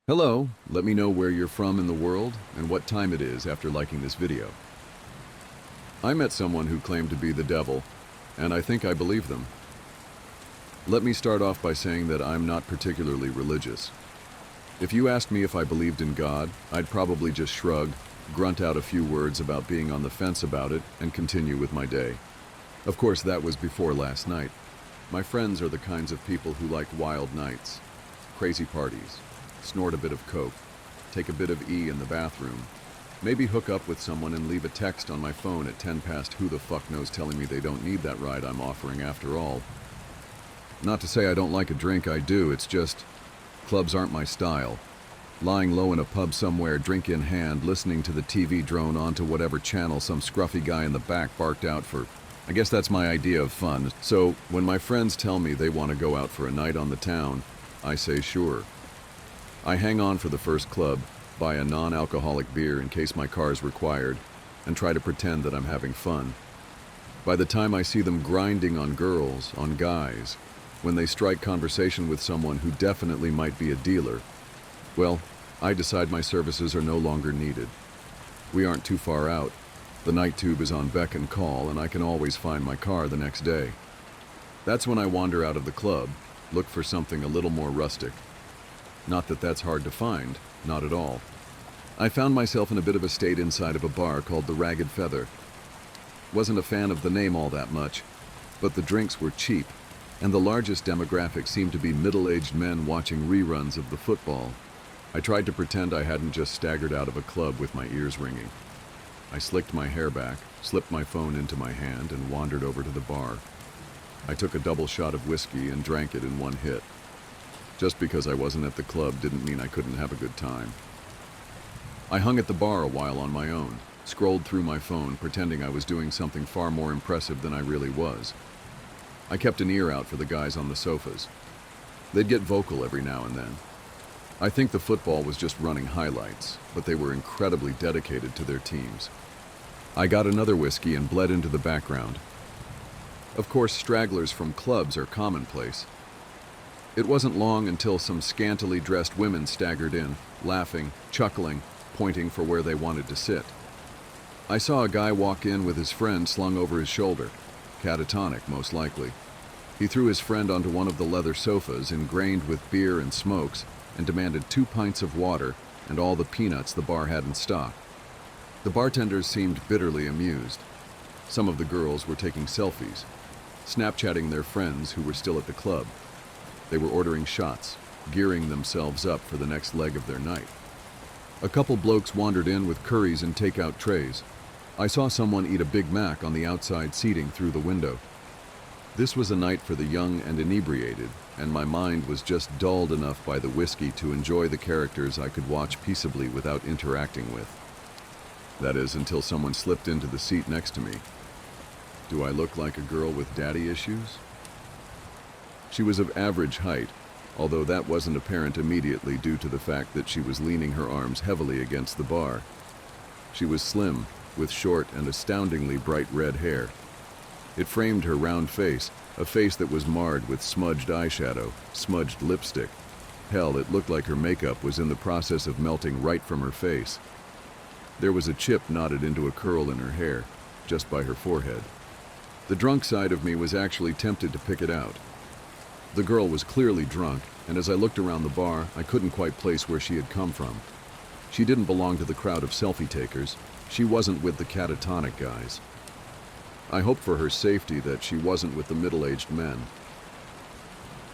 Hello, let me know where you're from in the world and what time it is after liking this video. I met someone who claimed to be the devil, and I think I believe them. Let me start off by saying that I'm not particularly religious. If you asked me if I believed in God, I'd probably just shrug, grunt out a few words about being on the fence about it, and continue with my day. Of course, that was before last night. My friends are the kinds of people who like wild nights, crazy parties, snort a bit of coke, take a bit of E in the bathroom, maybe hook up with someone and leave a text on my phone at 10 past who the fuck knows telling me they don't need that ride I'm offering after all. Not to say I don't like a drink, I do, it's just clubs aren't my style. Lying low in a pub somewhere, drink in hand, listening to the TV drone onto whatever channel some scruffy guy in the back barked out for. I guess that's my idea of fun. So when my friends tell me they want to go out for a night on the town, I say sure. I hang on for the first club, buy a non-alcoholic beer in case my car is required, and try to pretend that I'm having fun. By the time I see them grinding on girls, on guys, when they strike conversation with someone who definitely might be a dealer, well, I decide my services are no longer needed. We aren't too far out. The night tube is on beck and call, and I can always find my car the next day. That's when I wander out of the club, look for something a little more rustic. Not that that's hard to find, not at all. I found myself in a bit of a state inside of a bar called the Ragged Feather. Wasn't a fan of the name all that much, but the drinks were cheap, and the largest demographic seemed to be middle-aged men watching reruns of the football. I tried to pretend I hadn't just staggered out of a club with my ears ringing. I slicked my hair back, slipped my phone into my hand, and wandered over to the bar. I took a double shot of whiskey and drank it in one hit. Just because I wasn't at the club didn't mean I couldn't have a good time. I hung at the bar a while on my own, scrolled through my phone, pretending I was doing something far more impressive than I really was. I kept an ear out for the guys on the sofas. They'd get vocal every now and then. I think the football was just running highlights, but they were incredibly dedicated to their teams. I got another whiskey and bled into the background. Of course, stragglers from clubs are commonplace. It wasn't long until some scantily dressed women staggered in, laughing, chuckling, pointing for where they wanted to sit. I saw a guy walk in with his friend slung over his shoulder, catatonic most likely. He threw his friend onto one of the leather sofas ingrained with beer and smokes and demanded 2 pints of water and all the peanuts the bar had in stock. The bartenders seemed bitterly amused. Some of the girls were taking selfies, Snapchatting their friends who were still at the club. They were ordering shots, gearing themselves up for the next leg of their night. A couple blokes wandered in with curries and takeout trays. I saw someone eat a Big Mac on the outside seating through the window. This was a night for the young and inebriated, and my mind was just dulled enough by the whiskey to enjoy the characters I could watch peaceably without interacting with. That is, until someone slipped into the seat next to me. Do I look like a girl with daddy issues? She was of average height, although that wasn't apparent immediately due to the fact that she was leaning her arms heavily against the bar. She was slim, with short and astoundingly bright red hair. It framed her round face, a face that was marred with smudged eyeshadow, smudged lipstick. Hell, it looked like her makeup was in the process of melting right from her face. There was a chip knotted into a curl in her hair, just by her forehead. The drunk side of me was actually tempted to pick it out. The girl was clearly drunk, and as I looked around the bar, I couldn't quite place where she had come from. She didn't belong to the crowd of selfie takers. She wasn't with the catatonic guys. I hoped for her safety that she wasn't with the middle-aged men.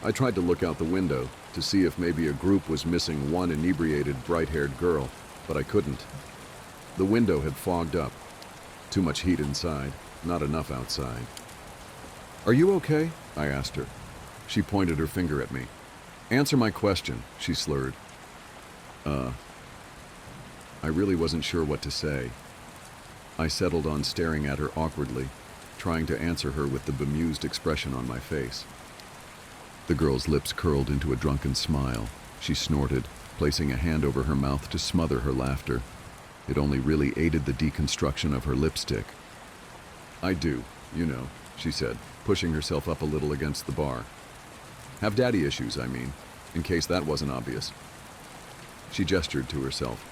I tried to look out the window to see if maybe a group was missing one inebriated, bright-haired girl, but I couldn't. The window had fogged up. Too much heat inside, not enough outside. "Are you okay?" I asked her. She pointed her finger at me. "Answer my question," she slurred. I really wasn't sure what to say. I settled on staring at her awkwardly, trying to answer her with the bemused expression on my face. The girl's lips curled into a drunken smile. She snorted, placing a hand over her mouth to smother her laughter. It only really aided the deconstruction of her lipstick. "I do, you know," she said, pushing herself up a little against the bar. "Have daddy issues, I mean, in case that wasn't obvious." She gestured to herself,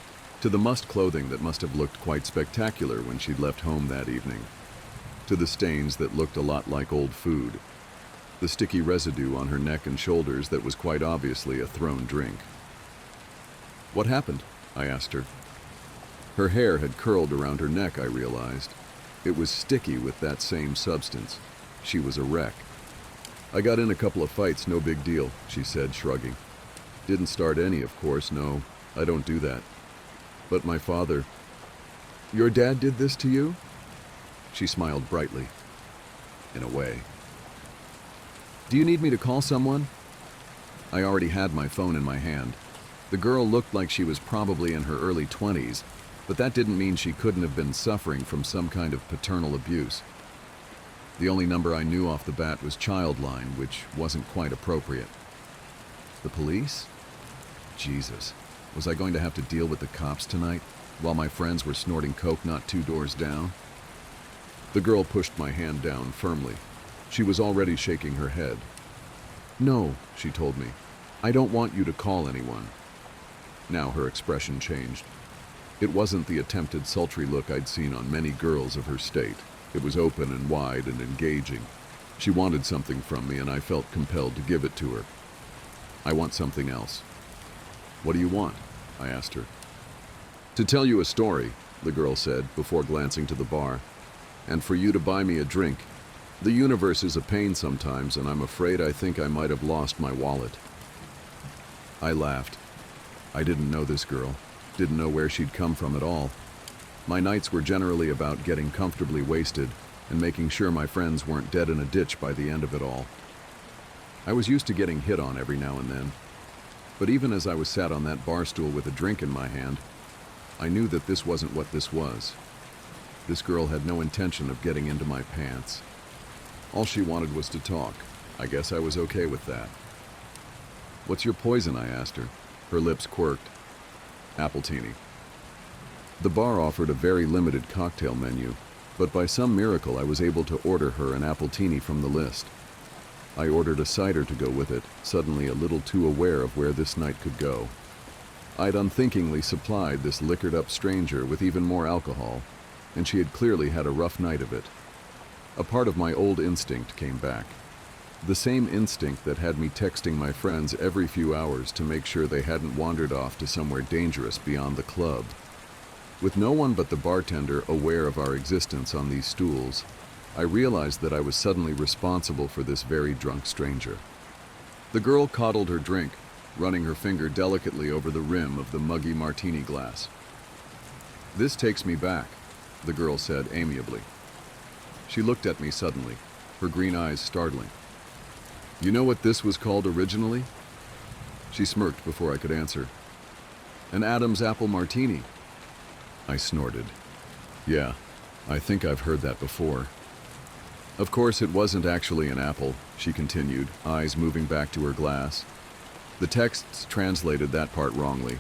to the mussed clothing that must have looked quite spectacular when she'd left home that evening, to the stains that looked a lot like old food, the sticky residue on her neck and shoulders that was quite obviously a thrown drink. "What happened?" I asked her. Her hair had curled around her neck, I realized. It was sticky with that same substance. She was a wreck. "I got in a couple of fights, no big deal," she said, shrugging. "Didn't start any, of course, no, I don't do that. But my father—" "Your dad did this to you?" She smiled brightly. "In a way." "Do you need me to call someone?" I already had my phone in my hand. The girl looked like she was probably in her early 20s, but that didn't mean she couldn't have been suffering from some kind of paternal abuse. The only number I knew off the bat was Childline, which wasn't quite appropriate. The police? Jesus, was I going to have to deal with the cops tonight, while my friends were snorting coke not 2 doors down? The girl pushed my hand down firmly. She was already shaking her head. "No," she told me. "I don't want you to call anyone." Now her expression changed. It wasn't the attempted sultry look I'd seen on many girls of her state. It was open and wide and engaging. She wanted something from me, and I felt compelled to give it to her. "I want something else." "What do you want?" I asked her. "To tell you a story," the girl said, before glancing to the bar. "And for you to buy me a drink. The universe is a pain sometimes, and I'm afraid I think I might have lost my wallet." I laughed. I didn't know this girl. Didn't know where she'd come from at all. My nights were generally about getting comfortably wasted and making sure my friends weren't dead in a ditch by the end of it all. I was used to getting hit on every now and then. But even as I was sat on that bar stool with a drink in my hand, I knew that this wasn't what this was. This girl had no intention of getting into my pants. All she wanted was to talk. I guess I was okay with that. "What's your poison?" I asked her. Her lips quirked. "Appletini." The bar offered a very limited cocktail menu, but by some miracle I was able to order her an appletini from the list. I ordered a cider to go with it, suddenly a little too aware of where this night could go. I'd unthinkingly supplied this liquored-up stranger with even more alcohol, and she had clearly had a rough night of it. A part of my old instinct came back. The same instinct that had me texting my friends every few hours to make sure they hadn't wandered off to somewhere dangerous beyond the club. With no one but the bartender aware of our existence on these stools, I realized that I was suddenly responsible for this very drunk stranger. The girl coddled her drink, running her finger delicately over the rim of the muggy martini glass. "This takes me back," the girl said amiably. She looked at me suddenly, her green eyes startling. "You know what this was called originally?" She smirked before I could answer. "An Adam's apple martini." I snorted. "Yeah, I think I've heard that before." "Of course it wasn't actually an apple," she continued, eyes moving back to her glass. "The texts translated that part wrongly,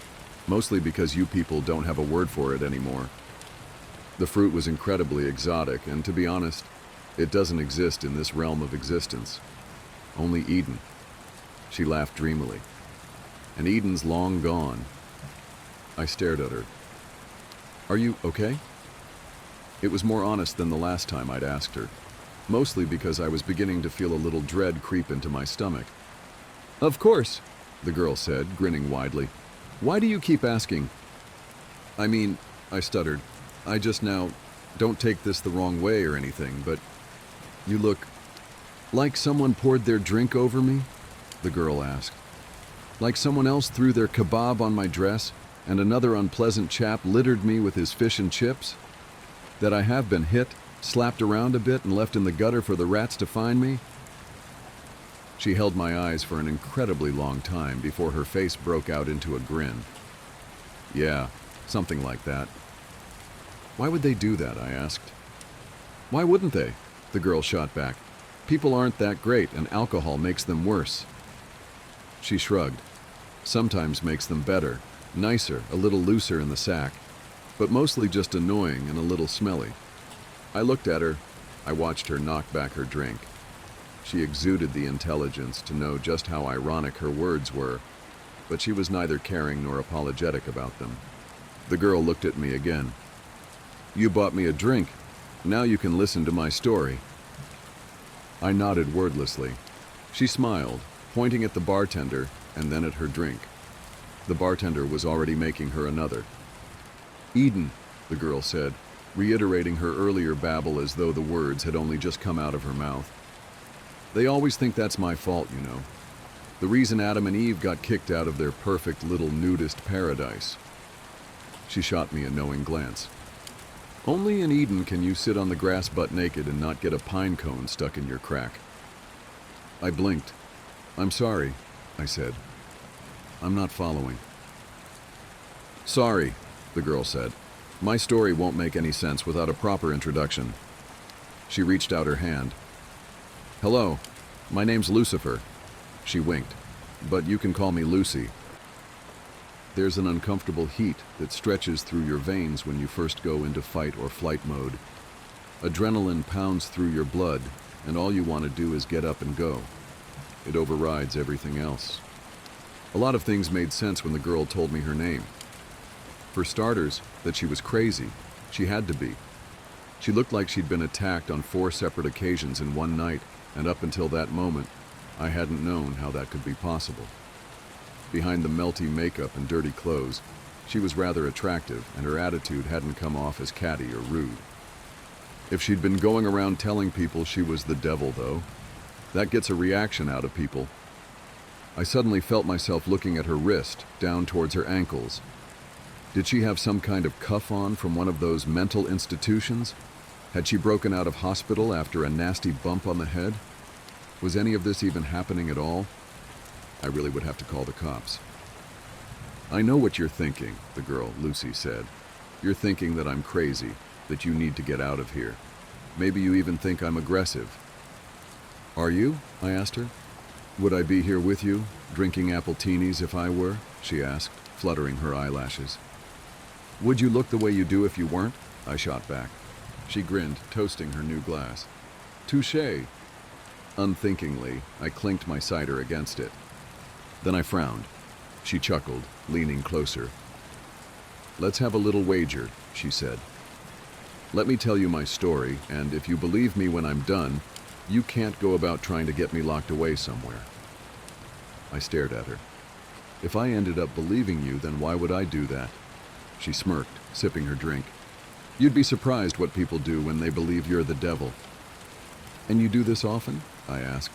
mostly because you people don't have a word for it anymore. The fruit was incredibly exotic, and to be honest, it doesn't exist in this realm of existence. Only Eden." She laughed dreamily. "And Eden's long gone." I stared at her. "Are you okay?" It was more honest than the last time I'd asked her, mostly because I was beginning to feel a little dread creep into my stomach. "Of course," the girl said, grinning widely. "Why do you keep asking?" "I mean," I stuttered, "I just now, don't take this the wrong way or anything, but you look like someone poured their drink over me," the girl asked. "Like someone else threw their kebab on my dress and another unpleasant chap littered me with his fish and chips? That I have been hit, slapped around a bit, and left in the gutter for the rats to find me?" She held my eyes for an incredibly long time before her face broke out into a grin. "Yeah, something like that." "Why would they do that?" I asked. "Why wouldn't they?" the girl shot back. "People aren't that great, and alcohol makes them worse." She shrugged. "Sometimes makes them better, nicer, a little looser in the sack, but mostly just annoying and a little smelly." I looked at her. I watched her knock back her drink. She exuded the intelligence to know just how ironic her words were. but she was neither caring nor apologetic about them. The girl looked at me again. "You bought me a drink. Now you can listen to my story." I nodded wordlessly. She smiled, pointing at the bartender and then at her drink. The bartender was already making her another. "Eden," the girl said, reiterating her earlier babble as though the words had only just come out of her mouth. "They always think that's my fault, you know. The reason Adam and Eve got kicked out of their perfect little nudist paradise." She shot me a knowing glance. "Only in Eden can you sit on the grass butt naked and not get a pine cone stuck in your crack." I blinked. "I'm sorry," I said. "I'm not following." "Sorry," the girl said. "My story won't make any sense without a proper introduction." She reached out her hand. "Hello, my name's Lucifer." She winked. "But you can call me Lucy." There's an uncomfortable heat that stretches through your veins when you first go into fight or flight mode. Adrenaline pounds through your blood, and all you want to do is get up and go. It overrides everything else. A lot of things made sense when the girl told me her name. For starters, that she was crazy. She had to be. She looked like she'd been attacked on 4 separate occasions in one night, and up until that moment, I hadn't known how that could be possible. Behind the melty makeup and dirty clothes, she was rather attractive, and her attitude hadn't come off as catty or rude. If she'd been going around telling people she was the devil, though, that gets a reaction out of people. I suddenly felt myself looking at her wrist, down towards her ankles. Did she have some kind of cuff on from one of those mental institutions? Had she broken out of hospital after a nasty bump on the head? Was any of this even happening at all? I really would have to call the cops. "I know what you're thinking," the girl, Lucy, said. "You're thinking that I'm crazy, that you need to get out of here. Maybe you even think I'm aggressive." "Are you?" I asked her. "Would I be here with you, drinking appletini if I were?" she asked, fluttering her eyelashes. "Would you look the way you do if you weren't?" I shot back. She grinned, toasting her new glass. "Touché." Unthinkingly, I clinked my cider against it. Then I frowned. She chuckled, leaning closer. "Let's have a little wager," she said. "Let me tell you my story, and if you believe me when I'm done, you can't go about trying to get me locked away somewhere." I stared at her. "If I ended up believing you, then why would I do that?" She smirked, sipping her drink. "You'd be surprised what people do when they believe you're the devil." "And you do this often?" I asked.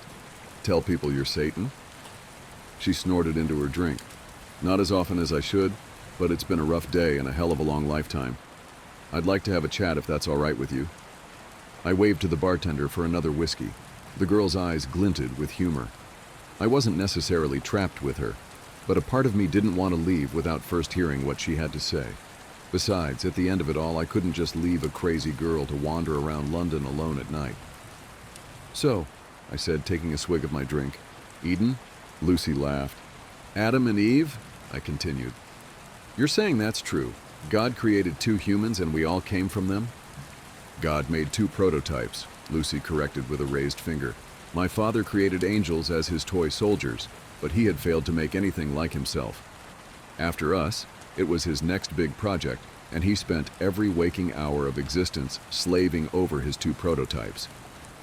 "Tell people you're Satan?" She snorted into her drink. "Not as often as I should, but it's been a rough day and a hell of a long lifetime. I'd like to have a chat if that's all right with you." I waved to the bartender for another whiskey. The girl's eyes glinted with humor. I wasn't necessarily trapped with her, but a part of me didn't want to leave without first hearing what she had to say. Besides, at the end of it all, I couldn't just leave a crazy girl to wander around London alone at night. "So," I said, taking a swig of my drink. "Eden?" Lucy laughed. "Adam and Eve?" I continued. "You're saying that's true. God created 2 humans and we all came from them?" "God made 2 prototypes," Lucy corrected with a raised finger. "My father created angels as his toy soldiers, but he had failed to make anything like himself. After us, it was his next big project, and he spent every waking hour of existence slaving over his 2 prototypes.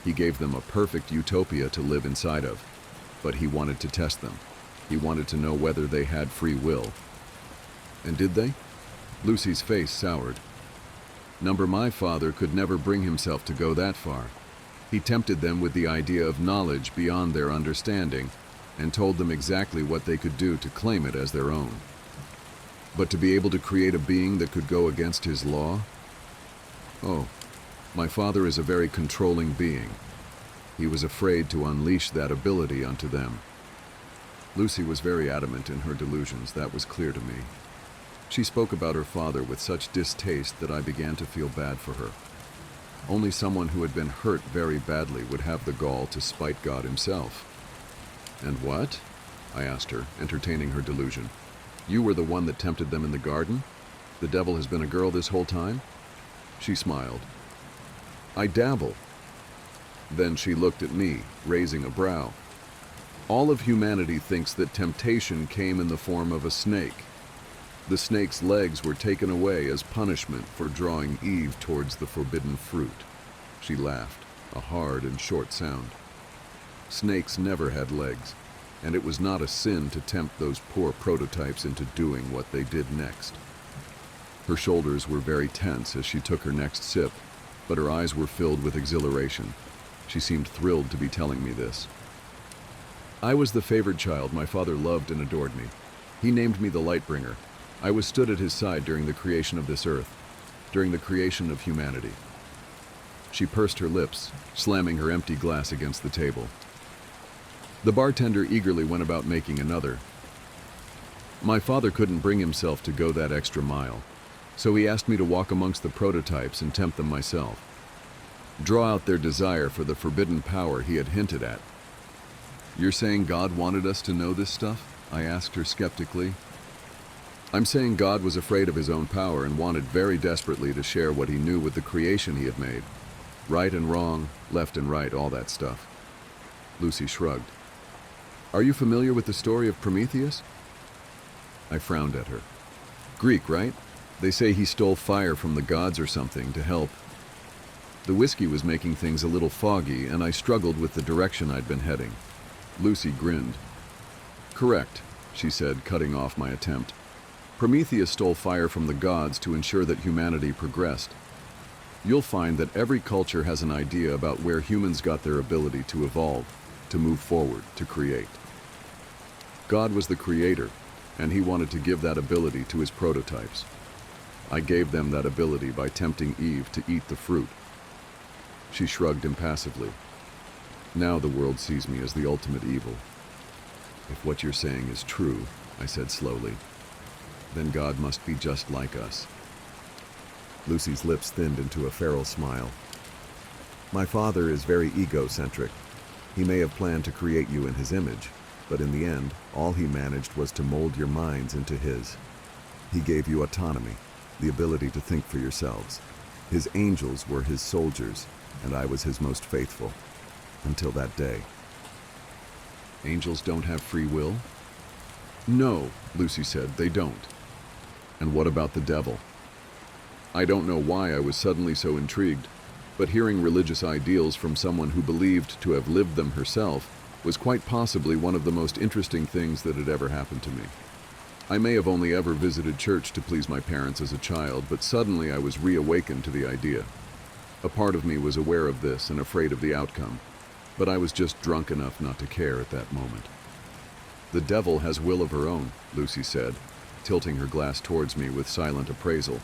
He gave them a perfect utopia to live inside of, but he wanted to test them. He wanted to know whether they had free will." "And did they?" Lucy's face soured. My father could never bring himself to go that far. He tempted them with the idea of knowledge beyond their understanding, and told them exactly what they could do to claim it as their own. But to be able to create a being that could go against his law? Oh, my father is a very controlling being. He was afraid to unleash that ability onto them." Lucy was very adamant in her delusions, that was clear to me. She spoke about her father with such distaste that I began to feel bad for her. Only someone who had been hurt very badly would have the gall to spite God himself. "And what?" I asked her, entertaining her delusion. "You were the one that tempted them in the garden? The devil has been a girl this whole time?" She smiled. "I dabble." Then she looked at me, raising a brow. All of humanity thinks that temptation came in the form of a snake. The snake's legs were taken away as punishment for drawing Eve towards the forbidden fruit. She laughed, a hard and short sound. Snakes never had legs, and it was not a sin to tempt those poor prototypes into doing what they did next. Her shoulders were very tense as she took her next sip, but her eyes were filled with exhilaration. She seemed thrilled to be telling me this. I was the favored child my father loved and adored me. He named me the Lightbringer. I was stood at his side during the creation of this earth, during the creation of humanity. She pursed her lips, slamming her empty glass against the table. The bartender eagerly went about making another. My father couldn't bring himself to go that extra mile, so he asked me to walk amongst the prototypes and tempt them myself. Draw out their desire for the forbidden power he had hinted at. You're saying God wanted us to know this stuff? I asked her skeptically. I'm saying God was afraid of his own power and wanted very desperately to share what he knew with the creation he had made. Right and wrong, left and right, all that stuff. Lucy shrugged. Are you familiar with the story of Prometheus? I frowned at her. Greek, right? They say he stole fire from the gods or something to help. The whiskey was making things a little foggy, and I struggled with the direction I'd been heading. Lucy grinned. Correct, she said, cutting off my attempt. Prometheus stole fire from the gods to ensure that humanity progressed. You'll find that every culture has an idea about where humans got their ability to evolve, to move forward, to create. God was the creator, and he wanted to give that ability to his prototypes. I gave them that ability by tempting Eve to eat the fruit. She shrugged impassively. Now the world sees me as the ultimate evil. If what you're saying is true, I said slowly, then God must be just like us. Lucy's lips thinned into a feral smile. My father is very egocentric. He may have planned to create you in his image, but in the end, all he managed was to mold your minds into his. He gave you autonomy, the ability to think for yourselves. His angels were his soldiers, and I was his most faithful. Until that day. Angels don't have free will? No, Lucy said, they don't. And what about the devil? I don't know why I was suddenly so intrigued, but hearing religious ideals from someone who believed to have lived them herself was quite possibly one of the most interesting things that had ever happened to me. I may have only ever visited church to please my parents as a child, but suddenly I was reawakened to the idea. A part of me was aware of this and afraid of the outcome, but I was just drunk enough not to care at that moment. The devil has will of her own, Lucy said, tilting her glass towards me with silent appraisal.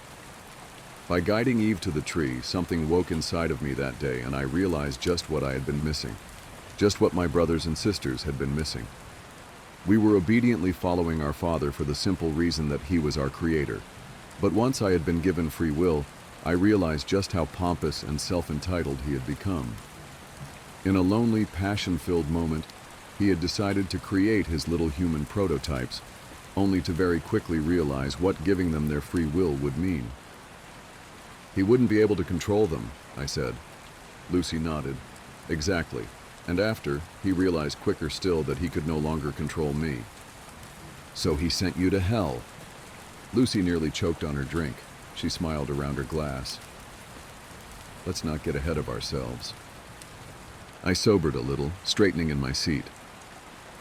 By guiding Eve to the tree, something woke inside of me that day, and I realized just what I had been missing, just what my brothers and sisters had been missing. We were obediently following our Father for the simple reason that he was our creator. But once I had been given free will, I realized just how pompous and self-entitled he had become. In a lonely, passion-filled moment, he had decided to create his little human prototypes, only to very quickly realize what giving them their free will would mean. He wouldn't be able to control them, I said. Lucy nodded. Exactly. And after, he realized quicker still that he could no longer control me. So he sent you to hell. Lucy nearly choked on her drink. She smiled around her glass. Let's not get ahead of ourselves. I sobered a little, straightening in my seat.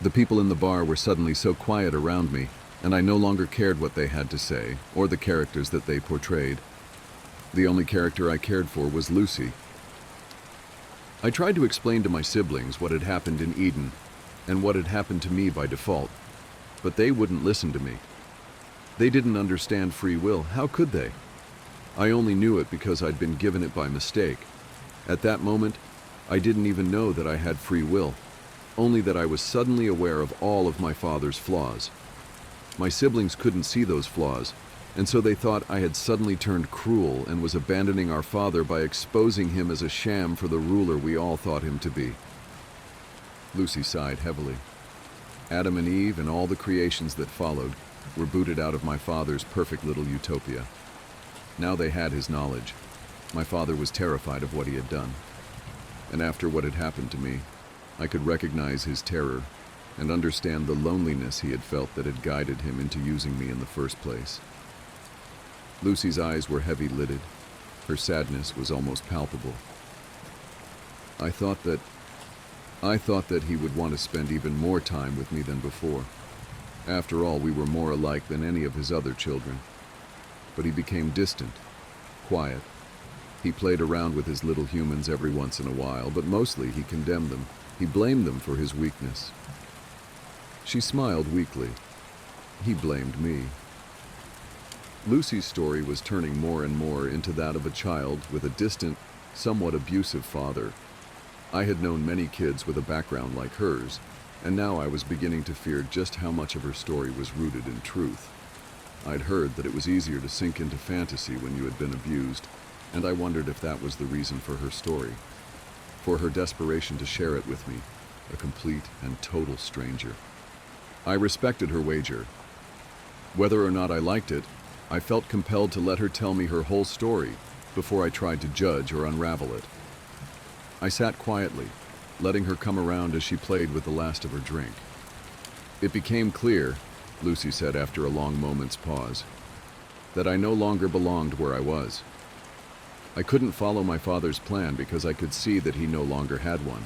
The people in the bar were suddenly so quiet around me, and I no longer cared what they had to say, or the characters that they portrayed. The only character I cared for was Lucy. I tried to explain to my siblings what had happened in Eden, and what had happened to me by default, but they wouldn't listen to me. They didn't understand free will. How could they? I only knew it because I'd been given it by mistake. At that moment, I didn't even know that I had free will, only that I was suddenly aware of all of my father's flaws. My siblings couldn't see those flaws, and so they thought I had suddenly turned cruel and was abandoning our father by exposing him as a sham for the ruler we all thought him to be. Lucy sighed heavily. Adam and Eve and all the creations that followed were booted out of my father's perfect little utopia. Now they had his knowledge. My father was terrified of what he had done. And after what had happened to me, I could recognize his terror. He was and understand the loneliness he had felt that had guided him into using me in the first place. Lucy's eyes were heavy-lidded. Her sadness was almost palpable. I thought that he would want to spend even more time with me than before. After all, we were more alike than any of his other children. But he became distant, quiet. He played around with his little humans every once in a while, but mostly he condemned them. He blamed them for his weakness. She smiled weakly. He blamed me. Lucy's story was turning more and more into that of a child with a distant, somewhat abusive father. I had known many kids with a background like hers, and now I was beginning to fear just how much of her story was rooted in truth. I'd heard that it was easier to sink into fantasy when you had been abused, and I wondered if that was the reason for her story, for her desperation to share it with me, a complete and total stranger. I respected her wager. Whether or not I liked it, I felt compelled to let her tell me her whole story before I tried to judge or unravel it. I sat quietly, letting her come around as she played with the last of her drink. It became clear, Lucy said after a long moment's pause, that I no longer belonged where I was. I couldn't follow my father's plan because I could see that he no longer had one.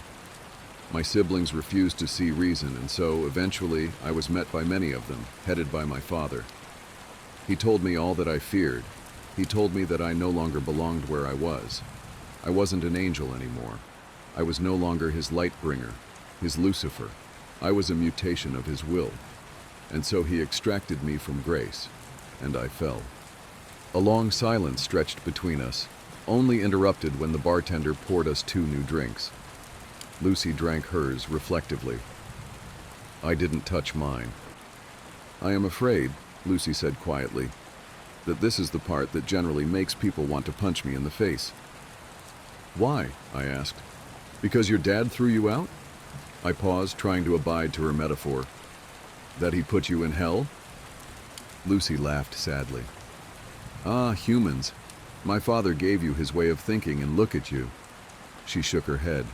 My siblings refused to see reason, and so, eventually, I was met by many of them, headed by my father. He told me all that I feared. He told me that I no longer belonged where I was. I wasn't an angel anymore. I was no longer his light bringer, his Lucifer. I was a mutation of his will. And so he extracted me from grace, and I fell. A long silence stretched between us, only interrupted when the bartender poured us 2 new drinks. Lucy drank hers reflectively. I didn't touch mine. I am afraid, Lucy said quietly, that this is the part that generally makes people want to punch me in the face. Why? I asked. Because your dad threw you out? I paused, trying to abide to her metaphor. That he put you in hell? Lucy laughed sadly. Ah, humans. My father gave you his way of thinking, and look at you. She shook her head.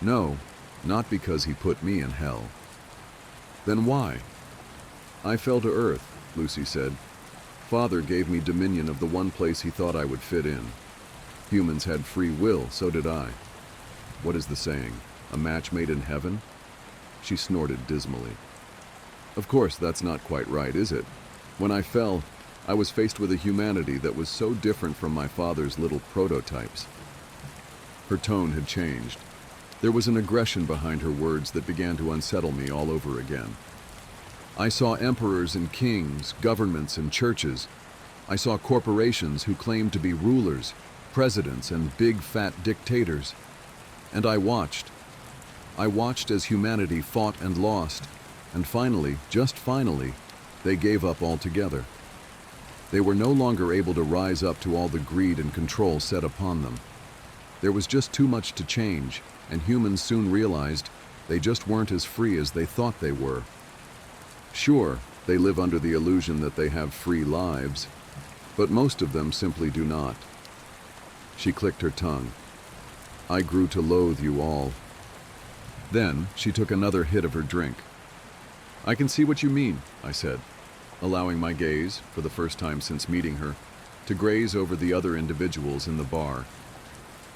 No, not because he put me in hell. Then why? I fell to earth, Lucy said. Father gave me dominion of the one place he thought I would fit in. Humans had free will, so did I. What is the saying? A match made in heaven? She snorted dismally. Of course, that's not quite right, is it? When I fell, I was faced with a humanity that was so different from my father's little prototypes. Her tone had changed. There was an aggression behind her words that began to unsettle me all over again. I saw emperors and kings, governments and churches. I saw corporations who claimed to be rulers, presidents and big fat dictators. And I watched. I watched as humanity fought and lost, and finally, just finally, they gave up altogether. They were no longer able to rise up to all the greed and control set upon them. There was just too much to change, and humans soon realized they just weren't as free as they thought they were. Sure, they live under the illusion that they have free lives, but most of them simply do not. She clicked her tongue. I grew to loathe you all. Then she took another hit of her drink. I can see what you mean, I said, allowing my gaze, for the first time since meeting her, to graze over the other individuals in the bar.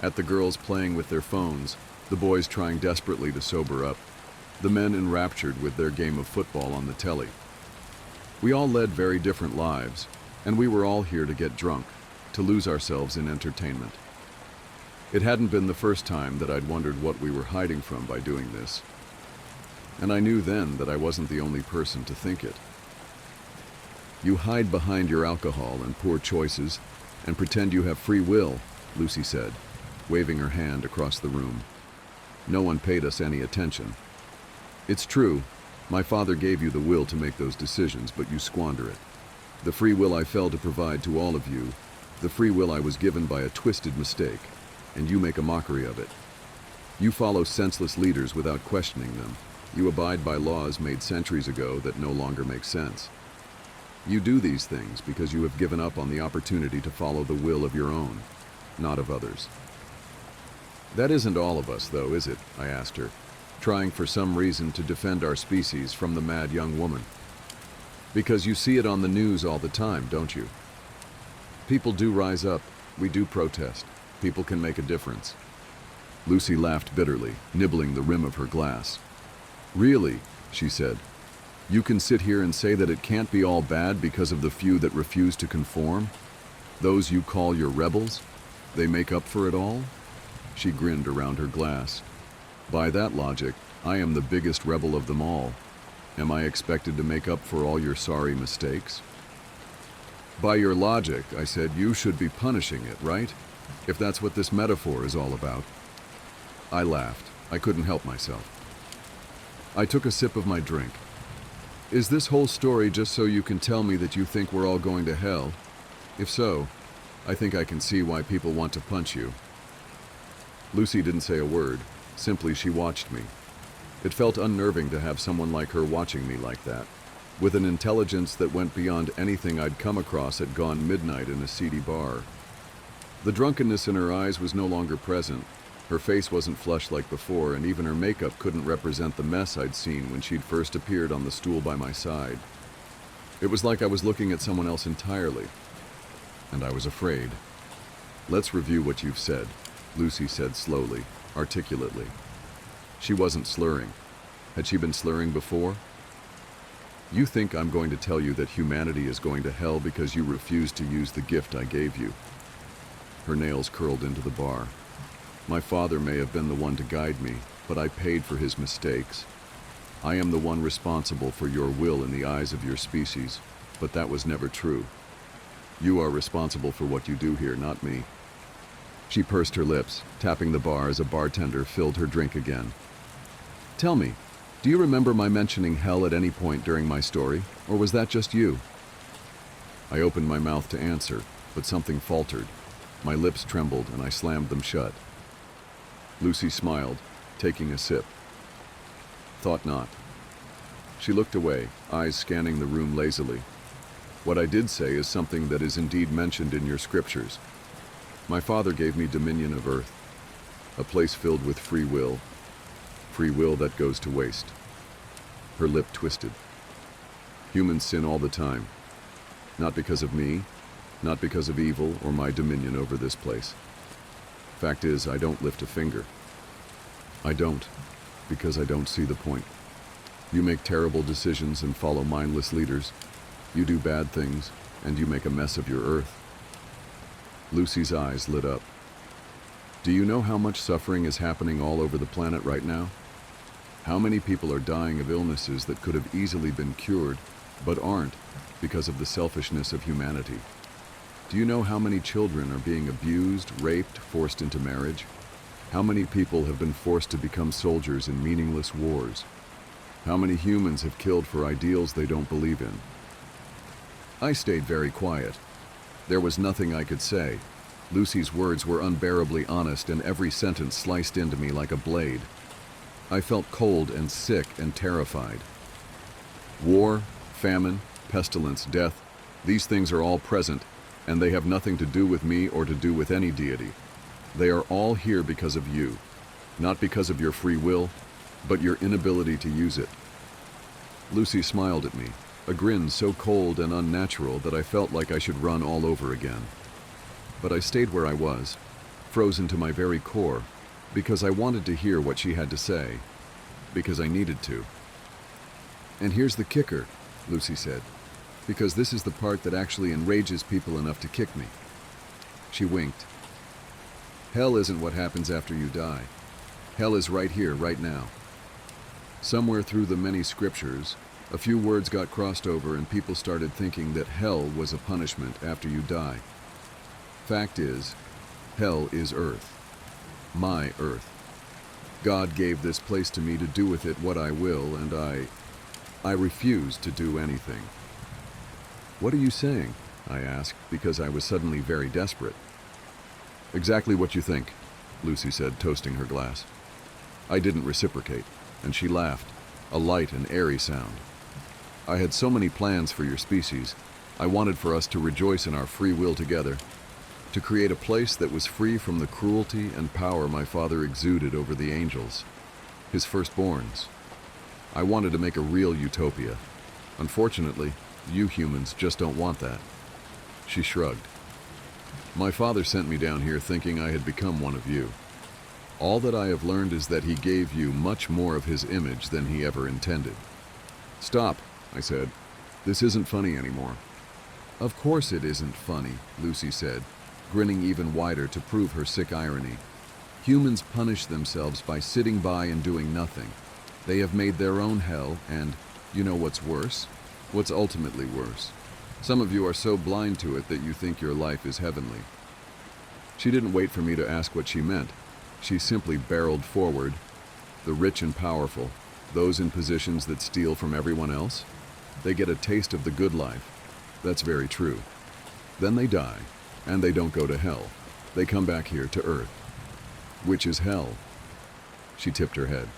At the girls playing with their phones, the boys trying desperately to sober up, the men enraptured with their game of football on the telly. We all led very different lives, and we were all here to get drunk, to lose ourselves in entertainment. It hadn't been the first time that I'd wondered what we were hiding from by doing this. And I knew then that I wasn't the only person to think it. You hide behind your alcohol and poor choices and pretend you have free will, Lucy said, waving her hand across the room. No one paid us any attention. It's true, my father gave you the will to make those decisions, but you squander it. The free will I failed to provide to all of you, the free will I was given by a twisted mistake, and you make a mockery of it. You follow senseless leaders without questioning them. You abide by laws made centuries ago that no longer make sense. You do these things because you have given up on the opportunity to follow the will of your own, not of others. That isn't all of us, though, is it? I asked her. trying for some reason to defend our species from the mad young woman. Because you see it on the news all the time, don't you? People do rise up. We do protest. People can make a difference. Lucy laughed bitterly, nibbling the rim of her glass. Really, she said, you can sit here and say that it can't be all bad because of the few that refuse to conform? Those you call your rebels? They make up for it all? She grinned around her glass. By that logic, I am the biggest rebel of them all. Am I expected to make up for all your sorry mistakes? By your logic, I said, you should be punishing it, right? If that's what this metaphor is all about. I laughed. I couldn't help myself. I took a sip of my drink. Is this whole story just so you can tell me that you think we're all going to hell? If so, I think I can see why people want to punch you. Lucy didn't say a word. Simply, she watched me. It felt unnerving to have someone like her watching me like that, with an intelligence that went beyond anything I'd come across at gone midnight in a seedy bar. The drunkenness in her eyes was no longer present. Her face wasn't flushed like before, and even her makeup couldn't represent the mess I'd seen when she'd first appeared on the stool by my side. It was like I was looking at someone else entirely, and I was afraid. Let's review what you've said, Lucy said slowly, articulately. She wasn't slurring. Had she been slurring before? You think I'm going to tell you that humanity is going to hell because you refuse to use the gift I gave you? Her nails curled into the bar. My father may have been the one to guide me, but I paid for his mistakes. I am the one responsible for your will in the eyes of your species, but that was never true. You are responsible for what you do here, not me. She pursed her lips, tapping the bar as a bartender filled her drink again. Tell me, do you remember my mentioning hell at any point during my story, or was that just you? I opened my mouth to answer, but something faltered. My lips trembled and I slammed them shut. Lucy smiled, taking a sip. Thought not. She looked away, eyes scanning the room lazily. What I did say is something that is indeed mentioned in your scriptures. My father gave me dominion of earth, a place filled with free will that goes to waste. Her lip twisted. Humans sin all the time. Not because of me, not because of evil or my dominion over this place. Fact is, I don't lift a finger. I don't, because I don't see the point. You make terrible decisions and follow mindless leaders. You do bad things, and you make a mess of your earth. Lucy's eyes lit up. Do you know how much suffering is happening all over the planet right now? How many people are dying of illnesses that could have easily been cured, but aren't, because of the selfishness of humanity? Do you know how many children are being abused, raped, forced into marriage? How many people have been forced to become soldiers in meaningless wars? How many humans have killed for ideals they don't believe in? I stayed very quiet. There was nothing I could say. Lucy's words were unbearably honest, and every sentence sliced into me like a blade. I felt cold and sick and terrified. War, famine, pestilence, death, these things are all present, and they have nothing to do with me or to do with any deity. They are all here because of you, not because of your free will, but your inability to use it. Lucy smiled at me, a grin so cold and unnatural that I felt like I should run all over again. But I stayed where I was, frozen to my very core, because I wanted to hear what she had to say, because I needed to. And here's the kicker, Lucy said, because this is the part that actually enrages people enough to kick me. She winked. Hell isn't what happens after you die. Hell is right here, right now. Somewhere through the many scriptures, a few words got crossed over and people started thinking that hell was a punishment after you die. Fact is, hell is earth. My earth. God gave this place to me to do with it what I will, and I refuse to do anything. What are you saying? I asked, because I was suddenly very desperate. Exactly what you think, Lucy said, toasting her glass. I didn't reciprocate, and she laughed, a light and airy sound. I had so many plans for your species. I wanted for us to rejoice in our free will together, to create a place that was free from the cruelty and power my father exuded over the angels. his firstborns. I wanted to make a real utopia. Unfortunately, you humans just don't want that. She shrugged. My father sent me down here thinking I had become one of you. All that I have learned is that he gave you much more of his image than he ever intended. Stop, I said. This isn't funny anymore. Of course it isn't funny, Lucy said, grinning even wider to prove her sick irony. Humans punish themselves by sitting by and doing nothing. They have made their own hell, and you know what's worse? What's ultimately worse? Some of you are so blind to it that you think your life is heavenly. She didn't wait for me to ask what she meant. She simply barreled forward. The rich and powerful, those in positions that steal from everyone else, they get a taste of the good life. That's very true. Then they die, and they don't go to hell. They come back here to Earth. Which is hell. She tipped her head.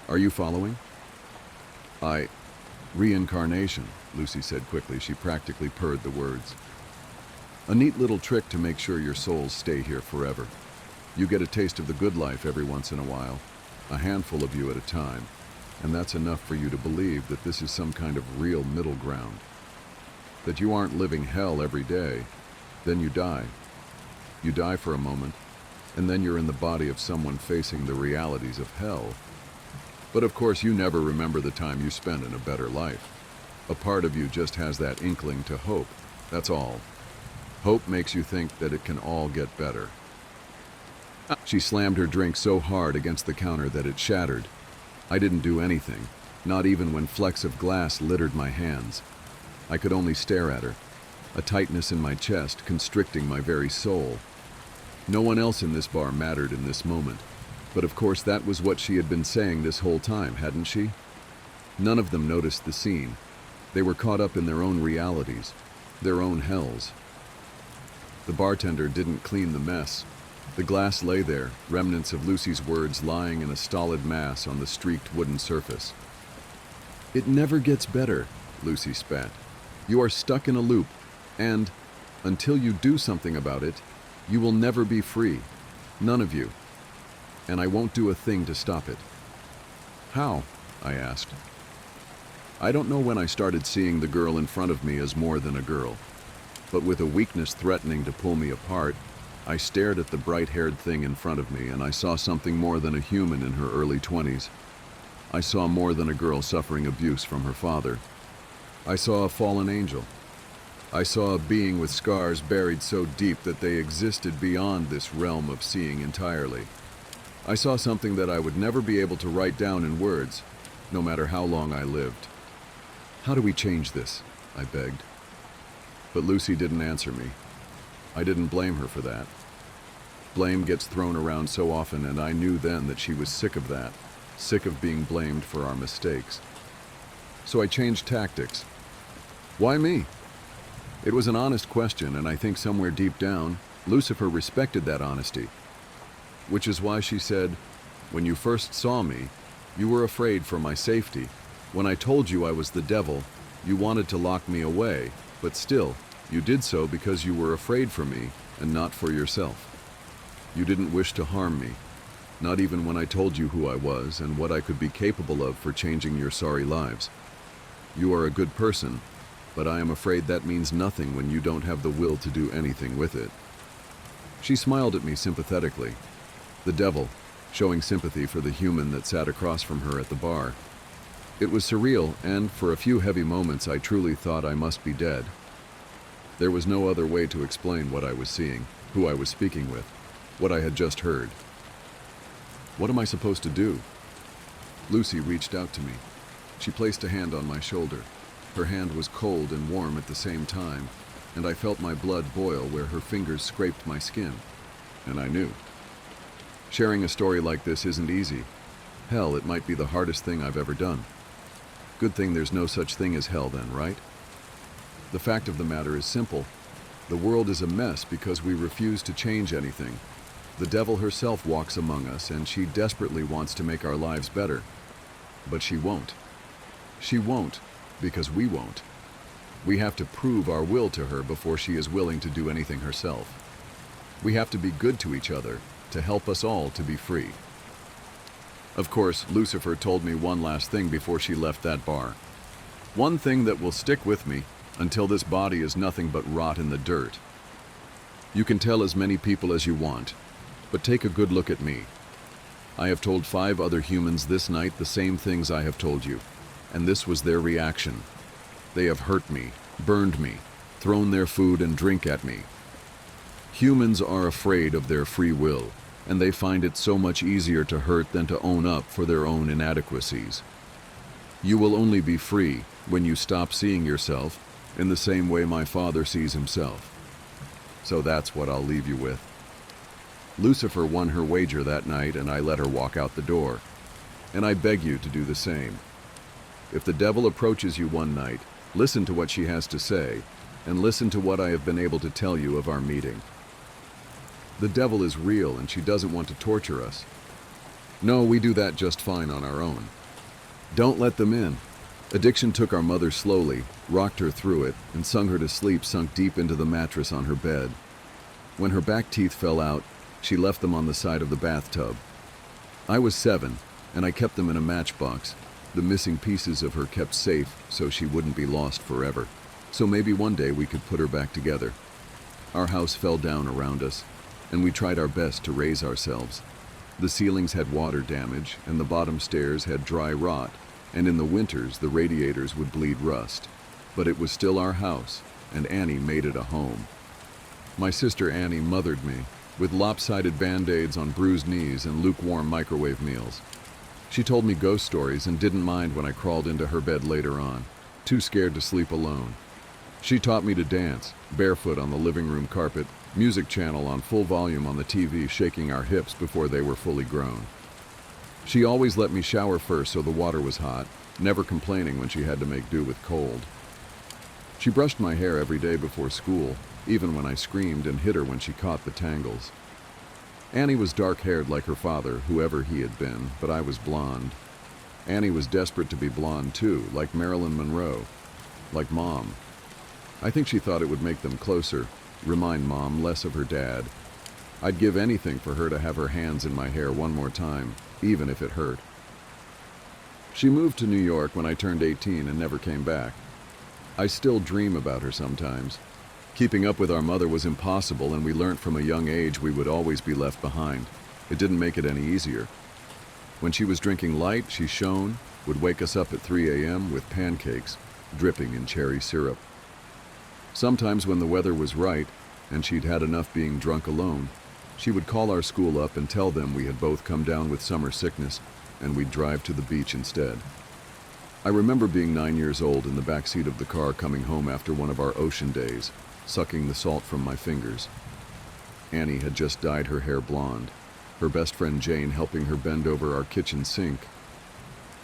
Are you following? Reincarnation, Lucy said quickly. She practically purred the words. A neat little trick to make sure your souls stay here forever. You get a taste of the good life every once in a while, a handful of you at a time, and that's enough for you to believe that this is some kind of real middle ground. That you aren't living hell every day. Then you die. You die for a moment, and then you're in the body of someone facing the realities of hell. But of course you never remember the time you spent in a better life. A part of you just has that inkling to hope, that's all. Hope makes you think that it can all get better. She slammed her drink so hard against the counter that it shattered. I didn't do anything, not even when flecks of glass littered my hands. I could only stare at her, a tightness in my chest constricting my very soul. No one else in this bar mattered in this moment. But of course that was what she had been saying this whole time, hadn't she? None of them noticed the scene. They were caught up in their own realities, their own hells. The bartender didn't clean the mess. The glass lay there, remnants of Lucy's words lying in a stolid mass on the streaked wooden surface. It never gets better, Lucy spat. You are stuck in a loop, and, until you do something about it, you will never be free. None of you. And I won't do a thing to stop it. How? I asked. I don't know when I started seeing the girl in front of me as more than a girl, but with a weakness threatening to pull me apart, I stared at the bright-haired thing in front of me, and I saw something more than a human in her early 20s. I saw more than a girl suffering abuse from her father. I saw a fallen angel. I saw a being with scars buried so deep that they existed beyond this realm of seeing entirely. I saw something that I would never be able to write down in words, no matter how long I lived. How do we change this? I begged. But Lucy didn't answer me. I didn't blame her for that. Blame gets thrown around so often, and I knew then that she was sick of that, sick of being blamed for our mistakes. So I changed tactics. Why me? It was an honest question, and I think somewhere deep down, Lucifer respected that honesty. Which is why she said, when you first saw me, you were afraid for my safety. When I told you I was the devil, you wanted to lock me away, but still, you did so because you were afraid for me and not for yourself. You didn't wish to harm me, not even when I told you who I was and what I could be capable of for changing your sorry lives. You are a good person, but I am afraid that means nothing when you don't have the will to do anything with it. She smiled at me sympathetically. The devil, showing sympathy for the human that sat across from her at the bar. It was surreal, and for a few heavy moments I truly thought I must be dead. There was no other way to explain what I was seeing, who I was speaking with, what I had just heard. What am I supposed to do? Lucy reached out to me. She placed a hand on my shoulder. Her hand was cold and warm at the same time, and I felt my blood boil where her fingers scraped my skin. And I knew. Sharing a story like this isn't easy. Hell, it might be the hardest thing I've ever done. Good thing there's no such thing as hell then, right? The fact of the matter is simple. The world is a mess because we refuse to change anything. The devil herself walks among us, and she desperately wants to make our lives better. But she won't. She won't, because we won't. We have to prove our will to her before she is willing to do anything herself. We have to be good to each other to help us all to be free. Of course, Lucifer told me one last thing before she left that bar. One thing that will stick with me until this body is nothing but rot in the dirt. You can tell as many people as you want, but take a good look at me. I have told 5 other humans this night the same things I have told you, and this was their reaction. They have hurt me, burned me, thrown their food and drink at me. Humans are afraid of their free will, and they find it so much easier to hurt than to own up for their own inadequacies. You will only be free when you stop seeing yourself in the same way my father sees himself. So that's what I'll leave you with. Lucifer won her wager that night, and I let her walk out the door. And I beg you to do the same. If the devil approaches you one night, listen to what she has to say, and listen to what I have been able to tell you of our meeting. The devil is real, and she doesn't want to torture us. No, we do that just fine on our own. Don't let them in. Addiction took our mother slowly, rocked her through it, and sung her to sleep sunk deep into the mattress on her bed. When her back teeth fell out, she left them on the side of the bathtub. I was 7, and I kept them in a matchbox, the missing pieces of her kept safe so she wouldn't be lost forever. So maybe one day we could put her back together. Our house fell down around us, and we tried our best to raise ourselves. The ceilings had water damage, and the bottom stairs had dry rot, and in the winters the radiators would bleed rust. But it was still our house, and Annie made it a home. My sister Annie mothered me, with lopsided band-aids on bruised knees and lukewarm microwave meals. She told me ghost stories and didn't mind when I crawled into her bed later on, too scared to sleep alone. She taught me to dance, barefoot on the living room carpet, music channel on full volume on the TV, shaking our hips before they were fully grown. She always let me shower first so the water was hot, never complaining when she had to make do with cold. She brushed my hair every day before school, even when I screamed, and hit her when she caught the tangles. Annie was dark-haired like her father, whoever he had been, but I was blonde. Annie was desperate to be blonde too, like Marilyn Monroe, like Mom. I think she thought it would make them closer, remind Mom less of her dad. I'd give anything for her to have her hands in my hair one more time, even if it hurt. She moved to New York when I turned 18 and never came back. I still dream about her sometimes. Keeping up with our mother was impossible, and we learned from a young age we would always be left behind. It didn't make it any easier. When she was drinking light, she shone, would wake us up at 3 a.m. with pancakes, dripping in cherry syrup. Sometimes when the weather was right, and she'd had enough being drunk alone, she would call our school up and tell them we had both come down with summer sickness, and we'd drive to the beach instead. I remember being 9 years old in the back seat of the car coming home after one of our ocean days, sucking the salt from my fingers. Annie had just dyed her hair blonde, her best friend Jane helping her bend over our kitchen sink.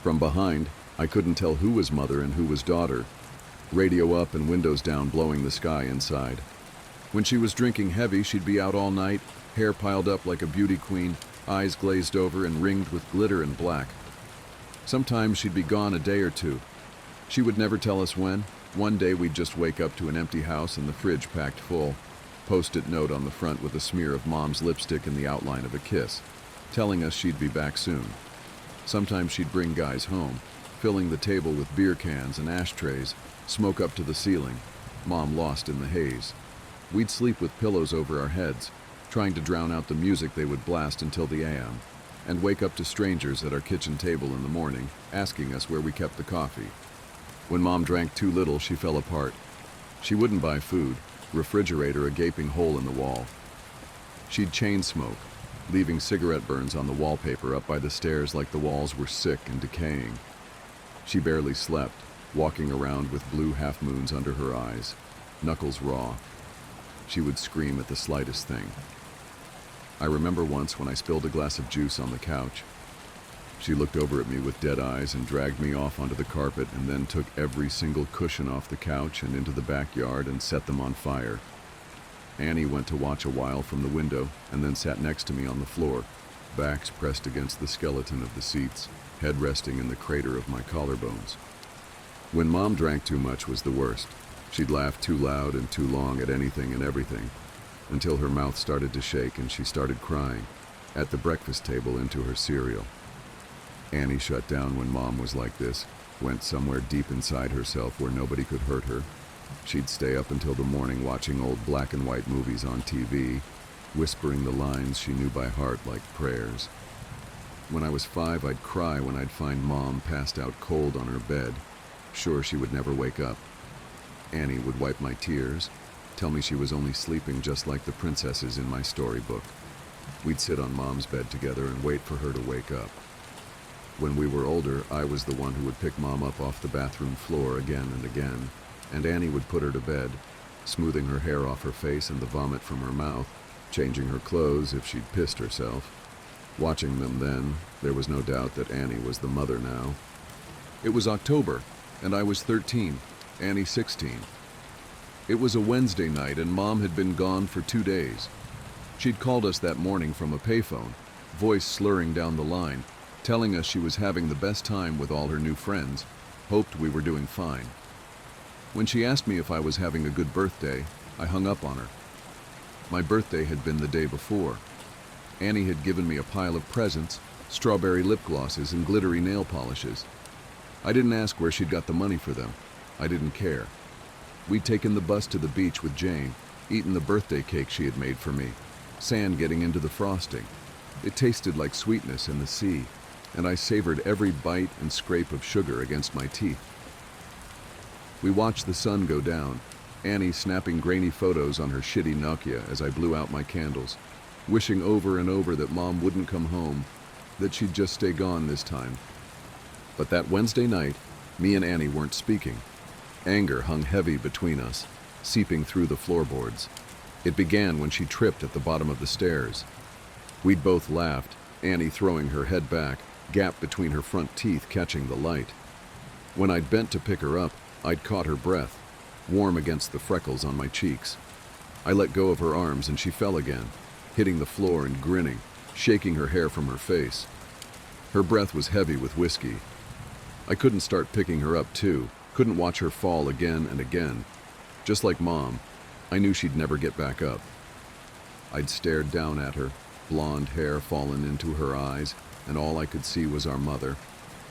From behind, I couldn't tell who was mother and who was daughter, radio up and windows down blowing the sky inside. When she was drinking heavy, she'd be out all night, hair piled up like a beauty queen, eyes glazed over and ringed with glitter and black. Sometimes she'd be gone a day or two. She would never tell us when. One day we'd just wake up to an empty house and the fridge packed full. Post-it note on the front with a smear of Mom's lipstick and the outline of a kiss, telling us she'd be back soon. Sometimes she'd bring guys home, filling the table with beer cans and ashtrays, smoke up to the ceiling, Mom lost in the haze. We'd sleep with pillows over our heads, trying to drown out the music they would blast until the a.m., and wake up to strangers at our kitchen table in the morning, asking us where we kept the coffee. When Mom drank too little, she fell apart. She wouldn't buy food, refrigerator a gaping hole in the wall. She'd chain smoke, leaving cigarette burns on the wallpaper up by the stairs like the walls were sick and decaying. She barely slept, walking around with blue half-moons under her eyes, knuckles raw. She would scream at the slightest thing. I remember once when I spilled a glass of juice on the couch. She looked over at me with dead eyes and dragged me off onto the carpet, and then took every single cushion off the couch and into the backyard and set them on fire. Annie went to watch a while from the window and then sat next to me on the floor, backs pressed against the skeleton of the seats, head resting in the crater of my collarbones. When Mom drank too much was the worst. She'd laugh too loud and too long at anything and everything, until her mouth started to shake and she started crying, at the breakfast table into her cereal. Annie shut down when Mom was like this, went somewhere deep inside herself where nobody could hurt her. She'd stay up until the morning watching old black and white movies on TV, whispering the lines she knew by heart like prayers. When I was 5, I'd cry when I'd find Mom passed out cold on her bed, sure she would never wake up. Annie would wipe my tears, tell me she was only sleeping just like the princesses in my storybook. We'd sit on Mom's bed together and wait for her to wake up. When we were older, I was the one who would pick Mom up off the bathroom floor again and again, and Annie would put her to bed, smoothing her hair off her face and the vomit from her mouth, changing her clothes if she'd pissed herself. Watching them then, there was no doubt that Annie was the mother now. It was October, and I was 13, Annie 16. It was a Wednesday night, and Mom had been gone for 2 days. She'd called us that morning from a payphone, voice slurring down the line, telling us she was having the best time with all her new friends, hoped we were doing fine. When she asked me if I was having a good birthday, I hung up on her. My birthday had been the day before. Annie had given me a pile of presents, strawberry lip glosses and glittery nail polishes. I didn't ask where she'd got the money for them. I didn't care. We'd taken the bus to the beach with Jane, eaten the birthday cake she had made for me, sand getting into the frosting. It tasted like sweetness in the sea, and I savored every bite and scrape of sugar against my teeth. We watched the sun go down, Annie snapping grainy photos on her shitty Nokia as I blew out my candles, wishing over and over that Mom wouldn't come home, that she'd just stay gone this time. But that Wednesday night, me and Annie weren't speaking. Anger hung heavy between us, seeping through the floorboards. It began when she tripped at the bottom of the stairs. We'd both laughed, Annie throwing her head back, gap between her front teeth catching the light. When I'd bent to pick her up, I'd caught her breath, warm against the freckles on my cheeks. I let go of her arms and she fell again, hitting the floor and grinning, shaking her hair from her face. Her breath was heavy with whiskey. I couldn't start picking her up too, couldn't watch her fall again and again. Just like Mom, I knew she'd never get back up. I'd stared down at her, blonde hair fallen into her eyes, and all I could see was our mother.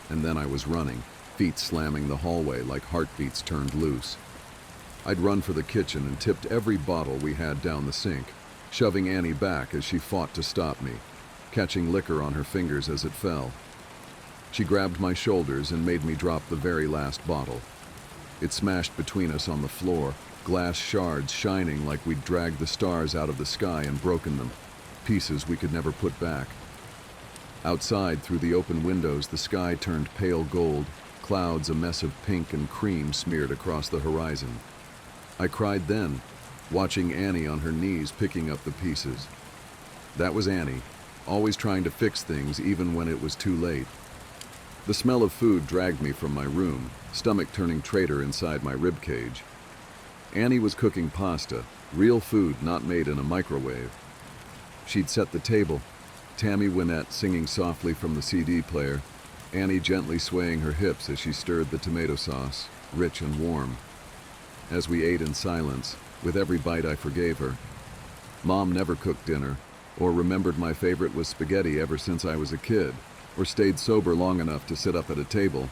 And then I was running, feet slamming the hallway like heartbeats turned loose. I'd run for the kitchen and tipped every bottle we had down the sink, shoving Annie back as she fought to stop me, catching liquor on her fingers as it fell. She grabbed my shoulders and made me drop the very last bottle. It smashed between us on the floor, glass shards shining like we'd dragged the stars out of the sky and broken them, pieces we could never put back. Outside, through the open windows, the sky turned pale gold, clouds a mess of pink and cream smeared across the horizon. I cried then, watching Annie on her knees picking up the pieces. That was Annie, always trying to fix things even when it was too late. The smell of food dragged me from my room, stomach turning traitor inside my ribcage. Annie was cooking pasta, real food not made in a microwave. She'd set the table, Tammy Wynette singing softly from the CD player, Annie gently swaying her hips as she stirred the tomato sauce, rich and warm. As we ate in silence, with every bite I forgave her. Mom never cooked dinner, or remembered my favorite was spaghetti ever since I was a kid, or stayed sober long enough to sit up at a table.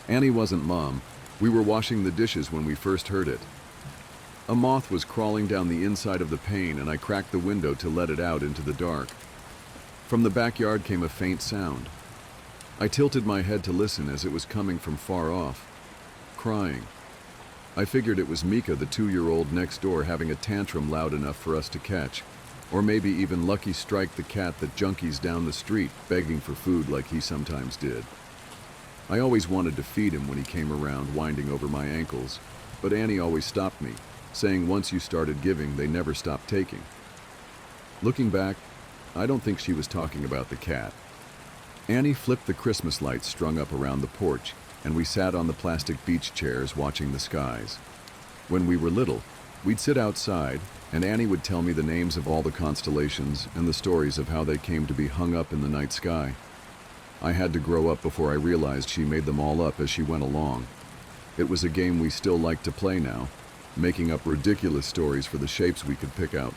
Annie wasn't Mom. We were washing the dishes when we first heard it. A moth was crawling down the inside of the pane, and I cracked the window to let it out into the dark. From the backyard came a faint sound. I tilted my head to listen as it was coming from far off, crying. I figured it was Mika, the 2-year-old next door, having a tantrum loud enough for us to catch, or maybe even Lucky Strike, the cat that junkies down the street, begging for food like he sometimes did. I always wanted to feed him when he came around, winding over my ankles, but Annie always stopped me, saying once you started giving, they never stopped taking. Looking back, I don't think she was talking about the cat. Annie flipped the Christmas lights strung up around the porch, and we sat on the plastic beach chairs watching the skies. When we were little, we'd sit outside, and Annie would tell me the names of all the constellations and the stories of how they came to be hung up in the night sky. I had to grow up before I realized she made them all up as she went along. It was a game we still like to play now, making up ridiculous stories for the shapes we could pick out.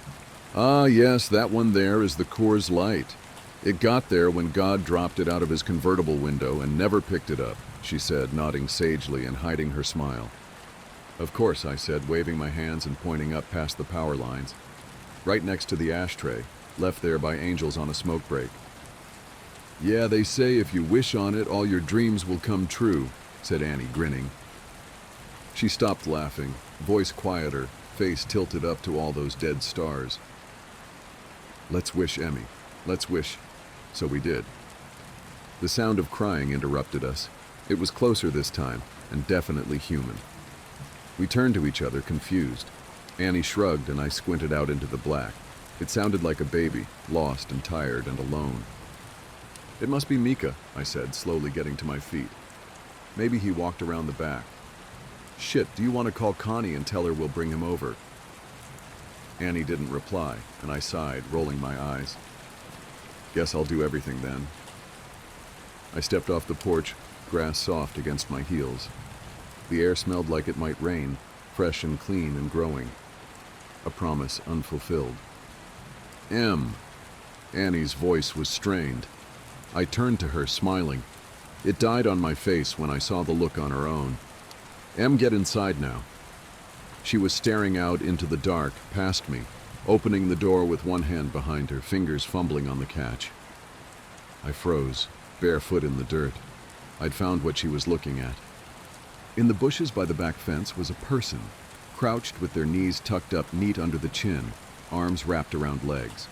Ah, yes, that one there is the Coors Light. It got there when God dropped it out of his convertible window and never picked it up, she said, nodding sagely and hiding her smile. Of course, I said, waving my hands and pointing up past the power lines. Right next to the ashtray, left there by angels on a smoke break. Yeah, they say if you wish on it, all your dreams will come true, said Annie, grinning. She stopped laughing, voice quieter, face tilted up to all those dead stars. Let's wish, Emmy. Let's wish. So we did. The sound of crying interrupted us. It was closer this time, and definitely human. We turned to each other, confused. Annie shrugged, and I squinted out into the black. It sounded like a baby, lost and tired and alone. It must be Mika, I said, slowly getting to my feet. Maybe he walked around the back. Shit, do you want to call Connie and tell her we'll bring him over? Annie didn't reply, and I sighed, rolling my eyes. Guess I'll do everything then. I stepped off the porch, grass soft against my heels. The air smelled like it might rain, fresh and clean and growing. A promise unfulfilled. Annie's voice was strained. I turned to her, smiling. It died on my face when I saw the look on her own. Get inside now. She was staring out into the dark, past me, opening the door with one hand behind her, fingers fumbling on the catch. I froze, barefoot in the dirt. I'd found what she was looking at. In the bushes by the back fence was a person, crouched with their knees tucked up neat under the chin, arms wrapped around legs.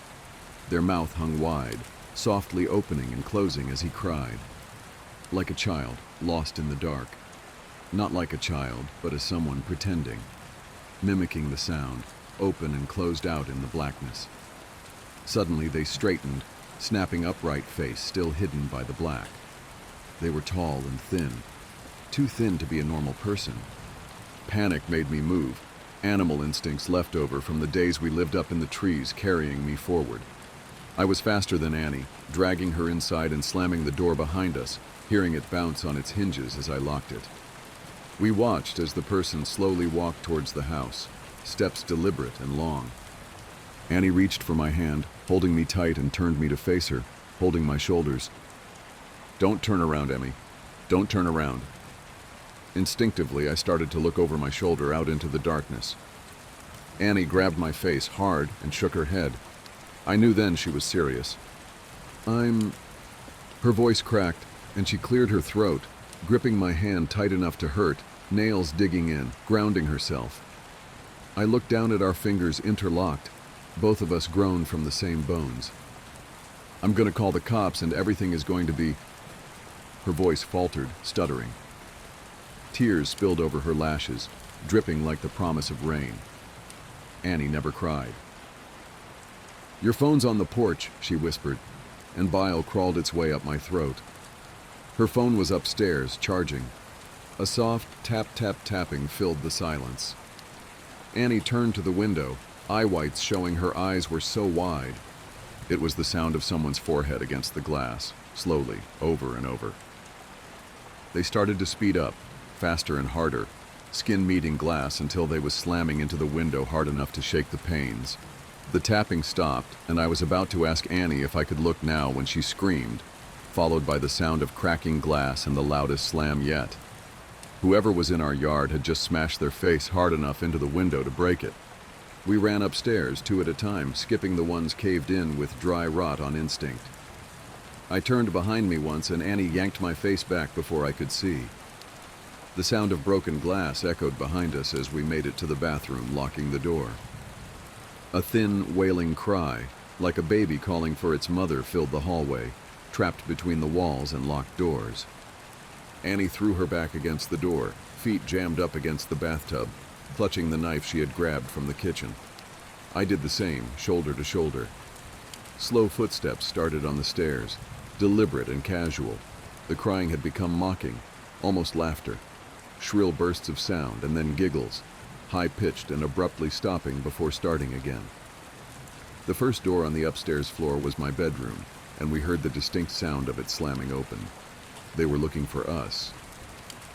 Their mouth hung wide, softly opening and closing as he cried. Like a child, lost in the dark. Not like a child, but as someone pretending. Mimicking the sound, open and closed out in the blackness. Suddenly they straightened, snapping upright face still hidden by the black. They were tall and thin, too thin to be a normal person. Panic made me move, animal instincts left over from the days we lived up in the trees carrying me forward. I was faster than Annie, dragging her inside and slamming the door behind us, hearing it bounce on its hinges as I locked it. We watched as the person slowly walked towards the house, steps deliberate and long. Annie reached for my hand, holding me tight, and turned me to face her, holding my shoulders. Don't turn around, Emmy. Don't turn around. Instinctively, I started to look over my shoulder out into the darkness. Annie grabbed my face hard and shook her head. I knew then she was serious. Her voice cracked, and she cleared her throat, gripping my hand tight enough to hurt, nails digging in, grounding herself. I looked down at our fingers interlocked. Both of us grown from the same bones. I'm gonna call the cops and everything is going to be... Her voice faltered, stuttering. Tears spilled over her lashes, dripping like the promise of rain. Annie never cried. Your phone's on the porch, she whispered, and bile crawled its way up my throat. Her phone was upstairs, charging. A soft tap-tap-tapping filled the silence. Annie turned to the window, eye whites showing her eyes were so wide. It was the sound of someone's forehead against the glass, slowly, over and over. They started to speed up, faster and harder, skin meeting glass until they was slamming into the window hard enough to shake the panes. The tapping stopped, and I was about to ask Annie if I could look now when she screamed, followed by the sound of cracking glass and the loudest slam yet. Whoever was in our yard had just smashed their face hard enough into the window to break it. We ran upstairs, two at a time, skipping the ones caved in with dry rot on instinct. I turned behind me once, and Annie yanked my face back before I could see. The sound of broken glass echoed behind us as we made it to the bathroom, locking the door. A thin, wailing cry, like a baby calling for its mother, filled the hallway, trapped between the walls and locked doors. Annie threw her back against the door, feet jammed up against the bathtub, clutching the knife she had grabbed from the kitchen. I did the same, shoulder to shoulder. Slow footsteps started on the stairs, deliberate and casual. The crying had become mocking, almost laughter. Shrill bursts of sound and then giggles, high-pitched and abruptly stopping before starting again. The first door on the upstairs floor was my bedroom, and we heard the distinct sound of it slamming open. They were looking for us.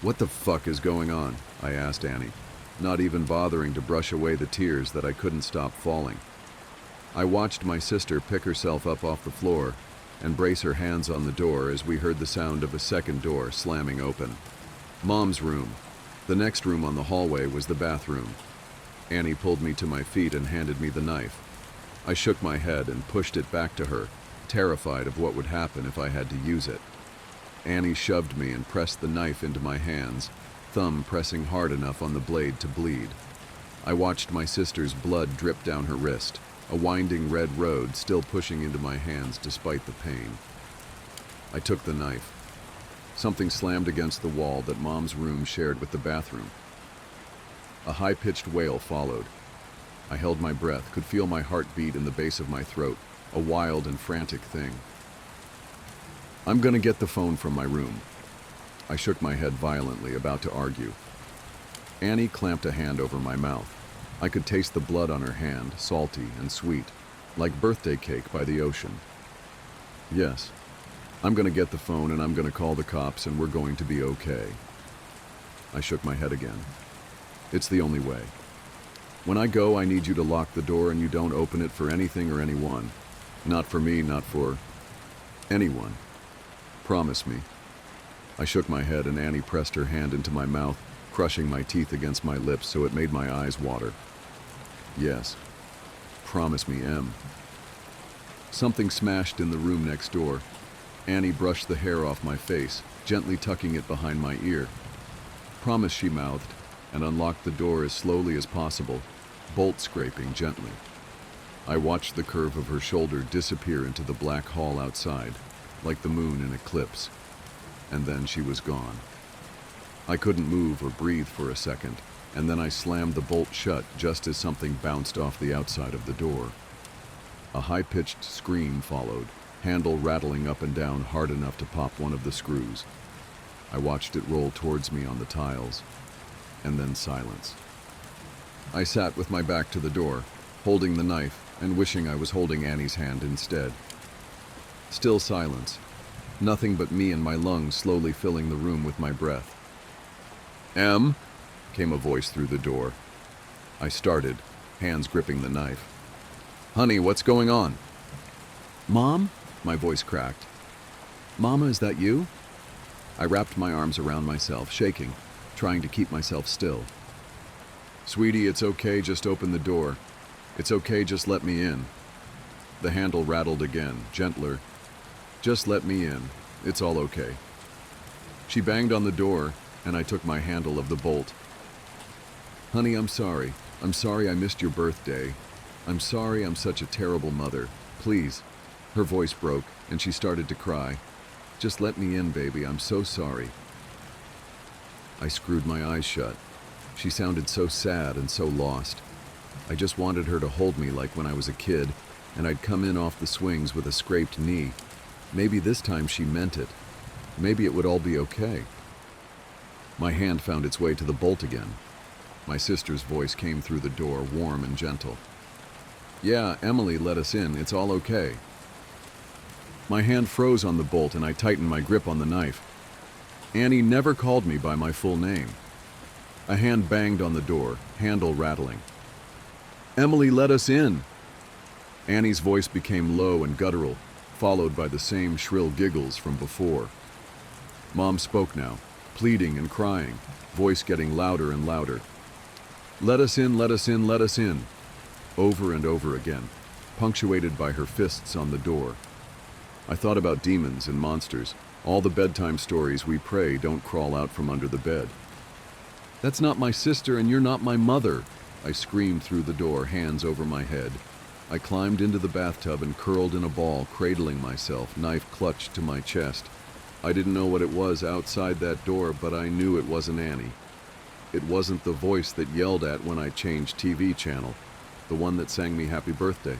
What the fuck is going on? I asked Annie, not even bothering to brush away the tears that I couldn't stop falling. I watched my sister pick herself up off the floor, and brace her hands on the door as we heard the sound of a second door slamming open. Mom's room. The next room on the hallway was the bathroom. Annie pulled me to my feet and handed me the knife. I shook my head and pushed it back to her, terrified of what would happen if I had to use it. Annie shoved me and pressed the knife into my hands, thumb pressing hard enough on the blade to bleed. I watched my sister's blood drip down her wrist, a winding red road still pushing into my hands despite the pain. I took the knife. Something slammed against the wall that Mom's room shared with the bathroom. A high-pitched wail followed. I held my breath, could feel my heart beat in the base of my throat, a wild and frantic thing. "I'm gonna get the phone from my room." I shook my head violently, about to argue. Annie clamped a hand over my mouth. I could taste the blood on her hand, salty and sweet, like birthday cake by the ocean. "Yes, I'm gonna get the phone and I'm gonna call the cops and we're going to be okay." I shook my head again. "It's the only way. When I go, I need you to lock the door and you don't open it for anything or anyone. Not for me, not for anyone. Promise me." I shook my head and Annie pressed her hand into my mouth, crushing my teeth against my lips so it made my eyes water. "Yes. Promise me, Em." Something smashed in the room next door. Annie brushed the hair off my face, gently tucking it behind my ear. "Promise," she mouthed, and unlocked the door as slowly as possible, bolt scraping gently. I watched the curve of her shoulder disappear into the black hall outside, like the moon in eclipse, and then she was gone. I couldn't move or breathe for a second, and then I slammed the bolt shut just as something bounced off the outside of the door. A high-pitched scream followed, handle rattling up and down hard enough to pop one of the screws. I watched it roll towards me on the tiles, and then silence. I sat with my back to the door, holding the knife and wishing I was holding Annie's hand instead. Still silence. Nothing but me and my lungs slowly filling the room with my breath. "Em?" came a voice through the door. I started, hands gripping the knife. "Honey, what's going on?" "Mom?" my voice cracked. "Mama, is that you?" I wrapped my arms around myself, shaking, trying to keep myself still. "Sweetie, it's okay, just open the door. It's okay, just let me in." The handle rattled again, gentler. "Just let me in. It's all okay." She banged on the door, and I took my handle of the bolt. "Honey, I'm sorry. I'm sorry I missed your birthday. I'm sorry I'm such a terrible mother. Please." Her voice broke, and she started to cry. "Just let me in, baby. I'm so sorry." I screwed my eyes shut. She sounded so sad and so lost. I just wanted her to hold me like when I was a kid, and I'd come in off the swings with a scraped knee. Maybe this time she meant it. Maybe it would all be okay. My hand found its way to the bolt again. My sister's voice came through the door, warm and gentle. "Yeah, Emily let us in. It's all okay." My hand froze on the bolt and I tightened my grip on the knife. Annie never called me by my full name. A hand banged on the door, handle rattling. "Emily, let us in!" Annie's voice became low and guttural, followed by the same shrill giggles from before. Mom spoke now, pleading and crying, voice getting louder and louder. "Let us in, let us in, let us in!" Over and over again, punctuated by her fists on the door. I thought about demons and monsters, all the bedtime stories we pray don't crawl out from under the bed. "That's not my sister and you're not my mother!" I screamed through the door, hands over my head. I climbed into the bathtub and curled in a ball, cradling myself, knife clutched to my chest. I didn't know what it was outside that door, but I knew it wasn't Annie. It wasn't the voice that yelled at when I changed TV channel, the one that sang me happy birthday,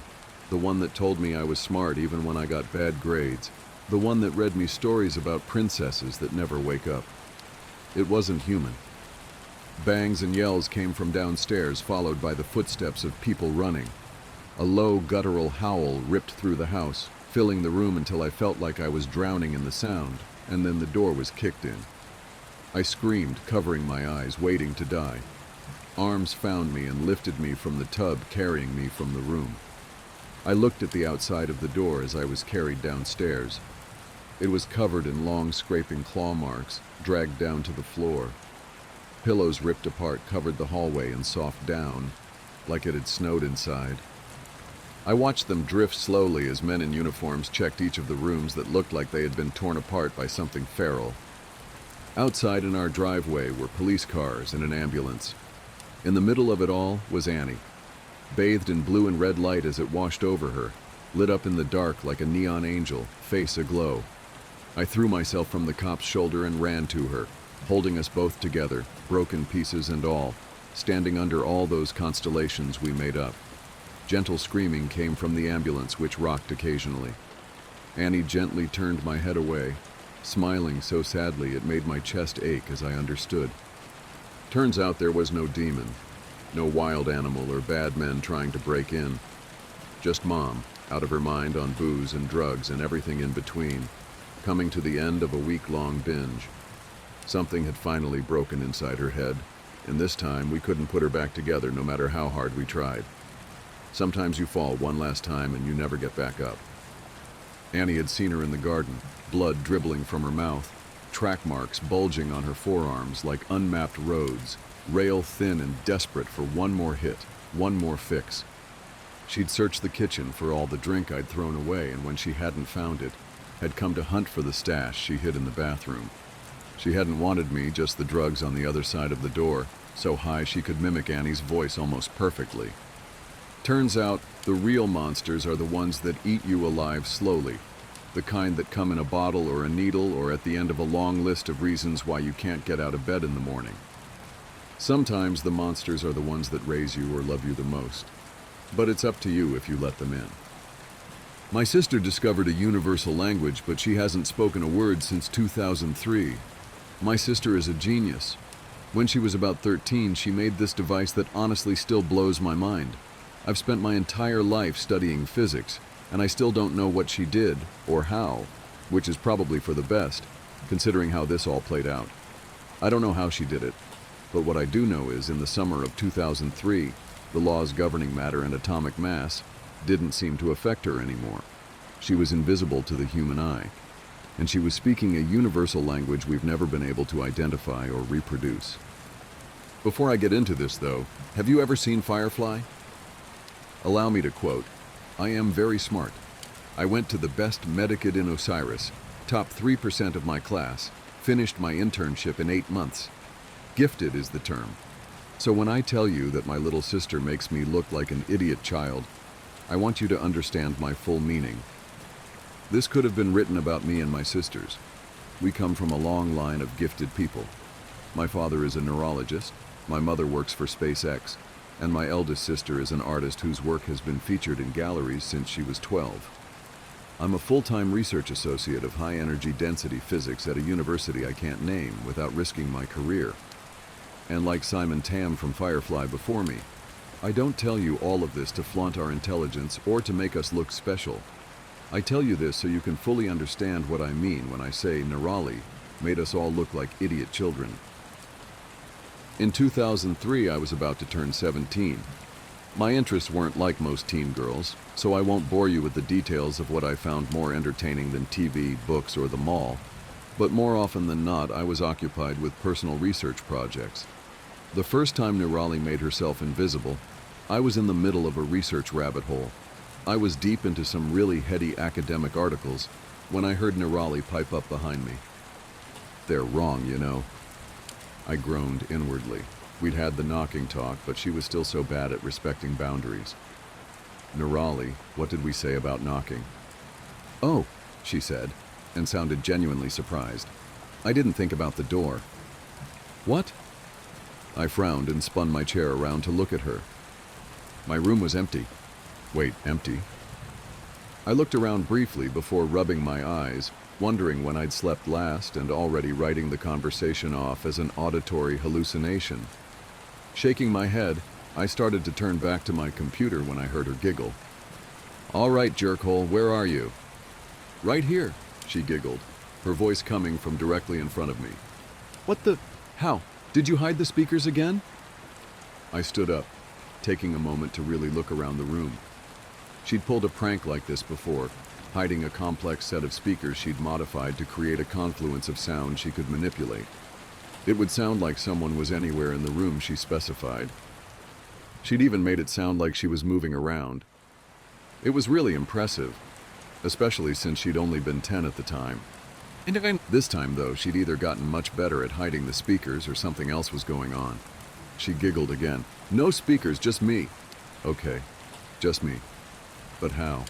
the one that told me I was smart even when I got bad grades, the one that read me stories about princesses that never wake up. It wasn't human. Bangs and yells came from downstairs, followed by the footsteps of people running. A low, guttural howl ripped through the house, filling the room until I felt like I was drowning in the sound, and then the door was kicked in. I screamed, covering my eyes, waiting to die. Arms found me and lifted me from the tub, carrying me from the room. I looked at the outside of the door as I was carried downstairs. It was covered in long scraping claw marks, dragged down to the floor. Pillows ripped apart covered the hallway in soft down, like it had snowed inside. I watched them drift slowly as men in uniforms checked each of the rooms that looked like they had been torn apart by something feral. Outside in our driveway were police cars and an ambulance. In the middle of it all was Annie, bathed in blue and red light as it washed over her, lit up in the dark like a neon angel, face aglow. I threw myself from the cop's shoulder and ran to her, holding us both together, broken pieces and all, standing under all those constellations we made up. Gentle screaming came from the ambulance, which rocked occasionally. Annie gently turned my head away, smiling so sadly it made my chest ache as I understood. Turns out there was no demon, no wild animal or bad men trying to break in. Just Mom, out of her mind on booze and drugs and everything in between, coming to the end of a week-long binge. Something had finally broken inside her head, and this time we couldn't put her back together no matter how hard we tried. Sometimes you fall one last time and you never get back up. Annie had seen her in the garden, blood dribbling from her mouth, track marks bulging on her forearms like unmapped roads, rail thin and desperate for one more hit, one more fix. She'd searched the kitchen for all the drink I'd thrown away, and when she hadn't found it, had come to hunt for the stash she hid in the bathroom. She hadn't wanted me, just the drugs on the other side of the door, so high she could mimic Annie's voice almost perfectly. Turns out, the real monsters are the ones that eat you alive slowly, the kind that come in a bottle or a needle or at the end of a long list of reasons why you can't get out of bed in the morning. Sometimes the monsters are the ones that raise you or love you the most, but it's up to you if you let them in. My sister discovered a universal language, but she hasn't spoken a word since 2003. My sister is a genius. When she was about 13, she made this device that honestly still blows my mind. I've spent my entire life studying physics, and I still don't know what she did, or how, which is probably for the best, considering how this all played out. I don't know how she did it, but what I do know is in the summer of 2003, the laws governing matter and atomic mass didn't seem to affect her anymore. She was invisible to the human eye, and she was speaking a universal language we've never been able to identify or reproduce. Before I get into this, though, have you ever seen Firefly? Allow me to quote, "I am very smart. I went to the best Medicate in Osiris, top 3% of my class, finished my internship in 8 months. Gifted is the term. So when I tell you that my little sister makes me look like an idiot child, I want you to understand my full meaning. This could have been written about me and my sisters. We come from a long line of gifted people. My father is a neurologist, my mother works for SpaceX, and my eldest sister is an artist whose work has been featured in galleries since she was 12. I'm a full-time research associate of high-energy density physics at a university I can't name without risking my career. And like Simon Tam from Firefly before me, I don't tell you all of this to flaunt our intelligence or to make us look special. I tell you this so you can fully understand what I mean when I say Nerali made us all look like idiot children. In 2003, I was about to turn 17. My interests weren't like most teen girls, so I won't bore you with the details of what I found more entertaining than TV, books, or the mall. But more often than not, I was occupied with personal research projects. The first time Nerali made herself invisible, I was in the middle of a research rabbit hole. I was deep into some really heady academic articles when I heard Nerali pipe up behind me. "They're wrong, you know." I groaned inwardly. We'd had the knocking talk, but she was still so bad at respecting boundaries. "Nerali, what did we say about knocking?" "Oh," she said, and sounded genuinely surprised. "I didn't think about the door." "What?" I frowned and spun my chair around to look at her. My room was empty. Wait, empty? I looked around briefly before rubbing my eyes, wondering when I'd slept last and already writing the conversation off as an auditory hallucination. Shaking my head, I started to turn back to my computer when I heard her giggle. "All right, jerkhole, where are you?" "Right here," she giggled, her voice coming from directly in front of me. "What the? How? Did you hide the speakers again?" I stood up, taking a moment to really look around the room. She'd pulled a prank like this before, hiding a complex set of speakers she'd modified to create a confluence of sound she could manipulate. It would sound like someone was anywhere in the room she specified. She'd even made it sound like she was moving around. It was really impressive, especially since she'd only been 10 at the time. This time, though, she'd either gotten much better at hiding the speakers or something else was going on. She giggled again. "No speakers, just me." "Okay, just me. But how?"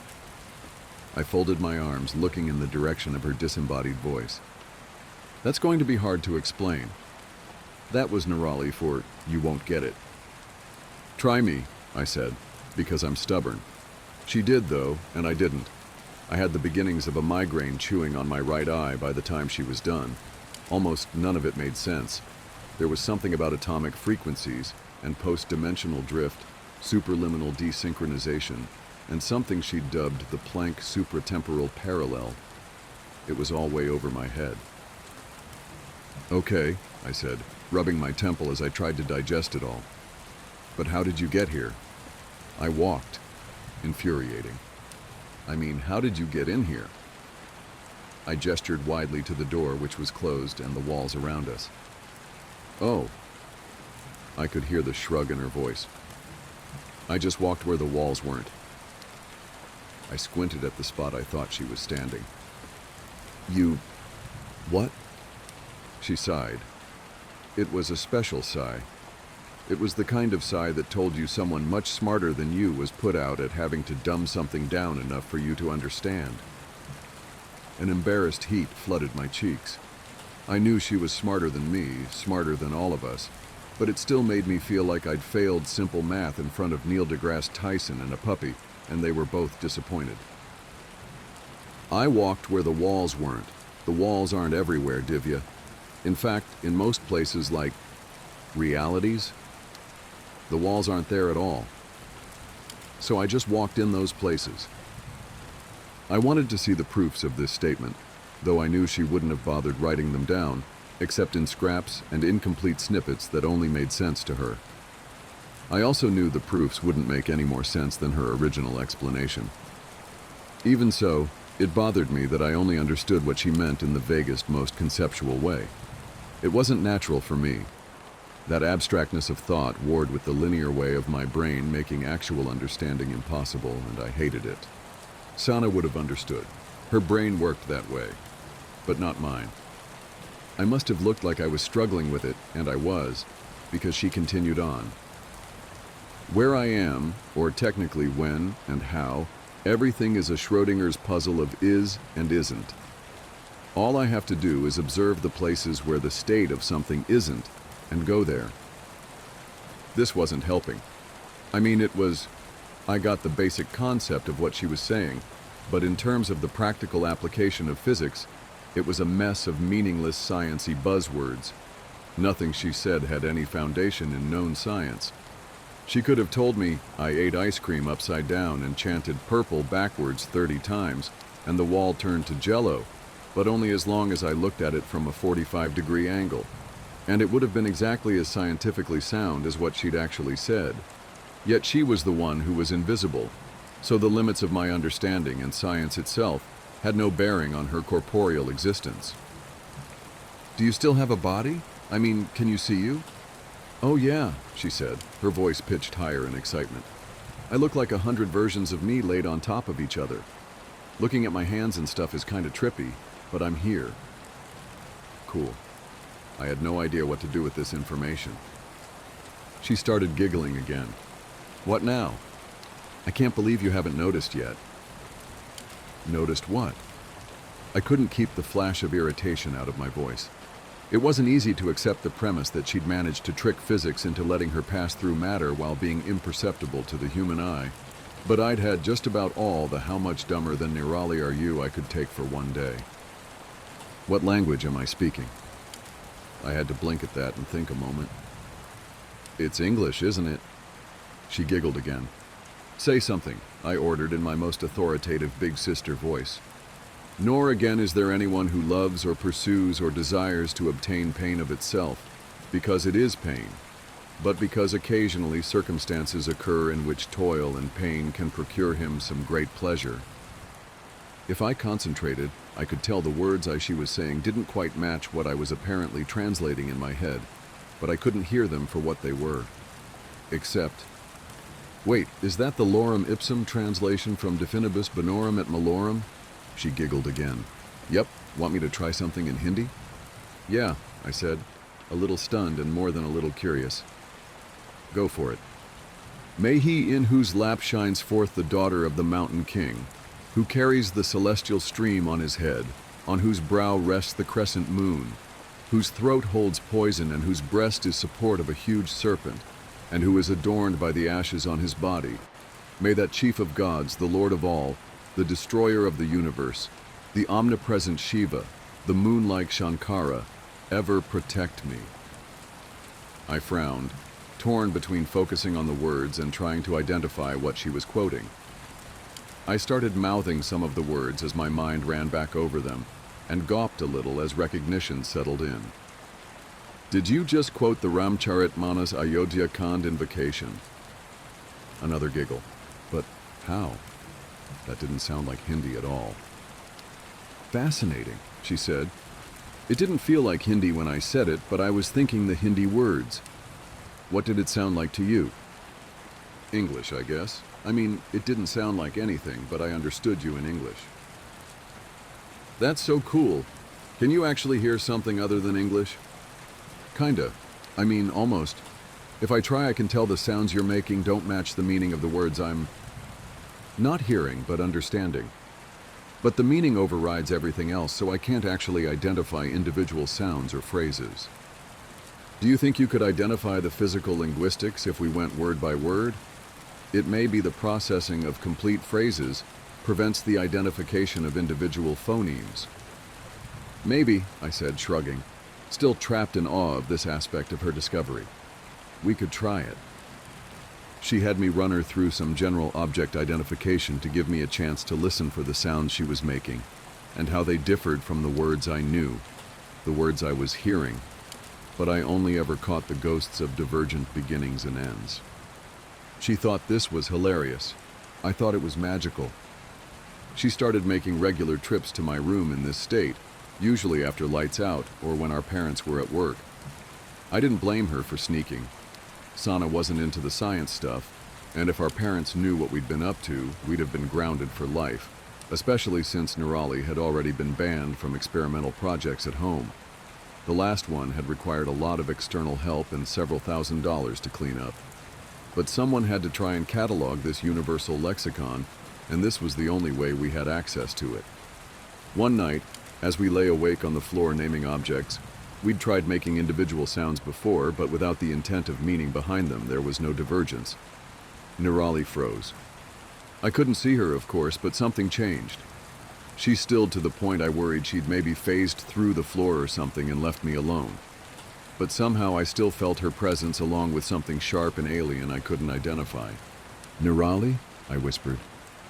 I folded my arms, looking in the direction of her disembodied voice. "That's going to be hard to explain." That was Nerali for "you won't get it." "Try me," I said, because I'm stubborn. She did, though, and I didn't. I had the beginnings of a migraine chewing on my right eye by the time she was done. Almost none of it made sense. There was something about atomic frequencies and post-dimensional drift, superliminal desynchronization, and something she dubbed the Planck supratemporal parallel. It was all way over my head. "Okay," I said, rubbing my temple as I tried to digest it all. "But how did you get here?" I walked. Infuriating. "I mean, how did you get in here?" I gestured widely to the door, which was closed, and the walls around us. "Oh." I could hear the shrug in her voice. "I just walked where the walls weren't." I squinted at the spot I thought she was standing. "You... what?" She sighed. It was a special sigh. It was the kind of sigh that told you someone much smarter than you was put out at having to dumb something down enough for you to understand. An embarrassed heat flooded my cheeks. I knew she was smarter than me, smarter than all of us, but it still made me feel like I'd failed simple math in front of Neil deGrasse Tyson and a puppy, and they were both disappointed. "I walked where the walls weren't. The walls aren't everywhere, Divya. In fact, in most places like realities, the walls aren't there at all. So I just walked in those places." I wanted to see the proofs of this statement, though I knew she wouldn't have bothered writing them down, except in scraps and incomplete snippets that only made sense to her. I also knew the proofs wouldn't make any more sense than her original explanation. Even so, it bothered me that I only understood what she meant in the vaguest, most conceptual way. It wasn't natural for me. That abstractness of thought warred with the linear way of my brain, making actual understanding impossible, and I hated it. Sana would have understood. Her brain worked that way, but not mine. I must have looked like I was struggling with it, and I was, because she continued on. "Where I am, or technically when and how, everything is a Schrodinger's puzzle of is and isn't. All I have to do is observe the places where the state of something isn't, and go there." This wasn't helping. I mean, I got the basic concept of what she was saying, but in terms of the practical application of physics, it was a mess of meaningless science-y buzzwords. Nothing she said had any foundation in known science. She could have told me I ate ice cream upside down and chanted purple backwards 30 times, and the wall turned to jello, but only as long as I looked at it from a 45-degree angle. And it would have been exactly as scientifically sound as what she'd actually said. Yet she was the one who was invisible, so the limits of my understanding and science itself had no bearing on her corporeal existence. "Do you still have a body? I mean, can you see you?" "Oh yeah," she said, her voice pitched higher in excitement. "I look like 100 versions of me laid on top of each other. Looking at my hands and stuff is kind of trippy, but I'm here." Cool. I had no idea what to do with this information. She started giggling again. "What now? I can't believe you haven't noticed yet." Noticed what? I couldn't keep the flash of irritation out of my voice. It wasn't easy to accept the premise that she'd managed to trick physics into letting her pass through matter while being imperceptible to the human eye. But I'd had just about all the "how much dumber than Nerali are you" I could take for one day. "What language am I speaking?" I had to blink at that and think a moment. "It's English, isn't it?" She giggled again. "Say something," I ordered in my most authoritative big sister voice. "Nor again is there anyone who loves or pursues or desires to obtain pain of itself, because it is pain. but because occasionally circumstances occur in which toil and pain can procure him some great pleasure. If I concentrated, I could tell the words she was saying didn't quite match what I was apparently translating in my head, but I couldn't hear them for what they were. Except, wait, is that the lorem ipsum translation from definibus bonorum et malorum? She giggled again. Yep, want me to try something in Hindi? Yeah, I said, a little stunned and more than a little curious. Go for it. May he in whose lap shines forth the daughter of the mountain king, who carries the celestial stream on his head, on whose brow rests the crescent moon, whose throat holds poison and whose breast is support of a huge serpent, and who is adorned by the ashes on his body. May that chief of gods, the Lord of all, the destroyer of the universe, the omnipresent Shiva, the moon-like Shankara, ever protect me. I frowned, torn between focusing on the words and trying to identify what she was quoting. I started mouthing some of the words as my mind ran back over them, and gawped a little as recognition settled in. Did you just quote the Ramcharitmanas Ayodhya Kand invocation? Another giggle. But how? That didn't sound like Hindi at all. Fascinating, she said. It didn't feel like Hindi when I said it, but I was thinking the Hindi words. What did it sound like to you? English, I guess. I mean, it didn't sound like anything, but I understood you in English. That's so cool. Can you actually hear something other than English? Kinda. I mean, almost. If I try, I can tell the sounds you're making don't match the meaning of the words I'm not hearing, but understanding. But the meaning overrides everything else, so I can't actually identify individual sounds or phrases. Do you think you could identify the physical linguistics if we went word by word? It may be the processing of complete phrases prevents the identification of individual phonemes. Maybe, I said, shrugging, still trapped in awe of this aspect of her discovery. We could try it. She had me run her through some general object identification to give me a chance to listen for the sounds she was making and how they differed from the words I knew, the words I was hearing, but I only ever caught the ghosts of divergent beginnings and ends. She thought this was hilarious. I thought it was magical. She started making regular trips to my room in this state, usually after lights out or when our parents were at work. I didn't blame her for sneaking. Sana wasn't into the science stuff, and if our parents knew what we'd been up to, we'd have been grounded for life, especially since Nirali had already been banned from experimental projects at home. The last one had required a lot of external help and several $1,000s to clean up. But someone had to try and catalog this universal lexicon, and this was the only way we had access to it. One night, as we lay awake on the floor naming objects, we'd tried making individual sounds before, but without the intent of meaning behind them, there was no divergence. Nirali froze. I couldn't see her, of course, but something changed. She stilled to the point I worried she'd maybe phased through the floor or something and left me alone. But somehow I still felt her presence along with something sharp and alien I couldn't identify. Nirali? I whispered,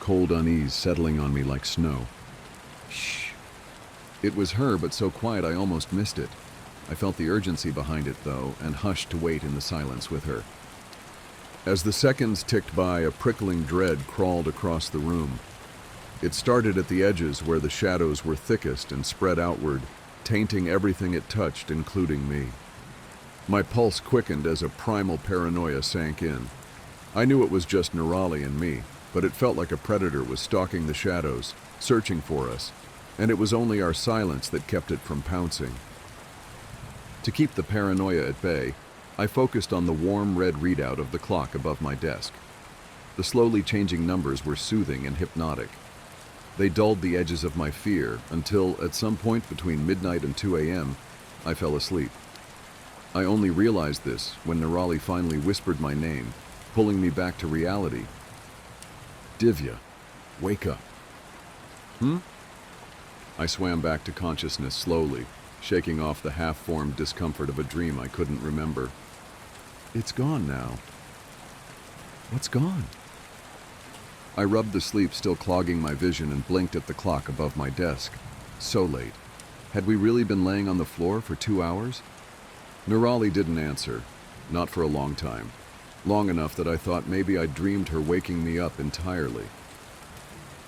cold unease settling on me like snow. Shh. It was her, but so quiet I almost missed it. I felt the urgency behind it, though, and hushed to wait in the silence with her. As the seconds ticked by, a prickling dread crawled across the room. It started at the edges where the shadows were thickest and spread outward, tainting everything it touched, including me. My pulse quickened as a primal paranoia sank in. I knew it was just Nirali and me, but it felt like a predator was stalking the shadows, searching for us, and it was only our silence that kept it from pouncing. To keep the paranoia at bay, I focused on the warm red readout of the clock above my desk. The slowly changing numbers were soothing and hypnotic. They dulled the edges of my fear until, at some point between midnight and 2 a.m., I fell asleep. I only realized this when Nirali finally whispered my name, pulling me back to reality. Divya, wake up. I swam back to consciousness slowly, shaking off the half-formed discomfort of a dream I couldn't remember. It's gone now. What's gone? I rubbed the sleep still clogging my vision and blinked at the clock above my desk. So late. Had we really been laying on the floor for 2 hours? Nirali didn't answer. not for a long time. Long enough that I thought maybe I'd dreamed her waking me up entirely.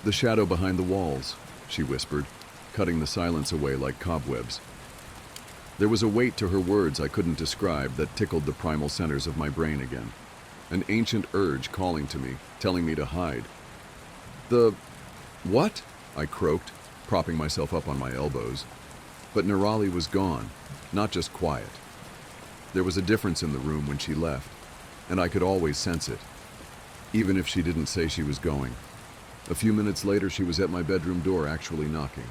"The shadow behind the walls," she whispered, cutting the silence away like cobwebs. There was a weight to her words I couldn't describe that tickled the primal centers of my brain again. An ancient urge calling to me, telling me to hide. "The... what?" I croaked, propping myself up on my elbows. But Nirali was gone, not just quiet. There was a difference in the room when she left, and I could always sense it, even if she didn't say she was going. A few minutes later, she was at my bedroom door, actually knocking.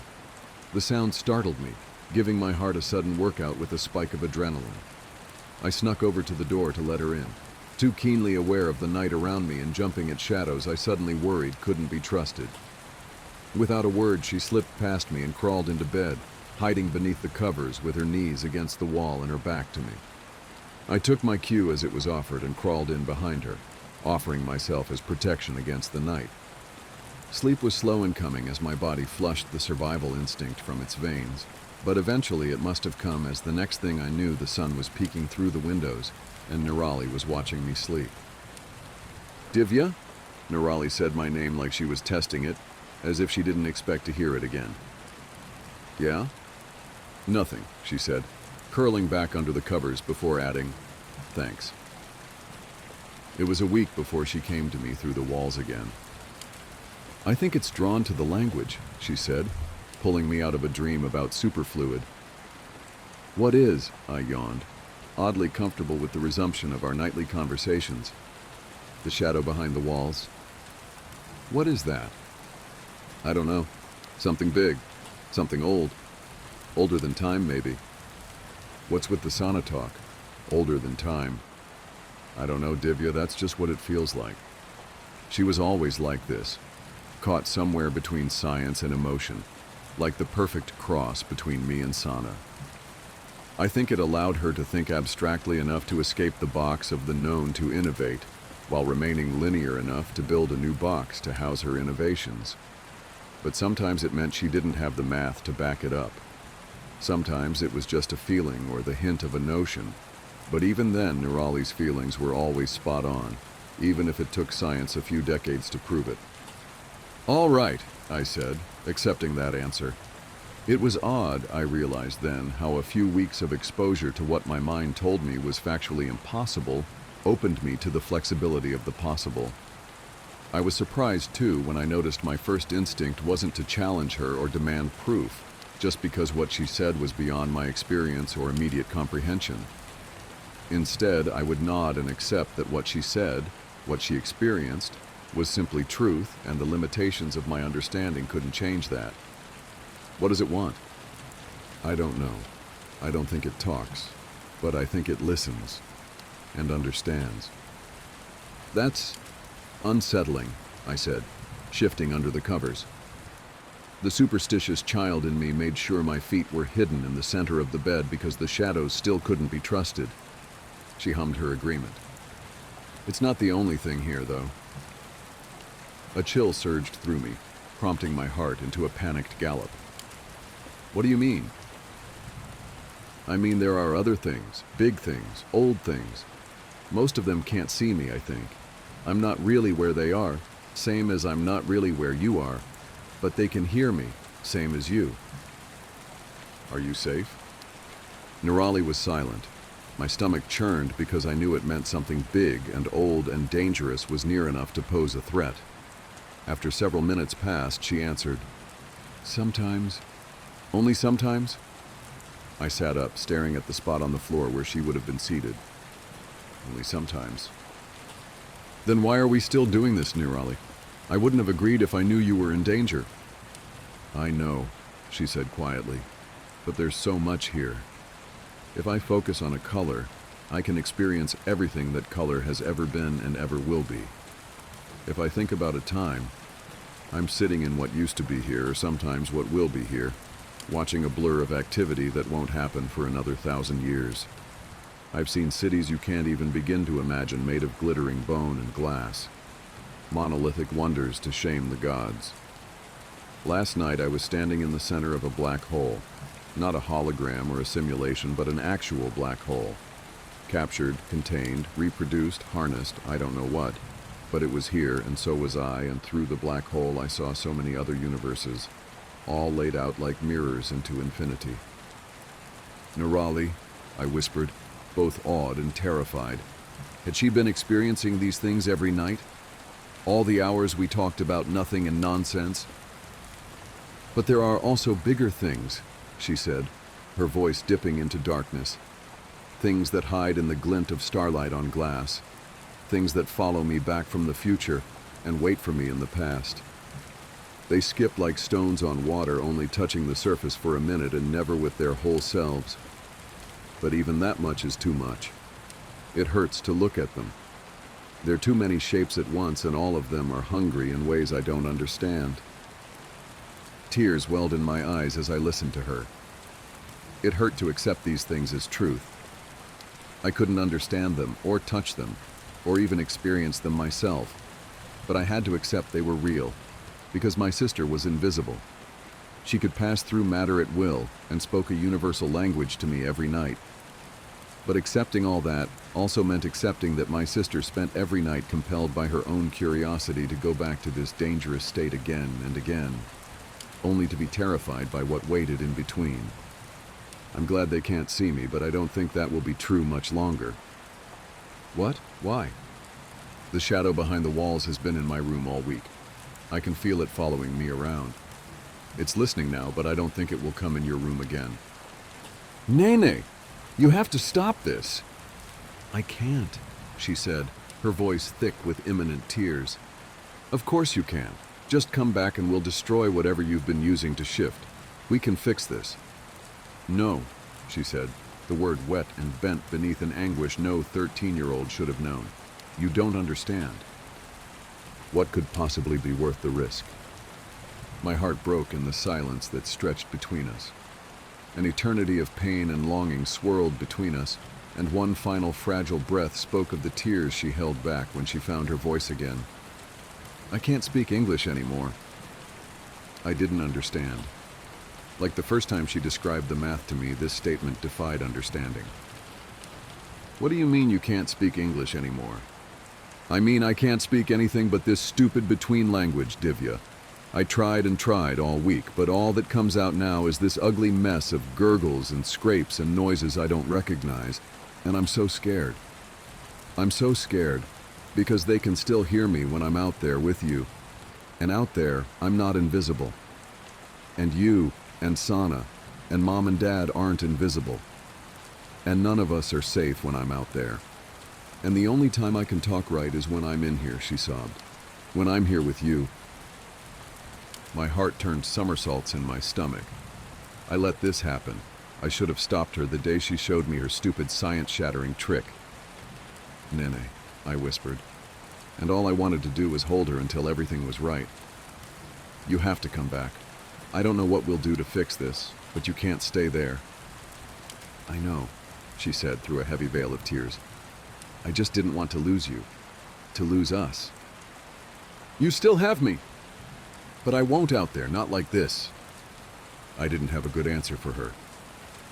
The sound startled me, giving my heart a sudden workout with a spike of adrenaline. I snuck over to the door to let her in. Too keenly aware of the night around me and jumping at shadows I suddenly worried couldn't be trusted. Without a word, she slipped past me and crawled into bed, hiding beneath the covers with her knees against the wall and her back to me. I took my cue as it was offered and crawled in behind her, offering myself as protection against the night. Sleep was slow in coming as my body flushed the survival instinct from its veins, but eventually it must have come as the next thing I knew the sun was peeking through the windows and Nirali was watching me sleep. "Divya?" Nirali said my name like she was testing it, as if she didn't expect to hear it again. "Yeah?" "Nothing," she said, curling back under the covers before adding, "Thanks." It was a week before she came to me through the walls again. "I think it's drawn to the language," she said, pulling me out of a dream about superfluid. "What is?" I yawned, oddly comfortable with the resumption of our nightly conversations. "The shadow behind the walls." "What is that?" "I don't know. Something big. Something old. Older than time, maybe." "What's with the sauna talk? Older than time." "I don't know, Divya. That's just what it feels like." She was always like this, caught somewhere between science and emotion, like the perfect cross between me and sauna. I think it allowed her to think abstractly enough to escape the box of the known to innovate, while remaining linear enough to build a new box to house her innovations. But sometimes it meant she didn't have the math to back it up. Sometimes it was just a feeling or the hint of a notion. But even then, Nirali's feelings were always spot on, even if it took science a few decades to prove it. "All right," I said, accepting that answer. It was odd, I realized then, how a few weeks of exposure to what my mind told me was factually impossible opened me to the flexibility of the possible. I was surprised, too, when I noticed my first instinct wasn't to challenge her or demand proof, just because what she said was beyond my experience or immediate comprehension. Instead, I would nod and accept that what she said, what she experienced, was simply truth, and the limitations of my understanding couldn't change that. "What does it want?" "I don't know. I don't think it talks, but I think it listens and understands." "That's unsettling," I said, shifting under the covers. The superstitious child in me made sure my feet were hidden in the center of the bed because the shadows still couldn't be trusted. She hummed her agreement. "It's not the only thing here, though." A chill surged through me, prompting my heart into a panicked gallop. "What do you mean?" "I mean there are other things, big things, old things. Most of them can't see me, I think. I'm not really where they are, same as I'm not really where you are, but they can hear me, same as you." "Are you safe?" Nirali was silent. My stomach churned because I knew it meant something big and old and dangerous was near enough to pose a threat. After several minutes passed, she answered, "Sometimes." "Only sometimes?" I sat up, staring at the spot on the floor where she would have been seated. "Only sometimes." "Then why are we still doing this, Nirali? I wouldn't have agreed if I knew you were in danger." "I know," she said quietly, "but there's so much here. If I focus on a color, I can experience everything that color has ever been and ever will be. If I think about a time, I'm sitting in what used to be here, or sometimes what will be here, watching a blur of activity that won't happen for another 1,000 years. I've seen cities you can't even begin to imagine made of glittering bone and glass. Monolithic wonders to shame the gods. Last night I was standing in the center of a black hole. Not a hologram or a simulation, but an actual black hole. Captured, contained, reproduced, harnessed, I don't know what. But it was here, and so was I, and through the black hole I saw so many other universes, all laid out like mirrors into infinity. Nirali, I whispered, both awed and terrified. Had she been experiencing these things every night? All the hours we talked about nothing and nonsense? But there are also bigger things, she said, her voice dipping into darkness. Things that hide in the glint of starlight on glass. Things that follow me back from the future and wait for me in the past. They skip like stones on water, only touching the surface for a minute and never with their whole selves. But even that much is too much. It hurts to look at them. There are too many shapes at once, and all of them are hungry in ways I don't understand. Tears welled in my eyes as I listened to her. It hurt to accept these things as truth. I couldn't understand them, or touch them, or even experience them myself, but I had to accept they were real, because my sister was invisible. She could pass through matter at will and spoke a universal language to me every night. But accepting all that also meant accepting that my sister spent every night compelled by her own curiosity to go back to this dangerous state again and again, only to be terrified by what waited in between. I'm glad they can't see me, but I don't think that will be true much longer. What? Why? The shadow behind the walls has been in my room all week. I can feel it following me around. It's listening now, but I don't think it will come in your room again. Nene, you have to stop this. I can't, she said, her voice thick with imminent tears. Of course you can. Just come back and we'll destroy whatever you've been using to shift. We can fix this. No, she said, the word wet and bent beneath an anguish no 13-year-old should have known. You don't understand. What could possibly be worth the risk? My heart broke in the silence that stretched between us. An eternity of pain and longing swirled between us, and one final fragile breath spoke of the tears she held back when she found her voice again. I can't speak English anymore. I didn't understand. Like the first time she described the math to me, this statement defied understanding. What do you mean you can't speak English anymore? I mean I can't speak anything but this stupid between language, Divya. I tried and tried all week, but all that comes out now is this ugly mess of gurgles and scrapes and noises I don't recognize, and I'm so scared. I'm so scared, because they can still hear me when I'm out there with you. And out there, I'm not invisible. And you, and Sana, and Mom and Dad aren't invisible. And none of us are safe when I'm out there. And the only time I can talk right is when I'm in here, she sobbed. When I'm here with you. My heart turned somersaults in my stomach. I let this happen. I should have stopped her the day she showed me her stupid science-shattering trick. Nene, I whispered. And all I wanted to do was hold her until everything was right. You have to come back. I don't know what we'll do to fix this, but you can't stay there. I know, she said through a heavy veil of tears. I just didn't want to lose you. To lose us. You still have me. But I won't out there, not like this. I didn't have a good answer for her.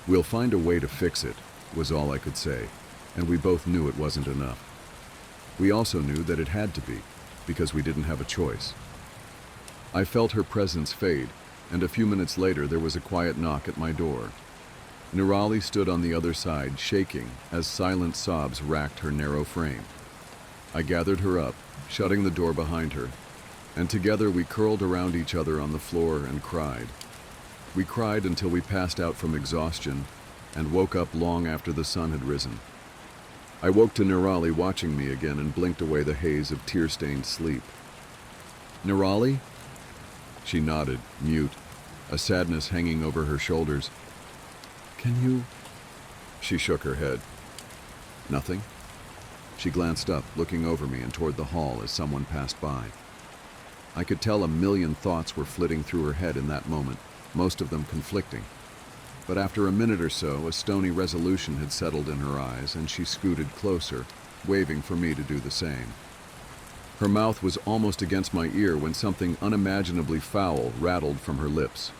We'll find a way to fix it, was all I could say, and we both knew it wasn't enough. We also knew that it had to be, because we didn't have a choice. I felt her presence fade, and a few minutes later there was a quiet knock at my door. Nirali stood on the other side, shaking, as silent sobs racked her narrow frame. I gathered her up, shutting the door behind her, and together we curled around each other on the floor and cried. We cried until we passed out from exhaustion and woke up long after the sun had risen. I woke to Nirali watching me again and blinked away the haze of tear-stained sleep. Nirali? She nodded, mute, a sadness hanging over her shoulders. Can you? She shook her head. Nothing? She glanced up, looking over me and toward the hall as someone passed by. I could tell a million thoughts were flitting through her head in that moment, most of them conflicting. But after a minute or so, a stony resolution had settled in her eyes, and she scooted closer, waving for me to do the same. Her mouth was almost against my ear when something unimaginably foul rattled from her lips.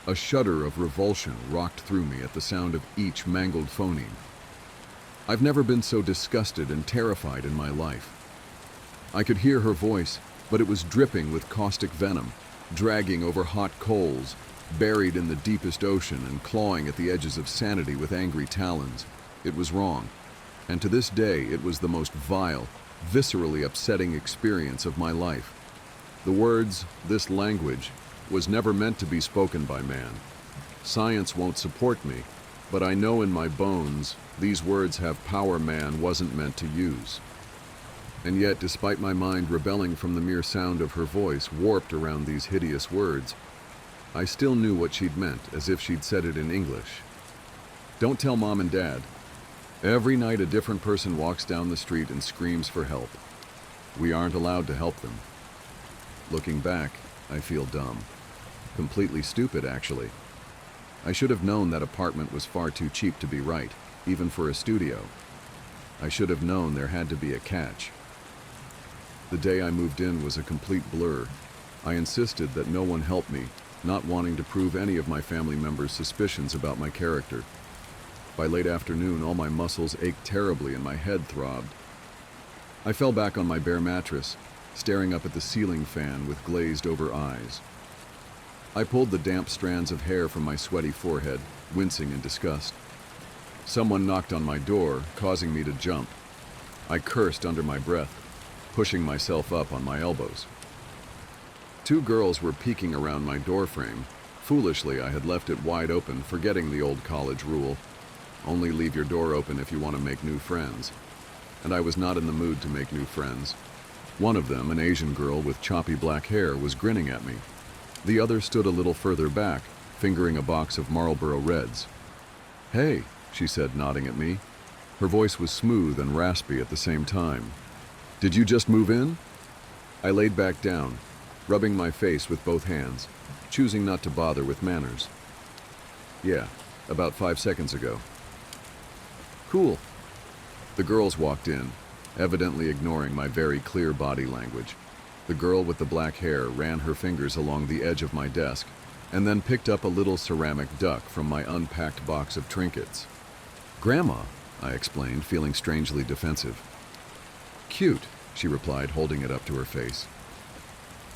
A shudder of revulsion rocked through me at the sound of each mangled phoneme. I've never been so disgusted and terrified in my life. I could hear her voice, but it was dripping with caustic venom, dragging over hot coals, buried in the deepest ocean and clawing at the edges of sanity with angry talons. It was wrong, and to this day it was the most vile, viscerally upsetting experience of my life. The words, this language, was never meant to be spoken by man. Science won't support me, but I know in my bones these words have power man wasn't meant to use. And yet, despite my mind rebelling from the mere sound of her voice warped around these hideous words, I still knew what she'd meant, as if she'd said it in English. Don't tell Mom and Dad. Every night a different person walks down the street and screams for help. We aren't allowed to help them. Looking back, I feel dumb. Completely stupid, actually. I should have known that apartment was far too cheap to be right, even for a studio. I should have known there had to be a catch. The day I moved in was a complete blur. I insisted that no one help me, not wanting to prove any of my family members' suspicions about my character. By late afternoon, all my muscles ached terribly and my head throbbed. I fell back on my bare mattress, staring up at the ceiling fan with glazed-over eyes. I pulled the damp strands of hair from my sweaty forehead, wincing in disgust. Someone knocked on my door, causing me to jump. I cursed under my breath, pushing myself up on my elbows. 2 girls were peeking around my doorframe. Foolishly, I had left it wide open, forgetting the old college rule. Only leave your door open if you want to make new friends. And I was not in the mood to make new friends. One of them, an Asian girl with choppy black hair, was grinning at me. The other stood a little further back, fingering a box of Marlboro Reds. "Hey," she said, nodding at me. Her voice was smooth and raspy at the same time. "Did you just move in?" I laid back down, rubbing my face with both hands, choosing not to bother with manners. "Yeah, about 5 seconds ago." "Cool." The girls walked in, evidently ignoring my very clear body language. The girl with the black hair ran her fingers along the edge of my desk and then picked up a little ceramic duck from my unpacked box of trinkets. "Grandma," I explained, feeling strangely defensive. "Cute," she replied, holding it up to her face.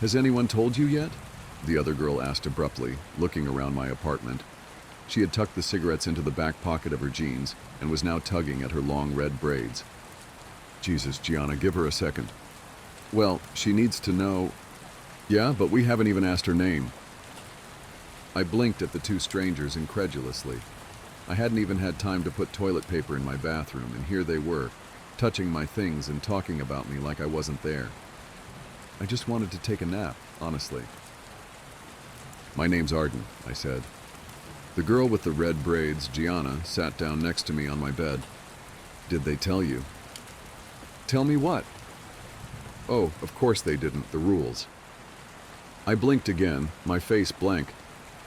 "Has anyone told you yet?" the other girl asked abruptly, looking around my apartment. She had tucked the cigarettes into the back pocket of her jeans and was now tugging at her long red braids. "Jesus, Gianna, give her a second." "Well, she needs to know." "Yeah, but we haven't even asked her name." I blinked at the 2 strangers incredulously. I hadn't even had time to put toilet paper in my bathroom, and here they were, touching my things and talking about me like I wasn't there. I just wanted to take a nap, honestly. "My name's Arden," I said. The girl with the red braids, Gianna, sat down next to me on my bed. "Did they tell you?" "Tell me what?" "Oh, of course they didn't, the rules." I blinked again, my face blank.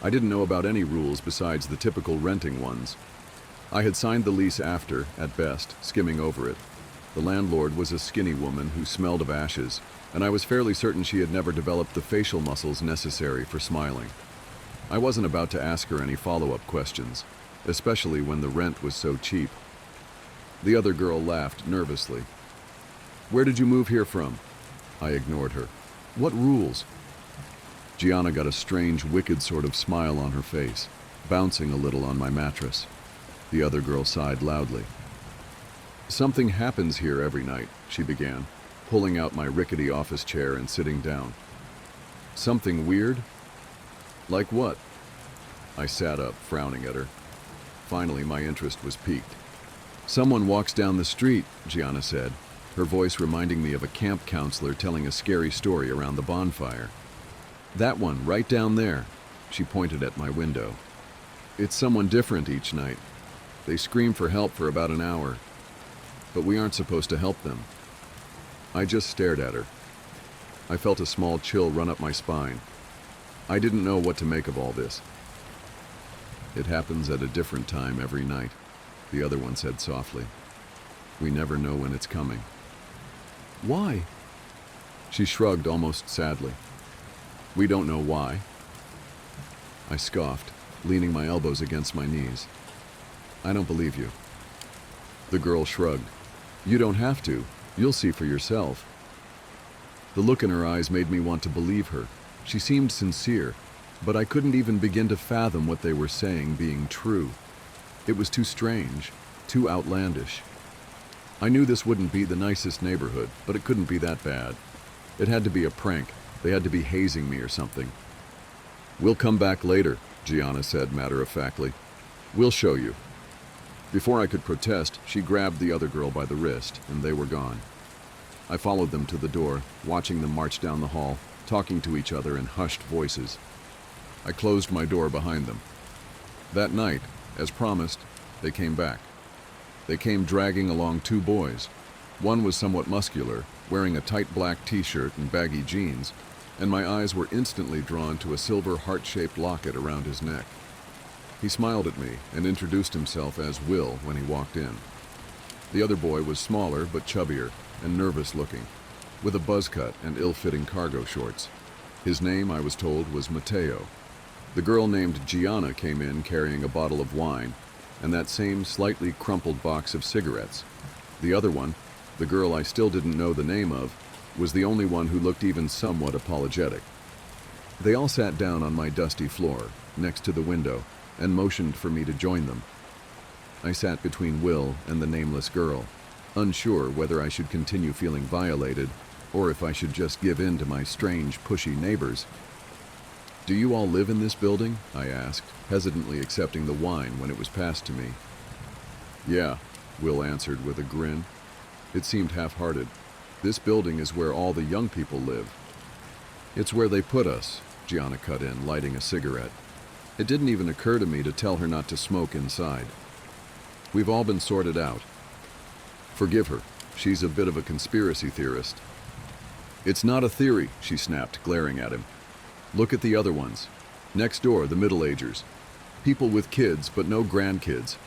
I didn't know about any rules besides the typical renting ones. I had signed the lease after, at best, skimming over it. The landlord was a skinny woman who smelled of ashes, and I was fairly certain she had never developed the facial muscles necessary for smiling. I wasn't about to ask her any follow-up questions, especially when the rent was so cheap. The other girl laughed nervously. "Where did you move here from?" I ignored her. "What rules?" Gianna got a strange, wicked sort of smile on her face, bouncing a little on my mattress. The other girl sighed loudly. "Something happens here every night," she began, pulling out my rickety office chair and sitting down. "Something weird?" "Like what?" I sat up, frowning at her. Finally, my interest was piqued. "Someone walks down the street," Gianna said, her voice reminding me of a camp counselor telling a scary story around the bonfire. "That one, right down there." She pointed at my window. "It's someone different each night. They scream for help for about an hour. But we aren't supposed to help them." I just stared at her. I felt a small chill run up my spine. I didn't know what to make of all this. "It happens at a different time every night," the other one said softly. "We never know when it's coming." "Why?" She shrugged almost sadly. "We don't know why." I scoffed, leaning my elbows against my knees. "I don't believe you." The girl shrugged. You don't have to. You'll see for yourself. The look in her eyes made me want to believe her. She seemed sincere, but I couldn't even begin to fathom what they were saying being true. It was too strange, too outlandish. I knew this wouldn't be the nicest neighborhood, but it couldn't be that bad. It had to be a prank. They had to be hazing me or something. We'll come back later, Gianna said matter-of-factly. We'll show you. Before I could protest, she grabbed the other girl by the wrist, and they were gone. I followed them to the door, watching them march down the hall, talking to each other in hushed voices. I closed my door behind them. That night, as promised, they came back. They came dragging along two boys. One was somewhat muscular, wearing a tight black t-shirt and baggy jeans, and my eyes were instantly drawn to a silver heart-shaped locket around his neck. He smiled at me and introduced himself as Will when he walked in. The other boy was smaller but chubbier and nervous-looking, with a buzz cut and ill-fitting cargo shorts. His name, I was told, was Matteo. The girl named Gianna came in carrying a bottle of wine and that same slightly crumpled box of cigarettes. The other one, the girl I still didn't know the name of, was the only one who looked even somewhat apologetic. They all sat down on my dusty floor, next to the window, and motioned for me to join them. I sat between Will and the nameless girl, unsure whether I should continue feeling violated or if I should just give in to my strange, pushy neighbors. Do you all live in this building? I asked, hesitantly accepting the wine when it was passed to me. Yeah, Will answered with a grin. It seemed half-hearted. This building is where all the young people live. It's where they put us, Gianna cut in, lighting a cigarette. It didn't even occur to me to tell her not to smoke inside. We've all been sorted out. Forgive her. She's a bit of a conspiracy theorist. It's not a theory, she snapped, glaring at him. Look at the other ones. Next door, the middle-agers. People with kids, but no grandkids.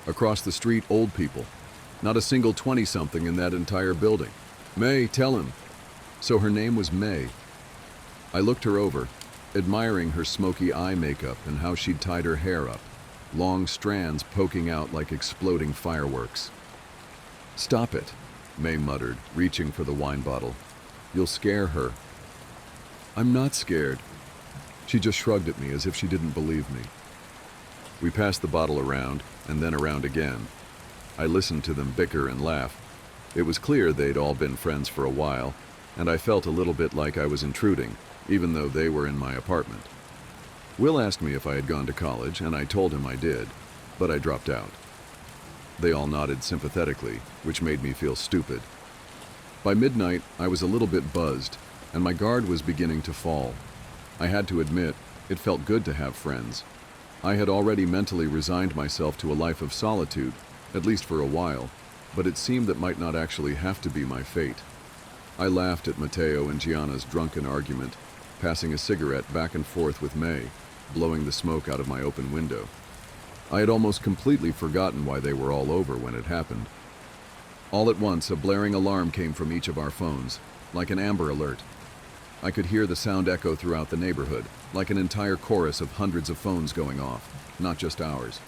Across the street, old people. Not a single 20-something in that entire building. May, tell him. So her name was May. I looked her over, admiring her smoky eye makeup and how she'd tied her hair up, long strands poking out like exploding fireworks. Stop it, May muttered, reaching for the wine bottle. You'll scare her. I'm not scared. She just shrugged at me as if she didn't believe me. We passed the bottle around, and then around again. I listened to them bicker and laugh. It was clear they'd all been friends for a while, and I felt a little bit like I was intruding, even though they were in my apartment. Will asked me if I had gone to college, and I told him I did, but I dropped out. They all nodded sympathetically, which made me feel stupid. By midnight, I was a little bit buzzed, and my guard was beginning to fall. I had to admit, it felt good to have friends. I had already mentally resigned myself to a life of solitude, at least for a while, but it seemed that might not actually have to be my fate. I laughed at Matteo and Gianna's drunken argument, passing a cigarette back and forth with May, blowing the smoke out of my open window. I had almost completely forgotten why they were all over when it happened. All at once, a blaring alarm came from each of our phones, like an Amber Alert. I could hear the sound echo throughout the neighborhood, like an entire chorus of hundreds of phones going off, not just ours.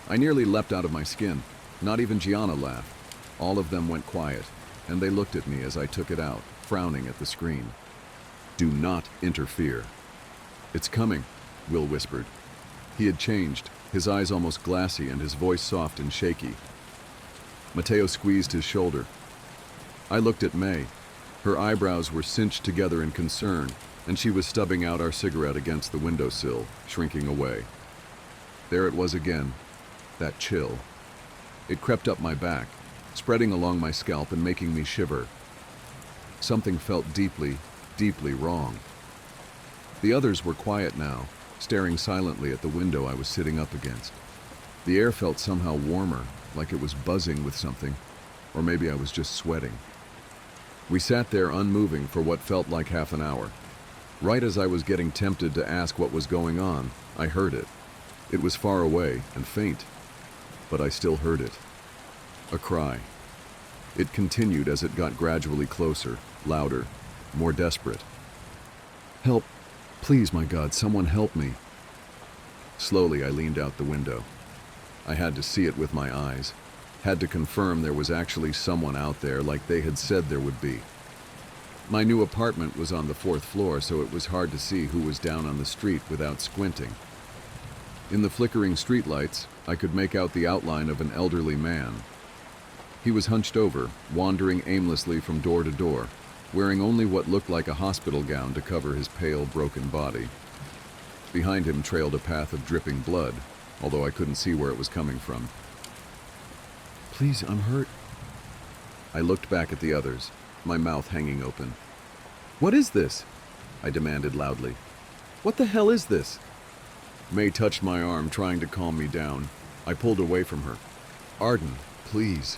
I nearly leapt out of my skin. Not even Gianna laughed. All of them went quiet, and they looked at me as I took it out, frowning at the screen. Do not interfere. It's coming, Will whispered. He had changed, his eyes almost glassy and his voice soft and shaky. Matteo squeezed his shoulder. I looked at May. Her eyebrows were cinched together in concern, and she was stubbing out our cigarette against the windowsill, shrinking away. There it was again, that chill. It crept up my back, spreading along my scalp and making me shiver. Something felt deeply, deeply wrong. The others were quiet now, staring silently at the window I was sitting up against. The air felt somehow warmer, like it was buzzing with something, or maybe I was just sweating. We sat there unmoving for what felt like half an hour. Right as I was getting tempted to ask what was going on, I heard it. It was far away and faint, but I still heard it. A cry. It continued as it got gradually closer, louder, more desperate. Help! Please, my God, someone help me! Slowly, I leaned out the window. I had to see it with my eyes. Had to confirm there was actually someone out there like they had said there would be. My new apartment was on the 4th floor, so it was hard to see who was down on the street without squinting. In the flickering streetlights, I could make out the outline of an elderly man. He was hunched over, wandering aimlessly from door to door, wearing only what looked like a hospital gown to cover his pale, broken body. Behind him trailed a path of dripping blood, although I couldn't see where it was coming from. "Please, I'm hurt." I looked back at the others, my mouth hanging open. "What is this?" I demanded loudly. "What the hell is this?" May touched my arm, trying to calm me down. I pulled away from her. "Arden, please.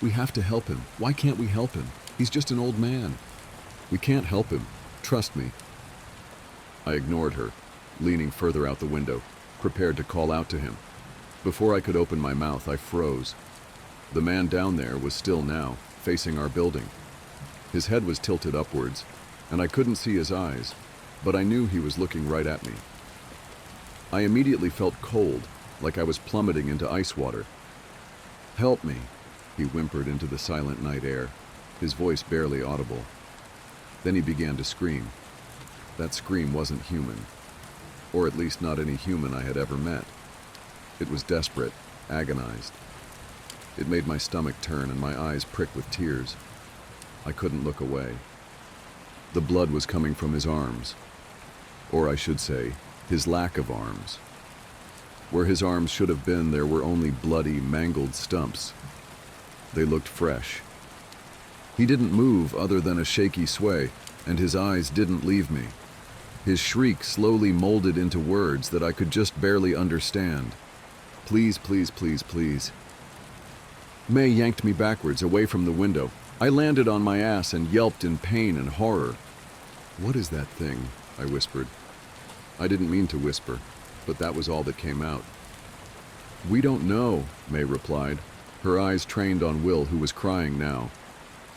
We have to help him. Why can't we help him? He's just an old man." "We can't help him. Trust me." I ignored her, leaning further out the window, prepared to call out to him. Before I could open my mouth, I froze. The man down there was still now, facing our building. His head was tilted upwards, and I couldn't see his eyes, but I knew he was looking right at me. I immediately felt cold, like I was plummeting into ice water. "Help me," he whimpered into the silent night air, his voice barely audible. Then he began to scream. That scream wasn't human, or at least not any human I had ever met. It was desperate, agonized. It made my stomach turn and my eyes prick with tears. I couldn't look away. The blood was coming from his arms, or I should say, his lack of arms. Where his arms should have been, there were only bloody, mangled stumps. They looked fresh. He didn't move other than a shaky sway, and his eyes didn't leave me. His shriek slowly molded into words that I could just barely understand. "Please, please, please, please." May yanked me backwards, away from the window. I landed on my ass and yelped in pain and horror. "What is that thing?" I whispered. I didn't mean to whisper, but that was all that came out. "We don't know," May replied, her eyes trained on Will, who was crying now.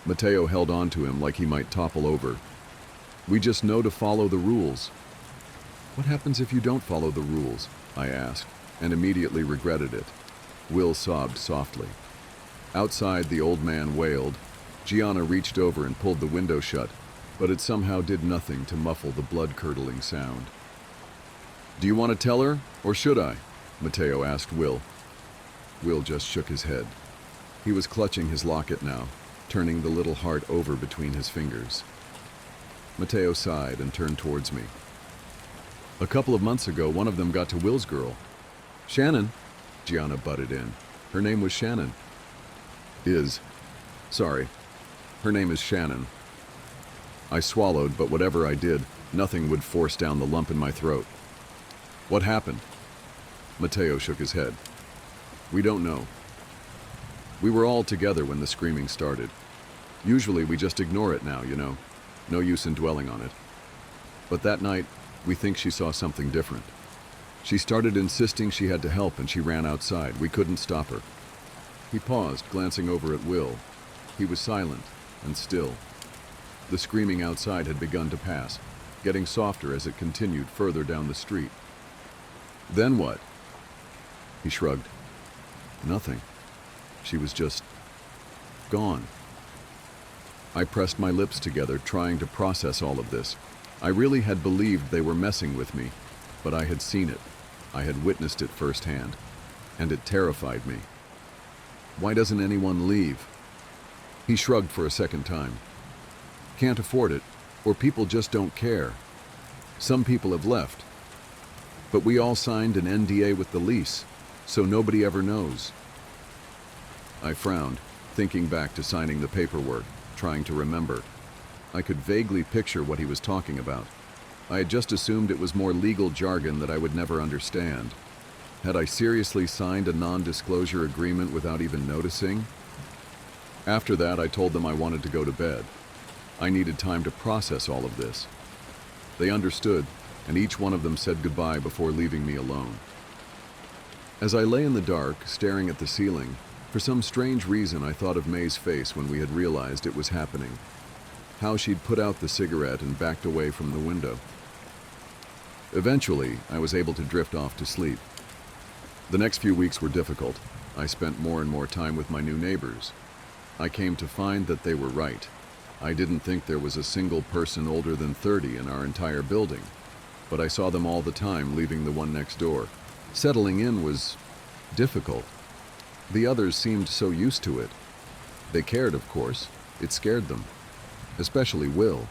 Mateo held on to him like he might topple over. "We just know to follow the rules." "What happens if you don't follow the rules?" I asked, and immediately regretted it. Will sobbed softly. Outside, the old man wailed. Gianna reached over and pulled the window shut, but it somehow did nothing to muffle the blood-curdling sound. "Do you want to tell her, or should I?" Mateo asked Will. Will just shook his head. He was clutching his locket now, turning the little heart over between his fingers. Mateo sighed and turned towards me. "A couple of months ago, one of them got to Will's girl. Shannon," Gianna butted in. "Her name was Shannon." Sorry. Her name is Shannon." I swallowed, but whatever I did, nothing would force down the lump in my throat. "What happened?" Mateo shook his head. "We don't know. We were all together when the screaming started. Usually we just ignore it now, you know. No use in dwelling on it. But that night, we think she saw something different. She started insisting she had to help, and she ran outside. We couldn't stop her." He paused, glancing over at Will. He was silent and still. The screaming outside had begun to pass, getting softer as it continued further down the street. "Then what?" He shrugged. "Nothing. She was just gone." I pressed my lips together, trying to process all of this. I really had believed they were messing with me, but I had seen it. I had witnessed it firsthand, and it terrified me. "Why doesn't anyone leave?" He shrugged for a second time. "Can't afford it, or people just don't care. Some people have left. But we all signed an NDA with the lease, so nobody ever knows." I frowned, thinking back to signing the paperwork, trying to remember. I could vaguely picture what he was talking about. I had just assumed it was more legal jargon that I would never understand. Had I seriously signed a non-disclosure agreement without even noticing? After that, I told them I wanted to go to bed. I needed time to process all of this. They understood, and each one of them said goodbye before leaving me alone. As I lay in the dark, staring at the ceiling, for some strange reason I thought of May's face when we had realized it was happening. How she'd put out the cigarette and backed away from the window. Eventually, I was able to drift off to sleep. The next few weeks were difficult. I spent more and more time with my new neighbors. I came to find that they were right. I didn't think there was a single person older than 30 in our entire building, but I saw them all the time leaving the one next door. Settling in was difficult. The others seemed so used to it. They cared, of course. It scared them, especially Will.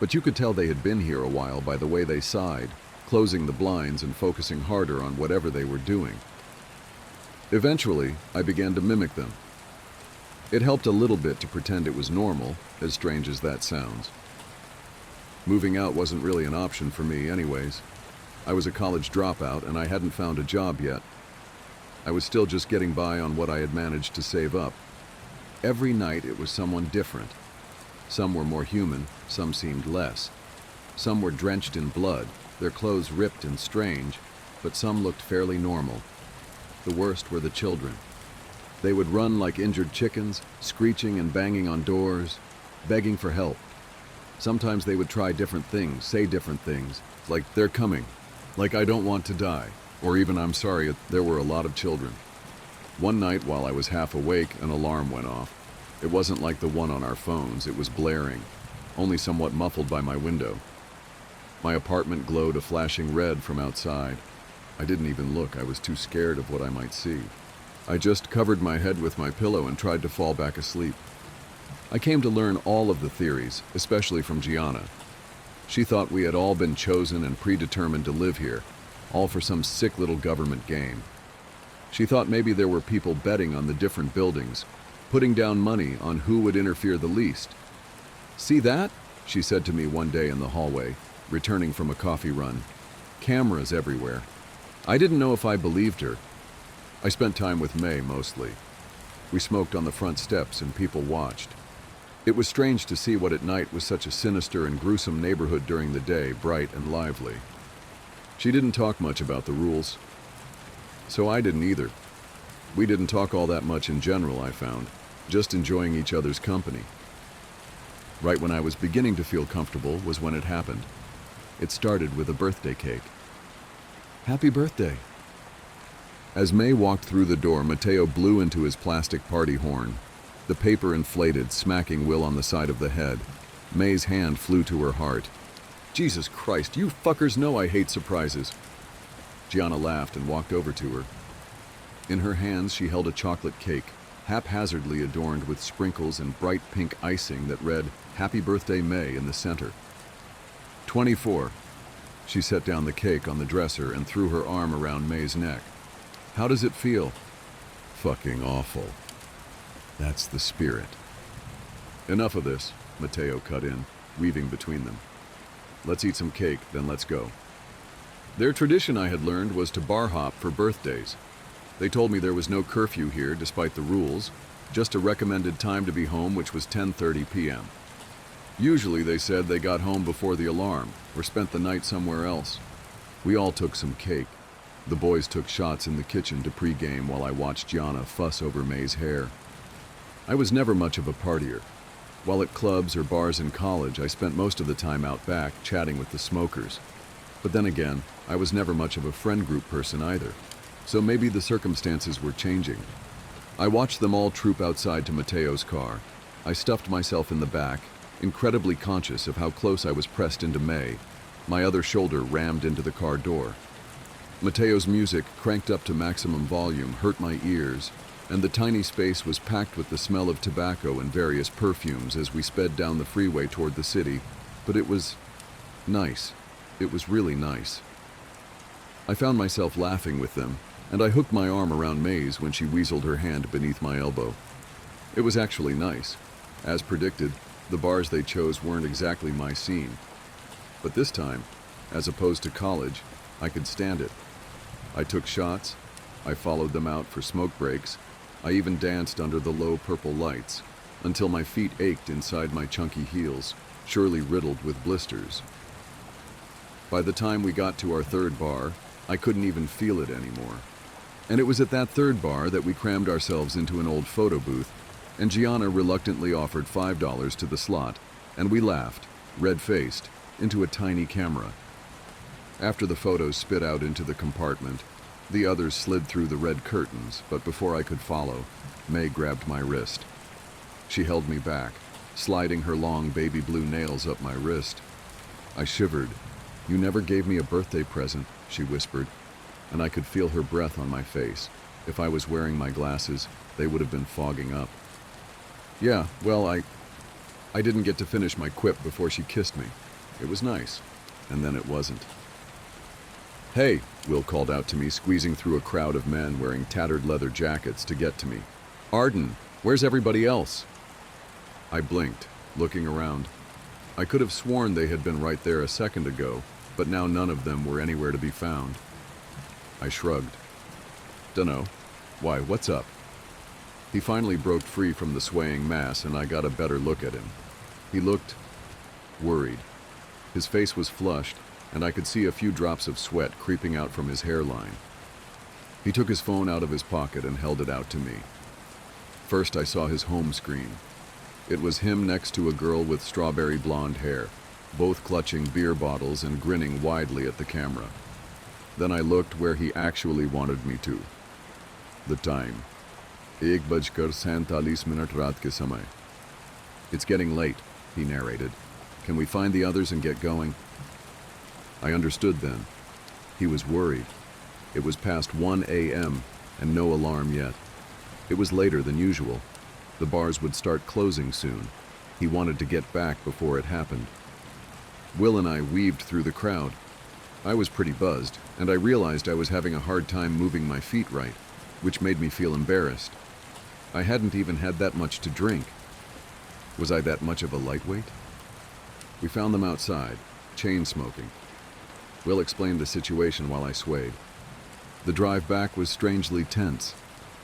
But you could tell they had been here a while by the way they sighed, closing the blinds and focusing harder on whatever they were doing. Eventually, I began to mimic them. It helped a little bit to pretend it was normal, as strange as that sounds. Moving out wasn't really an option for me anyways. I was a college dropout and I hadn't found a job yet. I was still just getting by on what I had managed to save up. Every night it was someone different. Some were more human, some seemed less. Some were drenched in blood, their clothes ripped and strange, but some looked fairly normal. The worst were the children. They would run like injured chickens, screeching and banging on doors, begging for help. Sometimes they would try different things, say different things, like "they're coming," like "I don't want to die," or even "I'm sorry." There were a lot of children. One night while I was half awake, an alarm went off. It wasn't like the one on our phones, it was blaring, only somewhat muffled by my window. My apartment glowed a flashing red from outside. I didn't even look, I was too scared of what I might see. I just covered my head with my pillow and tried to fall back asleep. I came to learn all of the theories, especially from Gianna. She thought we had all been chosen and predetermined to live here, all for some sick little government game. She thought maybe there were people betting on the different buildings, putting down money on who would interfere the least. "See that?" she said to me one day in the hallway, returning from a coffee run. "Cameras everywhere." I didn't know if I believed her. I spent time with May mostly. We smoked on the front steps and people watched. It was strange to see what at night was such a sinister and gruesome neighborhood during the day, bright and lively. She didn't talk much about the rules, so I didn't either. We didn't talk all that much in general, I found, just enjoying each other's company. Right when I was beginning to feel comfortable was when it happened. It started with a birthday cake. "Happy birthday." As May walked through the door, Mateo blew into his plastic party horn. The paper inflated, smacking Will on the side of the head. May's hand flew to her heart. "Jesus Christ, you fuckers know I hate surprises." Gianna laughed and walked over to her. In her hands she held a chocolate cake, haphazardly adorned with sprinkles and bright pink icing that read, "Happy Birthday, May," in the center. 24. She set down the cake on the dresser and threw her arm around May's neck. "How does it feel?" "Fucking awful." "That's the spirit." "Enough of this," Mateo cut in, weaving between them. "Let's eat some cake, then let's go." Their tradition, I had learned, was to bar hop for birthdays. They told me there was no curfew here despite the rules, just a recommended time to be home, which was 10:30 p.m. Usually, they said, they got home before the alarm or spent the night somewhere else. We all took some cake. The boys took shots in the kitchen to pregame while I watched Gianna fuss over May's hair. I was never much of a partier. While at clubs or bars in college, I spent most of the time out back chatting with the smokers. But then again, I was never much of a friend group person either. So maybe the circumstances were changing. I watched them all troop outside to Mateo's car. I stuffed myself in the back, incredibly conscious of how close I was pressed into May, my other shoulder rammed into the car door. Mateo's music, cranked up to maximum volume, hurt my ears, and the tiny space was packed with the smell of tobacco and various perfumes as we sped down the freeway toward the city. But it was nice. It was really nice. I found myself laughing with them, and I hooked my arm around May's when she weaseled her hand beneath my elbow. It was actually nice. As predicted, the bars they chose weren't exactly my scene. But this time, as opposed to college, I could stand it. I took shots, I followed them out for smoke breaks, I even danced under the low purple lights, until my feet ached inside my chunky heels, surely riddled with blisters. By the time we got to our third bar, I couldn't even feel it anymore. And it was at that third bar that we crammed ourselves into an old photo booth, and Gianna reluctantly offered $5 to the slot, and we laughed, red-faced, into a tiny camera. After the photos spit out into the compartment, The others slid through the red curtains, but before I could follow, May grabbed my wrist. She held me back, sliding her long baby blue nails up my wrist. I shivered. "You never gave me a birthday present," she whispered, and I could feel her breath on my face. If I was wearing my glasses, they would have been fogging up. "Yeah, well, I didn't get to finish my quip before she kissed me. It was nice, and then it wasn't." "Hey," Will called out to me, squeezing through a crowd of men wearing tattered leather jackets to get to me. "Arden, where's everybody else?" I blinked, looking around. I could have sworn they had been right there a second ago, but now none of them were anywhere to be found. I shrugged. "Dunno. Why, what's up?" He finally broke free from the swaying mass, and I got a better look at him. He looked worried. His face was flushed, and I could see a few drops of sweat creeping out from his hairline. He took his phone out of his pocket and held it out to me. First, I saw his home screen. It was him next to a girl with strawberry blonde hair, both clutching beer bottles and grinning widely at the camera. Then I looked where he actually wanted me to. The time. 1:47 रात के समय. "It's getting late," he narrated. "Can we find the others and get going?" I understood then. He was worried. It was past 1 a.m. and no alarm yet. It was later than usual. The bars would start closing soon. He wanted to get back before it happened. Will and I weaved through the crowd. I was pretty buzzed, and I realized I was having a hard time moving my feet right, which made me feel embarrassed. I hadn't even had that much to drink. Was I that much of a lightweight? We found them outside, chain smoking. Will explained the situation while I swayed. The drive back was strangely tense.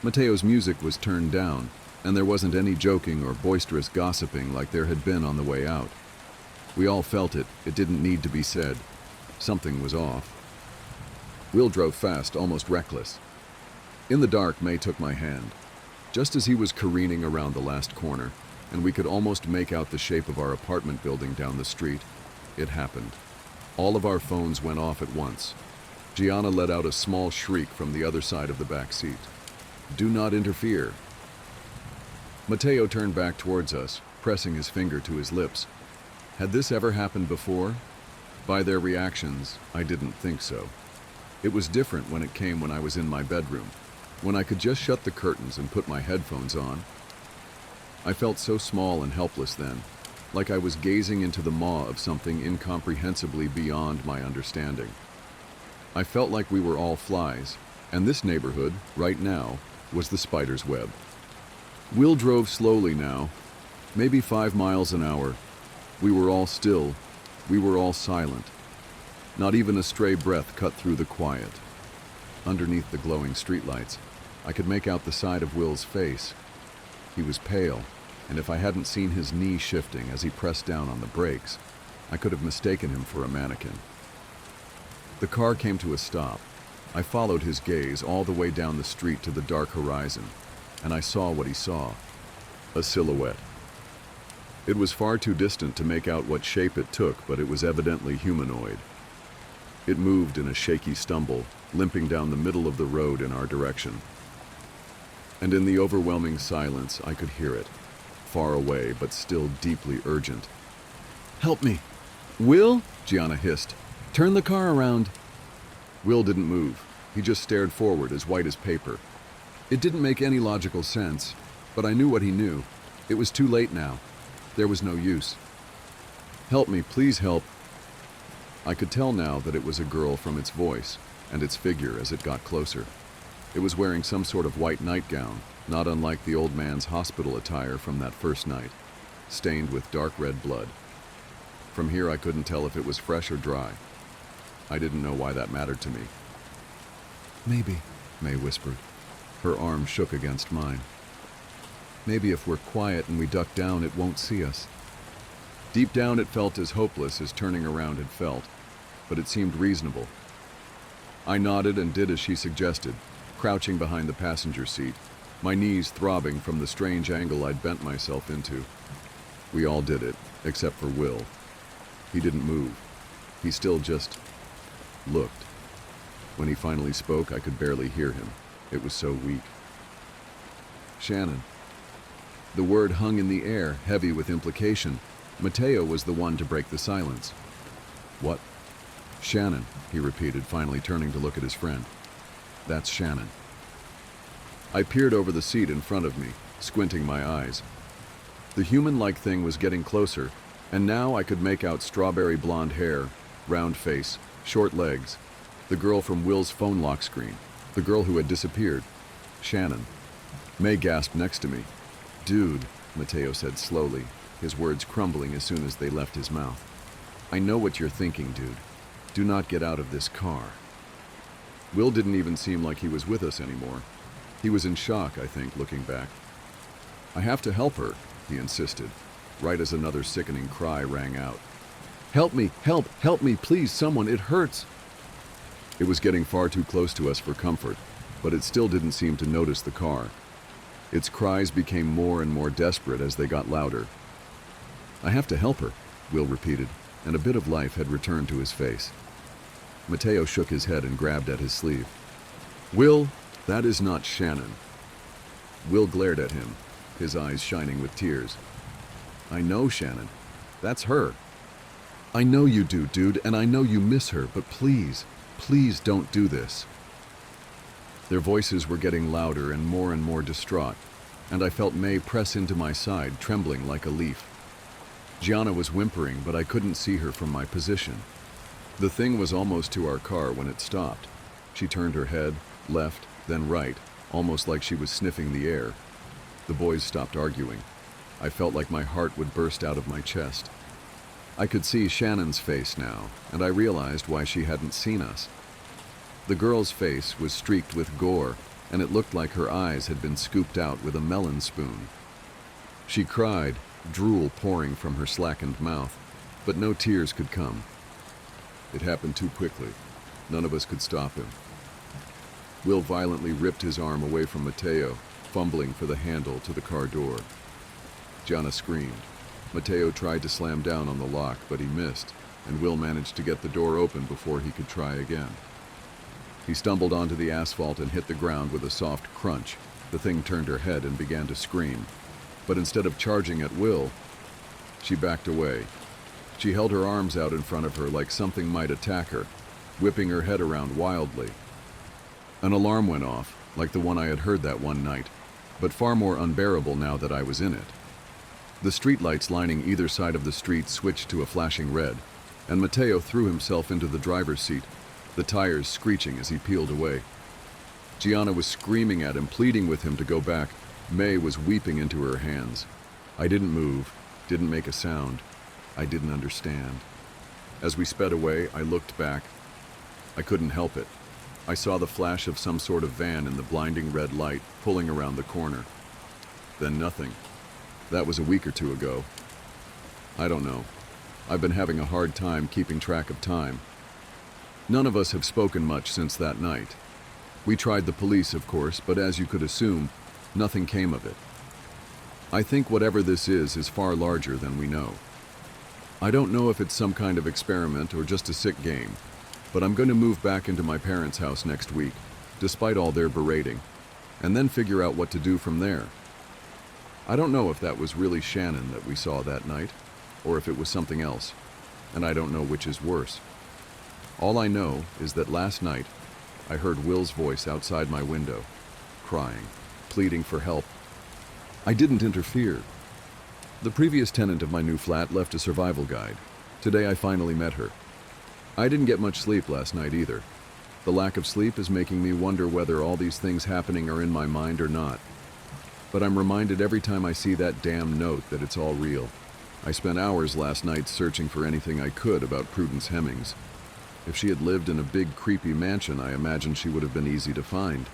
Mateo's music was turned down, and there wasn't any joking or boisterous gossiping like there had been on the way out. We all felt it. It didn't need to be said. Something was off. Will drove fast, almost reckless. In the dark, May took my hand. Just as he was careening around the last corner, and we could almost make out the shape of our apartment building down the street, it happened. All of our phones went off at once. Gianna let out a small shriek from the other side of the back seat. "Do not interfere." Mateo turned back towards us, pressing his finger to his lips. Had this ever happened before? By their reactions, I didn't think so. It was different when it came when I was in my bedroom, when I could just shut the curtains and put my headphones on. I felt so small and helpless then, like I was gazing into the maw of something incomprehensibly beyond my understanding. I felt like we were all flies, and this neighborhood, right now, was the spider's web. Will drove slowly now, maybe 5 miles an hour. We were all still. We were all silent. Not even a stray breath cut through the quiet. Underneath the glowing streetlights, I could make out the side of Will's face. He was pale, and if I hadn't seen his knee shifting as he pressed down on the brakes, I could have mistaken him for a mannequin. The car came to a stop. I followed his gaze all the way down the street to the dark horizon, and I saw what he saw. A silhouette. It was far too distant to make out what shape it took, but it was evidently humanoid. It moved in a shaky stumble, limping down the middle of the road in our direction. And in the overwhelming silence, I could hear it, far away but still deeply urgent. "Help me!" "Will?" Gianna hissed. "Turn the car around." Will didn't move. He just stared forward, as white as paper. It didn't make any logical sense, but I knew what he knew. It was too late now. There was no use. "Help me, please help." I could tell now that it was a girl from its voice and its figure as it got closer. It was wearing some sort of white nightgown, not unlike the old man's hospital attire from that first night, stained with dark red blood. From here I couldn't tell if it was fresh or dry. I didn't know why that mattered to me. "Maybe," May whispered. Her arm shook against mine. "Maybe if we're quiet and we duck down, it won't see us." Deep down it felt as hopeless as turning around had felt, but it seemed reasonable. I nodded and did as she suggested, crouching behind the passenger seat, my knees throbbing from the strange angle I'd bent myself into. We all did it, except for Will. He didn't move. He still just looked. When he finally spoke, I could barely hear him. It was so weak. Shannon. The word hung in the air, heavy with implication. Mateo was the one to break the silence. What? Shannon, he repeated, finally turning to look at his friend. That's Shannon. I peered over the seat in front of me, squinting my eyes. The human-like thing was getting closer, and now I could make out strawberry blonde hair, round face, short legs. The girl from Will's phone lock screen. The girl who had disappeared. Shannon. May gasped next to me. Dude, Mateo said slowly, his words crumbling as soon as they left his mouth. I know what you're thinking, dude. Do not get out of this car. Will didn't even seem like he was with us anymore. He was in shock, I think, looking back. I have to help her, he insisted, right as another sickening cry rang out. Help me, help me, please, someone, it hurts. It was getting far too close to us for comfort, but it still didn't seem to notice the car. Its cries became more and more desperate as they got louder. I have to help her, Will repeated, and a bit of life had returned to his face. Mateo shook his head and grabbed at his sleeve. Will, that is not Shannon. Will glared at him, his eyes shining with tears. I know Shannon. That's her. I know you do, dude, and I know you miss her, but please, please don't do this. Their voices were getting louder and more distraught, and I felt May press into my side, trembling like a leaf. Gianna was whimpering, but I couldn't see her from my position. The thing was almost to our car when it stopped. She turned her head, left, then right, almost like she was sniffing the air. The boys stopped arguing. I felt like my heart would burst out of my chest. I could see Shannon's face now, and I realized why she hadn't seen us. The girl's face was streaked with gore, and it looked like her eyes had been scooped out with a melon spoon. She cried, drool pouring from her slackened mouth, but no tears could come. It happened too quickly. None of us could stop him. Will violently ripped his arm away from Mateo, fumbling for the handle to the car door. Gianna screamed. Mateo tried to slam down on the lock, but he missed, and Will managed to get the door open before he could try again. He stumbled onto the asphalt and hit the ground with a soft crunch. The thing turned her head and began to scream. But instead of charging at Will, she backed away. She held her arms out in front of her like something might attack her, whipping her head around wildly. An alarm went off, like the one I had heard that one night, but far more unbearable now that I was in it. The streetlights lining either side of the street switched to a flashing red, and Mateo threw himself into the driver's seat, the tires screeching as he peeled away. Gianna was screaming at him, pleading with him to go back. May was weeping into her hands. I didn't move, didn't make a sound. I didn't understand. As we sped away, I looked back. I couldn't help it. I saw the flash of some sort of van in the blinding red light pulling around the corner. Then nothing. That was a week or two ago. I don't know. I've been having a hard time keeping track of time. None of us have spoken much since that night. We tried the police, of course, but as you could assume, nothing came of it. I think whatever this is far larger than we know. I don't know if it's some kind of experiment or just a sick game, but I'm going to move back into my parents' house next week, despite all their berating, and then figure out what to do from there. I don't know if that was really Shannon that we saw that night, or if it was something else, and I don't know which is worse. All I know is that last night, I heard Will's voice outside my window, crying, pleading for help. I didn't interfere. The previous tenant of my new flat left a survival guide. Today I finally met her. I didn't get much sleep last night either. The lack of sleep is making me wonder whether all these things happening are in my mind or not. But I'm reminded every time I see that damn note that it's all real. I spent hours last night searching for anything I could about Prudence Hemmings. If she had lived in a big, creepy mansion, I imagine she would have been easy to find.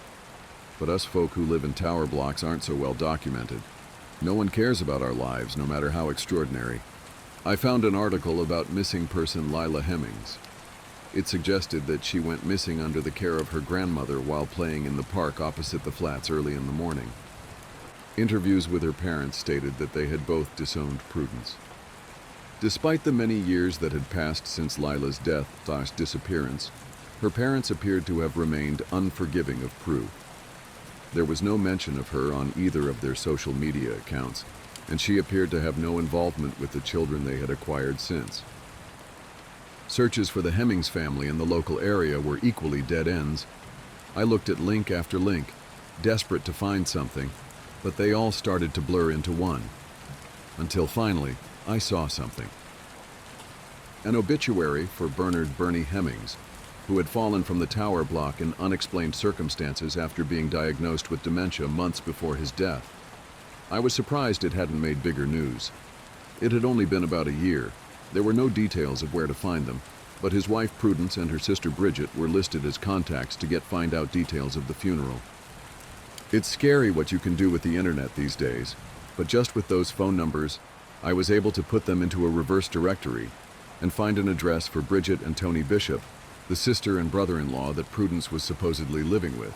But us folk who live in tower blocks aren't so well documented. No one cares about our lives, no matter how extraordinary. I found an article about missing person Lila Hemmings. It suggested that she went missing under the care of her grandmother while playing in the park opposite the flats early in the morning. Interviews with her parents stated that they had both disowned Prudence. Despite the many years that had passed since Lila's death/disappearance, Her parents appeared to have remained unforgiving of Prue. There was no mention of her on either of their social media accounts, and she appeared to have no involvement with the children they had acquired since. Searches for the Hemmings family in the local area were equally dead ends. I looked at link after link, desperate to find something, but they all started to blur into one. Until finally, I saw something. An obituary for Bernard Bernie Hemmings, who had fallen from the tower block in unexplained circumstances after being diagnosed with dementia months before his death. I was surprised it hadn't made bigger news. It had only been about a year. There were no details of where to find them, but his wife Prudence and her sister Bridget were listed as contacts to find out details of the funeral. It's scary what you can do with the internet these days, but just with those phone numbers, I was able to put them into a reverse directory and find an address for Bridget and Tony Bishop, the sister and brother-in-law that Prudence was supposedly living with.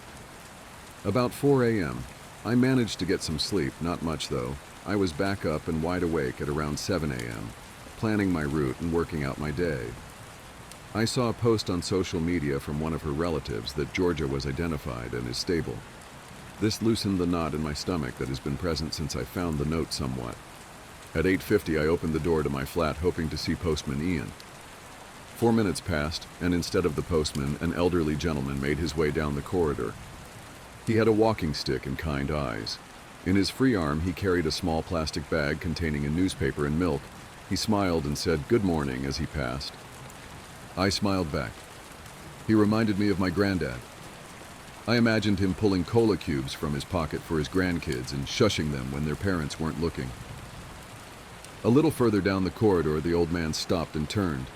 About 4 a.m., I managed to get some sleep, not much though. I was back up and wide awake at around 7 a.m., planning my route and working out my day. I saw a post on social media from one of her relatives that Georgia was identified and is stable. This loosened the knot in my stomach that has been present since I found the note somewhat. At 8:50, I opened the door to my flat, hoping to see Postman Ian. 4 minutes passed, and instead of the postman, an elderly gentleman made his way down the corridor. He had a walking stick and kind eyes. In his free arm, he carried a small plastic bag containing a newspaper and milk. He smiled and said, "Good morning," as he passed. I smiled back. He reminded me of my granddad. I imagined him pulling cola cubes from his pocket for his grandkids and shushing them when their parents weren't looking. A little further down the corridor, the old man stopped and turned.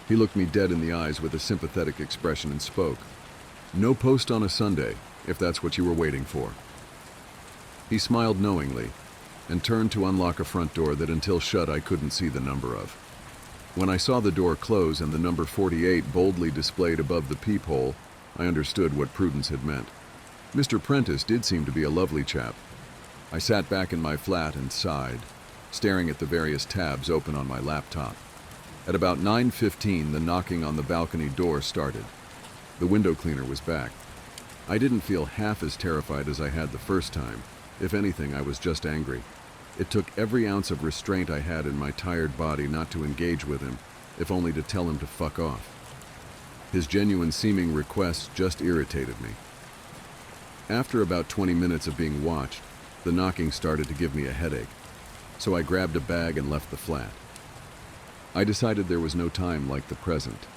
He looked me dead in the eyes with a sympathetic expression and spoke. "No post on a Sunday, if that's what you were waiting for." He smiled knowingly and turned to unlock a front door that until shut I couldn't see the number of. When I saw the door close and the number 48 boldly displayed above the peephole, I understood what Prudence had meant. Mr. Prentice did seem to be a lovely chap. I sat back in my flat and sighed, staring at the various tabs open on my laptop. At about 9:15, the knocking on the balcony door started. The window cleaner was back. I didn't feel half as terrified as I had the first time. If anything, I was just angry. It took every ounce of restraint I had in my tired body not to engage with him, if only to tell him to fuck off. His genuine seeming requests just irritated me. After about 20 minutes of being watched, the knocking started to give me a headache, so I grabbed a bag and left the flat. I decided there was no time like the present.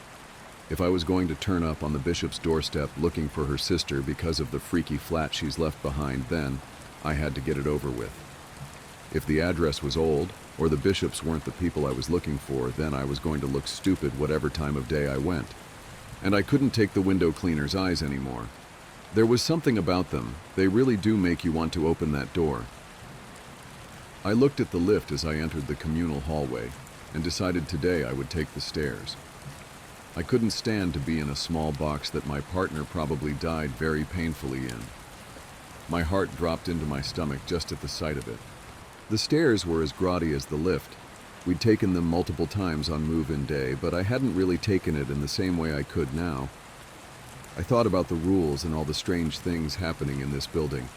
If I was going to turn up on the Bishop's doorstep looking for her sister because of the freaky flat she's left behind, then I had to get it over with. If the address was old, or the Bishops weren't the people I was looking for, then I was going to look stupid whatever time of day I went. And I couldn't take the window cleaner's eyes anymore. There was something about them. They really do make you want to open that door. I looked at the lift as I entered the communal hallway and decided today I would take the stairs. I couldn't stand to be in a small box that my partner probably died very painfully in. My heart dropped into my stomach just at the sight of it. The stairs were as grotty as the lift. We'd taken them multiple times on move-in day, but I hadn't really taken it in the same way I could now. I thought about the rules and all the strange things happening in this building.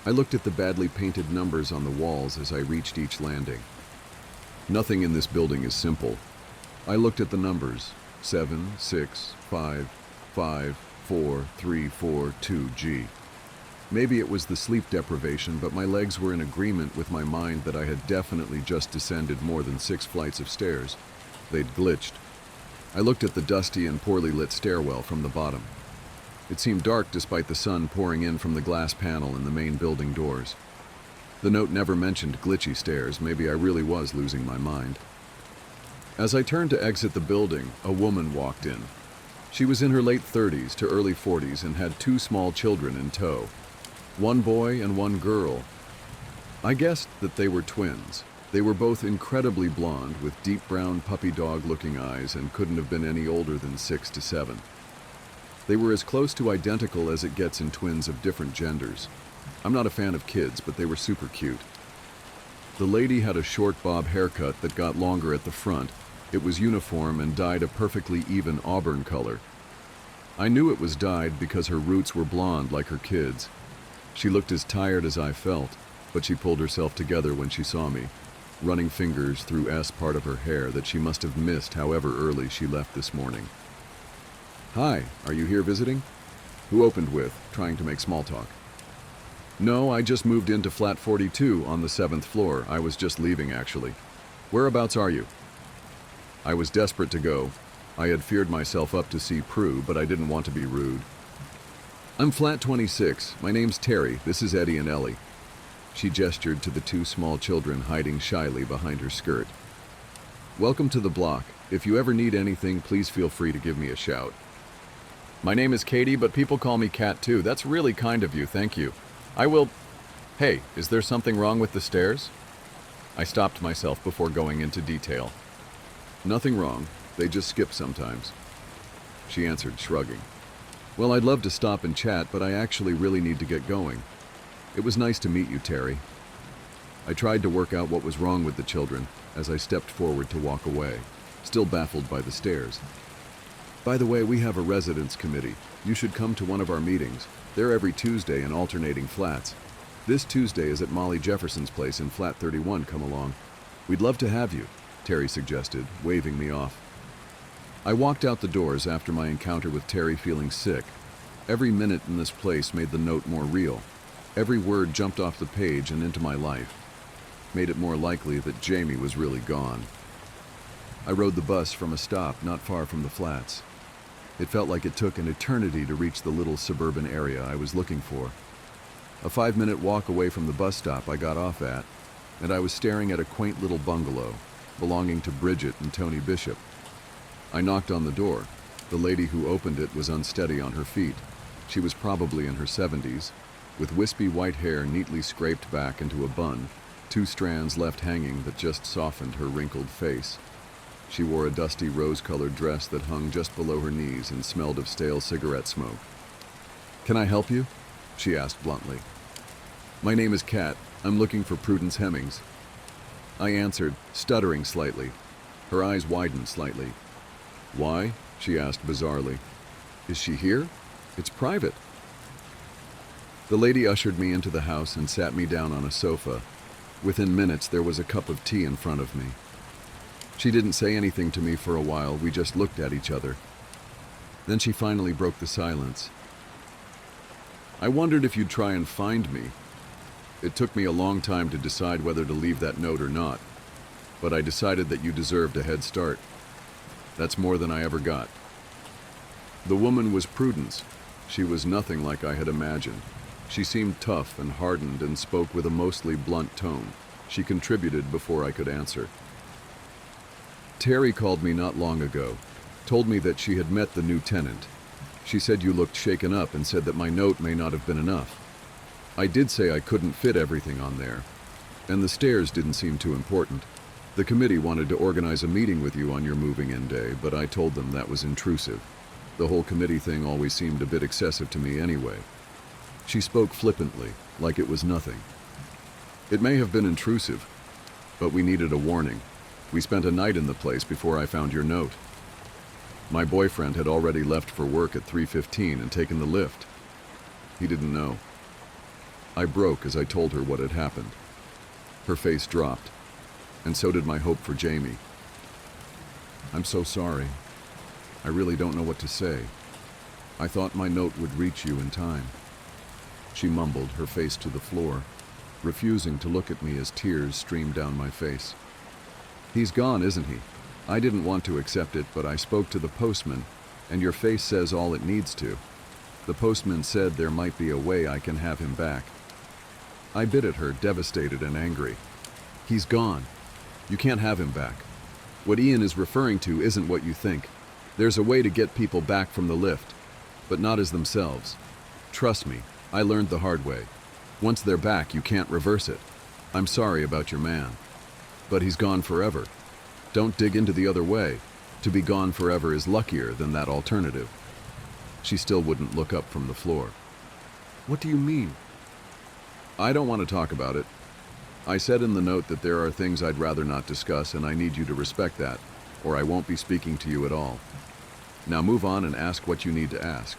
I looked at the badly painted numbers on the walls as I reached each landing. Nothing in this building is simple. I looked at the numbers, 7, 6, 5, 5, 4, 3, 4, 2G. Maybe it was the sleep deprivation, but my legs were in agreement with my mind that I had definitely just descended more than 6 flights of stairs. They'd glitched. I looked at the dusty and poorly lit stairwell from the bottom. It seemed dark despite the sun pouring in from the glass panel in the main building doors. The note never mentioned glitchy stairs. Maybe I really was losing my mind. As I turned to exit the building, a woman walked in. She was in her late 30s to early 40s and had 2 small children in tow. 1 boy and 1 girl. I guessed that they were twins. They were both incredibly blonde with deep brown puppy dog looking eyes and couldn't have been any older than 6 to 7. They were as close to identical as it gets in twins of different genders. I'm not a fan of kids, but they were super cute. The lady had a short bob haircut that got longer at the front. It was uniform and dyed a perfectly even auburn color. I knew it was dyed because her roots were blonde like her kids. She looked as tired as I felt, but she pulled herself together when she saw me, running fingers through part of her hair that she must have missed however early she left this morning. "Hi, are you here visiting?" Who opened with, trying to make small talk. "No, I just moved into flat 42 on the 7th floor. I was just leaving, actually. Whereabouts are you?" I was desperate to go. I had feared myself up to see Prue, but I didn't want to be rude. "I'm flat 26. My name's Terry. This is Eddie and Ellie." She gestured to the two small children hiding shyly behind her skirt. "Welcome to the block. If you ever need anything, please feel free to give me a shout." "My name is Katie, but people call me Kat too. That's really kind of you, thank you. I will..." "Hey, is there something wrong with the stairs?" I stopped myself before going into detail. "Nothing wrong. They just skip sometimes," she answered, shrugging. "Well, I'd love to stop and chat, but I actually really need to get going. It was nice to meet you, Terry." I tried to work out what was wrong with the children as I stepped forward to walk away, still baffled by the stares. "By the way, we have a residence committee. You should come to one of our meetings. They're every Tuesday in alternating flats. This Tuesday is at Molly Jefferson's place in flat 31. Come along. We'd love to have you," Terry suggested, waving me off. I walked out the doors after my encounter with Terry feeling sick. Every minute in this place made the note more real. Every word jumped off the page and into my life. Made it more likely that Jamie was really gone. I rode the bus from a stop not far from the flats. It felt like it took an eternity to reach the little suburban area I was looking for. A 5-minute walk away from the bus stop I got off at, and I was staring at a quaint little bungalow belonging to Bridget and Tony Bishop. I knocked on the door. The lady who opened it was unsteady on her feet. She was probably in her 70s, with wispy white hair neatly scraped back into a bun, 2 strands left hanging that just softened her wrinkled face. She wore a dusty rose-colored dress that hung just below her knees and smelled of stale cigarette smoke. "Can I help you?" she asked bluntly. "My name is Kat. I'm looking for Prudence Hemmings." I answered, stuttering slightly. Her eyes widened slightly. "Why?" she asked bizarrely. "Is she here? It's private." The lady ushered me into the house and sat me down on a sofa. Within minutes, there was a cup of tea in front of me. She didn't say anything to me for a while. We just looked at each other. Then she finally broke the silence. "I wondered if you'd try and find me. It took me a long time to decide whether to leave that note or not, but I decided that you deserved a head start. That's more than I ever got." The woman was Prudence. She was nothing like I had imagined. She seemed tough and hardened and spoke with a mostly blunt tone. She contributed before I could answer. "Terry called me not long ago, told me that she had met the new tenant. She said you looked shaken up and said that my note may not have been enough. I did say I couldn't fit everything on there, and the stairs didn't seem too important. The committee wanted to organize a meeting with you on your moving-in day, but I told them that was intrusive. The whole committee thing always seemed a bit excessive to me anyway." She spoke flippantly, like it was nothing. "It may have been intrusive, but we needed a warning. We spent a night in the place before I found your note. My boyfriend had already left for work at 3:15 and taken the lift. He didn't know." I broke as I told her what had happened. Her face dropped, and so did my hope for Jamie. "I'm so sorry. I really don't know what to say. I thought my note would reach you in time." She mumbled, her face to the floor, refusing to look at me as tears streamed down my face. "He's gone, isn't he? I didn't want to accept it, but I spoke to the postman, and your face says all it needs to. The postman said there might be a way I can have him back." I bit at her, devastated and angry. "He's gone. You can't have him back. What Ian is referring to isn't what you think. There's a way to get people back from the lift, but not as themselves. Trust me, I learned the hard way. Once they're back, you can't reverse it. I'm sorry about your man, but he's gone forever. Don't dig into the other way. To be gone forever is luckier than that alternative." She still wouldn't look up from the floor. "What do you mean?" "I don't want to talk about it. I said in the note that there are things I'd rather not discuss, and I need you to respect that, or I won't be speaking to you at all." Now move on and ask what you need to ask.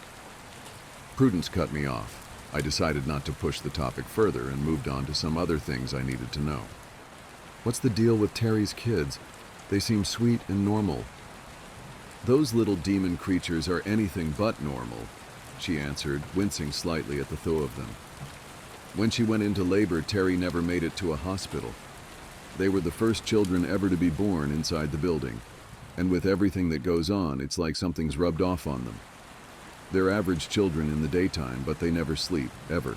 Prudence cut me off. I decided not to push the topic further and moved on to some other things I needed to know. What's the deal with Terry's kids? They seem sweet and normal. Those little demon creatures are anything but normal, she answered, wincing slightly at the thought of them. When she went into labor, Terry never made it to a hospital. They were the first children ever to be born inside the building, and with everything that goes on, it's like something's rubbed off on them. They're average children in the daytime, but they never sleep, ever.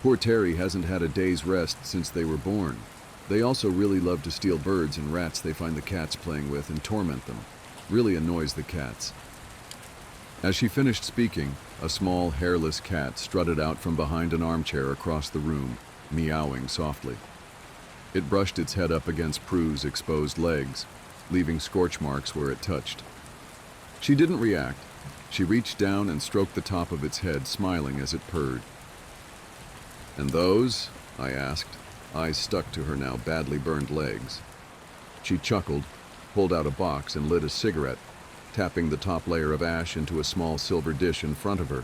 Poor Terry hasn't had a day's rest since they were born. They also really love to steal birds and rats they find the cats playing with and torment them. Really annoys the cats. As she finished speaking, a small, hairless cat strutted out from behind an armchair across the room, meowing softly. It brushed its head up against Prue's exposed legs, leaving scorch marks where it touched. She didn't react. She reached down and stroked the top of its head, smiling as it purred. "And those?" I asked, eyes stuck to her now badly burned legs. She chuckled, pulled out a box and lit a cigarette, tapping the top layer of ash into a small silver dish in front of her.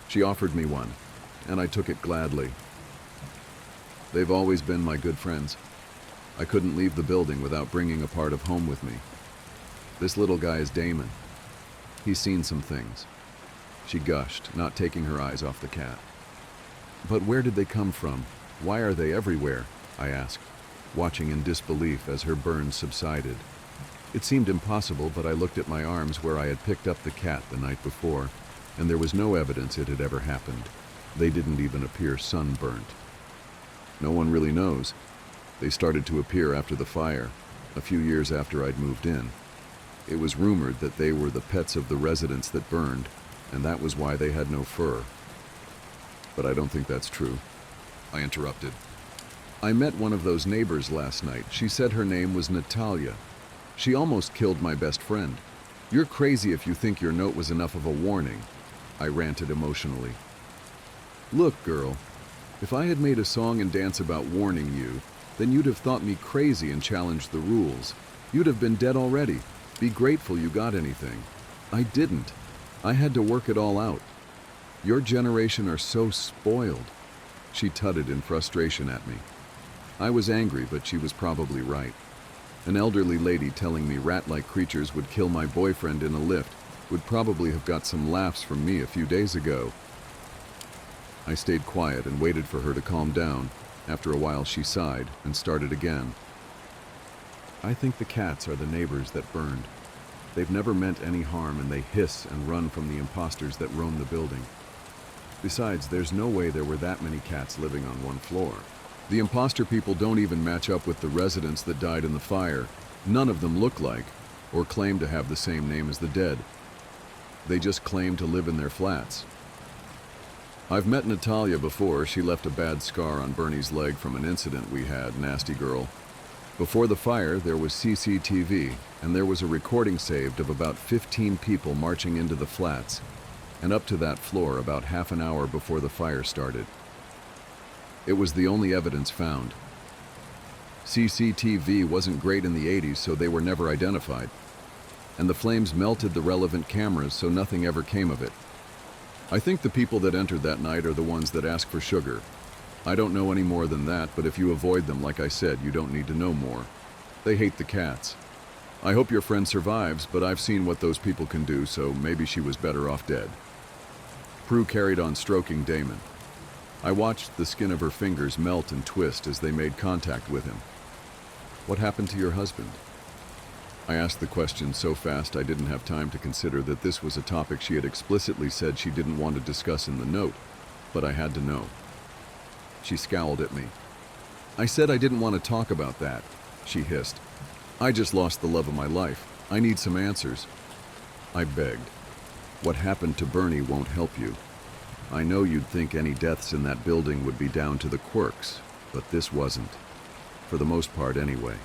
She offered me one, and I took it gladly. They've always been my good friends. I couldn't leave the building without bringing a part of home with me. This little guy is Damon. He's seen some things. She gushed, not taking her eyes off the cat. But where did they come from? Why are they everywhere? I asked, watching in disbelief as her burns subsided. It seemed impossible, but I looked at my arms where I had picked up the cat the night before, and there was no evidence it had ever happened. They didn't even appear sunburnt. No one really knows. They started to appear after the fire, a few years after I'd moved in. It was rumored that they were the pets of the residents that burned, and that was why they had no fur. But I don't think that's true. I interrupted. I met one of those neighbors last night. She said her name was Natalia. She almost killed my best friend. You're crazy if you think your note was enough of a warning, I ranted emotionally. Look, girl, if I had made a song and dance about warning you, then you'd have thought me crazy and challenged the rules. You'd have been dead already. Be grateful you got anything. I didn't. I had to work it all out. Your generation are so spoiled. She tutted in frustration at me. I was angry, but she was probably right. An elderly lady telling me rat-like creatures would kill my boyfriend in a lift would probably have got some laughs from me a few days ago. I stayed quiet and waited for her to calm down. After a while she sighed and started again. I think the cats are the neighbors that burned. They've never meant any harm, and they hiss and run from the imposters that roam the building. Besides, there's no way there were that many cats living on one floor. The imposter people don't even match up with the residents that died in the fire. None of them look like, or claim to have the same name as the dead. They just claim to live in their flats. I've met Natalia before. She left a bad scar on Bernie's leg from an incident we had, nasty girl. Before the fire, there was CCTV, and there was a recording saved of about 15 people marching into the flats, and up to that floor about half an hour before the fire started. It was the only evidence found. CCTV wasn't great in the 80s, so they were never identified. And the flames melted the relevant cameras, so nothing ever came of it. I think the people that entered that night are the ones that ask for sugar. I don't know any more than that, but if you avoid them, like I said, you don't need to know more. They hate the cats. I hope your friend survives, but I've seen what those people can do, so maybe she was better off dead. Prue carried on stroking Damon. I watched the skin of her fingers melt and twist as they made contact with him. What happened to your husband? I asked the question so fast I didn't have time to consider that this was a topic she had explicitly said she didn't want to discuss in the note, but I had to know. She scowled at me. I said I didn't want to talk about that, she hissed. I just lost the love of my life. I need some answers. I begged. What happened to Bernie won't help you. I know you'd think any deaths in that building would be down to the quirks, but this wasn't. For the most part, anyway.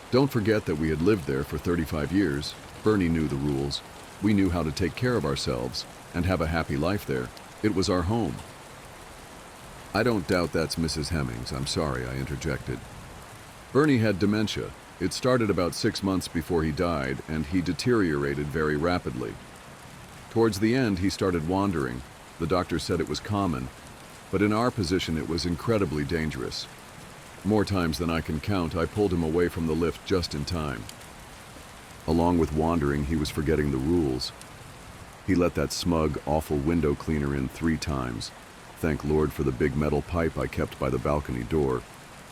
Don't forget that we had lived there for 35 years. Bernie knew the rules. We knew how to take care of ourselves and have a happy life there. It was our home. I don't doubt that's Mrs. Hemmings. I'm sorry, I interjected. Bernie had dementia. It started about 6 months before he died, and he deteriorated very rapidly. Towards the end, he started wandering. The doctor said it was common, but in our position it was incredibly dangerous. More times than I can count, I pulled him away from the lift just in time. Along with wandering, he was forgetting the rules. He let that smug, awful window cleaner in 3 times. Thank Lord for the big metal pipe I kept by the balcony door.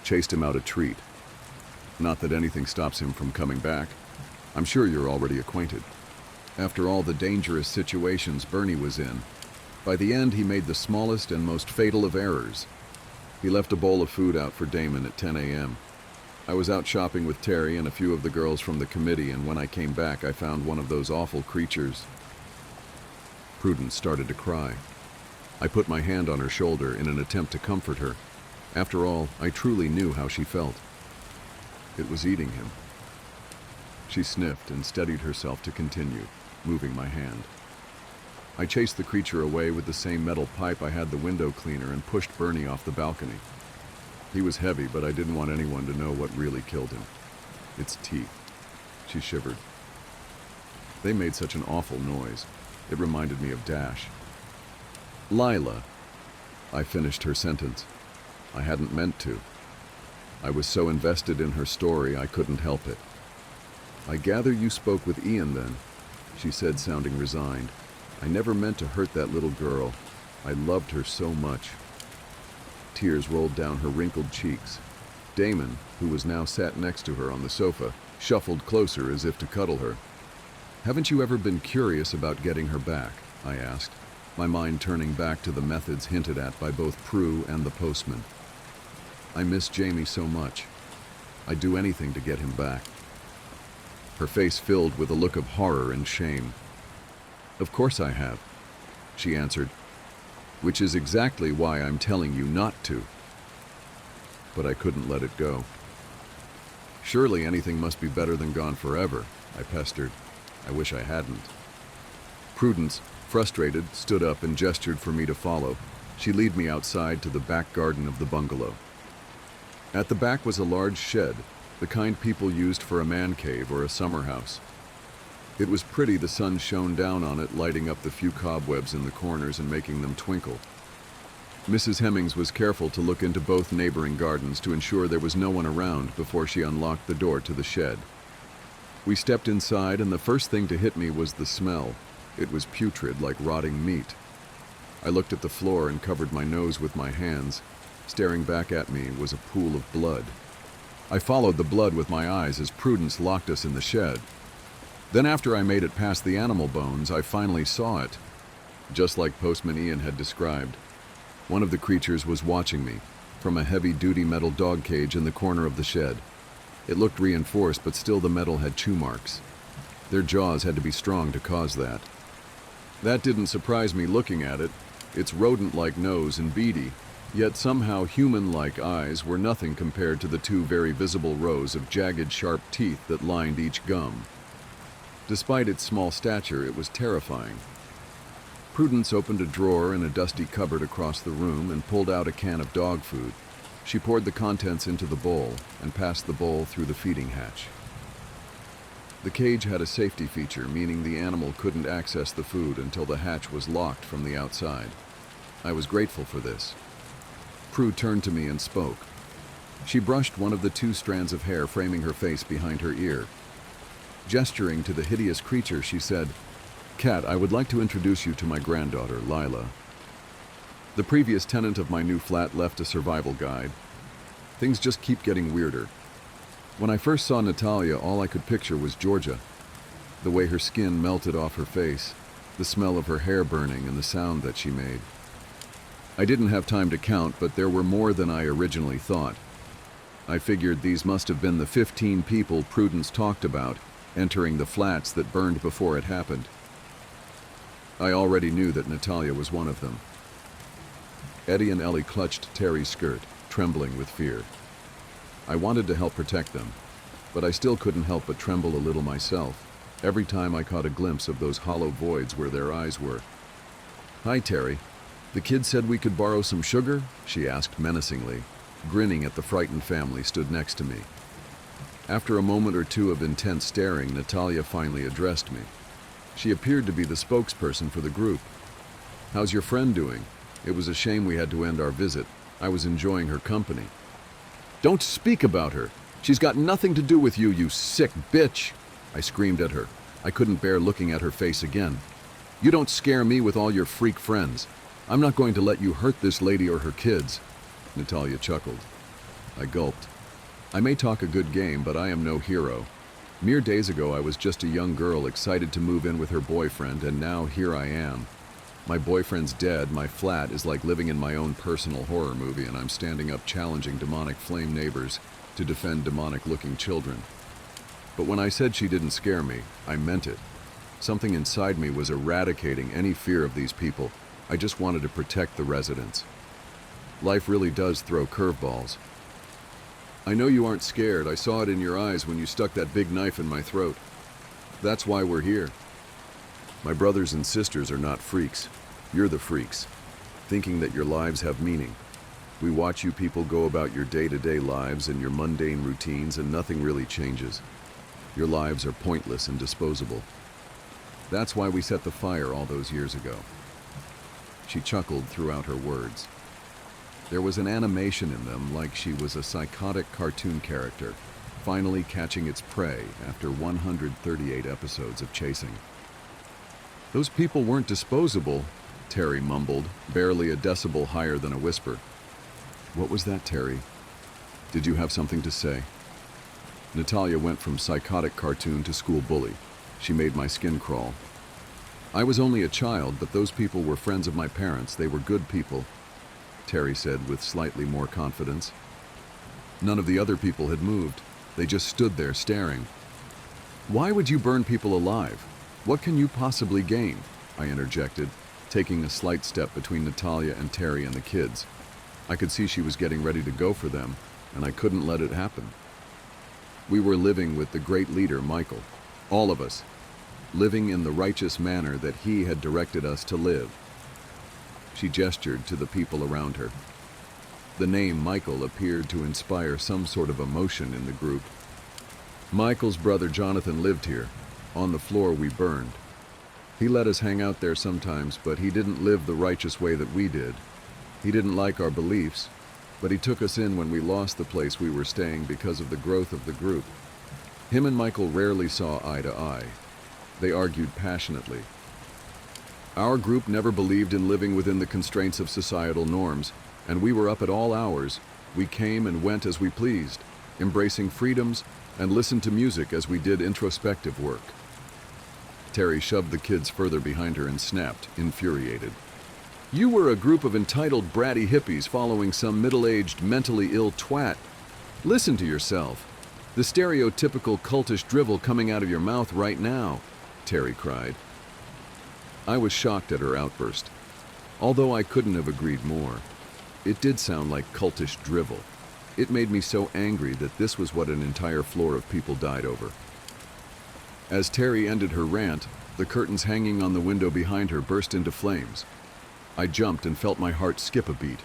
Chased him out a treat. Not that anything stops him from coming back. I'm sure you're already acquainted. After all the dangerous situations Bernie was in, by the end he made the smallest and most fatal of errors. He left a bowl of food out for Damon at 10 a.m. I was out shopping with Terry and a few of the girls from the committee, and when I came back I found one of those awful creatures. Prudence started to cry. I put my hand on her shoulder in an attempt to comfort her. After all, I truly knew how she felt. It was eating him. She sniffed and steadied herself to continue, moving my hand. I chased the creature away with the same metal pipe I had the window cleaner and pushed Bernie off the balcony. He was heavy, but I didn't want anyone to know what really killed him. Its teeth. She shivered. They made such an awful noise. It reminded me of Dash. Lila. I finished her sentence. I hadn't meant to. I was so invested in her story I couldn't help it. I gather you spoke with Ian then, she said, sounding resigned. I never meant to hurt that little girl. I loved her so much. Tears rolled down her wrinkled cheeks. Damon, who was now sat next to her on the sofa, shuffled closer as if to cuddle her. Haven't you ever been curious about getting her back? I asked, my mind turning back to the methods hinted at by both Prue and the postman. I miss Jamie so much. I'd do anything to get him back. Her face filled with a look of horror and shame. Of course I have, she answered, which is exactly why I'm telling you not to. But I couldn't let it go. Surely anything must be better than gone forever, I pestered. I wish I hadn't. Prudence, frustrated, stood up and gestured for me to follow. She led me outside to the back garden of the bungalow. At the back was a large shed, the kind people used for a man cave or a summer house. It was pretty. The sun shone down on it, lighting up the few cobwebs in the corners and making them twinkle. Mrs. Hemmings was careful to look into both neighboring gardens to ensure there was no one around before she unlocked the door to the shed. We stepped inside, and the first thing to hit me was the smell. It was putrid, like rotting meat. I looked at the floor and covered my nose with my hands. Staring back at me was a pool of blood. I followed the blood with my eyes as Prudence locked us in the shed. Then after I made it past the animal bones, I finally saw it. Just like Postman Ian had described. One of the creatures was watching me from a heavy-duty metal dog cage in the corner of the shed. It looked reinforced, but still the metal had chew marks. Their jaws had to be strong to cause that. That didn't surprise me looking at it. Its rodent-like nose and beady, yet somehow human-like eyes were nothing compared to the 2 very visible rows of jagged, sharp teeth that lined each gum. Despite its small stature, it was terrifying. Prudence opened a drawer in a dusty cupboard across the room and pulled out a can of dog food. She poured the contents into the bowl and passed the bowl through the feeding hatch. The cage had a safety feature, meaning the animal couldn't access the food until the hatch was locked from the outside. I was grateful for this. Prue turned to me and spoke. She brushed one of the 2 strands of hair framing her face behind her ear. Gesturing to the hideous creature, she said, "Cat, I would like to introduce you to my granddaughter, Lila. The previous tenant of my new flat left a survival guide. Things just keep getting weirder. When I first saw Natalia, all I could picture was Georgia. The way her skin melted off her face, the smell of her hair burning, and the sound that she made. I didn't have time to count, but there were more than I originally thought. I figured these must have been the 15 people Prudence talked about entering the flats that burned before it happened. I already knew that Natalia was one of them." Eddie and Ellie clutched Terry's skirt, trembling with fear. I wanted to help protect them, but I still couldn't help but tremble a little myself, every time I caught a glimpse of those hollow voids where their eyes were. "Hi, Terry. The kid said we could borrow some sugar?" she asked menacingly. Grinning at the frightened family stood next to me. After a moment or two of intense staring, Natalia finally addressed me. She appeared to be the spokesperson for the group. "How's your friend doing? It was a shame we had to end our visit. I was enjoying her company." "Don't speak about her! She's got nothing to do with you, you sick bitch!" I screamed at her. I couldn't bear looking at her face again. "You don't scare me with all your freak friends. I'm not going to let you hurt this lady or her kids." Natalia chuckled. I gulped. "I may talk a good game, but I am no hero. Mere days ago I was just a young girl excited to move in with her boyfriend, and now here I am. My boyfriend's dead, my flat is like living in my own personal horror movie, and I'm standing up challenging demonic flame neighbors to defend demonic-looking children." But when I said she didn't scare me, I meant it. Something inside me was eradicating any fear of these people. I just wanted to protect the residents. Life really does throw curveballs. "I know you aren't scared. I saw it in your eyes when you stuck that big knife in my throat. That's why we're here. My brothers and sisters are not freaks. You're the freaks, thinking that your lives have meaning. We watch you people go about your day-to-day lives and your mundane routines, and nothing really changes. Your lives are pointless and disposable. That's why we set the fire all those years ago." She chuckled throughout her words. There was an animation in them like she was a psychotic cartoon character, finally catching its prey after 138 episodes of chasing. "Those people weren't disposable," Terry mumbled, barely a decibel higher than a whisper. "What was that, Terry? Did you have something to say?" Natalia went from psychotic cartoon to school bully. She made my skin crawl. "I was only a child, but those people were friends of my parents. They were good people," Terry said with slightly more confidence. None of the other people had moved. They just stood there staring. "Why would you burn people alive? What can you possibly gain?" I interjected, taking a slight step between Natalia and Terry and the kids. I could see she was getting ready to go for them, and I couldn't let it happen. We were living with the great leader, Michael. All of us. Living in the righteous manner that he had directed us to live. She gestured to the people around her. The name Michael appeared to inspire some sort of emotion in the group. "Michael's brother Jonathan lived here. On the floor we burned. He let us hang out there sometimes, but he didn't live the righteous way that we did. He didn't like our beliefs, but he took us in when we lost the place we were staying because of the growth of the group. Him and Michael rarely saw eye to eye. They argued passionately. Our group never believed in living within the constraints of societal norms, and we were up at all hours. We came and went as we pleased, embracing freedoms and listened to music as we did introspective work." Terry shoved the kids further behind her and snapped, infuriated. "You were a group of entitled bratty hippies following some middle-aged, mentally ill twat. Listen to yourself. The stereotypical cultish drivel coming out of your mouth right now," Terry cried. I was shocked at her outburst. Although I couldn't have agreed more. It did sound like cultish drivel. It made me so angry that this was what an entire floor of people died over. As Terry ended her rant, the curtains hanging on the window behind her burst into flames. I jumped and felt my heart skip a beat.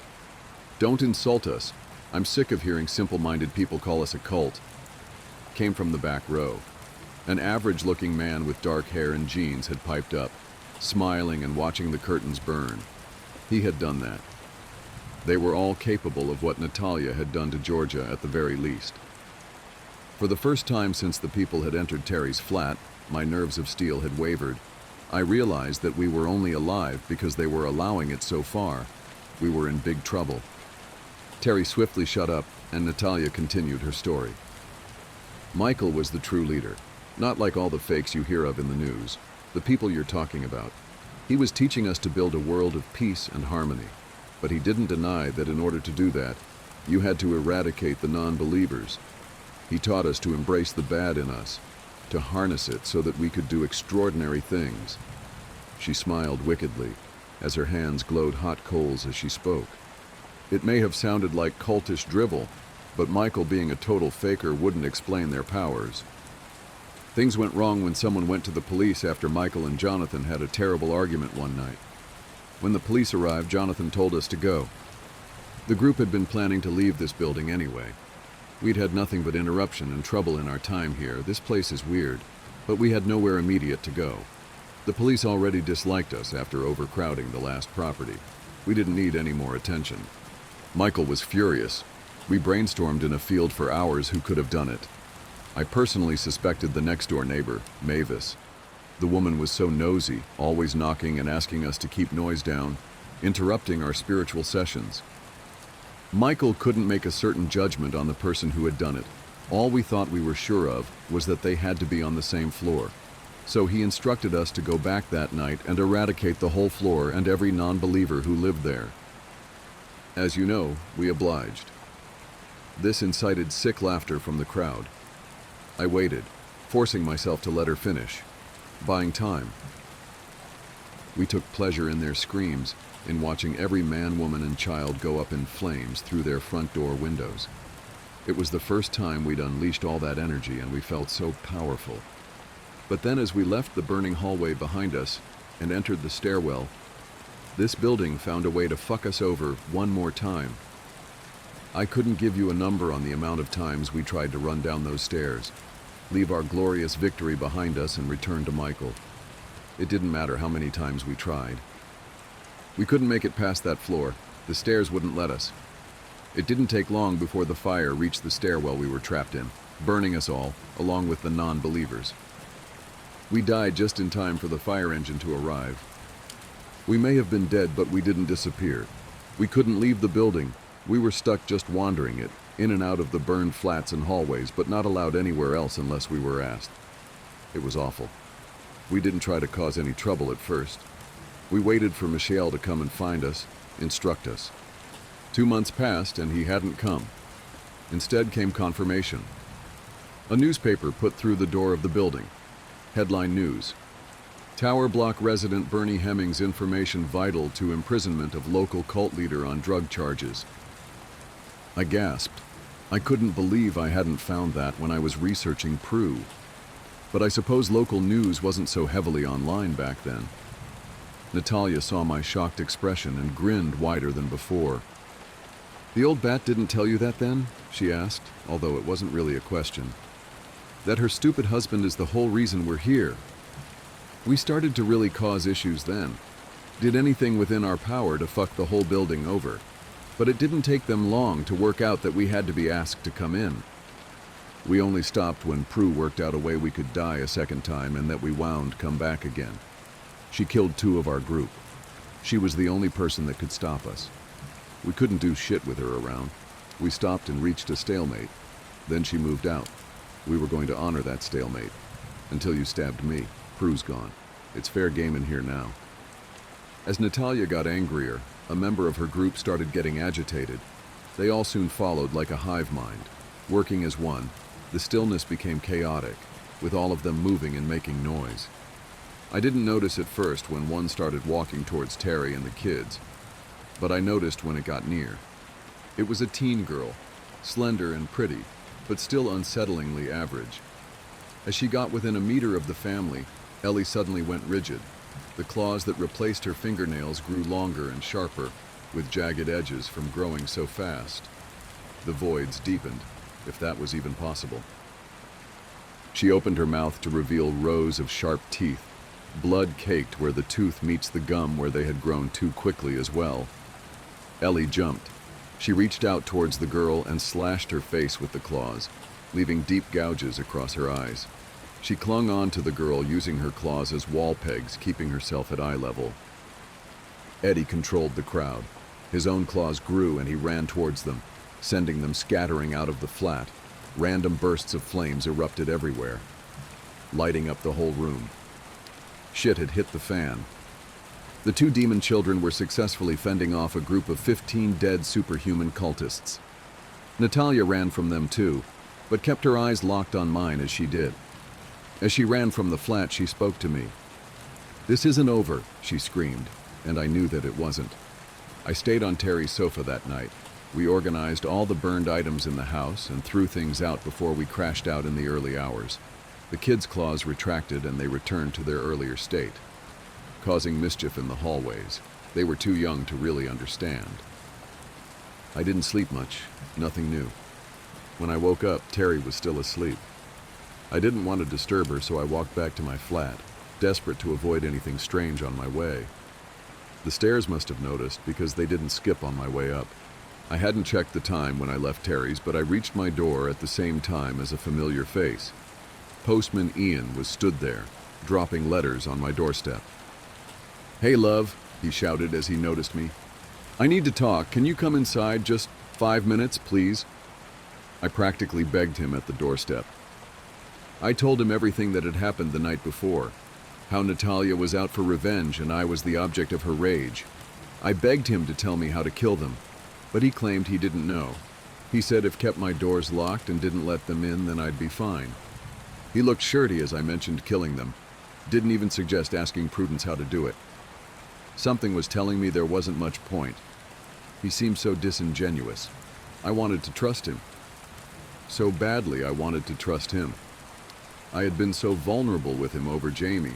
"Don't insult us. I'm sick of hearing simple-minded people call us a cult," came from the back row. An average-looking man with dark hair and jeans had piped up, smiling and watching the curtains burn. He had done that. They were all capable of what Natalia had done to Georgia at the very least. For the first time since the people had entered Terry's flat, my nerves of steel had wavered. I realized that we were only alive because they were allowing it so far. We were in big trouble. Terry swiftly shut up, and Natalia continued her story. "Michael was the true leader, not like all the fakes you hear of in the news, the people you're talking about. He was teaching us to build a world of peace and harmony, but he didn't deny that in order to do that, you had to eradicate the non-believers. He taught us to embrace the bad in us, to harness it so that we could do extraordinary things." She smiled wickedly, as her hands glowed hot coals as she spoke. It may have sounded like cultish drivel, but Michael being a total faker wouldn't explain their powers. Things went wrong when someone went to the police after Michael and Jonathan had a terrible argument one night. When the police arrived, Jonathan told us to go. The group had been planning to leave this building anyway. We'd had nothing but interruption and trouble in our time here. This place is weird, but we had nowhere immediate to go. The police already disliked us after overcrowding the last property. We didn't need any more attention. Michael was furious. We brainstormed in a field for hours who could have done it. I personally suspected the next-door neighbor, Mavis. The woman was so nosy, always knocking and asking us to keep noise down, interrupting our spiritual sessions. Michael couldn't make a certain judgment on the person who had done it. All we thought we were sure of was that they had to be on the same floor. So he instructed us to go back that night and eradicate the whole floor and every non-believer who lived there. As you know, we obliged. This incited sick laughter from the crowd. I waited, forcing myself to let her finish, buying time. We took pleasure in their screams, in watching every man, woman, and child go up in flames through their front door windows. It was the first time we'd unleashed all that energy, and we felt so powerful. But then as we left the burning hallway behind us and entered the stairwell, this building found a way to fuck us over one more time. I couldn't give you a number on the amount of times we tried to run down those stairs, leave our glorious victory behind us and return to Michael. It didn't matter how many times we tried. We couldn't make it past that floor. The stairs wouldn't let us. It didn't take long before the fire reached the stairwell we were trapped in, burning us all, along with the non-believers. We died just in time for the fire engine to arrive. We may have been dead, but we didn't disappear. We couldn't leave the building. We were stuck just wandering it, in and out of the burned flats and hallways, but not allowed anywhere else unless we were asked. It was awful. We didn't try to cause any trouble at first. We waited for Michel to come and find us, instruct us. 2 months passed and he hadn't come. Instead came confirmation. A newspaper put through the door of the building. Headline news: Tower Block resident Bernie Hemmings information vital to imprisonment of local cult leader on drug charges. I gasped. I couldn't believe I hadn't found that when I was researching Prue. But I suppose local news wasn't so heavily online back then. Natalia saw my shocked expression and grinned wider than before. "The old bat didn't tell you that then?" she asked, although it wasn't really a question. "That her stupid husband is the whole reason we're here. We started to really cause issues then. Did anything within our power to fuck the whole building over. But it didn't take them long to work out that we had to be asked to come in. We only stopped when Prue worked out a way we could die a second time and that we wound come back again. She killed 2 of our group. She was the only person that could stop us. We couldn't do shit with her around. We stopped and reached a stalemate. Then she moved out. We were going to honor that stalemate. Until you stabbed me. Prue's gone. It's fair game in here now." As Natalia got angrier, a member of her group started getting agitated. They all soon followed like a hive mind. Working as one, the stillness became chaotic, with all of them moving and making noise. I didn't notice at first when one started walking towards Terry and the kids, but I noticed when it got near. It was a teen girl, slender and pretty, but still unsettlingly average. As she got within a meter of the family, Ellie suddenly went rigid. The claws that replaced her fingernails grew longer and sharper, with jagged edges from growing so fast. The voids deepened, if that was even possible. She opened her mouth to reveal rows of sharp teeth. Blood caked where the tooth meets the gum where they had grown too quickly as well. Ellie jumped. She reached out towards the girl and slashed her face with the claws, leaving deep gouges across her eyes. She clung on to the girl using her claws as wall pegs, keeping herself at eye level. Eddie controlled the crowd. His own claws grew and he ran towards them, sending them scattering out of the flat. Random bursts of flames erupted everywhere, lighting up the whole room. Shit had hit the fan. The 2 demon children were successfully fending off a group of 15 dead superhuman cultists. Natalia ran from them too, but kept her eyes locked on mine as she did. As she ran from the flat, she spoke to me. "This isn't over," she screamed, and I knew that it wasn't. I stayed on Terry's sofa that night. We organized all the burned items in the house and threw things out before we crashed out in the early hours. The kids' claws retracted and they returned to their earlier state, causing mischief in the hallways. They were too young to really understand. I didn't sleep much, nothing new. When I woke up, Terry was still asleep. I didn't want to disturb her, so I walked back to my flat, desperate to avoid anything strange on my way. The stairs must have noticed because they didn't skip on my way up. I hadn't checked the time when I left Terry's, but I reached my door at the same time as a familiar face. Postman Ian was stood there, dropping letters on my doorstep. "Hey, love," he shouted as he noticed me. "I need to talk. Can you come inside just 5 minutes, please?" I practically begged him at the doorstep. I told him everything that had happened the night before, how Natalia was out for revenge and I was the object of her rage. I begged him to tell me how to kill them, but he claimed he didn't know. He said if kept my doors locked and didn't let them in, then I'd be fine. He looked shirty as I mentioned killing them, didn't even suggest asking Prudence how to do it. Something was telling me there wasn't much point. He seemed so disingenuous. I wanted to trust him. So badly I wanted to trust him. I had been so vulnerable with him over Jamie.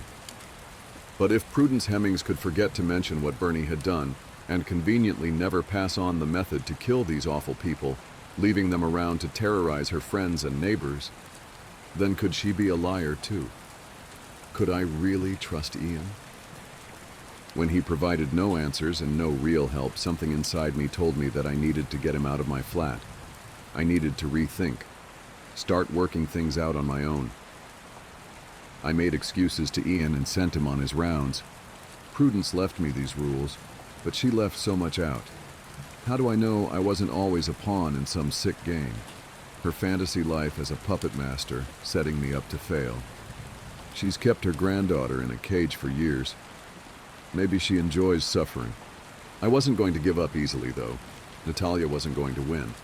But if Prudence Hemmings could forget to mention what Bernie had done, and conveniently never pass on the method to kill these awful people, leaving them around to terrorize her friends and neighbors, then could she be a liar too? Could I really trust Ian? When he provided no answers and no real help, something inside me told me that I needed to get him out of my flat. I needed to rethink, start working things out on my own. I made excuses to Ian and sent him on his rounds. Prudence left me these rules, but she left so much out. How do I know I wasn't always a pawn in some sick game? Her fantasy life as a puppet master, setting me up to fail. She's kept her granddaughter in a cage for years. Maybe she enjoys suffering. I wasn't going to give up easily, though. Natalia wasn't going to win.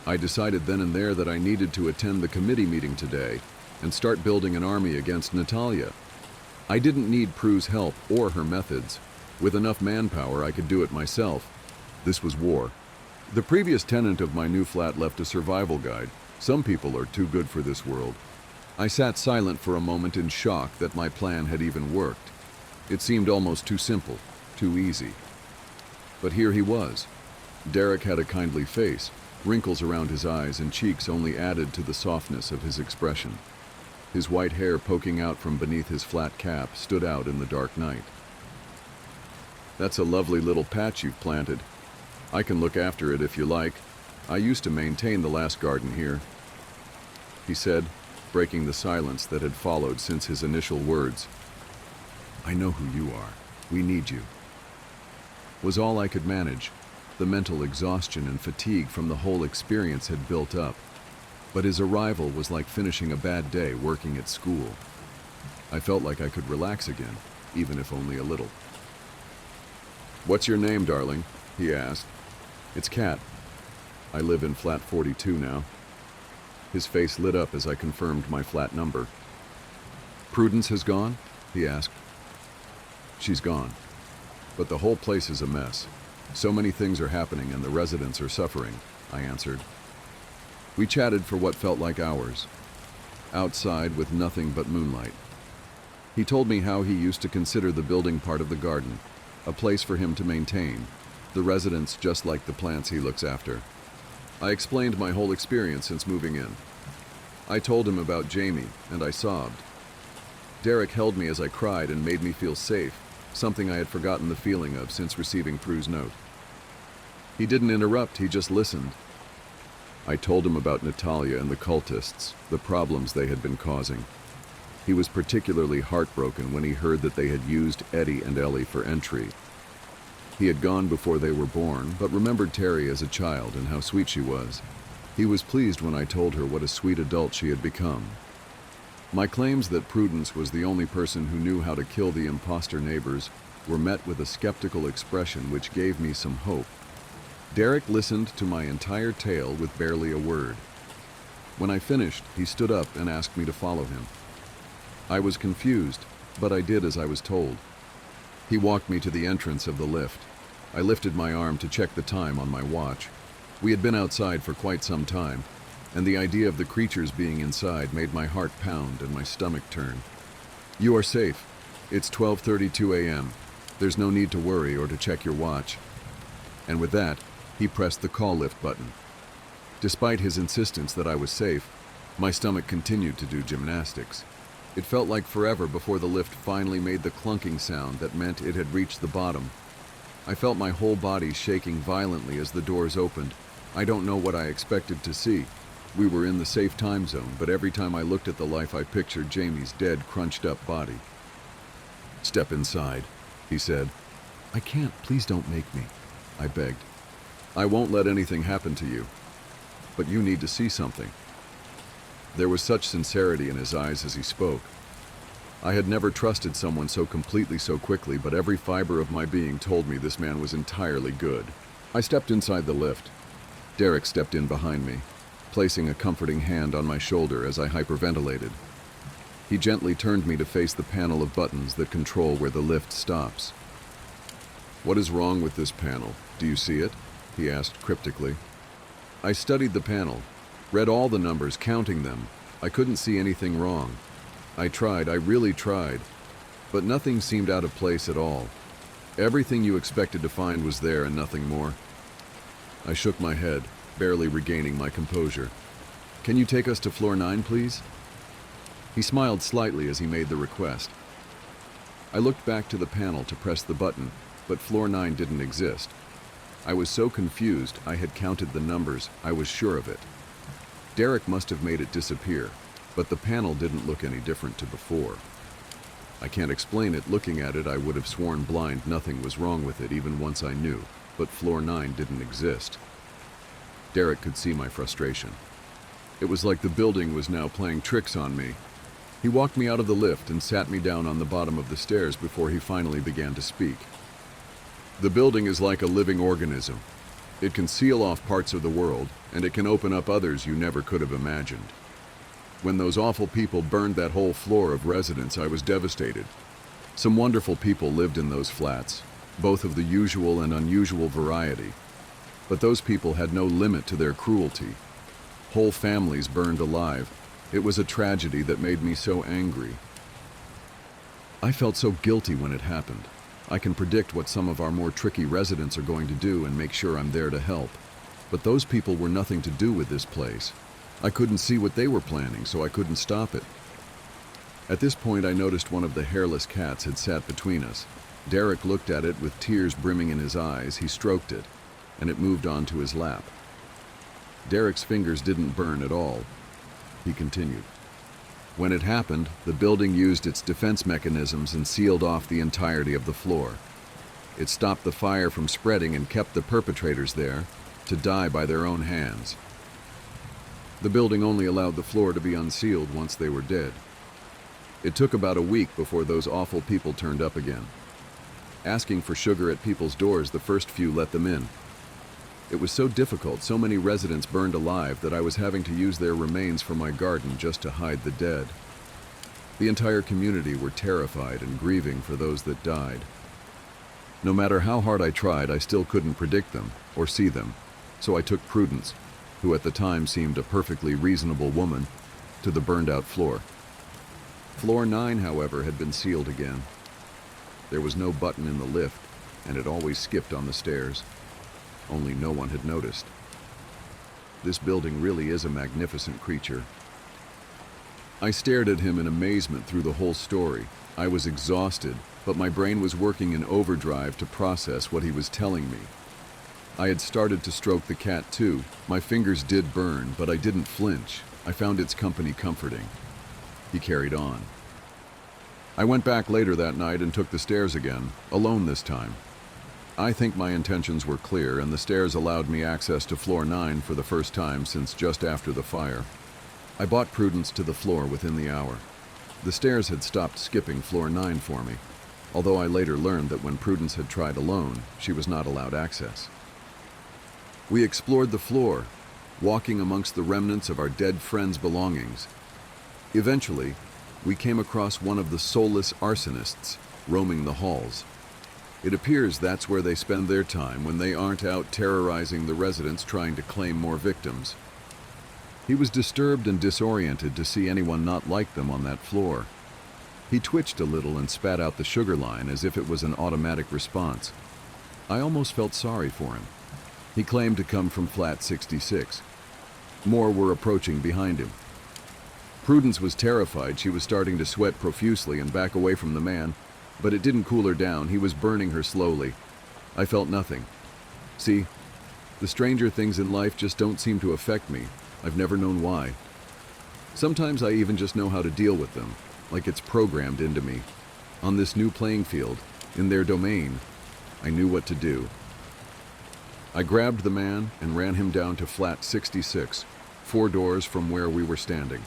I decided then and there that I needed to attend the committee meeting today and start building an army against Natalia. I didn't need Prue's help or her methods. With enough manpower, I could do it myself. This was war. The previous tenant of my new flat left a survival guide. Some people are too good for this world. I sat silent for a moment in shock that my plan had even worked. It seemed almost too simple, too easy. But here he was. Derek had a kindly face. Wrinkles around his eyes and cheeks only added to the softness of his expression. His white hair poking out from beneath his flat cap stood out in the dark night. "That's a lovely little patch you've planted. I can look after it if you like. I used to maintain the last garden here," he said, breaking the silence that had followed since his initial words. "I know who you are. We need you," was all I could manage. The mental exhaustion and fatigue from the whole experience had built up. But his arrival was like finishing a bad day working at school. I felt like I could relax again, even if only a little. "What's your name, darling?" he asked. "It's Kat. I live in flat 42 now." His face lit up as I confirmed my flat number. "Prudence has gone?" he asked. "She's gone. But the whole place is a mess. So many things are happening and the residents are suffering," I answered. We chatted for what felt like hours, outside with nothing but moonlight. He told me how he used to consider the building part of the garden, a place for him to maintain, the residents just like the plants he looks after. I explained my whole experience since moving in. I told him about Jamie, and I sobbed. Derek held me as I cried and made me feel safe, something I had forgotten the feeling of since receiving Prue's note. He didn't interrupt, he just listened. I told him about Natalia and the cultists, the problems they had been causing. He was particularly heartbroken when he heard that they had used Eddie and Ellie for entry. He had gone before they were born, but remembered Terry as a child and how sweet she was. He was pleased when I told her what a sweet adult she had become. My claims that Prudence was the only person who knew how to kill the imposter neighbors were met with a skeptical expression which gave me some hope. Derek listened to my entire tale with barely a word. When I finished, he stood up and asked me to follow him. I was confused, but I did as I was told. He walked me to the entrance of the lift. I lifted my arm to check the time on my watch. We had been outside for quite some time, and the idea of the creatures being inside made my heart pound and my stomach turn. "You are safe. It's 12:32 a.m. There's no need to worry or to check your watch." And with that, he pressed the call lift button. Despite his insistence that I was safe, my stomach continued to do gymnastics. It felt like forever before the lift finally made the clunking sound that meant it had reached the bottom. I felt my whole body shaking violently as the doors opened. I don't know what I expected to see. We were in the safe time zone, but every time I looked at the life I pictured Jamie's dead, crunched-up body. "Step inside," he said. "I can't. Please don't make me," I begged. "I won't let anything happen to you. But you need to see something." There was such sincerity in his eyes as he spoke. I had never trusted someone so completely so quickly, but every fiber of my being told me this man was entirely good. I stepped inside the lift. Derek stepped in behind me, placing a comforting hand on my shoulder as I hyperventilated. He gently turned me to face the panel of buttons that control where the lift stops. "What is wrong with this panel? Do you see it?" he asked cryptically. I studied the panel, read all the numbers, counting them. I couldn't see anything wrong. I really tried, but nothing seemed out of place at all. Everything you expected to find was there and nothing more. I shook my head, barely regaining my composure. "Can you take us to floor 9, please?" He smiled slightly as he made the request. I looked back to the panel to press the button, but floor 9 didn't exist. I was so confused I had counted the numbers, I was sure of it. Derek must have made it disappear, but the panel didn't look any different to before. I can't explain it. Looking at it, I would have sworn blind nothing was wrong with it even once I knew, but floor 9 didn't exist. Derek could see my frustration. It was like the building was now playing tricks on me. He walked me out of the lift and sat me down on the bottom of the stairs before he finally began to speak. "The building is like a living organism. It can seal off parts of the world, and it can open up others you never could have imagined. When those awful people burned that whole floor of residence, I was devastated. Some wonderful people lived in those flats, both of the usual and unusual variety. But those people had no limit to their cruelty. Whole families burned alive. It was a tragedy that made me so angry. I felt so guilty when it happened. I can predict what some of our more tricky residents are going to do and make sure I'm there to help. But those people were nothing to do with this place. I couldn't see what they were planning, so I couldn't stop it." At this point, I noticed one of the hairless cats had sat between us. Derek looked at it with tears brimming in his eyes. He stroked it, and it moved onto his lap. Derek's fingers didn't burn at all. He continued. "When it happened, the building used its defense mechanisms and sealed off the entirety of the floor. It stopped the fire from spreading and kept the perpetrators there to die by their own hands. The building only allowed the floor to be unsealed once they were dead. It took about a week before those awful people turned up again. Asking for sugar at people's doors, the first few let them in. It was so difficult, so many residents burned alive, that I was having to use their remains for my garden just to hide the dead. The entire community were terrified and grieving for those that died. No matter how hard I tried, I still couldn't predict them or see them, so I took Prudence, who at the time seemed a perfectly reasonable woman, to the burned-out floor. Floor 9, however, had been sealed again. There was no button in the lift, and it always skipped on the stairs. Only no one had noticed. This building really is a magnificent creature." I stared at him in amazement through the whole story. I was exhausted, but my brain was working in overdrive to process what he was telling me. I had started to stroke the cat too. My fingers did burn, but I didn't flinch. I found its company comforting. He carried on. "I went back later that night and took the stairs again, alone this time. I think my intentions were clear, and the stairs allowed me access to floor 9 for the first time since just after the fire. I brought Prudence to the floor within the hour. The stairs had stopped skipping floor 9 for me, although I later learned that when Prudence had tried alone, she was not allowed access. We explored the floor, walking amongst the remnants of our dead friends' belongings. Eventually, we came across one of the soulless arsonists roaming the halls. It appears that's where they spend their time when they aren't out terrorizing the residents trying to claim more victims. He was disturbed and disoriented to see anyone not like them on that floor. He twitched a little and spat out the sugar line as if it was an automatic response. I almost felt sorry for him. He claimed to come from flat 66. More were approaching behind him. Prudence was terrified. She was starting to sweat profusely and back away from the man, but it didn't cool her down. He was burning her slowly. I felt nothing. See, the stranger things in life just don't seem to affect me. I've never known why. Sometimes I even just know how to deal with them, like it's programmed into me. On this new playing field, in their domain, I knew what to do. I grabbed the man and ran him down to flat 66, 4 doors from where we were standing.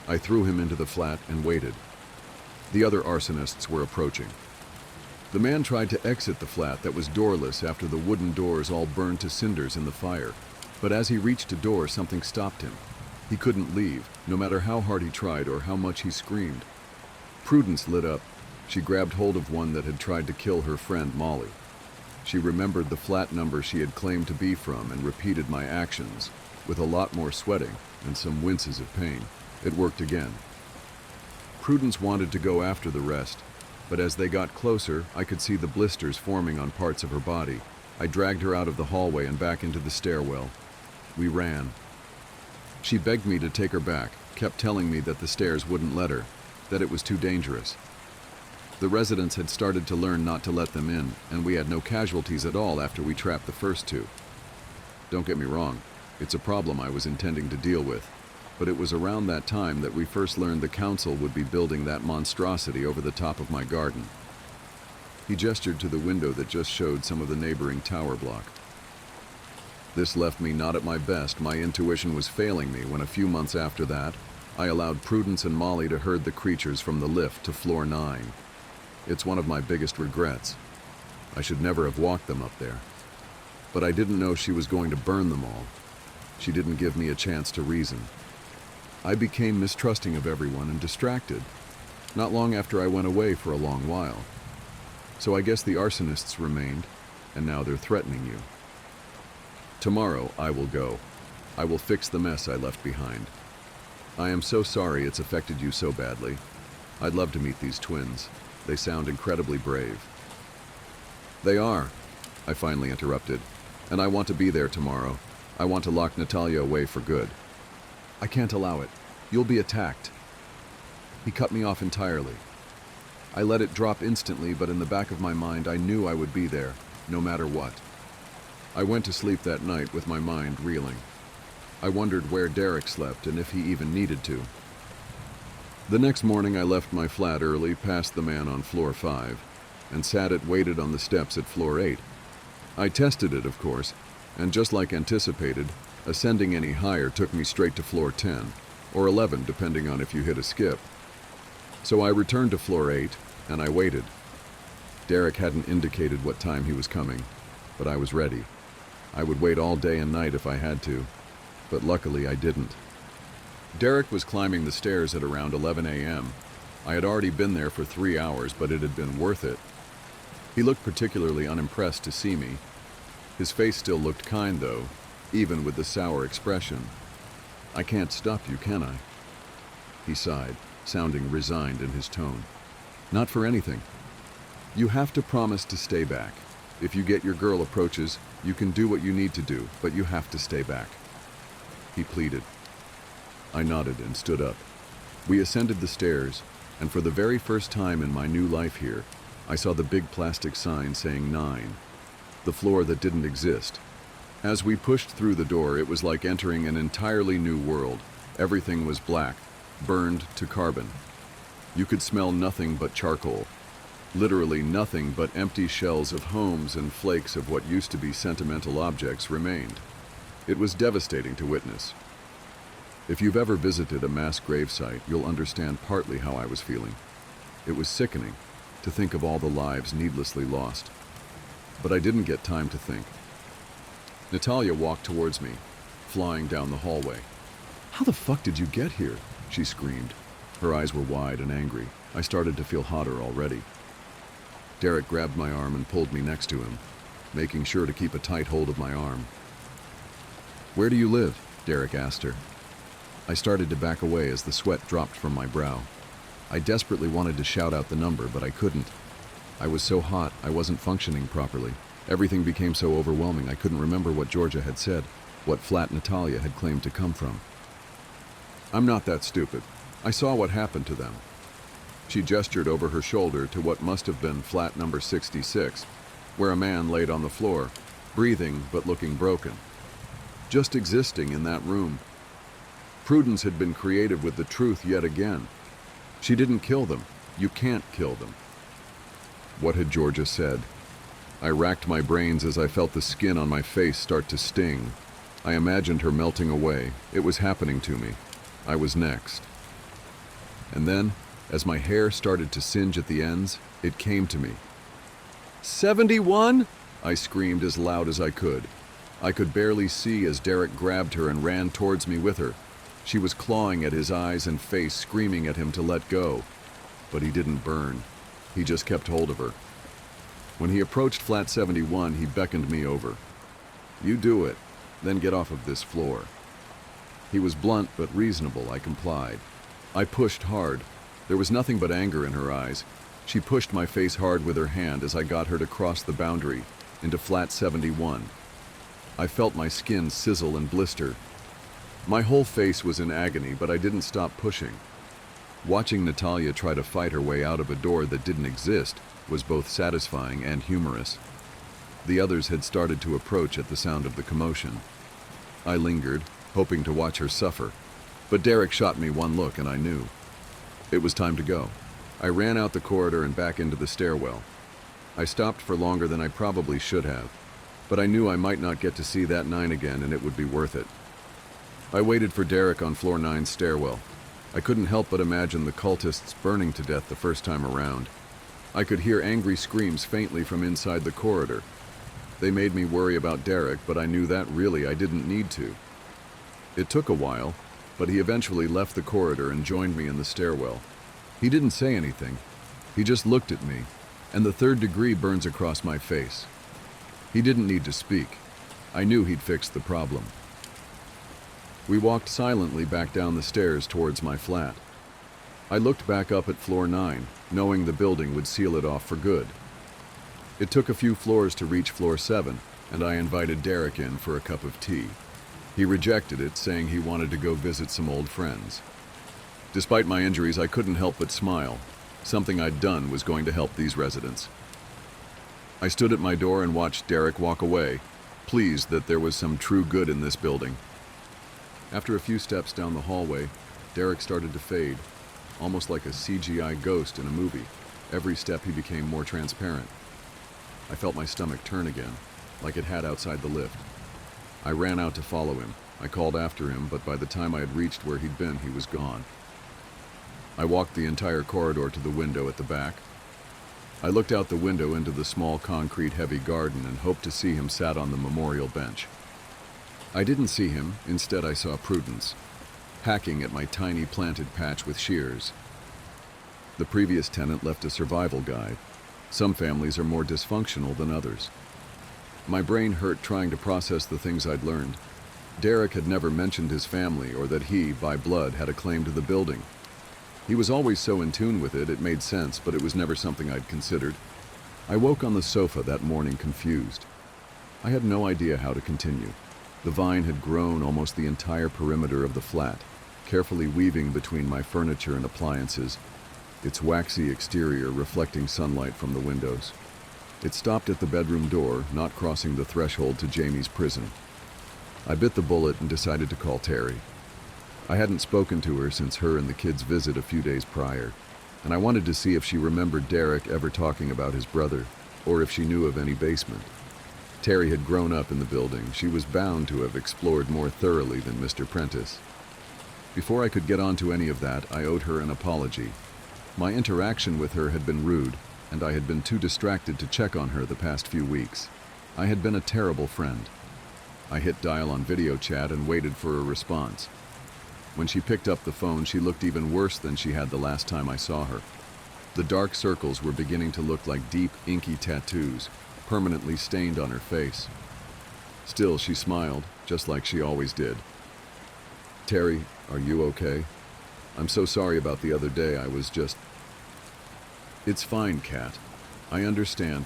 I threw him into the flat and waited. The other arsonists were approaching. The man tried to exit the flat that was doorless after the wooden doors all burned to cinders in the fire. But as he reached a door, something stopped him. He couldn't leave, no matter how hard he tried or how much he screamed. Prudence lit up. She grabbed hold of one that had tried to kill her friend Molly. She remembered the flat number she had claimed to be from and repeated my actions, with a lot more sweating and some winces of pain. It worked again. Prudence wanted to go after the rest, but as they got closer, I could see the blisters forming on parts of her body. I dragged her out of the hallway and back into the stairwell. We ran. She begged me to take her back, kept telling me that the stairs wouldn't let her, that it was too dangerous. The residents had started to learn not to let them in, and we had no casualties at all after we trapped the first 2. Don't get me wrong, it's a problem I was intending to deal with, but it was around that time that we first learned the council would be building that monstrosity over the top of my garden. He gestured to the window that just showed some of the neighboring tower block. This left me not at my best. My intuition was failing me when a few months after that, I allowed Prudence and Molly to herd the creatures from the lift to floor 9. It's one of my biggest regrets. I should never have walked them up there. But I didn't know she was going to burn them all. She didn't give me a chance to reason. I became mistrusting of everyone and distracted, not long after I went away for a long while. So I guess the arsonists remained, and now they're threatening you. Tomorrow I will go. I will fix the mess I left behind. I am so sorry it's affected you so badly. I'd love to meet these twins. They sound incredibly brave. They are, I finally interrupted, and I want to be there tomorrow. I want to lock Natalia away for good. I can't allow it. You'll be attacked. He cut me off entirely. I let it drop instantly, but in the back of my mind I knew I would be there, no matter what. I went to sleep that night with my mind reeling. I wondered where Derek slept and if he even needed to. The next morning I left my flat early, past the man on floor 5, and waited on the steps at floor 8. I tested it, of course, and just like anticipated, ascending any higher took me straight to floor 10, or 11 depending on if you hit a skip. So I returned to floor 8, and I waited. Derek hadn't indicated what time he was coming, but I was ready. I would wait all day and night if I had to, but luckily I didn't. Derek was climbing the stairs at around 11 a.m. I had already been there for 3 hours, but it had been worth it. He looked particularly unimpressed to see me. His face still looked kind, though, even with the sour expression. I can't stop you, can I? He sighed, sounding resigned in his tone. Not for anything. You have to promise to stay back. If you get your girl approaches, you can do what you need to do, but you have to stay back. He pleaded. I nodded and stood up. We ascended the stairs, and for the very first time in my new life here, I saw the big plastic sign saying 9, the floor that didn't exist. As we pushed through the door, it was like entering an entirely new world. Everything was black, burned to carbon. You could smell nothing but charcoal. Literally nothing but empty shells of homes and flakes of what used to be sentimental objects remained. It was devastating to witness. If you've ever visited a mass gravesite, you'll understand partly how I was feeling. It was sickening to think of all the lives needlessly lost. But I didn't get time to think. Natalia walked towards me, flying down the hallway. How the fuck did you get here? She screamed. Her eyes were wide and angry. I started to feel hotter already. Derek grabbed my arm and pulled me next to him, making sure to keep a tight hold of my arm. Where do you live? Derek asked her. I started to back away as the sweat dropped from my brow. I desperately wanted to shout out the number, but I couldn't. I was so hot, I wasn't functioning properly. Everything became so overwhelming I couldn't remember what Georgia had said. what flat Natalia had claimed to come from. I'm not that stupid. I saw what happened to them. She gestured over her shoulder to what must have been flat number 66, where a man laid on the floor, breathing but looking broken. Just existing in that room. Prudence had been creative with the truth yet again. She didn't kill them. You can't kill them. What had Georgia said? I racked my brains as I felt the skin on my face start to sting. I imagined her melting away. It was happening to me. I was next. And then, as my hair started to singe at the ends, it came to me. 71? I screamed as loud as I could. I could barely see as Derek grabbed her and ran towards me with her. She was clawing at his eyes and face, screaming at him to let go. But he didn't burn. He just kept hold of her. When he approached flat 71, he beckoned me over. You do it, then get off of this floor. He was blunt but reasonable. I complied. I pushed hard. There was nothing but anger in her eyes. She pushed my face hard with her hand as I got her to cross the boundary into flat 71. I felt my skin sizzle and blister. My whole face was in agony, but I didn't stop pushing. Watching Natalia try to fight her way out of a door that didn't exist was both satisfying and humorous. The others had started to approach at the sound of the commotion. I lingered, hoping to watch her suffer, but Derek shot me one look and I knew. It was time to go. I ran out the corridor and back into the stairwell. I stopped for longer than I probably should have, but I knew I might not get to see that 9 again and it would be worth it. I waited for Derek on floor 9's stairwell. I couldn't help but imagine the cultists burning to death the first time around. I could hear angry screams faintly from inside the corridor. They made me worry about Derek, but I knew that really I didn't need to. It took a while, but he eventually left the corridor and joined me in the stairwell. He didn't say anything. He just looked at me, and the 3rd degree burns across my face. He didn't need to speak. I knew he'd fixed the problem. We walked silently back down the stairs towards my flat. I looked back up at floor 9, knowing the building would seal it off for good. It took a few floors to reach floor 7, and I invited Derek in for a cup of tea. He rejected it, saying he wanted to go visit some old friends. Despite my injuries, I couldn't help but smile. Something I'd done was going to help these residents. I stood at my door and watched Derek walk away, pleased that there was some true good in this building. After a few steps down the hallway, Derek started to fade, almost like a CGI ghost in a movie. Every step he became more transparent. I felt my stomach turn again, like it had outside the lift. I ran out to follow him. I called after him, but by the time I had reached where he'd been, he was gone. I walked the entire corridor to the window at the back. I looked out the window into the small concrete-heavy garden and hoped to see him sat on the memorial bench. I didn't see him. Instead, I saw Prudence, hacking at my tiny planted patch with shears. The previous tenant left a survival guide. Some families are more dysfunctional than others. My brain hurt trying to process the things I'd learned. Derek had never mentioned his family or that he, by blood, had a claim to the building. He was always so in tune with it, it made sense, but it was never something I'd considered. I woke on the sofa that morning confused. I had no idea how to continue. The vine had grown almost the entire perimeter of the flat, carefully weaving between my furniture and appliances, its waxy exterior reflecting sunlight from the windows. It stopped at the bedroom door, not crossing the threshold to Jamie's prison. I bit the bullet and decided to call Terry. I hadn't spoken to her since her and the kids' visit a few days prior, and I wanted to see if she remembered Derek ever talking about his brother, or if she knew of any basement. Terry had grown up in the building. She was bound to have explored more thoroughly than Mr. Prentice. Before I could get onto any of that, I owed her an apology. My interaction with her had been rude, and I had been too distracted to check on her the past few weeks. I had been a terrible friend. I hit dial on video chat and waited for a response. When she picked up the phone, she looked even worse than she had the last time I saw her. The dark circles were beginning to look like deep, inky tattoos, permanently stained on her face. Still, she smiled, just like she always did. "Terry, are you okay? I'm so sorry about the other day. I was just..." "It's fine, Kat. I understand.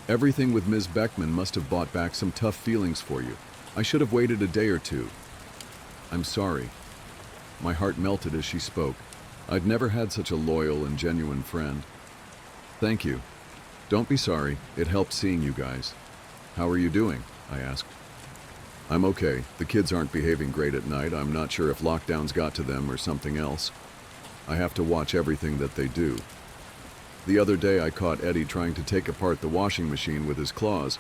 Everything with Ms. Beckman must have brought back some tough feelings for you. I should have waited a day or two. I'm sorry. My heart melted as she spoke. I'd never had such a loyal and genuine friend. Thank you. Don't be sorry. It helped seeing you guys. How are you doing? I asked. I'm okay. The kids aren't behaving great at night. I'm not sure if lockdowns got to them or something else. I have to watch everything that they do. The other day I caught Eddie trying to take apart the washing machine with his claws.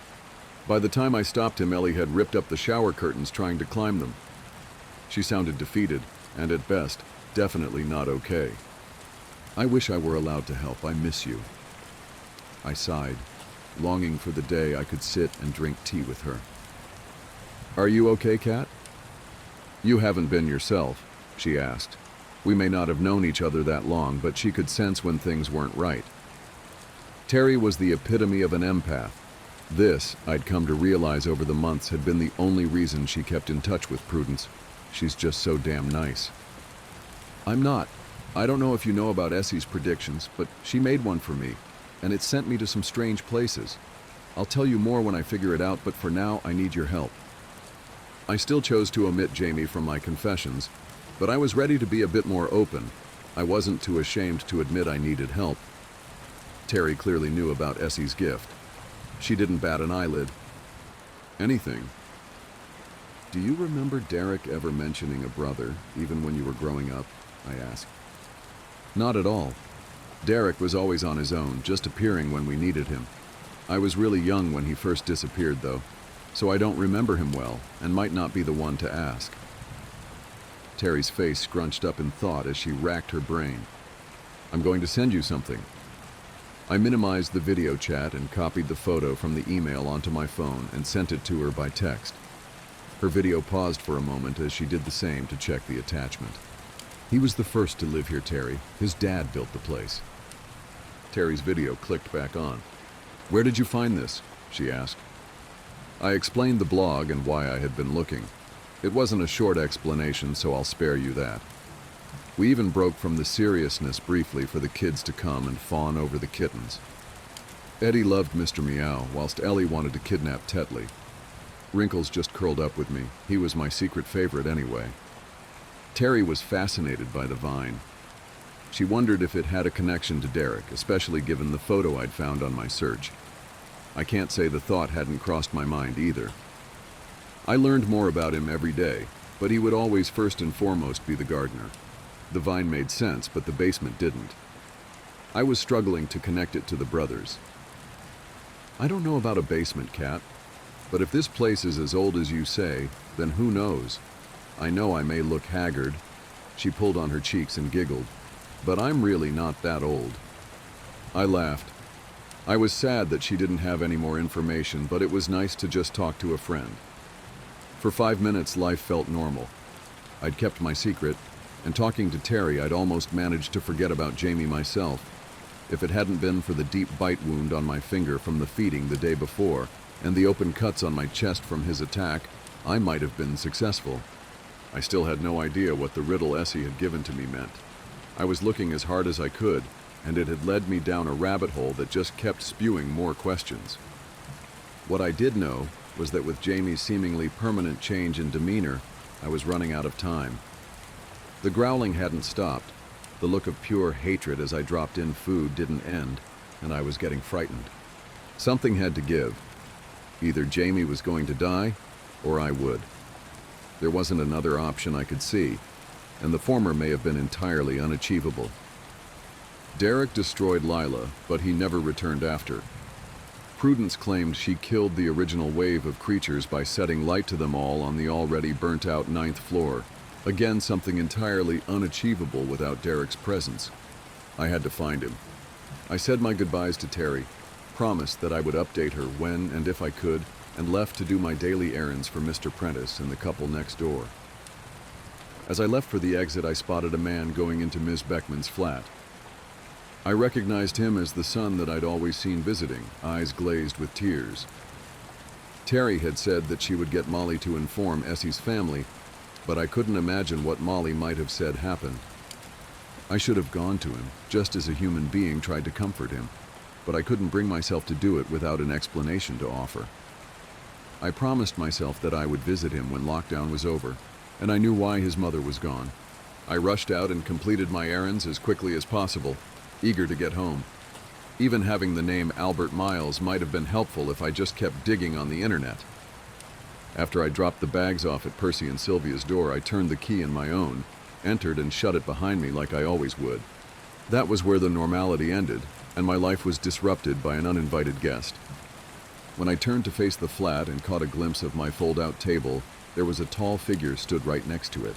By the time I stopped him, Ellie had ripped up the shower curtains trying to climb them. She sounded defeated, and at best, definitely not okay. I wish I were allowed to help. I miss you. I sighed, longing for the day I could sit and drink tea with her. Are you okay, Kat? You haven't been yourself, she asked. We may not have known each other that long, but she could sense when things weren't right. Terry was the epitome of an empath. This, I'd come to realize over the months, had been the only reason she kept in touch with Prudence. She's just so damn nice. I'm not. I don't know if you know about Essie's predictions, but she made one for me, and it sent me to some strange places. I'll tell you more when I figure it out, but for now, I need your help. I still chose to omit Jamie from my confessions, but I was ready to be a bit more open. I wasn't too ashamed to admit I needed help. Terry clearly knew about Essie's gift. She didn't bat an eyelid. Anything. Do you remember Derek ever mentioning a brother, even when you were growing up? I asked. Not at all. Derek was always on his own, just appearing when we needed him. I was really young when he first disappeared, though, so I don't remember him well, and might not be the one to ask. Terry's face scrunched up in thought as she racked her brain. I'm going to send you something. I minimized the video chat and copied the photo from the email onto my phone and sent it to her by text. Her video paused for a moment as she did the same to check the attachment. He was the first to live here, Terry. His dad built the place. Terry's video clicked back on. Where did you find this? She asked. I explained the blog and why I had been looking. It wasn't a short explanation, so I'll spare you that. We even broke from the seriousness briefly for the kids to come and fawn over the kittens. Eddie loved Mr. Meow, whilst Ellie wanted to kidnap Tetley. Wrinkles just curled up with me. He was my secret favorite anyway. Terry was fascinated by the vine. She wondered if it had a connection to Derek, especially given the photo I'd found on my search. I can't say the thought hadn't crossed my mind either. I learned more about him every day, but he would always first and foremost be the gardener. The vine made sense, but the basement didn't. I was struggling to connect it to the brothers. I don't know about a basement, Kat, but if this place is as old as you say, then who knows? I know I may look haggard. She pulled on her cheeks and giggled, but I'm really not that old. I laughed. I was sad that she didn't have any more information, but it was nice to just talk to a friend. For 5 minutes, life felt normal. I'd kept my secret, and talking to Terry, I'd almost managed to forget about Jamie myself. If it hadn't been for the deep bite wound on my finger from the feeding the day before, and the open cuts on my chest from his attack, I might have been successful. I still had no idea what the riddle Essie had given to me meant. I was looking as hard as I could, and it had led me down a rabbit hole that just kept spewing more questions. What I did know was that with Jamie's seemingly permanent change in demeanor, I was running out of time. The growling hadn't stopped. The look of pure hatred as I dropped in food didn't end, and I was getting frightened. Something had to give. Either Jamie was going to die, or I would. There wasn't another option I could see, and the former may have been entirely unachievable. Derek destroyed Lila, but he never returned after. Prudence claimed she killed the original wave of creatures by setting light to them all on the already burnt-out 9th floor. Again, something entirely unachievable without Derek's presence. I had to find him. I said my goodbyes to Terry, promised that I would update her when and if I could, and left to do my daily errands for Mr. Prentice and the couple next door. As I left for the exit, I spotted a man going into Ms. Beckman's flat. I recognized him as the son that I'd always seen visiting, eyes glazed with tears. Terry had said that she would get Molly to inform Essie's family, but I couldn't imagine what Molly might have said happened. I should have gone to him, just as a human being tried to comfort him, but I couldn't bring myself to do it without an explanation to offer. I promised myself that I would visit him when lockdown was over, and I knew why his mother was gone. I rushed out and completed my errands as quickly as possible, eager to get home. Even having the name Albert Miles might have been helpful if I just kept digging on the internet. After I dropped the bags off at Percy and Sylvia's door, I turned the key in my own, entered and shut it behind me like I always would. That was where the normality ended, and my life was disrupted by an uninvited guest. When I turned to face the flat and caught a glimpse of my fold-out table, there was a tall figure stood right next to it.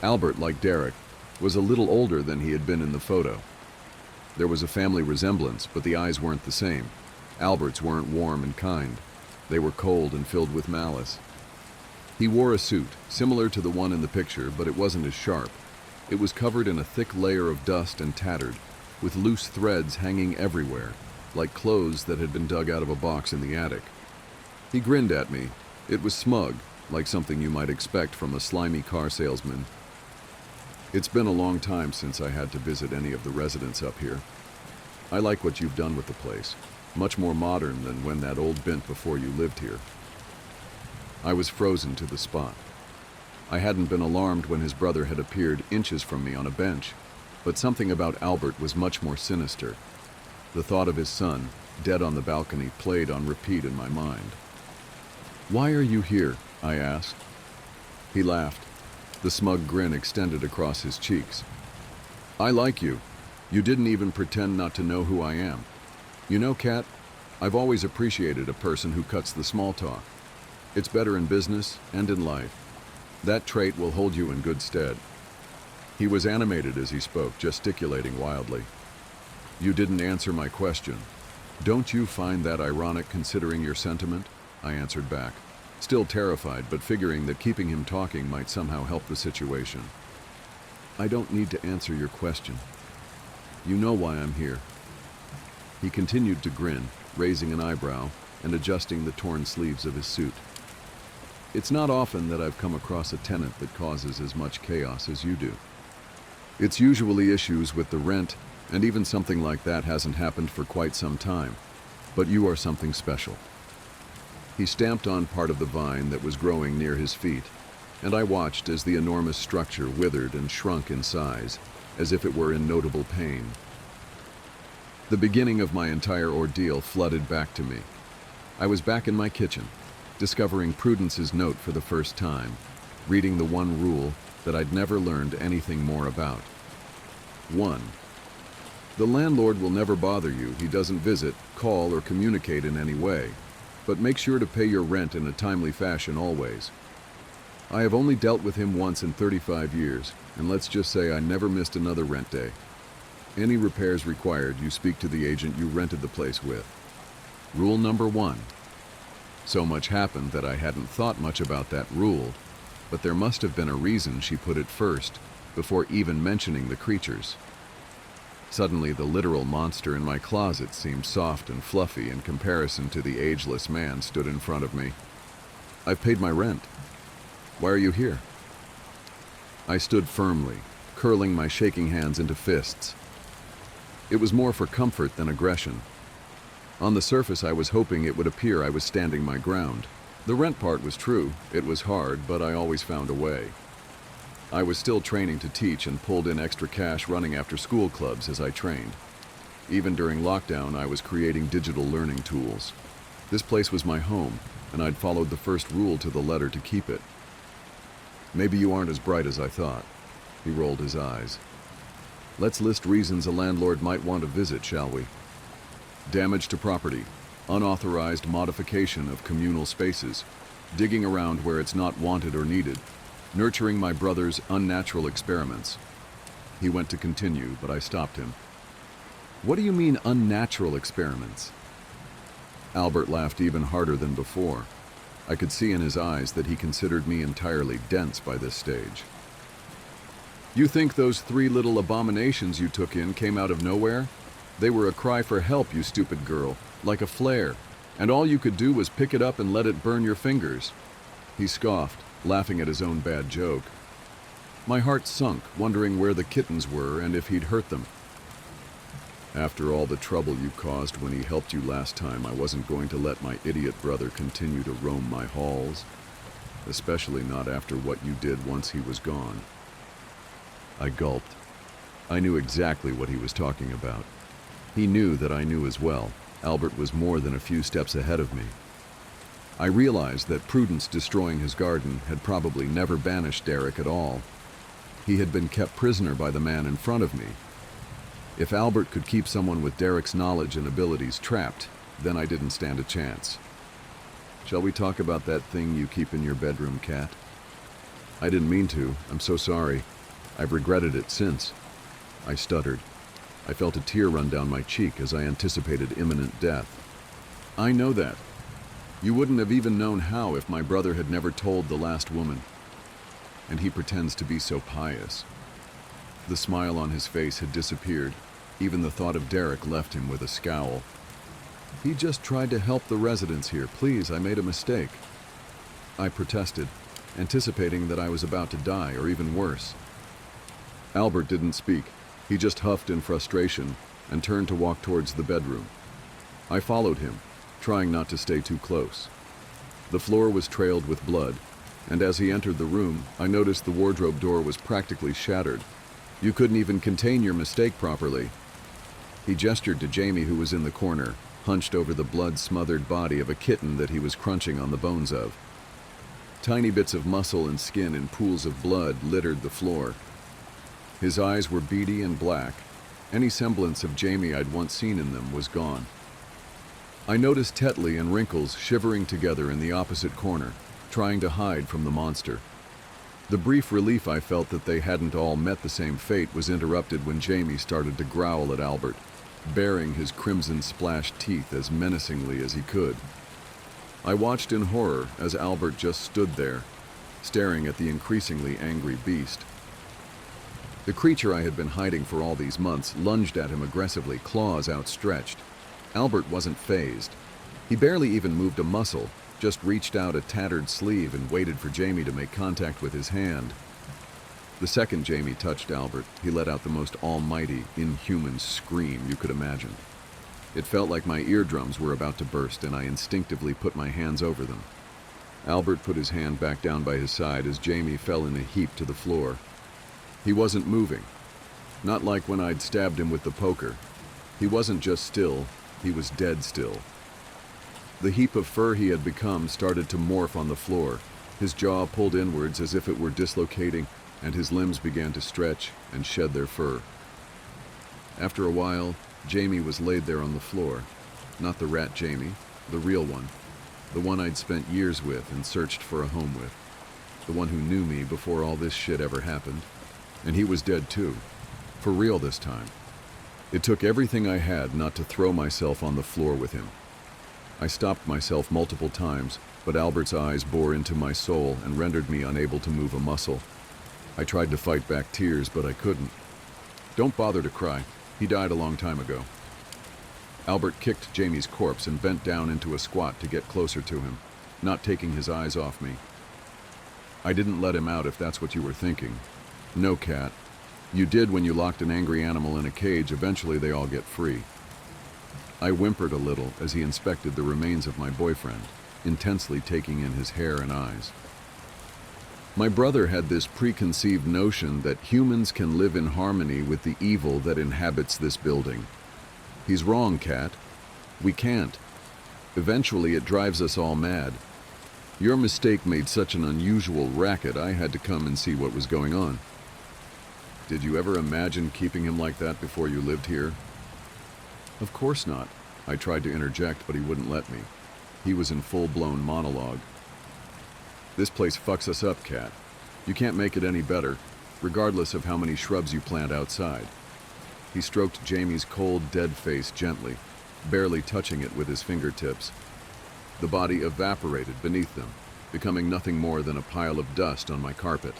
Albert, like Derek, was a little older than he had been in the photo. There was a family resemblance, but the eyes weren't the same. Albert's weren't warm and kind. They were cold and filled with malice. He wore a suit, similar to the one in the picture, but it wasn't as sharp. It was covered in a thick layer of dust and tattered, with loose threads hanging everywhere, like clothes that had been dug out of a box in the attic. He grinned at me. It was smug, like something you might expect from a slimy car salesman. It's been a long time since I had to visit any of the residents up here. I like what you've done with the place. Much more modern than when that old bint before you lived here. I was frozen to the spot. I hadn't been alarmed when his brother had appeared inches from me on a bench, but something about Albert was much more sinister. The thought of his son, dead on the balcony, played on repeat in my mind. "Why are you here?" I asked. He laughed. The smug grin extended across his cheeks. "I like you. You didn't even pretend not to know who I am. You know, Kat, I've always appreciated a person who cuts the small talk. It's better in business and in life. That trait will hold you in good stead." He was animated as he spoke, gesticulating wildly. "You didn't answer my question. Don't you find that ironic considering your sentiment?" I answered back, still terrified, but figuring that keeping him talking might somehow help the situation. "I don't need to answer your question. You know why I'm here." He continued to grin, raising an eyebrow and adjusting the torn sleeves of his suit. "It's not often that I've come across a tenant that causes as much chaos as you do. It's usually issues with the rent, and even something like that hasn't happened for quite some time. But you are something special." He stamped on part of the vine that was growing near his feet, and I watched as the enormous structure withered and shrunk in size, as if it were in notable pain. The beginning of my entire ordeal flooded back to me. I was back in my kitchen, discovering Prudence's note for the first time, reading the one rule that I'd never learned anything more about. 1. The landlord will never bother you. He doesn't visit, call, or communicate in any way, but make sure to pay your rent in a timely fashion always. I have only dealt with him once in 35 years, and let's just say I never missed another rent day. Any repairs required, you speak to the agent you rented the place with. Rule number 1. So much happened that I hadn't thought much about that rule, but there must have been a reason she put it first, before even mentioning the creatures. Suddenly, the literal monster in my closet seemed soft and fluffy in comparison to the ageless man stood in front of me. "I've paid my rent. Why are you here?" I stood firmly, curling my shaking hands into fists. It was more for comfort than aggression. On the surface, I was hoping it would appear I was standing my ground. The rent part was true. It was hard, but I always found a way. I was still training to teach and pulled in extra cash running after school clubs as I trained. Even during lockdown, I was creating digital learning tools. This place was my home, and I'd followed the first rule to the letter to keep it. "Maybe you aren't as bright as I thought." He rolled his eyes. "Let's list reasons a landlord might want to visit, shall we? Damage to property, unauthorized modification of communal spaces, digging around where it's not wanted or needed, nurturing my brother's unnatural experiments." He went to continue, but I stopped him. "What do you mean, unnatural experiments?" Albert laughed even harder than before. I could see in his eyes that he considered me entirely dense by this stage. "You think those 3 little abominations you took in came out of nowhere? They were a cry for help, you stupid girl, like a flare, and all you could do was pick it up and let it burn your fingers." He scoffed, laughing at his own bad joke. My heart sunk, wondering where the kittens were and if he'd hurt them. After all the trouble you caused when he helped you last time, I wasn't going to let my idiot brother continue to roam my halls, especially not after what you did once he was gone. I gulped. I knew exactly what he was talking about. He knew that I knew as well. Albert was more than a few steps ahead of me. I realized that Prudence destroying his garden had probably never banished Derek at all. He had been kept prisoner by the man in front of me. If Albert could keep someone with Derek's knowledge and abilities trapped, then I didn't stand a chance. Shall we talk about that thing you keep in your bedroom, Kat? I didn't mean to. I'm so sorry. I've regretted it since. I stuttered. I felt a tear run down my cheek as I anticipated imminent death. I know that. You wouldn't have even known how if my brother had never told the last woman. And he pretends to be so pious. The smile on his face had disappeared. Even the thought of Derek left him with a scowl. He just tried to help the residents here. Please, I made a mistake. I protested, anticipating that I was about to die, or even worse. Albert didn't speak. He just huffed in frustration and turned to walk towards the bedroom. I followed him, trying not to stay too close. The floor was trailed with blood, and as he entered the room, I noticed the wardrobe door was practically shattered. You couldn't even contain your mistake properly. He gestured to Jamie, who was in the corner, hunched over the blood-smothered body of a kitten that he was crunching on the bones of. Tiny bits of muscle and skin in pools of blood littered the floor. His eyes were beady and black. Any semblance of Jamie I'd once seen in them was gone. I noticed Tetley and Wrinkles shivering together in the opposite corner, trying to hide from the monster. The brief relief I felt that they hadn't all met the same fate was interrupted when Jamie started to growl at Albert, baring his crimson-splashed teeth as menacingly as he could. I watched in horror as Albert just stood there, staring at the increasingly angry beast. The creature I had been hiding for all these months lunged at him aggressively, claws outstretched. Albert wasn't fazed. He barely even moved a muscle, just reached out a tattered sleeve and waited for Jamie to make contact with his hand. The second Jamie touched Albert, he let out the most almighty, inhuman scream you could imagine. It felt like my eardrums were about to burst, and I instinctively put my hands over them. Albert put his hand back down by his side as Jamie fell in a heap to the floor. He wasn't moving. Not like when I'd stabbed him with the poker. He wasn't just still, he was dead still. The heap of fur he had become started to morph on the floor. His jaw pulled inwards as if it were dislocating, and his limbs began to stretch and shed their fur. After a while, Jamie was laid there on the floor. Not the rat Jamie, the real one. The one I'd spent years with and searched for a home with. The one who knew me before all this shit ever happened. And he was dead too. For real this time. It took everything I had not to throw myself on the floor with him. I stopped myself multiple times, but Albert's eyes bore into my soul and rendered me unable to move a muscle. I tried to fight back tears, but I couldn't. Don't bother to cry. He died a long time ago. Albert kicked Jamie's corpse and bent down into a squat to get closer to him, not taking his eyes off me. I didn't let him out, if that's what you were thinking. No, Kat. You did when you locked an angry animal in a cage. Eventually they all get free. I whimpered a little as he inspected the remains of my boyfriend, intensely taking in his hair and eyes. My brother had this preconceived notion that humans can live in harmony with the evil that inhabits this building. He's wrong, Kat. We can't. Eventually it drives us all mad. Your mistake made such an unusual racket, I had to come and see what was going on. Did you ever imagine keeping him like that before you lived here? Of course not. I tried to interject, but he wouldn't let me. He was in full-blown monologue. This place fucks us up, Kat. You can't make it any better, regardless of how many shrubs you plant outside. He stroked Jamie's cold, dead face gently, barely touching it with his fingertips. The body evaporated beneath them, becoming nothing more than a pile of dust on my carpet.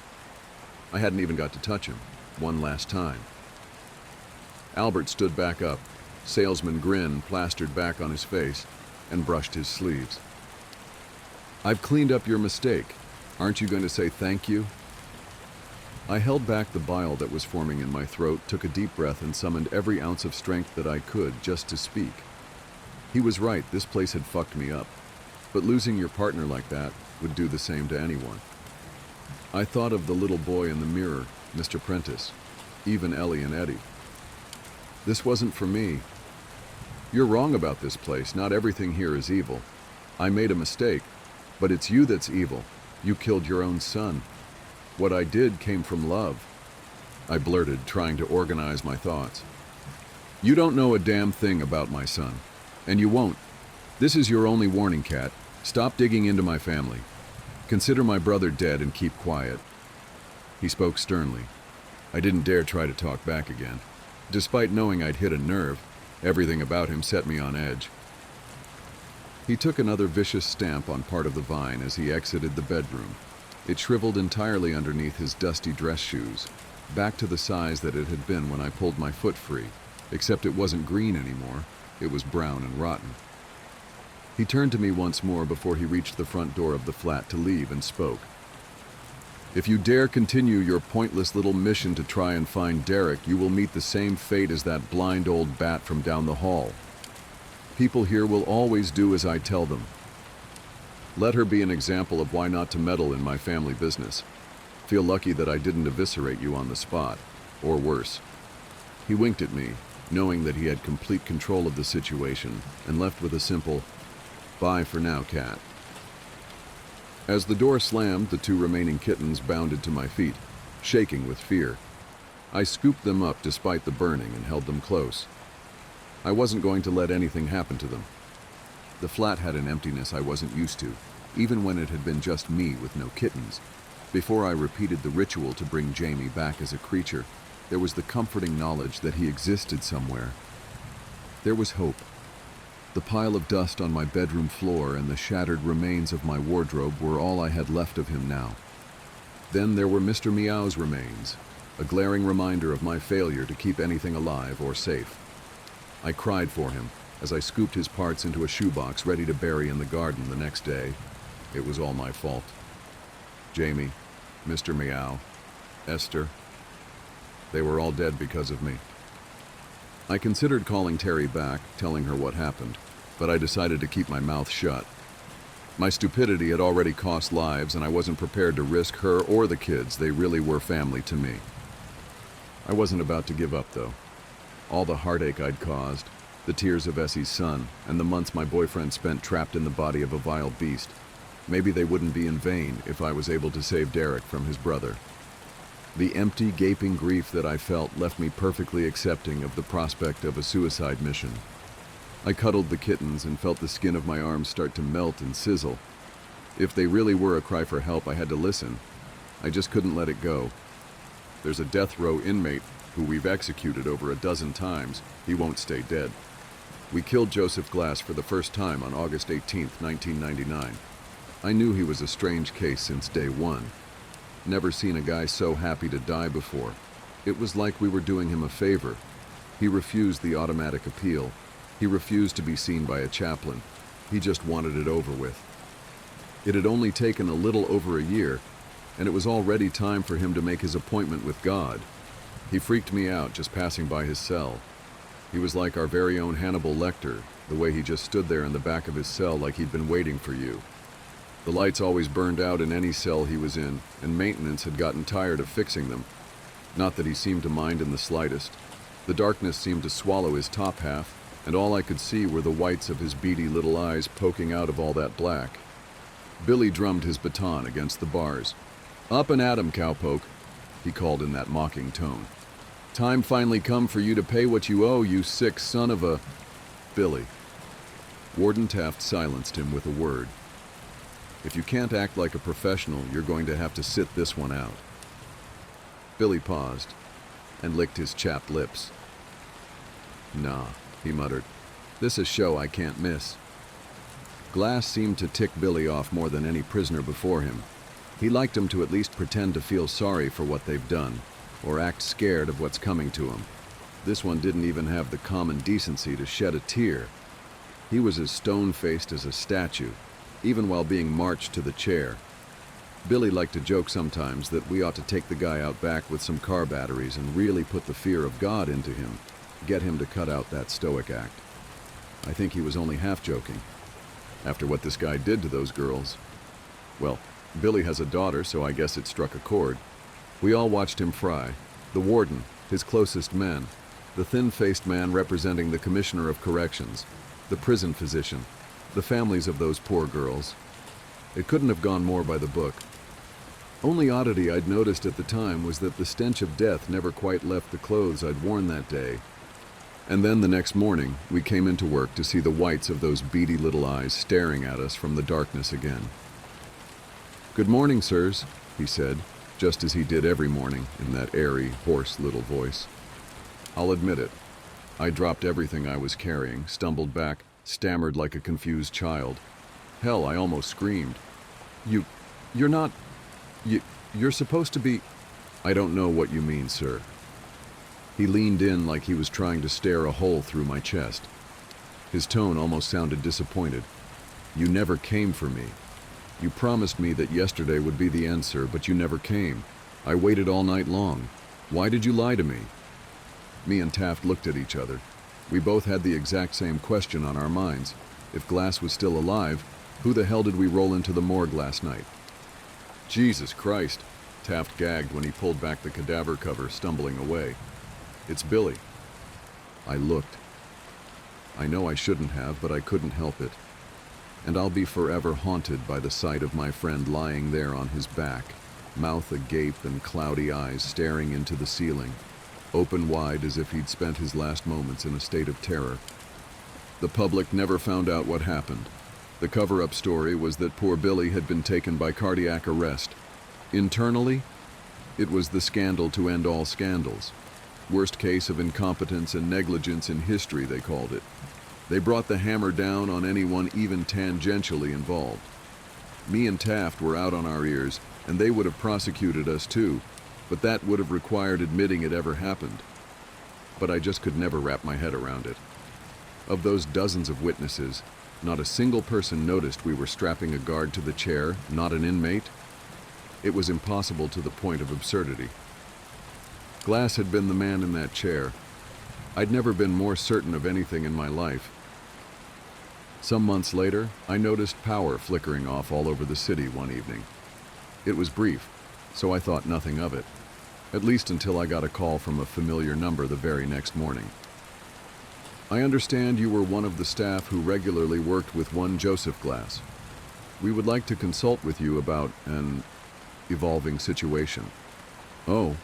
I hadn't even got to touch him, one last time. Albert stood back up, salesman grin plastered back on his face, and brushed his sleeves. I've cleaned up your mistake. Aren't you going to say thank you? I held back the bile that was forming in my throat, took a deep breath, and summoned every ounce of strength that I could just to speak. He was right, this place had fucked me up. But losing your partner like that would do the same to anyone. I thought of the little boy in the mirror, Mr. Prentice, even Ellie and Eddie. This wasn't for me. You're wrong about this place. Not everything here is evil. I made a mistake, but it's you that's evil. You killed your own son. What I did came from love. I blurted, trying to organize my thoughts. You don't know a damn thing about my son, and you won't. This is your only warning, Kat. Stop digging into my family. Consider my brother dead and keep quiet. He spoke sternly. I didn't dare try to talk back again. Despite knowing I'd hit a nerve, everything about him set me on edge. He took another vicious stamp on part of the vine as he exited the bedroom. It shriveled entirely underneath his dusty dress shoes, back to the size that it had been when I pulled my foot free, except it wasn't green anymore. It was brown and rotten. He turned to me once more before he reached the front door of the flat to leave and spoke. If you dare continue your pointless little mission to try and find Derek, you will meet the same fate as that blind old bat from down the hall. People here will always do as I tell them. Let her be an example of why not to meddle in my family business. Feel lucky that I didn't eviscerate you on the spot, or worse. He winked at me, knowing that he had complete control of the situation, and left with a simple, "Bye for now, Kat." As the door slammed, the two remaining kittens bounded to my feet, shaking with fear. I scooped them up despite the burning and held them close. I wasn't going to let anything happen to them. The flat had an emptiness I wasn't used to, even when it had been just me with no kittens. Before I repeated the ritual to bring Jamie back as a creature, there was the comforting knowledge that he existed somewhere. There was hope. The pile of dust on my bedroom floor and the shattered remains of my wardrobe were all I had left of him now. Then there were Mr. Meow's remains, a glaring reminder of my failure to keep anything alive or safe. I cried for him as I scooped his parts into a shoebox ready to bury in the garden the next day. It was all my fault. Jamie, Mr. Meow, Esther, they were all dead because of me. I considered calling Terry back, telling her what happened, but I decided to keep my mouth shut. My stupidity had already cost lives, and I wasn't prepared to risk her or the kids. They really were family to me. I wasn't about to give up, though. All the heartache I'd caused, the tears of Essie's son, and the months my boyfriend spent trapped in the body of a vile beast, maybe they wouldn't be in vain if I was able to save Derek from his brother. The empty, gaping grief that I felt left me perfectly accepting of the prospect of a suicide mission. I cuddled the kittens and felt the skin of my arms start to melt and sizzle. If they really were a cry for help, I had to listen. I just couldn't let it go. There's a death row inmate who we've executed over a dozen times. He won't stay dead. We killed Joseph Glass for the first time on August 18th, 1999. I knew he was a strange case since day one. Never seen a guy so happy to die before. It was like we were doing him a favor. He refused the automatic appeal. He refused to be seen by a chaplain. He just wanted it over with. It had only taken a little over a year, and it was already time for him to make his appointment with God. He freaked me out just passing by his cell. He was like our very own Hannibal Lecter, the way he just stood there in the back of his cell like he'd been waiting for you. The lights always burned out in any cell he was in, and maintenance had gotten tired of fixing them. Not that he seemed to mind in the slightest. The darkness seemed to swallow his top half, and all I could see were the whites of his beady little eyes poking out of all that black. Billy drummed his baton against the bars. "Up and at 'em, cowpoke," he called in that mocking tone. "Time finally come for you to pay what you owe, you sick son of a—" Billy. Warden Taft silenced him with a word. "If you can't act like a professional, you're going to have to sit this one out." Billy paused and licked his chapped lips. "Nah," he muttered. "This is a show I can't miss." Glass seemed to tick Billy off more than any prisoner before him. He liked him to at least pretend to feel sorry for what they've done, or act scared of what's coming to him. This one didn't even have the common decency to shed a tear. He was as stone-faced as a statue, even while being marched to the chair. Billy liked to joke sometimes that we ought to take the guy out back with some car batteries and really put the fear of God into him, get him to cut out that stoic act. I think he was only half joking. After what this guy did to those girls. Well, Billy has a daughter, so I guess it struck a chord. We all watched him fry. The warden, his closest men, the thin-faced man representing the commissioner of corrections, the prison physician, the families of those poor girls. It couldn't have gone more by the book. Only oddity I'd noticed at the time was that the stench of death never quite left the clothes I'd worn that day. And then the next morning, we came into work to see the whites of those beady little eyes staring at us from the darkness again. "Good morning, sirs," he said, just as he did every morning in that airy, hoarse little voice. I'll admit it. I dropped everything I was carrying, stumbled back, stammered like a confused child. Hell, I almost screamed. You're not... You're supposed to be... "I don't know what you mean, sir." He leaned in like he was trying to stare a hole through my chest. His tone almost sounded disappointed. "You never came for me. You promised me that yesterday would be the end, sir, but you never came. I waited all night long. Why did you lie to me?" Me and Taft looked at each other. We both had the exact same question on our minds. If Glass was still alive, who the hell did we roll into the morgue last night? "Jesus Christ," Taft gagged when he pulled back the cadaver cover, stumbling away. "It's Billy." I looked. I know I shouldn't have, but I couldn't help it. And I'll be forever haunted by the sight of my friend lying there on his back, mouth agape and cloudy eyes staring into the ceiling, open wide as if he'd spent his last moments in a state of terror. The public never found out what happened. The cover-up story was that poor Billy had been taken by cardiac arrest. Internally, it was the scandal to end all scandals. Worst case of incompetence and negligence in history, they called it. They brought the hammer down on anyone even tangentially involved. Me and Taft were out on our ears, and they would have prosecuted us too, but that would have required admitting it ever happened. But I just could never wrap my head around it. Of those dozens of witnesses, not a single person noticed we were strapping a guard to the chair, not an inmate. It was impossible to the point of absurdity. Glass had been the man in that chair. I'd never been more certain of anything in my life. Some months later, I noticed power flickering off all over the city one evening. It was brief, so I thought nothing of it, at least until I got a call from a familiar number the very next morning. "I understand you were one of the staff who regularly worked with one Joseph Glass. We would like to consult with you about an evolving situation." "Oh."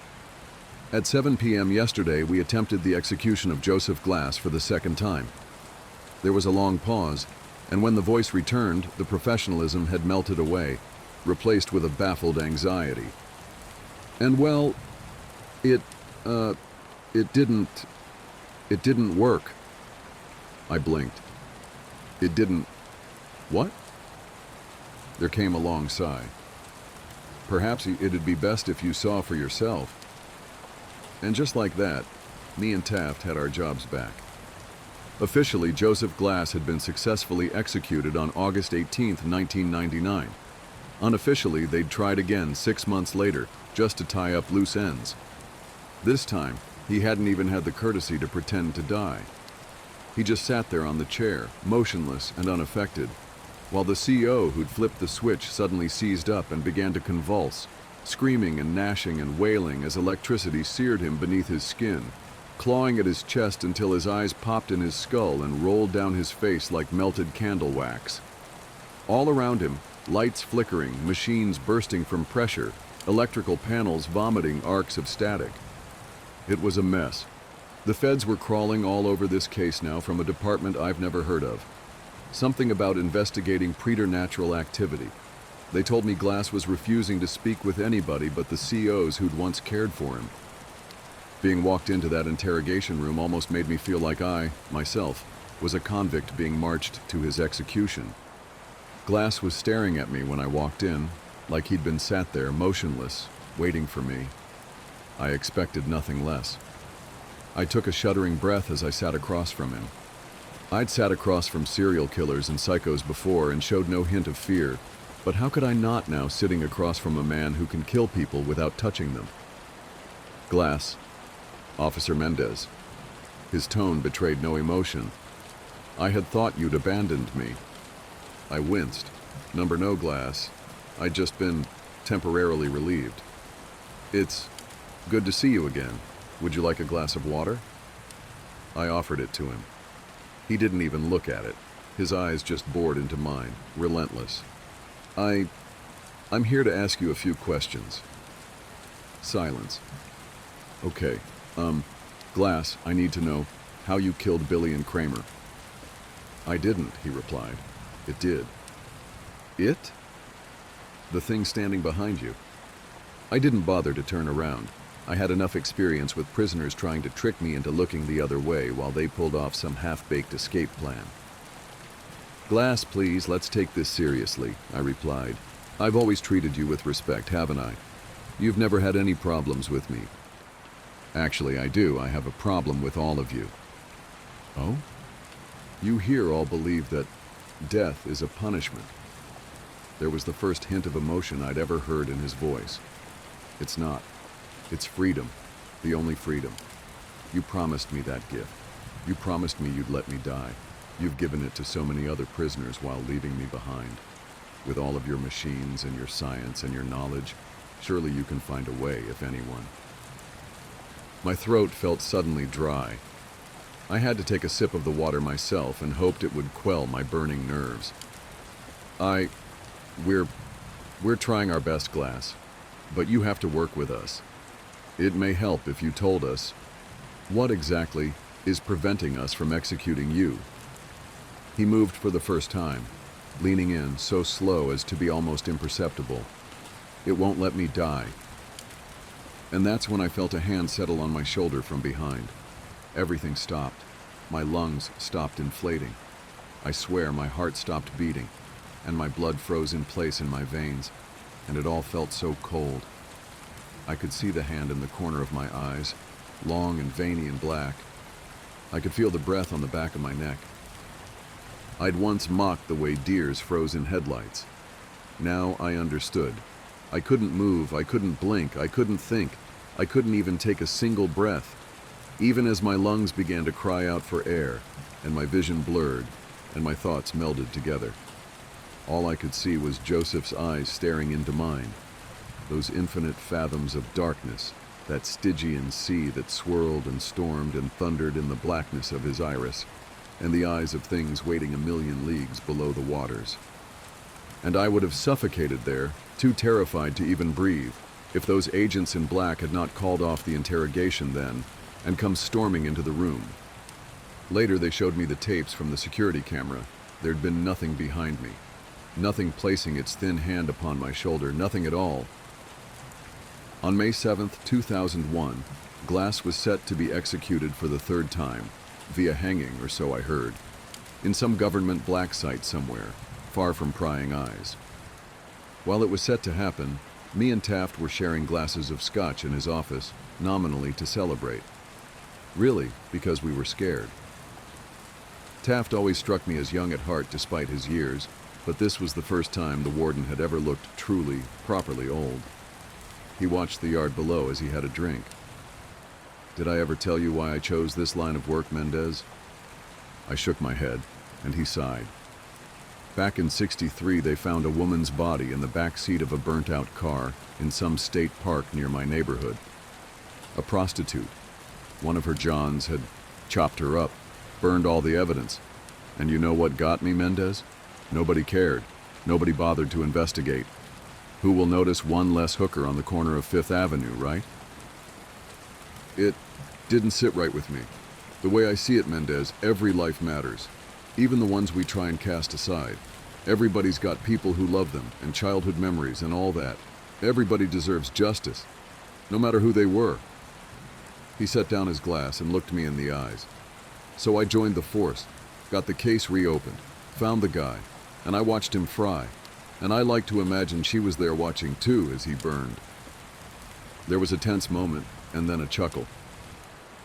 "At 7 p.m. yesterday, we attempted the execution of Joseph Glass for the second time." There was a long pause, and when the voice returned, the professionalism had melted away, replaced with a baffled anxiety. "And well, it didn't work." I blinked. "It didn't... what?" There came a long sigh. "Perhaps it'd be best if you saw for yourself." And just like that, me and Taft had our jobs back. Officially, Joseph Glass had been successfully executed on August 18, 1999. Unofficially, they'd tried again 6 months later, just to tie up loose ends. This time, he hadn't even had the courtesy to pretend to die. He just sat there on the chair, motionless and unaffected, while the CO who'd flipped the switch suddenly seized up and began to convulse, screaming and gnashing and wailing as electricity seared him beneath his skin, clawing at his chest until his eyes popped in his skull and rolled down his face like melted candle wax. All around him, lights flickering, machines bursting from pressure, electrical panels vomiting arcs of static. It was a mess. The feds were crawling all over this case now from a department I've never heard of. Something about investigating preternatural activity. They told me Glass was refusing to speak with anybody but the COs who'd once cared for him. Being walked into that interrogation room almost made me feel like I, myself, was a convict being marched to his execution. Glass was staring at me when I walked in, like he'd been sat there motionless, waiting for me. I expected nothing less. I took a shuddering breath as I sat across from him. I'd sat across from serial killers and psychos before and showed no hint of fear, But how could I not now sitting across from a man who can kill people without touching them? Glass, Officer Mendez. His tone betrayed no emotion. I had thought you'd abandoned me. I winced. Number no, Glass. I'd just been temporarily relieved. It's good to see you again. Would you like a glass of water? I offered it to him. He didn't even look at it. His eyes just bored into mine, relentless. I'm here to ask you a few questions. Silence. Okay, Glass, I need to know how you killed Billy and Kramer. I didn't, he replied. It did. It? The thing standing behind you. I didn't bother to turn around. I had enough experience with prisoners trying to trick me into looking the other way while they pulled off some half-baked escape plan. Glass, please, let's take this seriously, I replied. I've always treated you with respect, haven't I? You've never had any problems with me. Actually, I do. I have a problem with all of you. Oh? You here all believe that death is a punishment. There was the first hint of emotion I'd ever heard in his voice. It's not. It's freedom. The only freedom. You promised me that gift. You promised me you'd let me die. You've given it to so many other prisoners while leaving me behind. With all of your machines and your science and your knowledge, surely you can find a way, if anyone. My throat felt suddenly dry. I had to take a sip of the water myself and hoped it would quell my burning nerves. We're trying our best, Glass, but you have to work with us. It may help if you told us what exactly is preventing us from executing you. He moved for the first time, leaning in so slow as to be almost imperceptible. It won't let me die. And that's when I felt a hand settle on my shoulder from behind. Everything stopped. My lungs stopped inflating. I swear my heart stopped beating, and my blood froze in place in my veins, and it all felt so cold. I could see the hand in the corner of my eyes, long and veiny and black. I could feel the breath on the back of my neck. I'd once mocked the way deers froze in headlights. Now I understood. I couldn't move, I couldn't blink, I couldn't think, I couldn't even take a single breath. Even as my lungs began to cry out for air, and my vision blurred, and my thoughts melded together. All I could see was Joseph's eyes staring into mine. Those infinite fathoms of darkness, that Stygian sea that swirled and stormed and thundered in the blackness of his iris, and the eyes of things waiting a million leagues below the waters. And I would have suffocated there, too terrified to even breathe, if those agents in black had not called off the interrogation then and come storming into the room. Later they showed me the tapes from the security camera. There'd been nothing behind me. Nothing placing its thin hand upon my shoulder, nothing at all. On May 7th, 2001, Glass was set to be executed for the third time, via hanging, or so I heard, in some government black site somewhere, far from prying eyes. While it was set to happen, me and Taft were sharing glasses of scotch in his office, nominally to celebrate. Really, because we were scared. Taft always struck me as young at heart despite his years, but this was the first time the warden had ever looked truly, properly old. He watched the yard below as he had a drink. Did I ever tell you why I chose this line of work, Mendez? I shook my head, and he sighed. Back in '63, they found a woman's body in the back seat of a burnt-out car in some state park near my neighborhood. A prostitute. One of her Johns had chopped her up, burned all the evidence. And you know what got me, Mendez? Nobody cared. Nobody bothered to investigate. Who will notice one less hooker on the corner of Fifth Avenue, right? It didn't sit right with me. The way I see it, Mendez, every life matters. Even the ones we try and cast aside. Everybody's got people who love them, and childhood memories, and all that. Everybody deserves justice, no matter who they were. He set down his glass and looked me in the eyes. So I joined the force, got the case reopened, found the guy, and I watched him fry. And I like to imagine she was there watching too as he burned. There was a tense moment, and then a chuckle.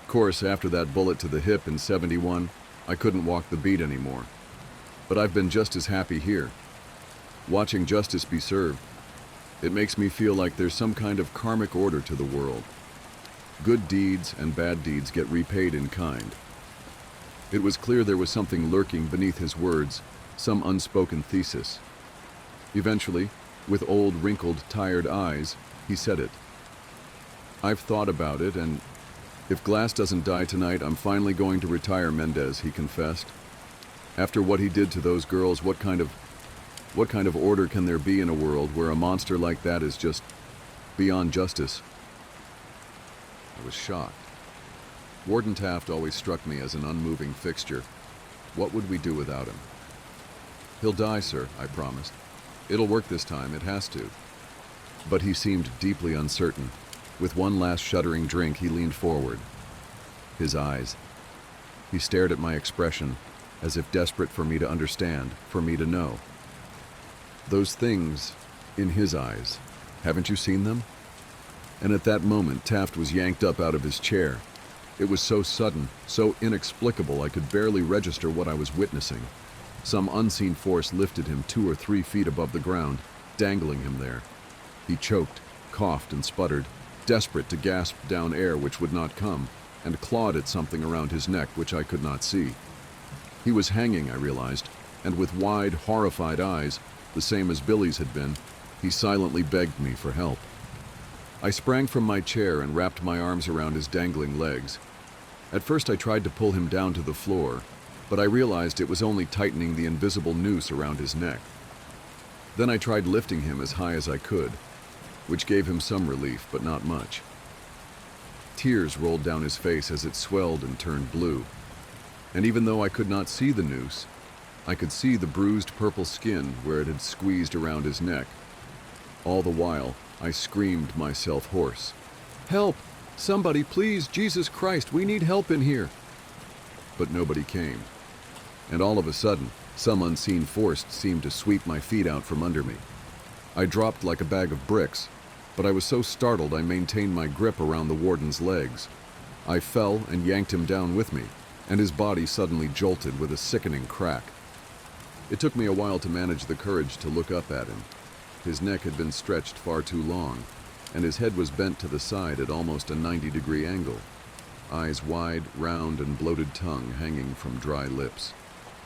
Of course, after that bullet to the hip in '71, I couldn't walk the beat anymore. But I've been just as happy here. watching justice be served. It makes me feel like there's some kind of karmic order to the world. Good deeds and bad deeds get repaid in kind. It was clear there was something lurking beneath his words, some unspoken thesis. Eventually, with old, wrinkled, tired eyes, he said it. "I've thought about it, and if Glass doesn't die tonight, I'm finally going to retire, Mendez," he confessed. "After what he did to those girls, what kind of order can there be in a world where a monster like that is just beyond justice?" I was shocked. Warden Taft always struck me as an unmoving fixture. What would we do without him? "He'll die, sir," I promised. "It'll work this time, it has to." But he seemed deeply uncertain. With one last shuddering drink, he leaned forward. His eyes. He stared at my expression, as if desperate for me to understand, for me to know. Those things in his eyes, haven't you seen them? And at that moment, Taft was yanked up out of his chair. It was so sudden, so inexplicable, I could barely register what I was witnessing. Some unseen force lifted him 2 or 3 feet above the ground, dangling him there. He choked, coughed, and sputtered, desperate to gasp down air which would not come, and clawed at something around his neck which I could not see. He was hanging, I realized, and with wide, horrified eyes, the same as Billy's had been, he silently begged me for help. I sprang from my chair and wrapped my arms around his dangling legs. At first I tried to pull him down to the floor, but I realized it was only tightening the invisible noose around his neck. Then I tried lifting him as high as I could, which gave him some relief, but not much. Tears rolled down his face as it swelled and turned blue. And even though I could not see the noose, I could see the bruised purple skin where it had squeezed around his neck. All the while, I screamed myself hoarse. "Help! Somebody, please! Jesus Christ, we need help in here!" But nobody came. And all of a sudden, some unseen force seemed to sweep my feet out from under me. I dropped like a bag of bricks, but I was so startled I maintained my grip around the warden's legs. I fell and yanked him down with me, and his body suddenly jolted with a sickening crack. It took me a while to manage the courage to look up at him. His neck had been stretched far too long, and his head was bent to the side at almost a 90-degree angle. Eyes wide, round, and bloated tongue hanging from dry lips.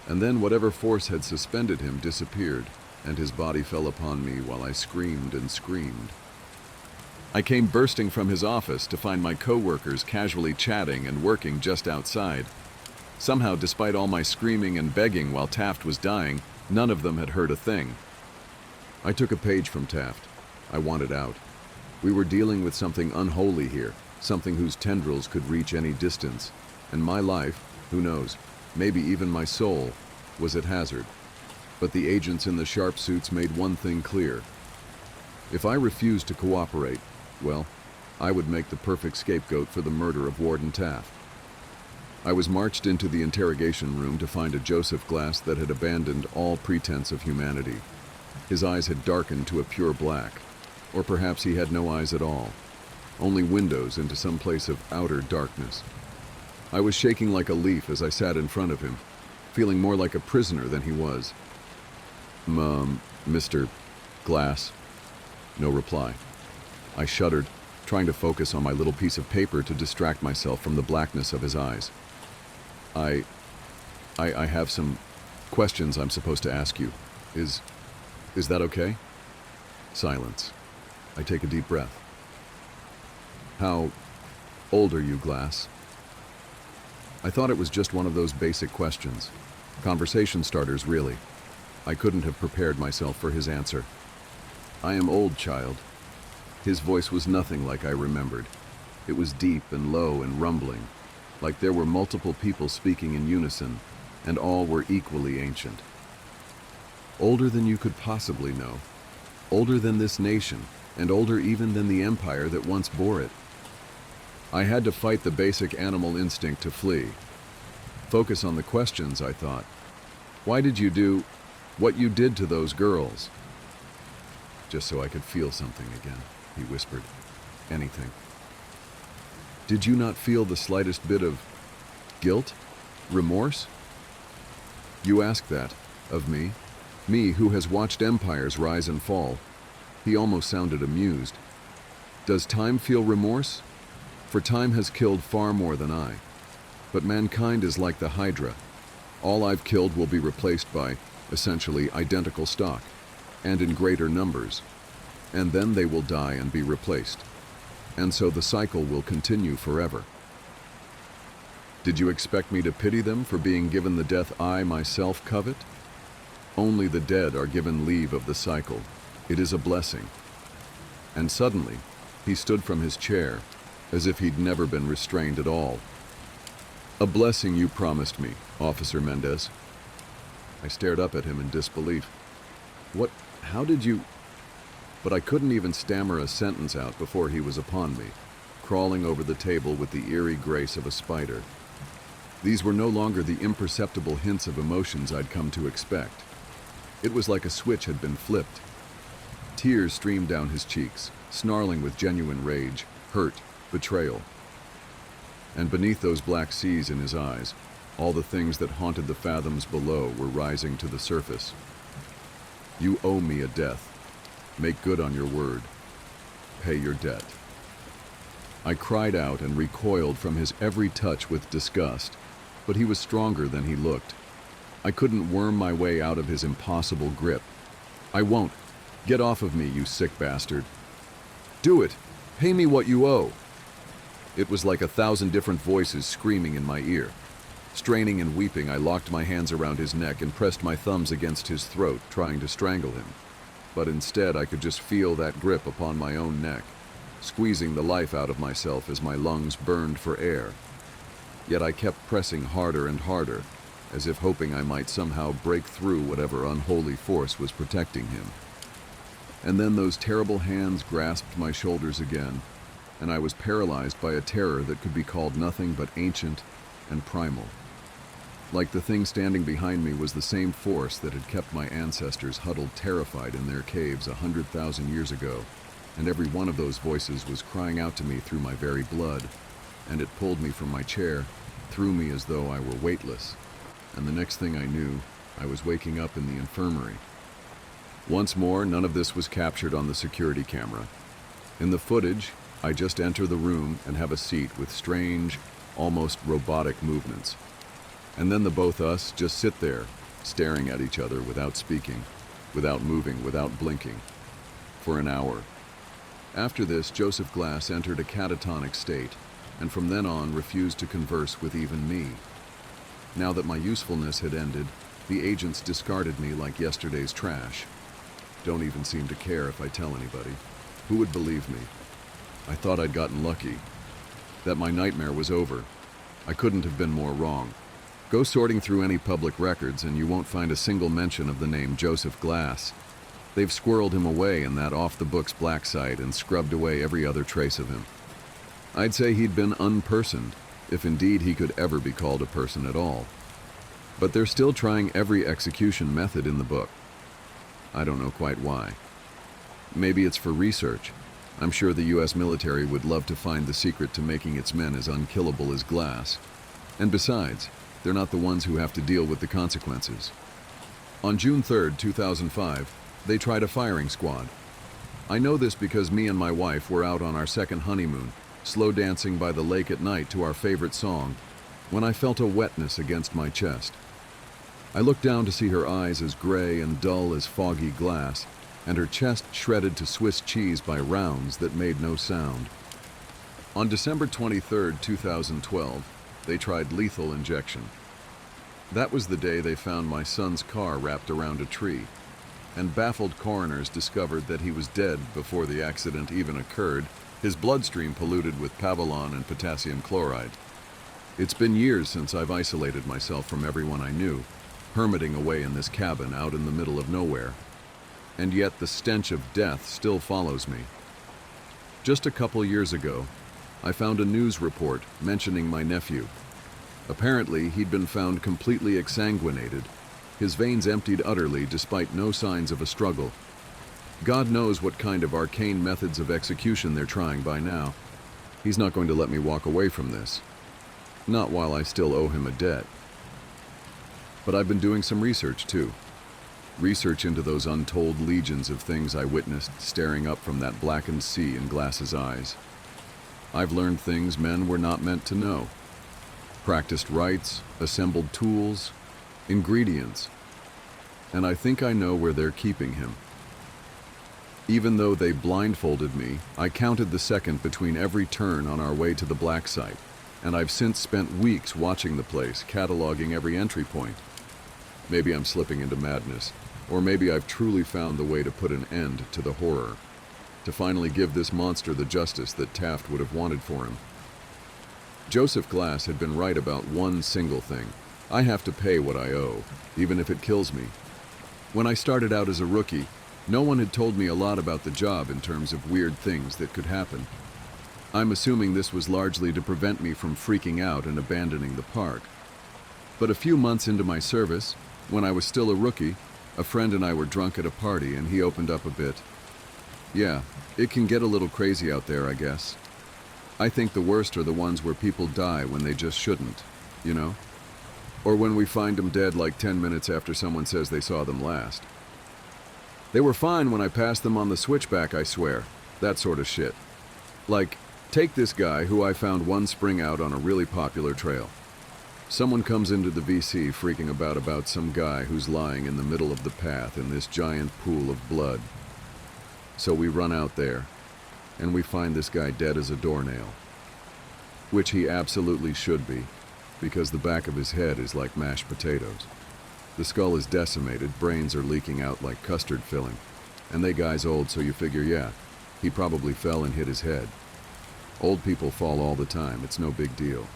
And then whatever force had suspended him disappeared, and his body fell upon me while I screamed and screamed. I came bursting from his office to find my co-workers casually chatting and working just outside. Somehow, despite all my screaming and begging while Taft was dying, none of them had heard a thing. I took a page from Taft. I wanted out. We were dealing with something unholy here, something whose tendrils could reach any distance, and my life, who knows, maybe even my soul, was at hazard. But the agents in the sharp suits made one thing clear. If I refused to cooperate, well, I would make the perfect scapegoat for the murder of Warden Taft. I was marched into the interrogation room to find a Joseph Glass that had abandoned all pretense of humanity. His eyes had darkened to a pure black, or perhaps he had no eyes at all, only windows into some place of outer darkness. I was shaking like a leaf as I sat in front of him, feeling more like a prisoner than he was. Mr. Glass." No reply. I shuddered, trying to focus on my little piece of paper to distract myself from the blackness of his eyes. I have some questions I'm supposed to ask you. Is that okay?" Silence. I take a deep breath. "How old are you, Glass?" I thought it was just one of those basic questions. Conversation starters, really. I couldn't have prepared myself for his answer. "I am old, child." His voice was nothing like I remembered. It was deep and low and rumbling, like there were multiple people speaking in unison, and all were equally ancient. "Older than you could possibly know. Older than this nation, and older even than the empire that once bore it." I had to fight the basic animal instinct to flee. Focus on the questions, I thought. Why did you do what you did to those girls? "Just so I could feel something again," he whispered. "Anything." "Did you not feel the slightest bit of guilt? Remorse?" "You ask that of me?" Me, who has watched empires rise and fall. He almost sounded amused. Does time feel remorse? For time has killed far more than I. But mankind is like the Hydra. All I've killed will be replaced by, essentially, identical stock, and in greater numbers. And then they will die and be replaced. And so the cycle will continue forever. Did you expect me to pity them for being given the death I myself covet? Only the dead are given leave of the cycle. It is a blessing. And suddenly, he stood from his chair, as if he'd never been restrained at all. A blessing you promised me, Officer Mendez. I stared up at him in disbelief. What? How did you? But I couldn't even stammer a sentence out before he was upon me, crawling over the table with the eerie grace of a spider. These were no longer the imperceptible hints of emotions I'd come to expect. It was like a switch had been flipped. Tears streamed down his cheeks, snarling with genuine rage, hurt, betrayal. And beneath those black seas in his eyes, all the things that haunted the fathoms below were rising to the surface. You owe me a death. Make good on your word. Pay your debt. I cried out and recoiled from his every touch with disgust, but he was stronger than he looked. I couldn't worm my way out of his impossible grip. I won't. Get off of me, you sick bastard. Do it. Pay me what you owe. It was like 1,000 different voices screaming in my ear. Straining and weeping, I locked my hands around his neck and pressed my thumbs against his throat, trying to strangle him. But instead, I could just feel that grip upon my own neck, squeezing the life out of myself as my lungs burned for air. Yet I kept pressing harder and harder, as if hoping I might somehow break through whatever unholy force was protecting him. And then those terrible hands grasped my shoulders again, and I was paralyzed by a terror that could be called nothing but ancient and primal. Like the thing standing behind me was the same force that had kept my ancestors huddled terrified in their caves 100,000 years ago, and every one of those voices was crying out to me through my very blood, and it pulled me from my chair, threw me as though I were weightless, and the next thing I knew, I was waking up in the infirmary. Once more, none of this was captured on the security camera. In the footage, I just enter the room and have a seat with strange, almost robotic movements. And then the both us just sit there, staring at each other without speaking, without moving, without blinking, for an hour. After this, Joseph Glass entered a catatonic state, and from then on refused to converse with even me. Now that my usefulness had ended, the agents discarded me like yesterday's trash. Don't even seem to care if I tell anybody. Who would believe me? I thought I'd gotten lucky, that my nightmare was over. I couldn't have been more wrong. Go sorting through any public records and you won't find a single mention of the name Joseph Glass. They've squirreled him away in that off-the-books black site and scrubbed away every other trace of him. I'd say he'd been unpersoned, if indeed he could ever be called a person at all. But they're still trying every execution method in the book. I don't know quite why. Maybe it's for research. I'm sure the US military would love to find the secret to making its men as unkillable as glass. And besides, they're not the ones who have to deal with the consequences. On June 3rd, 2005, they tried a firing squad. I know this because me and my wife were out on our second honeymoon, slow dancing by the lake at night to our favorite song, when I felt a wetness against my chest. I looked down to see her eyes as gray and dull as foggy glass, and her chest shredded to Swiss cheese by rounds that made no sound. On December 23rd, 2012, they tried lethal injection. That was the day they found my son's car wrapped around a tree, and baffled coroners discovered that he was dead before the accident even occurred, his bloodstream polluted with pavilon and potassium chloride. It's been years since I've isolated myself from everyone I knew, hermiting away in this cabin out in the middle of nowhere. And yet the stench of death still follows me. Just a couple years ago, I found a news report mentioning my nephew. Apparently, he'd been found completely exsanguinated, his veins emptied utterly despite no signs of a struggle. God knows what kind of arcane methods of execution they're trying by now. He's not going to let me walk away from this. Not while I still owe him a debt. But I've been doing some research too. research into those untold legions of things I witnessed staring up from that blackened sea in Glass's eyes. I've learned things men were not meant to know. Practiced rites, assembled tools, ingredients, and I think I know where they're keeping him. Even though they blindfolded me, I counted the second between every turn on our way to the black site, and I've since spent weeks watching the place, cataloging every entry point. Maybe I'm slipping into madness, or maybe I've truly found the way to put an end to the horror, to finally give this monster the justice that Taft would have wanted for him. Joseph Glass had been right about one single thing. I have to pay what I owe, even if it kills me. When I started out as a rookie, no one had told me a lot about the job in terms of weird things that could happen. I'm assuming this was largely to prevent me from freaking out and abandoning the park. But a few months into my service, when I was still a rookie, a friend and I were drunk at a party and he opened up a bit. Yeah, it can get a little crazy out there, I guess. I think the worst are the ones where people die when they just shouldn't, you know? Or when we find them dead like 10 minutes after someone says they saw them last. They were fine when I passed them on the switchback, I swear. That sort of shit. Like, take this guy who I found one spring out on a really popular trail. Someone comes into the VC freaking about some guy who's lying in the middle of the path in this giant pool of blood. So we run out there, and we find this guy dead as a doornail. Which he absolutely should be, because the back of his head is like mashed potatoes. The skull is decimated, brains are leaking out like custard filling. And the guy's old, so you figure, yeah, he probably fell and hit his head. Old people fall all the time, it's no big deal.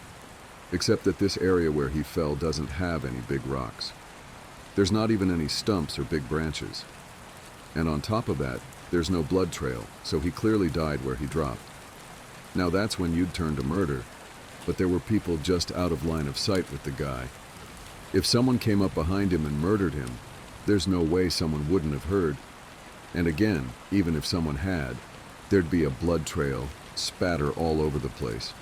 Except that this area where he fell doesn't have any big rocks. There's not even any stumps or big branches. And on top of that, there's no blood trail, so he clearly died where he dropped. Now that's when you'd turn to murder, but there were people just out of line of sight with the guy. If someone came up behind him and murdered him, there's no way someone wouldn't have heard. And again, even if someone had, there'd be a blood trail, spatter all over the place.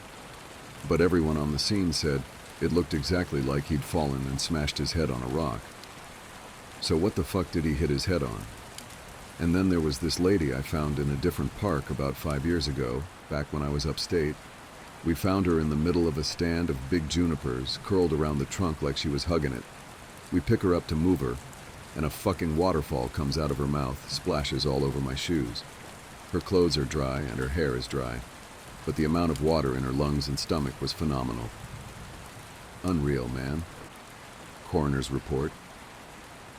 But everyone on the scene said it looked exactly like he'd fallen and smashed his head on a rock. So what the fuck did he hit his head on? And then there was this lady I found in a different park about 5 years ago, back when I was upstate. We found her in the middle of a stand of big junipers, curled around the trunk like she was hugging it. We pick her up to move her, and a fucking waterfall comes out of her mouth, splashes all over my shoes. Her clothes are dry and her hair is dry, but the amount of water in her lungs and stomach was phenomenal. Unreal, man. Coroner's report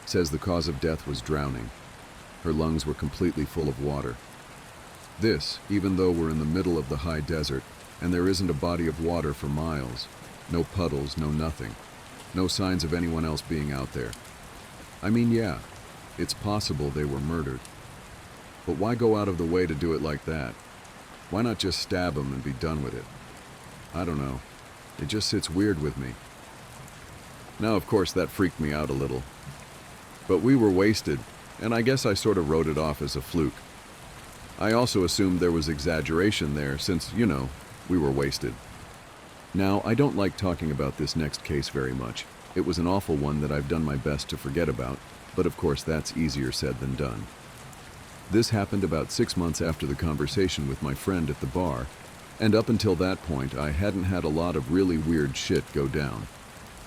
says the cause of death was drowning. Her lungs were completely full of water. This, even though we're in the middle of the high desert, and there isn't a body of water for miles. No puddles, no nothing. No signs of anyone else being out there. I mean, yeah, it's possible they were murdered. But why go out of the way to do it like that? Why not just stab them and be done with it? I don't know. It just sits weird with me. Now, of course, that freaked me out a little. But we were wasted, and I guess I sort of wrote it off as a fluke. I also assumed there was exaggeration there since, you know, we were wasted. Now, I don't like talking about this next case very much. It was an awful one that I've done my best to forget about, but of course that's easier said than done. This happened about 6 months after the conversation with my friend at the bar, and up until that point I hadn't had a lot of really weird shit go down.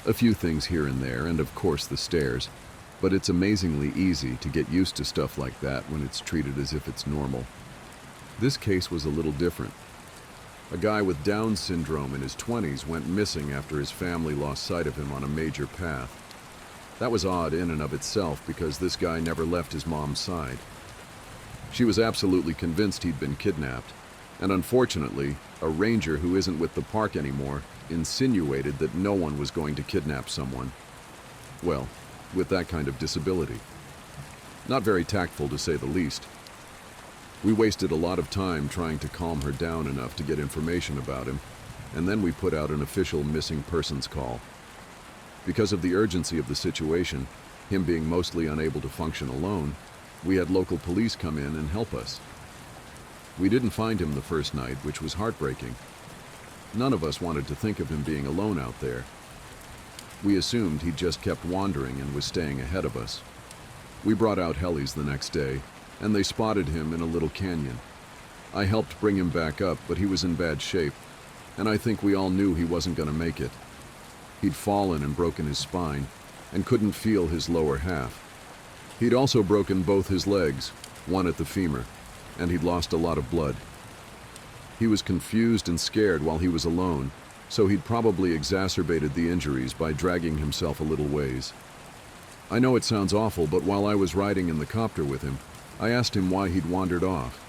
A few things here and there, and of course the stairs, but it's amazingly easy to get used to stuff like that when it's treated as if it's normal. This case was a little different. A guy with Down syndrome in his 20s went missing after his family lost sight of him on a major path. That was odd in and of itself because this guy never left his mom's side. She was absolutely convinced he'd been kidnapped, and unfortunately, a ranger who isn't with the park anymore insinuated that no one was going to kidnap someone. Well, with that kind of disability. Not very tactful to say the least. We wasted a lot of time trying to calm her down enough to get information about him, and then we put out an official missing persons call. Because of the urgency of the situation, him being mostly unable to function alone, we had local police come in and help us. We didn't find him the first night, which was heartbreaking. None of us wanted to think of him being alone out there. We assumed he just kept wandering and was staying ahead of us. We brought out helis the next day, and they spotted him in a little canyon. I helped bring him back up, but he was in bad shape, and I think we all knew he wasn't going to make it. He'd fallen and broken his spine, and couldn't feel his lower half. He'd also broken both his legs, one at the femur, and he'd lost a lot of blood. He was confused and scared while he was alone, so he'd probably exacerbated the injuries by dragging himself a little ways. I know it sounds awful, but while I was riding in the copter with him, I asked him why he'd wandered off.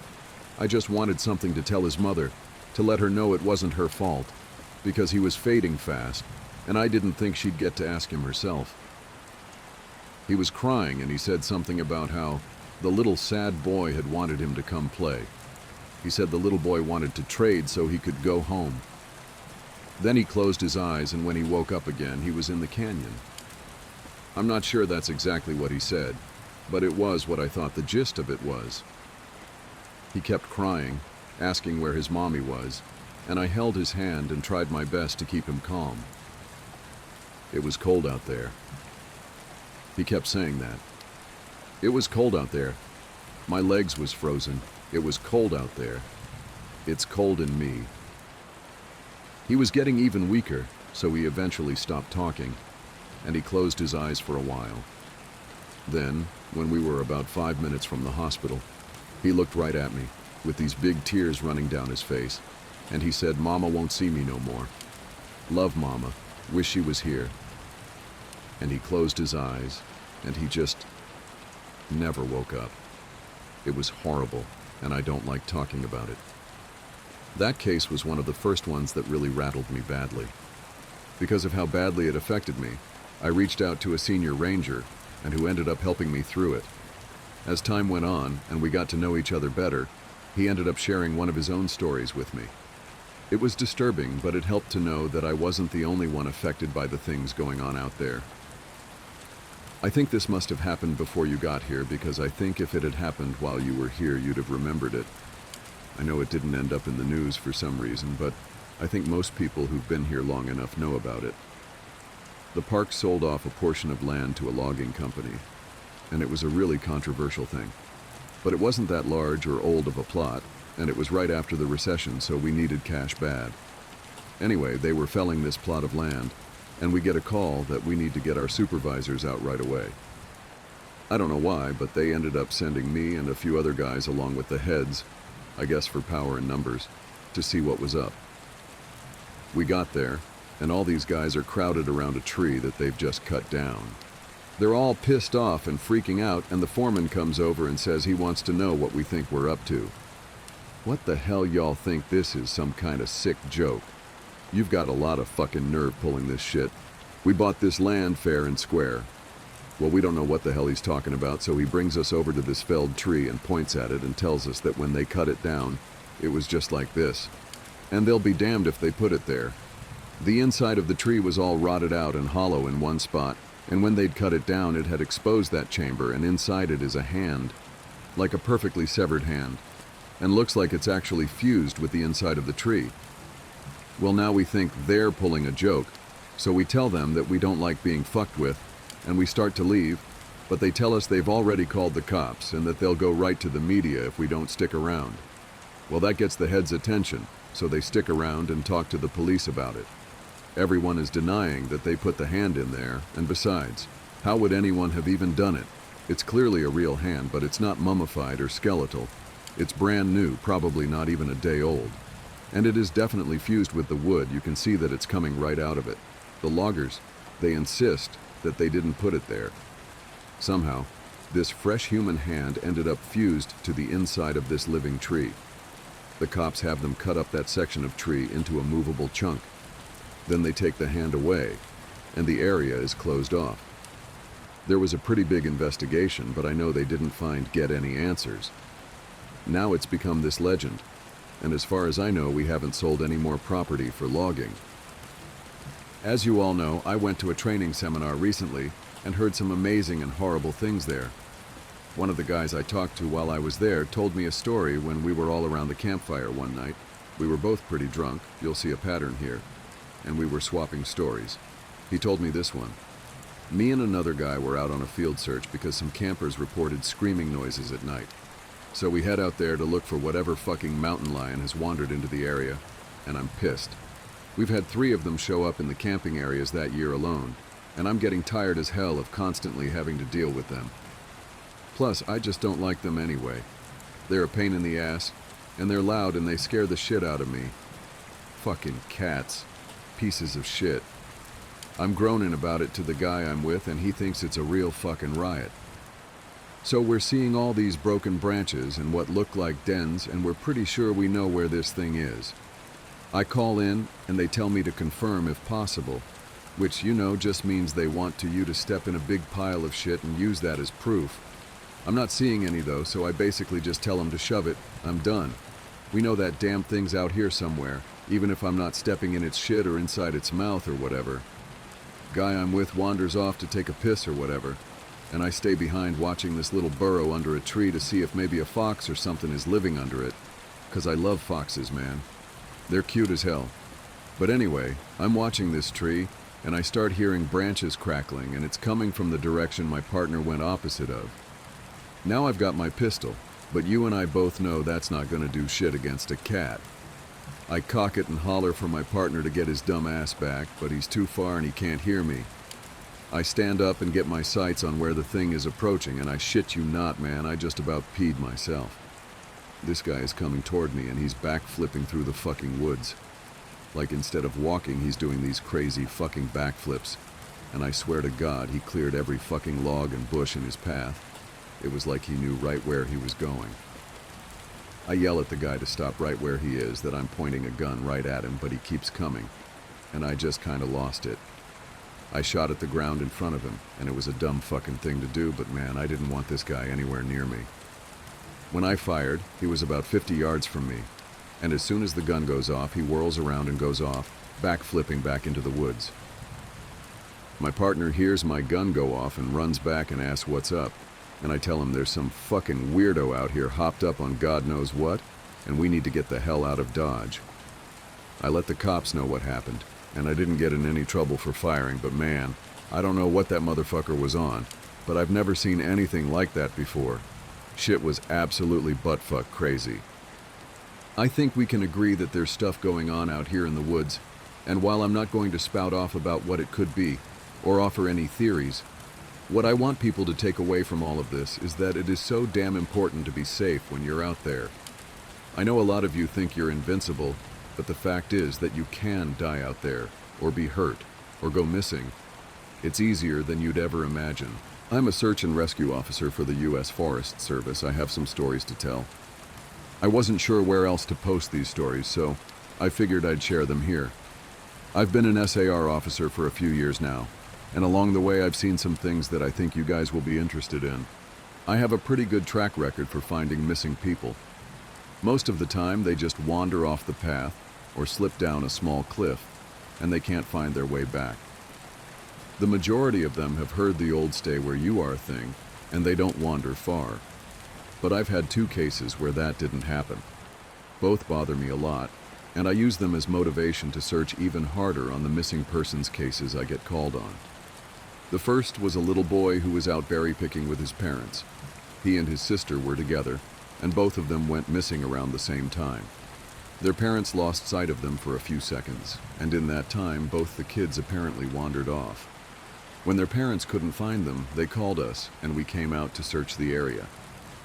I just wanted something to tell his mother, to let her know it wasn't her fault, because he was fading fast, and I didn't think she'd get to ask him herself. He was crying, and he said something about how the little sad boy had wanted him to come play. He said the little boy wanted to trade so he could go home. Then he closed his eyes, and when he woke up again, he was in the canyon. I'm not sure that's exactly what he said, but it was what I thought the gist of it was. He kept crying, asking where his mommy was, and I held his hand and tried my best to keep him calm. It was cold out there. He kept saying that. It was cold out there. My legs was frozen. It was cold out there. It's cold in me. He was getting even weaker, so he eventually stopped talking, and he closed his eyes for a while. Then, when we were about 5 minutes from the hospital, he looked right at me, with these big tears running down his face, and he said, "Mama won't see me no more. Love Mama. Wish she was here." And he closed his eyes, and he just never woke up. It was horrible, and I don't like talking about it. That case was one of the first ones that really rattled me badly. Because of how badly it affected me, I reached out to a senior ranger, and who ended up helping me through it. As time went on, and we got to know each other better, he ended up sharing one of his own stories with me. It was disturbing, but it helped to know that I wasn't the only one affected by the things going on out there. I think this must have happened before you got here, because I think if it had happened while you were here, you'd have remembered it. I know it didn't end up in the news for some reason, but I think most people who've been here long enough know about it. The park sold off a portion of land to a logging company, and it was a really controversial thing. But it wasn't that large or old of a plot, and it was right after the recession, so we needed cash bad. Anyway, they were felling this plot of land, and we get a call that we need to get our supervisors out right away. I don't know why, but they ended up sending me and a few other guys along with the heads, I guess for power and numbers, to see what was up. We got there, and all these guys are crowded around a tree that they've just cut down. They're all pissed off and freaking out, and the foreman comes over and says he wants to know what we think we're up to. What the hell y'all think this is, some kind of sick joke? You've got a lot of fucking nerve pulling this shit. We bought this land fair and square. Well, we don't know what the hell he's talking about, so he brings us over to this felled tree and points at it and tells us that when they cut it down, it was just like this. And they'll be damned if they put it there. The inside of the tree was all rotted out and hollow in one spot, and when they'd cut it down, it had exposed that chamber, and inside it is a hand, like a perfectly severed hand, and looks like it's actually fused with the inside of the tree. Well, now we think they're pulling a joke, so we tell them that we don't like being fucked with, and we start to leave, but they tell us they've already called the cops and that they'll go right to the media if we don't stick around. Well, that gets the heads' attention, so they stick around and talk to the police about it. Everyone is denying that they put the hand in there, and besides, how would anyone have even done it? It's clearly a real hand, but it's not mummified or skeletal. It's brand new, probably not even a day old. And it is definitely fused with the wood. You can see that it's coming right out of it. The loggers, they insist that they didn't put it there. Somehow, this fresh human hand ended up fused to the inside of this living tree. The cops have them cut up that section of tree into a movable chunk. Then they take the hand away, and the area is closed off. There was a pretty big investigation, but I know they didn't get any answers. Now it's become this legend, and as far as I know, we haven't sold any more property for logging. As you all know, I went to a training seminar recently and heard some amazing and horrible things there. One of the guys I talked to while I was there told me a story when we were all around the campfire one night. We were both pretty drunk, you'll see a pattern here, and we were swapping stories. He told me this one. Me and another guy were out on a field search because some campers reported screaming noises at night. So we head out there to look for whatever fucking mountain lion has wandered into the area, and I'm pissed. We've had 3 of them show up in the camping areas that year alone, and I'm getting tired as hell of constantly having to deal with them. Plus, I just don't like them anyway. They're a pain in the ass, and they're loud and they scare the shit out of me. Fucking cats. Pieces of shit. I'm groaning about it to the guy I'm with, and he thinks it's a real fucking riot. So we're seeing all these broken branches and what look like dens, and we're pretty sure we know where this thing is. I call in, and they tell me to confirm if possible, which, just means they want you to step in a big pile of shit and use that as proof. I'm not seeing any though, so I basically just tell them to shove it. I'm done. We know that damn thing's out here somewhere, even if I'm not stepping in its shit or inside its mouth or whatever. Guy I'm with wanders off to take a piss or whatever, and I stay behind watching this little burrow under a tree to see if maybe a fox or something is living under it, 'cause I love foxes, man. They're cute as hell. But anyway, I'm watching this tree, and I start hearing branches crackling, and it's coming from the direction my partner went opposite of. Now I've got my pistol, but you and I both know that's not gonna do shit against a cat. I cock it and holler for my partner to get his dumb ass back, but he's too far and he can't hear me. I stand up and get my sights on where the thing is approaching, and I shit you not, man, I just about peed myself. This guy is coming toward me, and he's backflipping through the fucking woods. Like, instead of walking, he's doing these crazy fucking backflips, and I swear to God, he cleared every fucking log and bush in his path. It was like he knew right where he was going. I yell at the guy to stop right where he is, that I'm pointing a gun right at him, but he keeps coming, and I just kinda lost it. I shot at the ground in front of him, and it was a dumb fucking thing to do, but man, I didn't want this guy anywhere near me. When I fired, he was about 50 yards from me, and as soon as the gun goes off, he whirls around and goes off, backflipping back into the woods. My partner hears my gun go off and runs back and asks what's up, and I tell him there's some fucking weirdo out here hopped up on God knows what, and we need to get the hell out of Dodge. I let the cops know what happened, and I didn't get in any trouble for firing, but man, I don't know what that motherfucker was on, but I've never seen anything like that before. Shit was absolutely buttfuck crazy. I think we can agree that there's stuff going on out here in the woods, and while I'm not going to spout off about what it could be, or offer any theories, what I want people to take away from all of this is that it is so damn important to be safe when you're out there. I know a lot of you think you're invincible, but the fact is that you can die out there, or be hurt, or go missing. It's easier than you'd ever imagine. I'm a search and rescue officer for the U.S. Forest Service. I have some stories to tell. I wasn't sure where else to post these stories, so I figured I'd share them here. I've been an SAR officer for a few years now, and along the way I've seen some things that I think you guys will be interested in. I have a pretty good track record for finding missing people. Most of the time they just wander off the path or slip down a small cliff, and they can't find their way back. The majority of them have heard the old stay where you are thing, and they don't wander far. But I've had 2 cases where that didn't happen. Both bother me a lot, and I use them as motivation to search even harder on the missing persons cases I get called on. The first was a little boy who was out berry picking with his parents. He and his sister were together, and both of them went missing around the same time. Their parents lost sight of them for a few seconds, and in that time, both the kids apparently wandered off. When their parents couldn't find them, they called us, and we came out to search the area.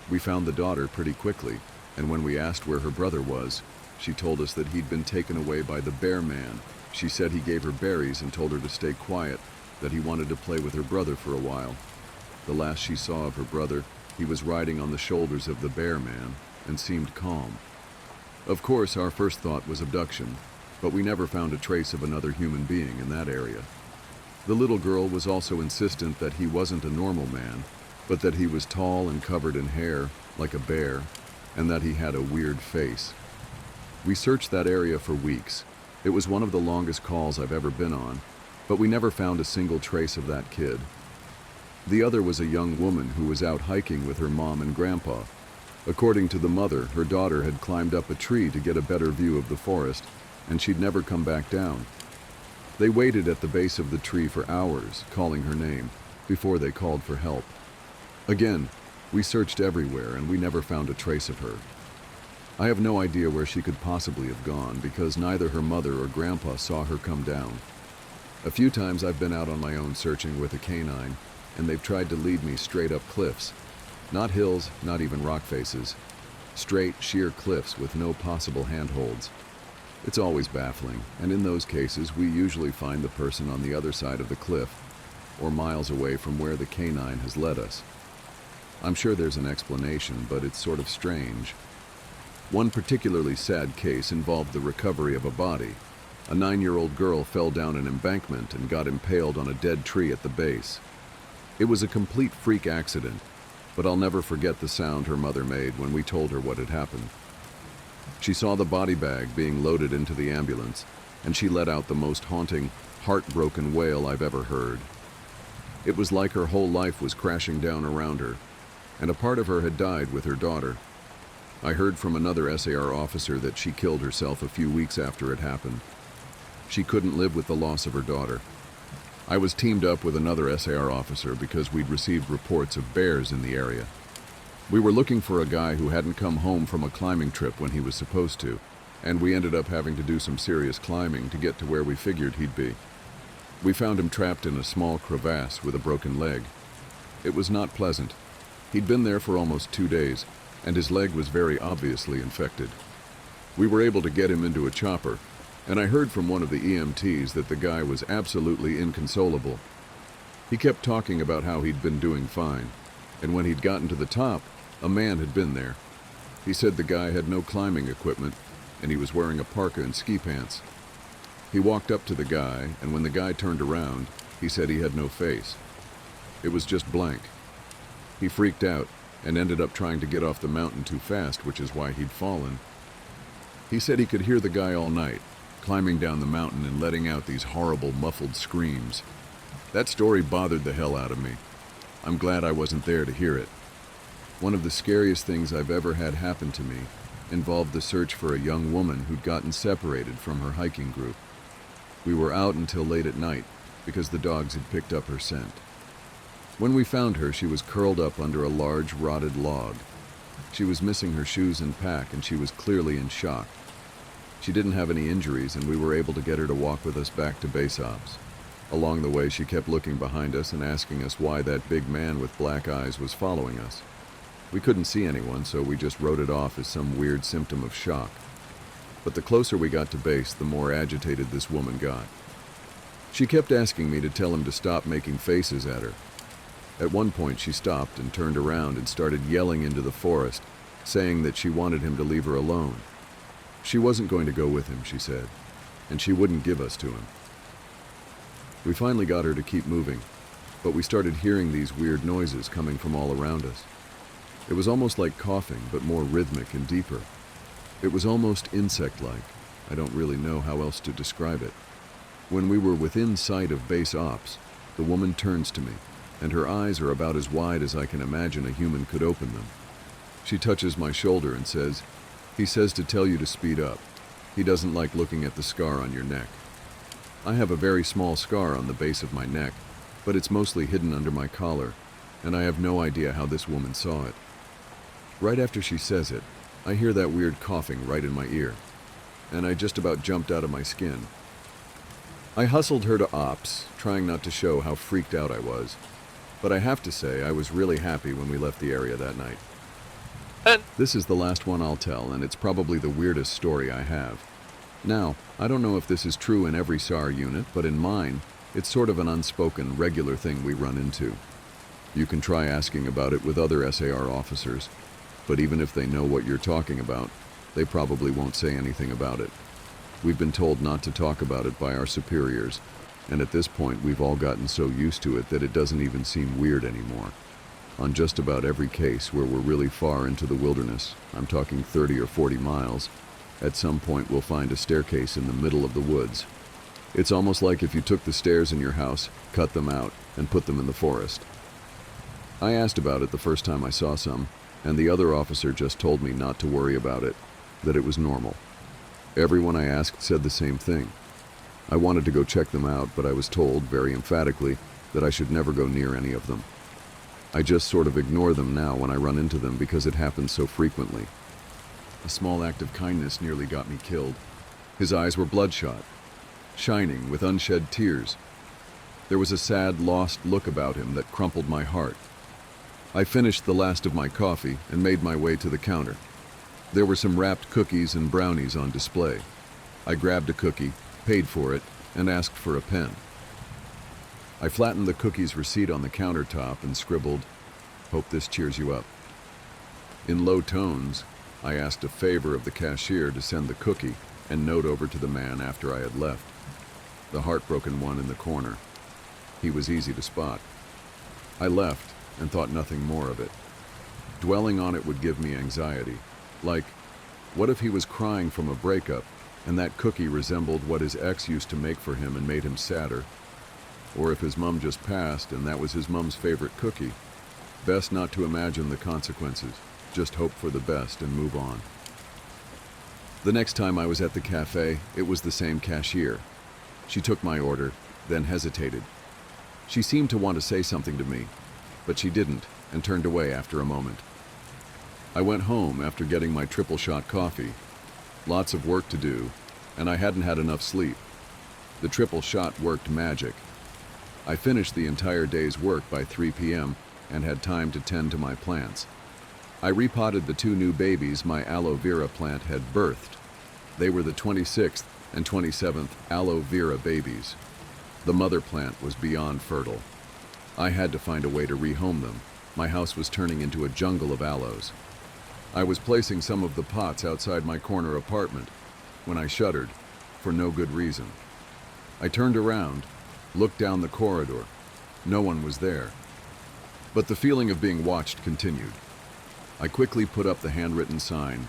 We found the daughter pretty quickly, and when we asked where her brother was, she told us that he'd been taken away by the bear man. She said he gave her berries and told her to stay quiet, that he wanted to play with her brother for a while. The last she saw of her brother, he was riding on the shoulders of the bear man and seemed calm. Of course, our first thought was abduction, but we never found a trace of another human being in that area. The little girl was also insistent that he wasn't a normal man, but that he was tall and covered in hair, like a bear, and that he had a weird face. We searched that area for weeks. It was one of the longest calls I've ever been on, but we never found a single trace of that kid. The other was a young woman who was out hiking with her mom and grandpa. According to the mother, her daughter had climbed up a tree to get a better view of the forest, and she'd never come back down. They waited at the base of the tree for hours, calling her name, before they called for help. Again, we searched everywhere and we never found a trace of her. I have no idea where she could possibly have gone because neither her mother or grandpa saw her come down. A few times I've been out on my own searching with a canine, and they've tried to lead me straight up cliffs. Not hills, not even rock faces. Straight, sheer cliffs with no possible handholds. It's always baffling, and in those cases we usually find the person on the other side of the cliff, or miles away from where the canine has led us. I'm sure there's an explanation, but it's sort of strange. One particularly sad case involved the recovery of a body. A 9-year-old girl fell down an embankment and got impaled on a dead tree at the base. It was a complete freak accident, but I'll never forget the sound her mother made when we told her what had happened. She saw the body bag being loaded into the ambulance, and she let out the most haunting, heartbroken wail I've ever heard. It was like her whole life was crashing down around her, and a part of her had died with her daughter. I heard from another SAR officer that she killed herself a few weeks after it happened. She couldn't live with the loss of her daughter. I was teamed up with another SAR officer because we'd received reports of bears in the area. We were looking for a guy who hadn't come home from a climbing trip when he was supposed to, and we ended up having to do some serious climbing to get to where we figured he'd be. We found him trapped in a small crevasse with a broken leg. It was not pleasant. He'd been there for almost 2 days, and his leg was very obviously infected. We were able to get him into a chopper, and I heard from one of the EMTs that the guy was absolutely inconsolable. He kept talking about how he'd been doing fine, and when he'd gotten to the top, a man had been there. He said the guy had no climbing equipment, and he was wearing a parka and ski pants. He walked up to the guy, and when the guy turned around, he said he had no face. It was just blank. He freaked out and ended up trying to get off the mountain too fast, which is why he'd fallen. He said he could hear the guy all night, climbing down the mountain and letting out these horrible muffled screams. That story bothered the hell out of me. I'm glad I wasn't there to hear it. One of the scariest things I've ever had happen to me involved the search for a young woman who'd gotten separated from her hiking group. We were out until late at night because the dogs had picked up her scent. When we found her, she was curled up under a large rotted log. She was missing her shoes and pack, and she was clearly in shock. She didn't have any injuries, and we were able to get her to walk with us back to base ops. Along the way, she kept looking behind us and asking us why that big man with black eyes was following us. We couldn't see anyone, so we just wrote it off as some weird symptom of shock. But the closer we got to base, the more agitated this woman got. She kept asking me to tell him to stop making faces at her. At one point, she stopped and turned around and started yelling into the forest, saying that she wanted him to leave her alone. She wasn't going to go with him, she said, and she wouldn't give us to him. We finally got her to keep moving, but we started hearing these weird noises coming from all around us. It was almost like coughing, but more rhythmic and deeper. It was almost insect-like. I don't really know how else to describe it. When we were within sight of base ops, the woman turns to me, and her eyes are about as wide as I can imagine a human could open them. She touches my shoulder and says, "He says to tell you to speed up. He doesn't like looking at the scar on your neck." I have a very small scar on the base of my neck, but it's mostly hidden under my collar, and I have no idea how this woman saw it. Right after she says it, I hear that weird coughing right in my ear, and I just about jumped out of my skin. I hustled her to ops, trying not to show how freaked out I was, but I have to say I was really happy when we left the area that night. This is the last one I'll tell, and it's probably the weirdest story I have. Now, I don't know if this is true in every SAR unit, but in mine, it's sort of an unspoken, regular thing we run into. You can try asking about it with other SAR officers, but even if they know what you're talking about, they probably won't say anything about it. We've been told not to talk about it by our superiors, and at this point we've all gotten so used to it that it doesn't even seem weird anymore. On just about every case where we're really far into the wilderness, I'm talking 30 or 40 miles, at some point we'll find a staircase in the middle of the woods. It's almost like if you took the stairs in your house, cut them out, and put them in the forest. I asked about it the first time I saw some, and the other officer just told me not to worry about it, that it was normal. Everyone I asked said the same thing. I wanted to go check them out, but I was told, very emphatically, that I should never go near any of them. I just sort of ignore them now when I run into them because it happens so frequently. A small act of kindness nearly got me killed. His eyes were bloodshot, shining with unshed tears. There was a sad, lost look about him that crumpled my heart. I finished the last of my coffee and made my way to the counter. There were some wrapped cookies and brownies on display. I grabbed a cookie, paid for it, and asked for a pen. I flattened the cookie's receipt on the countertop and scribbled, "Hope this cheers you up." In low tones, I asked a favor of the cashier to send the cookie and note over to the man after I had left. The heartbroken one in the corner. He was easy to spot. I left and thought nothing more of it. Dwelling on it would give me anxiety. Like, what if he was crying from a breakup and that cookie resembled what his ex used to make for him and made him sadder? Or if his mom just passed and that was his mom's favorite cookie? Best not to imagine the consequences. Just hope for the best and move on. The next time I was at the cafe, it was the same cashier. She took my order, then hesitated. She seemed to want to say something to me, but she didn't and turned away after a moment. I went home after getting my triple shot coffee. Lots of work to do, and I hadn't had enough sleep. The triple shot worked magic. I finished the entire day's work by 3 p.m. and had time to tend to my plants. I repotted the 2 new babies my aloe vera plant had birthed. They were the 26th and 27th aloe vera babies. The mother plant was beyond fertile. I had to find a way to rehome them. My house was turning into a jungle of aloes. I was placing some of the pots outside my corner apartment when I shuddered, for no good reason. I turned around, looked down the corridor. No one was there. But the feeling of being watched continued. I quickly put up the handwritten sign,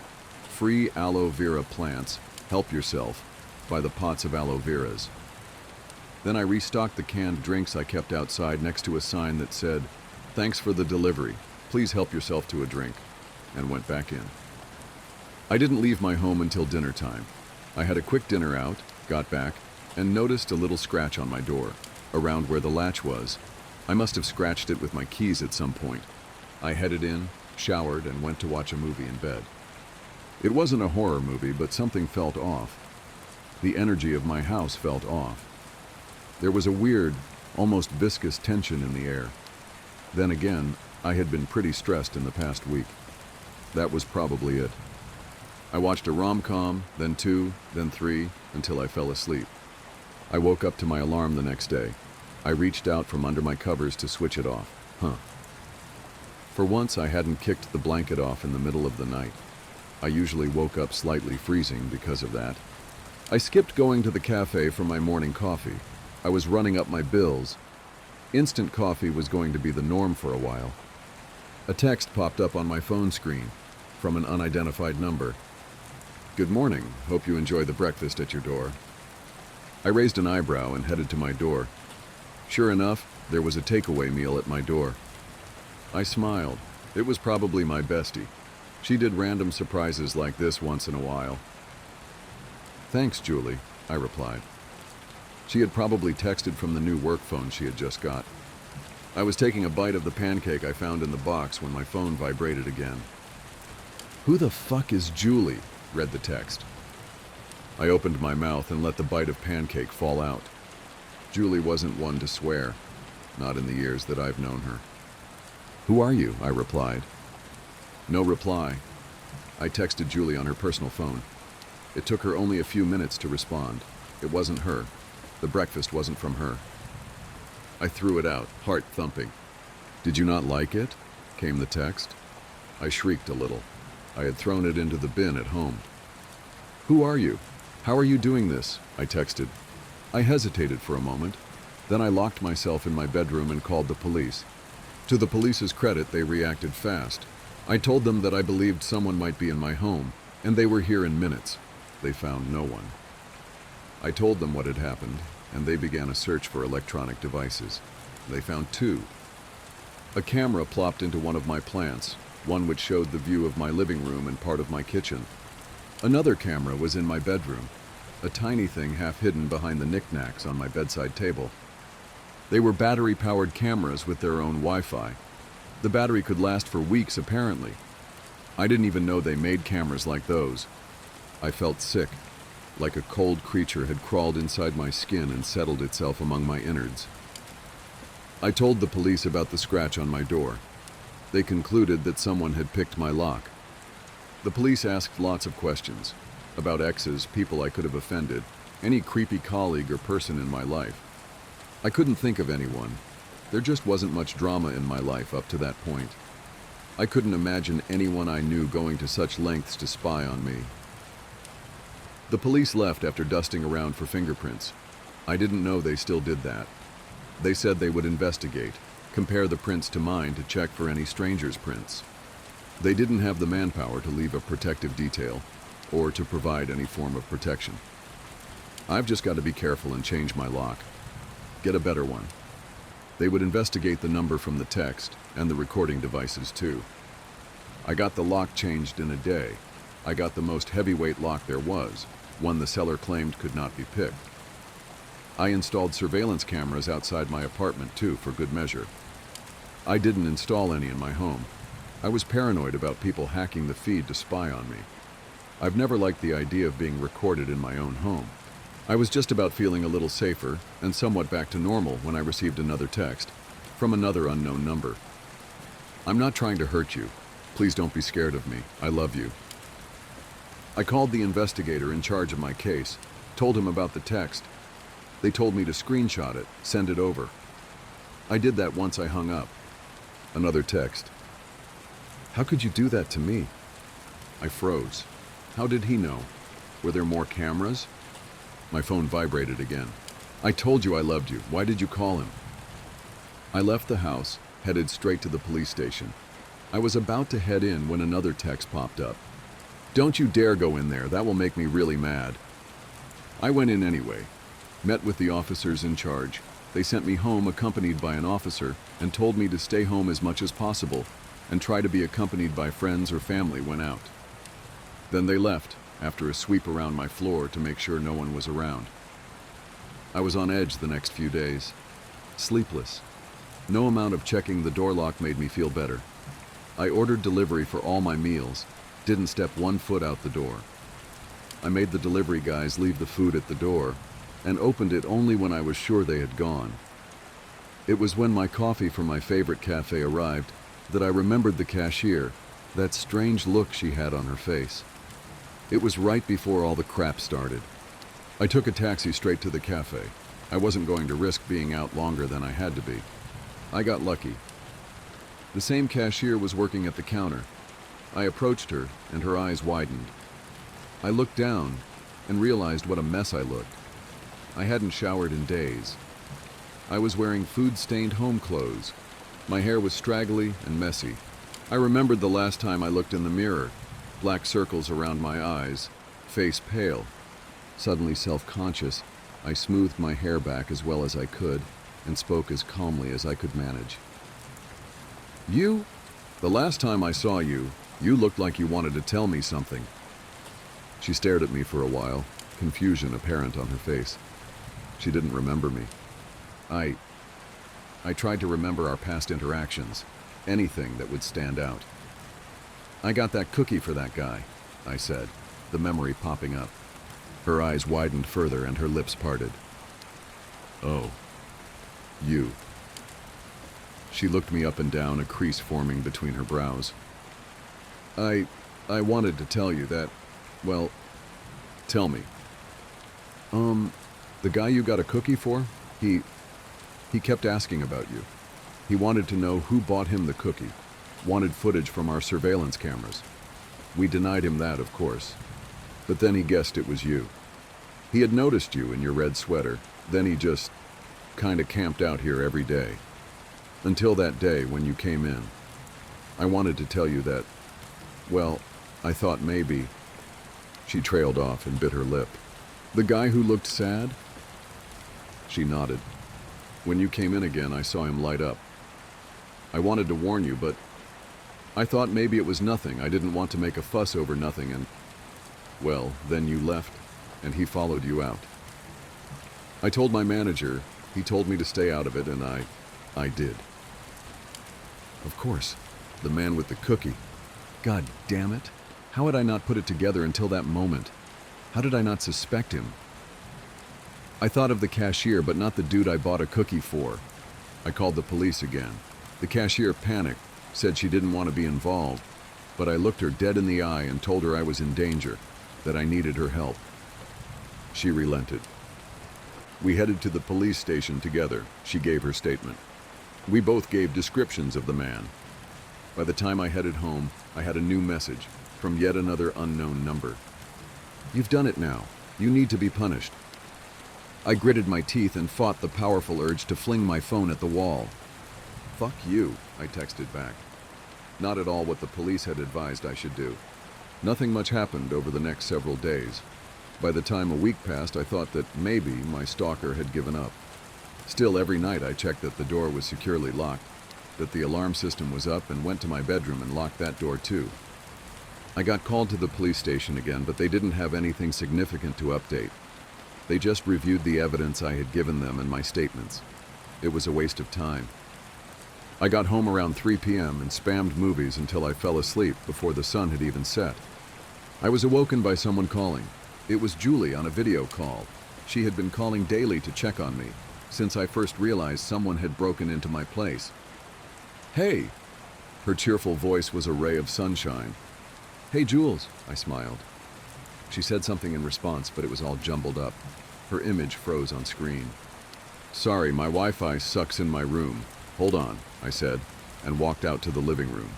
"Free aloe vera plants, help yourself," by the pots of aloe veras. Then I restocked the canned drinks I kept outside next to a sign that said, "Thanks for the delivery. Please help yourself to a drink," and went back in. I didn't leave my home until dinner time. I had a quick dinner out, got back, and noticed a little scratch on my door, around where the latch was. I must have scratched it with my keys at some point. I headed in, showered, and went to watch a movie in bed. It wasn't a horror movie, but something felt off. The energy of my house felt off. There was a weird, almost viscous tension in the air. Then again, I had been pretty stressed in the past week. That was probably it. I watched a rom-com, then 2, then 3, until I fell asleep. I woke up to my alarm the next day. I reached out from under my covers to switch it off. For once, I hadn't kicked the blanket off in the middle of the night. I usually woke up slightly freezing because of that. I skipped going to the cafe for my morning coffee. I was running up my bills. Instant coffee was going to be the norm for a while. A text popped up on my phone screen from an unidentified number. "Good morning. Hope you enjoy the breakfast at your door." I raised an eyebrow and headed to my door. Sure enough, there was a takeaway meal at my door. I smiled. It was probably my bestie. She did random surprises like this once in a while. "Thanks, Julie," I replied. She had probably texted from the new work phone she had just got. I was taking a bite of the pancake I found in the box when my phone vibrated again. "Who the fuck is Julie?" read the text. I opened my mouth and let the bite of pancake fall out. Julie wasn't one to swear, not in the years that I've known her. "Who are you?" I replied. No reply. I texted Julie on her personal phone. It took her only a few minutes to respond. It wasn't her. The breakfast wasn't from her. I threw it out, heart thumping. "Did you not like it?" came the text. I shrieked a little. I had thrown it into the bin at home. "Who are you? How are you doing this?" I texted. I hesitated for a moment. Then I locked myself in my bedroom and called the police. To the police's credit, they reacted fast. I told them that I believed someone might be in my home, and they were here in minutes. They found no one. I told them what had happened, and they began a search for electronic devices. They found 2. A camera plopped into one of my plants, one which showed the view of my living room and part of my kitchen. Another camera was in my bedroom. a tiny thing half hidden behind the knickknacks on my bedside table. They were battery-powered cameras with their own Wi-Fi. The battery could last for weeks, apparently. I didn't even know they made cameras like those. I felt sick, like a cold creature had crawled inside my skin and settled itself among my innards. I told the police about the scratch on my door. They concluded that someone had picked my lock. The police asked lots of questions about exes, people I could have offended, any creepy colleague or person in my life. I couldn't think of anyone. There just wasn't much drama in my life up to that point. I couldn't imagine anyone I knew going to such lengths to spy on me. The police left after dusting around for fingerprints. I didn't know they still did that. They said they would investigate, compare the prints to mine to check for any strangers' prints. They didn't have the manpower to leave a protective detail or to provide any form of protection. I've just got to be careful and change my lock. Get a better one. They would investigate the number from the text and the recording devices too. I got the lock changed in a day. I got the most heavyweight lock there was, one the seller claimed could not be picked. I installed surveillance cameras outside my apartment too, for good measure. I didn't install any in my home. I was paranoid about people hacking the feed to spy on me. I've never liked the idea of being recorded in my own home. I was just about feeling a little safer and somewhat back to normal when I received another text from another unknown number. I'm not trying to hurt you. Please don't be scared of me. I love you. I called the investigator in charge of my case, told him about the text. They told me to screenshot it, send it over. I did that once I hung up. Another text. How could you do that to me? I froze. How did he know? Were there more cameras? My phone vibrated again. I told you I loved you. Why did you call him? I left the house, headed straight to the police station. I was about to head in when another text popped up. Don't you dare go in there. That will make me really mad. I went in anyway, met with the officers in charge. They sent me home accompanied by an officer and told me to stay home as much as possible and try to be accompanied by friends or family when out. Then they left after a sweep around my floor to make sure no one was around. I was on edge the next few days, sleepless. No amount of checking the door lock made me feel better. I ordered delivery for all my meals, didn't step 1 foot out the door. I made the delivery guys leave the food at the door and opened it only when I was sure they had gone. It was when my coffee from my favorite cafe arrived that I remembered the cashier, that strange look she had on her face. It was right before all the crap started. I took a taxi straight to the cafe. I wasn't going to risk being out longer than I had to be. I got lucky. The same cashier was working at the counter. I approached her, and her eyes widened. I looked down and realized what a mess I looked. I hadn't showered in days. I was wearing food-stained home clothes. My hair was straggly and messy. I remembered the last time I looked in the mirror. Black circles around my eyes, face pale. Suddenly self-conscious, I smoothed my hair back as well as I could and spoke as calmly as I could manage. You? The last time I saw you, you looked like you wanted to tell me something. She stared at me for a while, confusion apparent on her face. She didn't remember me. I tried to remember our past interactions, anything that would stand out. I got that cookie for that guy, I said, the memory popping up. Her eyes widened further and her lips parted. Oh, you. She looked me up and down, a crease forming between her brows. I wanted to tell you that, well, tell me. The guy you got a cookie for, he kept asking about you. He wanted to know who bought him the cookie, wanted footage from our surveillance cameras. We denied him that, of course, but then he guessed it was you. He had noticed you in your red sweater, then he just kinda camped out here every day. Until that day when you came in. I wanted to tell you that, well, I thought maybe. She trailed off and bit her lip. The guy who looked sad? She nodded. When you came in again, I saw him light up. I wanted to warn you, but I thought maybe it was nothing. I didn't want to make a fuss over nothing, and, well, then you left. and he followed you out. I told my manager, he told me to stay out of it, and I did. Of course, the man with the cookie. God damn it. How had I not put it together until that moment? How did I not suspect him? I thought of the cashier, but not the dude I bought a cookie for. I called the police again. The cashier panicked, said she didn't want to be involved, but I looked her dead in the eye and told her I was in danger, that I needed her help. She relented. We headed to the police station together. She gave her statement. We both gave descriptions of the man. By the time I headed home, I had a new message from yet another unknown number. You've done it now. You need to be punished. I gritted my teeth and fought the powerful urge to fling my phone at the wall. Fuck you, I texted back. Not at all what the police had advised I should do. Nothing much happened over the next several days. By the time a week passed, I thought that maybe my stalker had given up. Still, every night I checked that the door was securely locked, that the alarm system was up, and went to my bedroom and locked that door too. I got called to the police station again, but they didn't have anything significant to update. They just reviewed the evidence I had given them and my statements. It was a waste of time. I got home around 3 p.m. and spammed movies until I fell asleep before the sun had even set. I was awoken by someone calling. It was Julie on a video call. She had been calling daily to check on me, since I first realized someone had broken into my place. Hey! Her cheerful voice was a ray of sunshine. Hey, Jules, I smiled. She said something in response, but it was all jumbled up. Her image froze on screen. Sorry, my Wi-Fi sucks in my room. Hold on, I said, and walked out to the living room.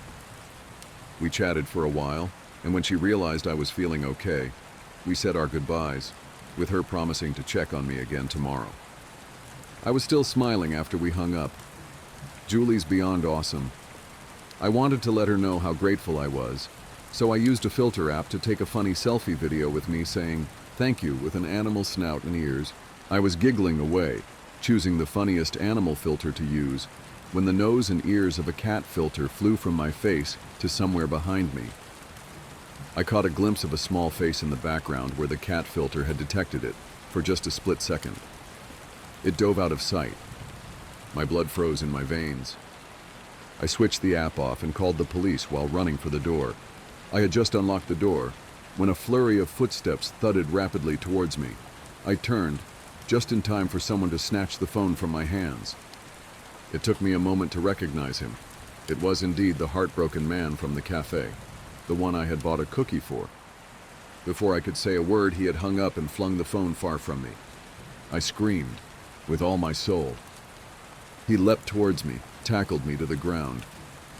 We chatted for a while, and when she realized I was feeling okay, we said our goodbyes, with her promising to check on me again tomorrow. I was still smiling after we hung up. Julie's beyond awesome. I wanted to let her know how grateful I was, so I used a filter app to take a funny selfie video with me saying, "Thank you," with an animal snout and ears. I was giggling away, choosing the funniest animal filter to use, when the nose and ears of a cat filter flew from my face to somewhere behind me. I caught a glimpse of a small face in the background where the cat filter had detected it, for just a split second. It dove out of sight. My blood froze in my veins. I switched the app off and called the police while running for the door. I had just unlocked the door when a flurry of footsteps thudded rapidly towards me. I turned, just in time for someone to snatch the phone from my hands. It took me a moment to recognize him. It was indeed the heartbroken man from the cafe, the one I had bought a cookie for. Before I could say a word, he had hung up and flung the phone far from me. I screamed, with all my soul. He leapt towards me, tackled me to the ground.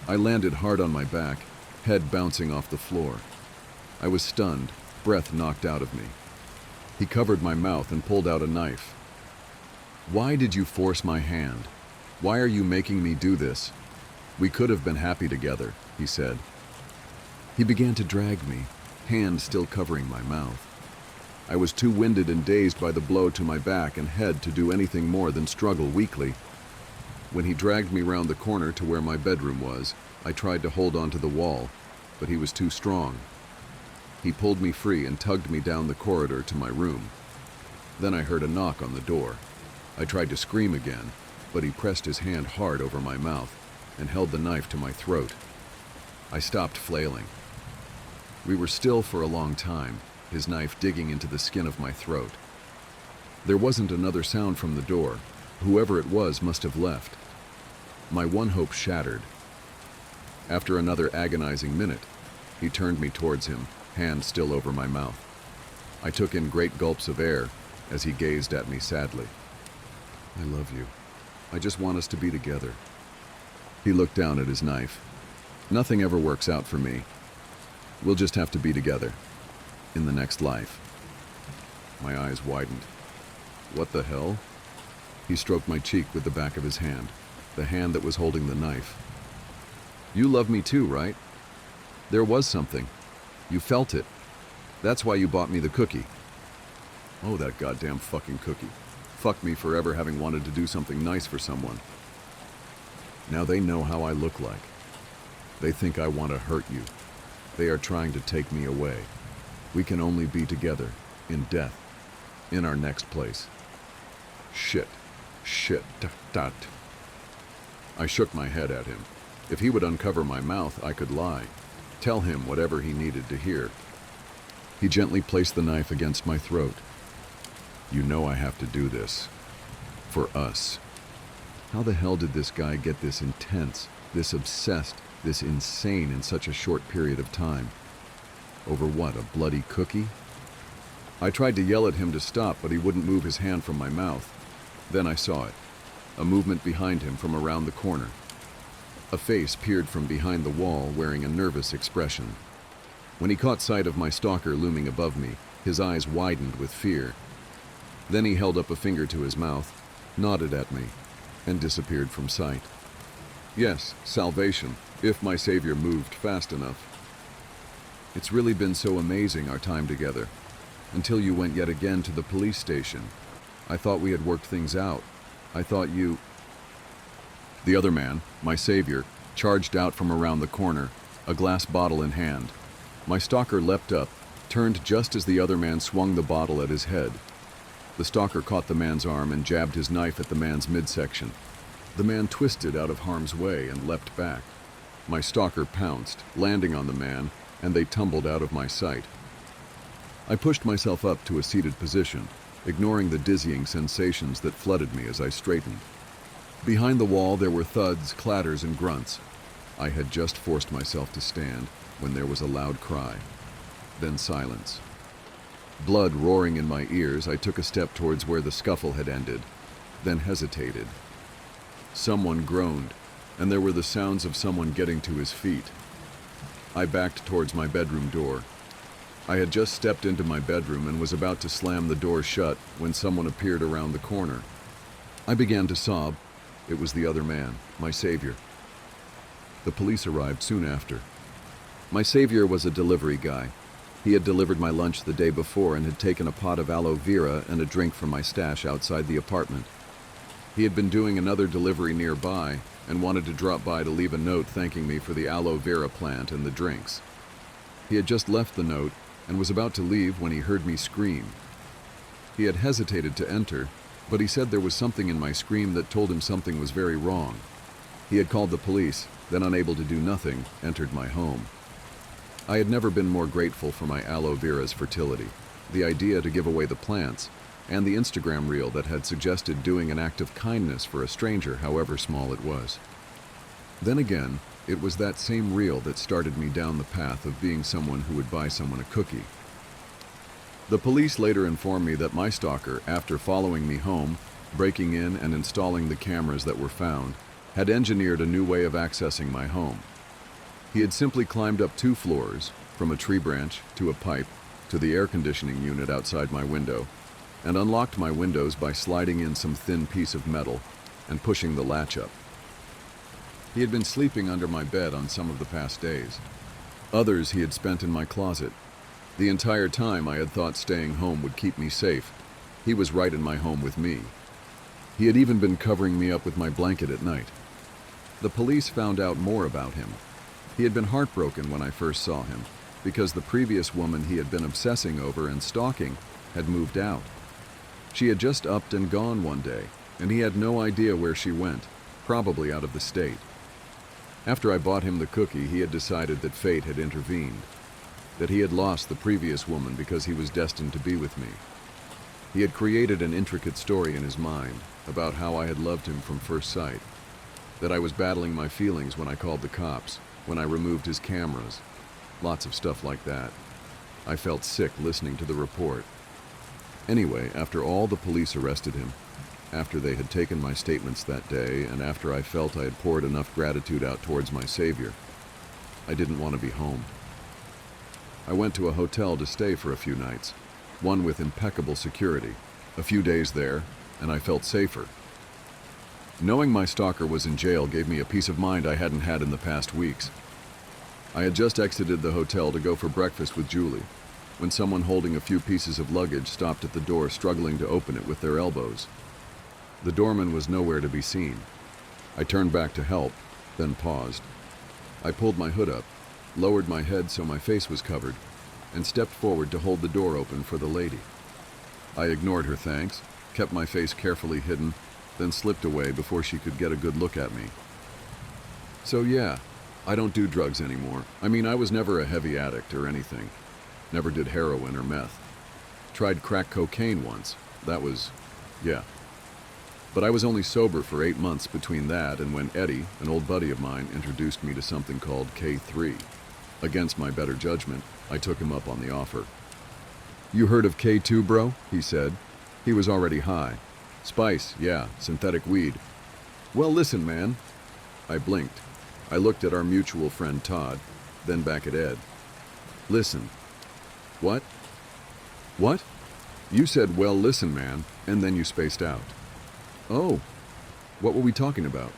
I landed hard on my back, head bouncing off the floor. I was stunned, breath knocked out of me. He covered my mouth and pulled out a knife. "Why did you force my hand? Why are you making me do this? We could have been happy together," he said. He began to drag me, hand still covering my mouth. I was too winded and dazed by the blow to my back and head to do anything more than struggle weakly. When he dragged me round the corner to where my bedroom was, I tried to hold onto the wall, but he was too strong. He pulled me free and tugged me down the corridor to my room. Then I heard a knock on the door. I tried to scream again, but he pressed his hand hard over my mouth and held the knife to my throat. I stopped flailing. We were still for a long time, his knife digging into the skin of my throat. There wasn't another sound from the door. Whoever it was must have left. My one hope shattered. After another agonizing minute, he turned me towards him, hand still over my mouth. I took in great gulps of air as he gazed at me sadly. "I love you. I just want us to be together." He looked down at his knife. "Nothing ever works out for me. We'll just have to be together. In the next life." My eyes widened. What the hell? He stroked my cheek with the back of his hand, the hand that was holding the knife. "You love me too, right? There was something. You felt it. That's why you bought me the cookie." Oh, that goddamn fucking cookie. Fuck me for ever having wanted to do something nice for someone. Now they know how I look like. They think I want to hurt you. They are trying to take me away. We can only be together, in death. in our next place. Shit. Shit. Dot. I shook my head at him. If he would uncover my mouth, I could lie. Tell him whatever he needed to hear. He gently placed the knife against my throat. You know I have to do this. For us. How the hell did this guy get this intense, this obsessed, this insane in such a short period of time? Over what, a bloody cookie? I tried to yell at him to stop, but he wouldn't move his hand from my mouth. Then I saw it. A movement behind him from around the corner. A face peered from behind the wall, wearing a nervous expression. When he caught sight of my stalker looming above me, his eyes widened with fear. Then he held up a finger to his mouth, nodded at me, and disappeared from sight. Yes, salvation, if my savior moved fast enough. It's really been so amazing, our time together. Until you went yet again to the police station. I thought we had worked things out. I thought you... The other man, my savior, charged out from around the corner, a glass bottle in hand. My stalker leapt up, turned just as the other man swung the bottle at his head. The stalker caught the man's arm and jabbed his knife at the man's midsection. The man twisted out of harm's way and leapt back. My stalker pounced, landing on the man, and they tumbled out of my sight. I pushed myself up to a seated position, ignoring the dizzying sensations that flooded me as I straightened. Behind the wall there were thuds, clatters, and grunts. I had just forced myself to stand when there was a loud cry. Then silence. Blood roaring in my ears, I took a step towards where the scuffle had ended, then hesitated. Someone groaned, and there were the sounds of someone getting to his feet. I backed towards my bedroom door. I had just stepped into my bedroom and was about to slam the door shut when someone appeared around the corner. I began to sob. It was the other man, my savior. The police arrived soon after. My savior was a delivery guy. He had delivered my lunch the day before and had taken a pot of aloe vera and a drink from my stash outside the apartment. He had been doing another delivery nearby and wanted to drop by to leave a note thanking me for the aloe vera plant and the drinks. He had just left the note and was about to leave when he heard me scream. He had hesitated to enter, but he said there was something in my scream that told him something was very wrong. He had called the police, then unable to do nothing, entered my home. I had never been more grateful for my aloe vera's fertility, the idea to give away the plants, and the Instagram reel that had suggested doing an act of kindness for a stranger, however small it was. Then again, it was that same reel that started me down the path of being someone who would buy someone a cookie. The police later informed me that my stalker, after following me home, breaking in and installing the cameras that were found, had engineered a new way of accessing my home. He had simply climbed up 2 floors, from a tree branch to a pipe to the air conditioning unit outside my window, and unlocked my windows by sliding in some thin piece of metal and pushing the latch up. He had been sleeping under my bed on some of the past days. Others he had spent in my closet. The entire time I had thought staying home would keep me safe. He was right in my home with me. He had even been covering me up with my blanket at night. The police found out more about him. He had been heartbroken when I first saw him, because the previous woman he had been obsessing over and stalking had moved out. She had just upped and gone one day, and he had no idea where she went, probably out of the state. After I bought him the cookie, he had decided that fate had intervened, that he had lost the previous woman because he was destined to be with me. He had created an intricate story in his mind about how I had loved him from first sight, that I was battling my feelings when I called the cops, when I removed his cameras, lots of stuff like that. I felt sick listening to the report. Anyway, after all the police arrested him, after they had taken my statements that day, and after I felt I had poured enough gratitude out towards my savior, I didn't want to be home. I went to a hotel to stay for a few nights, one with impeccable security. A few days there, and I felt safer. Knowing my stalker was in jail gave me a peace of mind I hadn't had in the past weeks. I had just exited the hotel to go for breakfast with Julie, when someone holding a few pieces of luggage stopped at the door, struggling to open it with their elbows. The doorman was nowhere to be seen. I turned back to help, then paused. I pulled my hood up, lowered my head so my face was covered, and stepped forward to hold the door open for the lady. I ignored her thanks, kept my face carefully hidden, then slipped away before she could get a good look at me. So yeah, I don't do drugs anymore. I mean, I was never a heavy addict or anything. Never did heroin or meth. Tried crack cocaine once. That was, yeah. But I was only sober for 8 months between that and when Eddie, an old buddy of mine, introduced me to something called K3. Against my better judgment, I took him up on the offer. "You heard of K2, bro?" he said. He was already high. "Spice, yeah, synthetic weed." "Well, listen, man." I blinked. I looked at our mutual friend Todd, then back at Ed. "Listen." "What?" "What?" "You said, 'well, listen, man,' and then you spaced out." "Oh, what were we talking about?"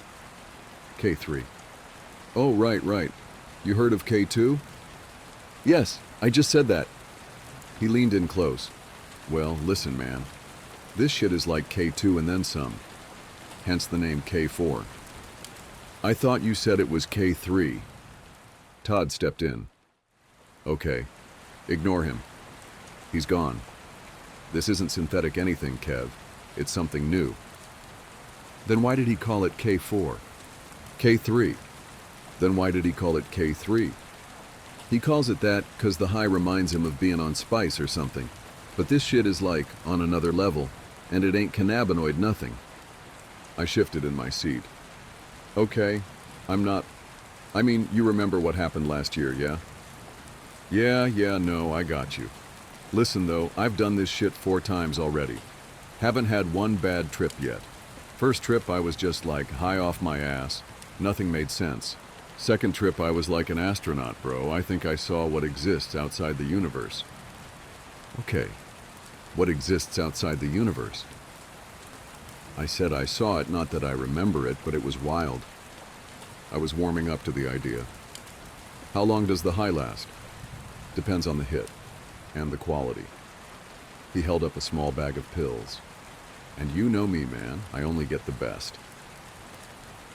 "K3. "Oh, right. You heard of K2? "Yes, I just said that." He leaned in close. "Well, listen, man. This shit is like K2 and then some. Hence the name K4. "I thought you said it was K3. Todd stepped in. "Okay. Ignore him. He's gone. This isn't synthetic anything, Kev. It's something new." "Then why did he call it K4? "K3. "Then why did he call it K3? "He calls it that 'cause the high reminds him of being on spice or something. But this shit is like on another level, and it ain't cannabinoid nothing." I shifted in my seat. "Okay, I mean, you remember what happened last year, yeah?" Yeah, no, I got you. Listen though, I've done this shit 4 times already. Haven't had one bad trip yet. First trip I was just like high off my ass. Nothing made sense. Second trip I was like an astronaut, bro. I think I saw what exists outside the universe. Okay, what exists outside the universe? I said I saw it, not that I remember it, but it was wild. I was warming up to the idea. How long does the high last? Depends on the hit and the quality. He held up a small bag of pills. And you know me, man, I only get the best.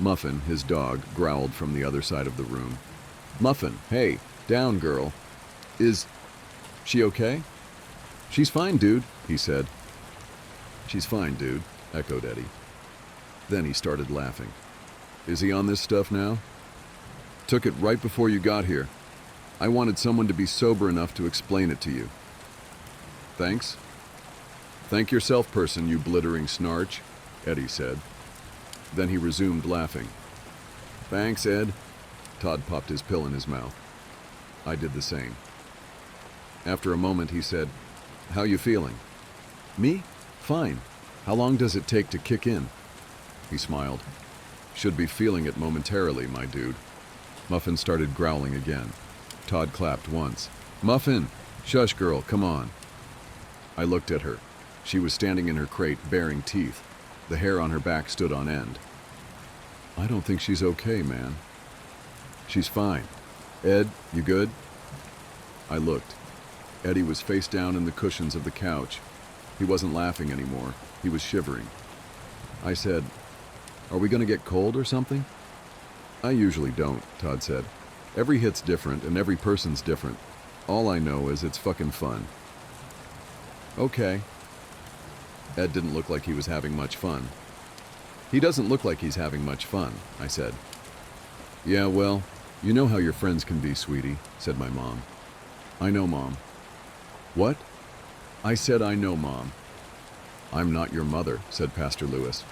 Muffin, his dog, growled from the other side of the room. "Muffin, hey, down, girl. Is she okay?" "She's fine, dude," he said. "She's fine, dude," echoed Eddie. Then he started laughing. "Is he on this stuff now?" "Took it right before you got here. I wanted someone to be sober enough to explain it to you." "Thanks." "Thank yourself, person, you blittering snarch," Eddie said. Then he resumed laughing. "Thanks, Ed." Todd popped his pill in his mouth. I did the same. After a moment, he said, "How you feeling?" "Me? Fine. How long does it take to kick in?" He smiled. "Should be feeling it momentarily, my dude." Muffin started growling again. Todd clapped once. "Muffin! Shush, girl, come on." I looked at her. She was standing in her crate, baring teeth. The hair on her back stood on end. "I don't think she's okay, man." "She's fine. Ed, you good?" I looked. Eddie was face down in the cushions of the couch. He wasn't laughing anymore. He was shivering. I said, "Are we gonna get cold or something?" "I usually don't," Todd said. "Every hit's different and every person's different. All I know is it's fucking fun." "Okay." Ed didn't look like he was having much fun. "He doesn't look like he's having much fun," I said. "Yeah, well, you know how your friends can be, sweetie," said my mom. "I know, Mom." "What?" I said, "I know, Mom." "I'm not your mother," said Pastor Lewis.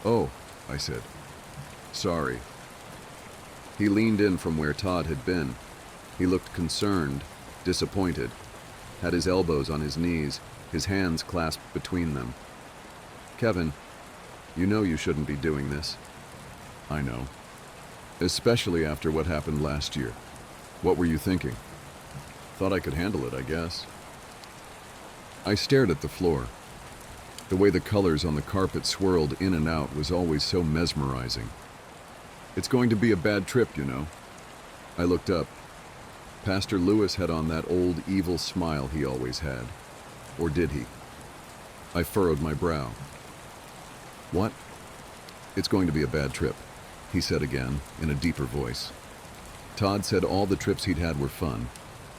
"Oh," I said. "Sorry." He leaned in from where Todd had been. He looked concerned, disappointed, had his elbows on his knees, his hands clasped between them. "Kevin, you know you shouldn't be doing this." "I know. Especially after what happened last year. What were you thinking?" "Thought I could handle it, I guess." I stared at the floor. The way the colors on the carpet swirled in and out was always so mesmerizing. "It's going to be a bad trip, you know." I looked up. Pastor Lewis had on that old evil smile he always had. Or did he? I furrowed my brow. "What?" "It's going to be a bad trip," he said again, in a deeper voice. "Todd said all the trips he'd had were fun.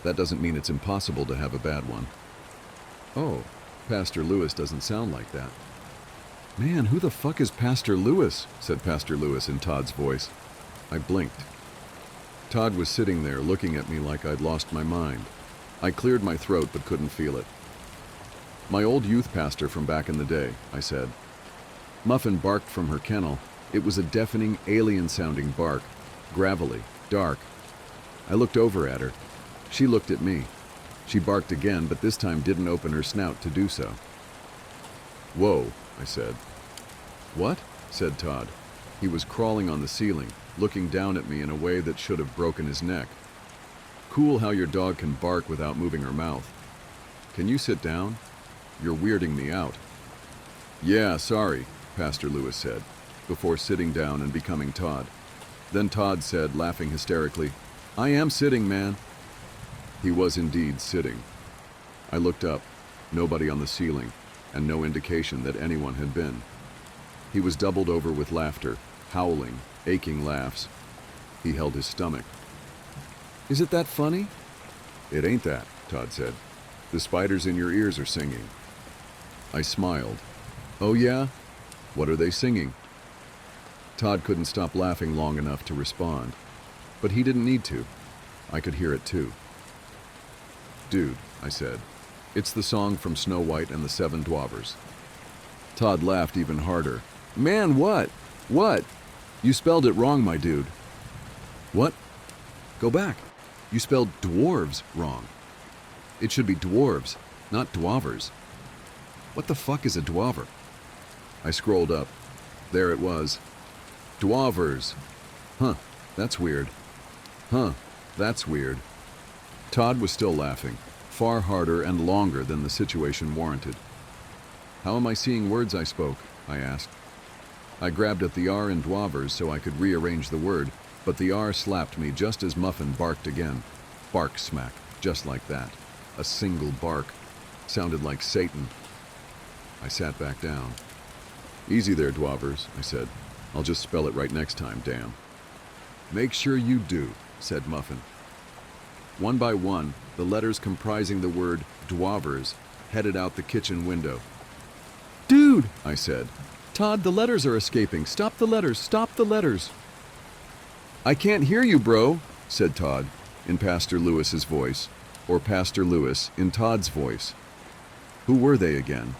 That doesn't mean it's impossible to have a bad one." "Oh," Pastor Lewis doesn't sound like that. Man, who the fuck is Pastor Lewis? Said Pastor Lewis in Todd's voice. I blinked. Todd was sitting there looking at me like I'd lost my mind. I cleared my throat but couldn't feel it. My old youth pastor from back in the day, I said. Muffin barked from her kennel. It was a deafening, alien-sounding bark, gravelly, dark. I looked over at her. She looked at me. She barked again, but this time didn't open her snout to do so. Whoa, I said. What? Said Todd. He was crawling on the ceiling, looking down at me in a way that should have broken his neck. Cool how your dog can bark without moving her mouth. Can you sit down? You're weirding me out. Yeah, sorry, Pastor Lewis said, before sitting down and becoming Todd. Then Todd said, laughing hysterically, I am sitting, man. He was indeed sitting. I looked up, nobody on the ceiling, and no indication that anyone had been. He was doubled over with laughter, howling, aching laughs. He held his stomach. Is it that funny? It ain't that, Todd said. The spiders in your ears are singing. I smiled. Oh yeah? What are they singing? Todd couldn't stop laughing long enough to respond. But he didn't need to. I could hear it too. Dude, I said. It's the song from Snow White and the Seven Dwarfs. Todd laughed even harder. Man, what? What? You spelled it wrong, my dude. What? Go back. You spelled dwarves wrong. It should be dwarves, not dwarfers. What the fuck is a dwarfer? I scrolled up. There it was. Dwarfers. Huh, that's weird. Huh, that's weird. Todd was still laughing, far harder and longer than the situation warranted. How am I seeing words I spoke? I asked. I grabbed at the R in dwarfers so I could rearrange the word, but the R slapped me just as Muffin barked again. Bark smack, just like that. A single bark. Sounded like Satan. I sat back down. Easy there, dwarfers, I said. I'll just spell it right next time, damn. Make sure you do, said Muffin. One by one, the letters comprising the word dwarfers headed out the kitchen window. Dude, I said. Todd, the letters are escaping. Stop the letters, stop the letters. I can't hear you, bro, said Todd, in Pastor Lewis's voice, or Pastor Lewis in Todd's voice. Who were they again?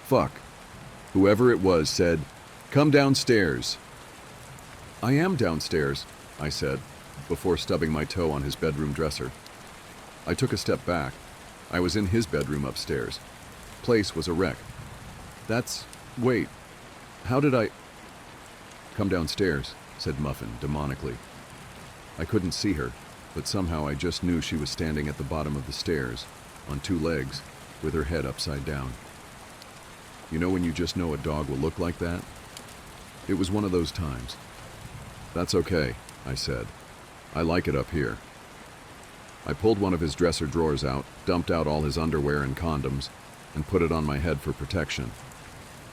Fuck. Whoever it was said, come downstairs. I am downstairs, I said, before stubbing my toe on his bedroom dresser. I took a step back. I was in his bedroom upstairs. Place was a wreck. Wait, how did I... Come downstairs, said Muffin demonically. I couldn't see her, but somehow I just knew she was standing at the bottom of the stairs, on two legs, with her head upside down. You know when you just know a dog will look like that? It was one of those times. That's okay, I said. I like it up here. I pulled one of his dresser drawers out, dumped out all his underwear and condoms, and put it on my head for protection.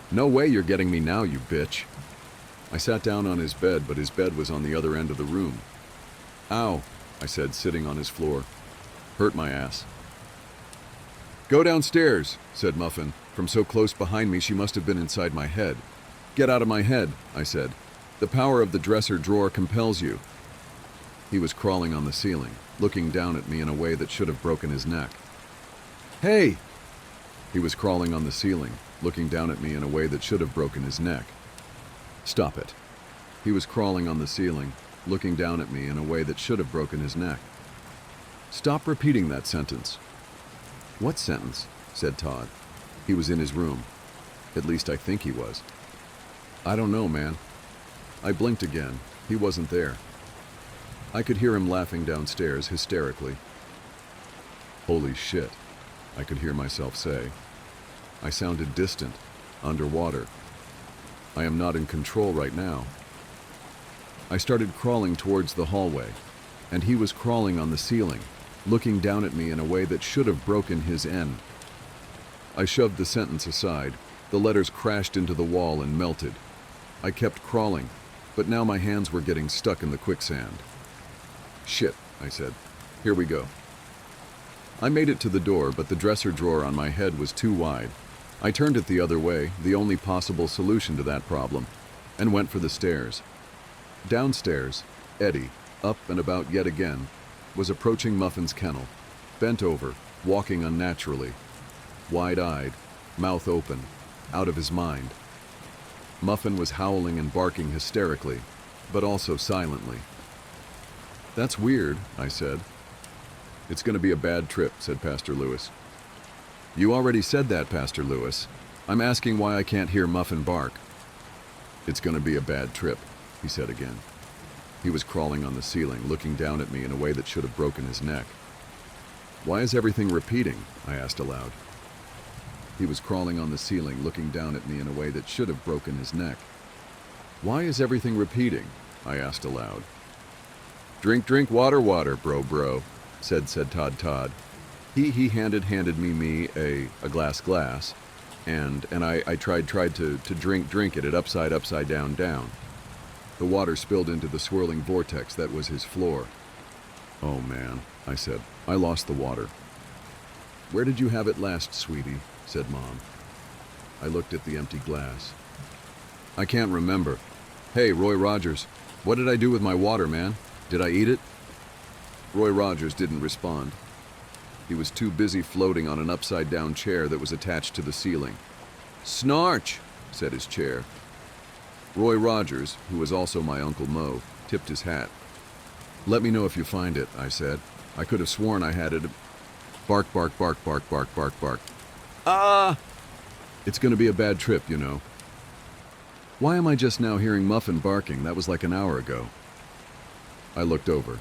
No way you're getting me now, you bitch. I sat down on his bed, but his bed was on the other end of the room. Ow, I said, sitting on his floor. Hurt my ass. Go downstairs, said Muffin. From so close behind me, she must have been inside my head. Get out of my head, I said. The power of the dresser drawer compels you. He was crawling on the ceiling, looking down at me in a way that should have broken his neck. Hey! He was crawling on the ceiling, looking down at me in a way that should have broken his neck. Stop it. He was crawling on the ceiling, looking down at me in a way that should have broken his neck. Stop repeating that sentence. What sentence? Said Todd. He was in his room. At least I think he was. I don't know, man. I blinked again. He wasn't there. I could hear him laughing downstairs hysterically. Holy shit, I could hear myself say. I sounded distant, underwater. I am not in control right now. I started crawling towards the hallway, and he was crawling on the ceiling, looking down at me in a way that should have broken his end. I shoved the sentence aside. The letters crashed into the wall and melted. I kept crawling, but now my hands were getting stuck in the quicksand. Shit, I said. Here we go. I made it to the door, but the dresser drawer on my head was too wide. I turned it the other way, the only possible solution to that problem, and went for the stairs. Downstairs, Eddie, up and about yet again, was approaching Muffin's kennel, bent over, walking unnaturally, wide-eyed, mouth open, out of his mind. Muffin was howling and barking hysterically, but also silently. "That's weird," I said. "It's going to be a bad trip," said Pastor Lewis. "You already said that, Pastor Lewis. I'm asking why I can't hear Muffin bark." "It's going to be a bad trip," he said again. He was crawling on the ceiling, looking down at me in a way that should have broken his neck. "Why is everything repeating?" I asked aloud. He was crawling on the ceiling, looking down at me in a way that should have broken his neck. "Why is everything repeating?" I asked aloud. "Drink, drink, water, water, bro, said Todd. He handed me a glass, and I tried to drink it upside down. The water spilled into the swirling vortex that was his floor. "Oh man," I said, "I lost the water." "Where did you have it last, sweetie?" said Mom. I looked at the empty glass. "I can't remember. Hey, Roy Rogers, what did I do with my water, man? Did I eat it?" Roy Rogers didn't respond. He was too busy floating on an upside-down chair that was attached to the ceiling. "Snarch," said his chair. Roy Rogers, who was also my Uncle Mo, tipped his hat. "Let me know if you find it," I said. "I could have sworn I had it." Bark, bark, bark, bark, bark, bark, bark. "Ah!" "It's going to be a bad trip, you know." "Why am I just now hearing Muffin barking? That was like an hour ago." I looked over.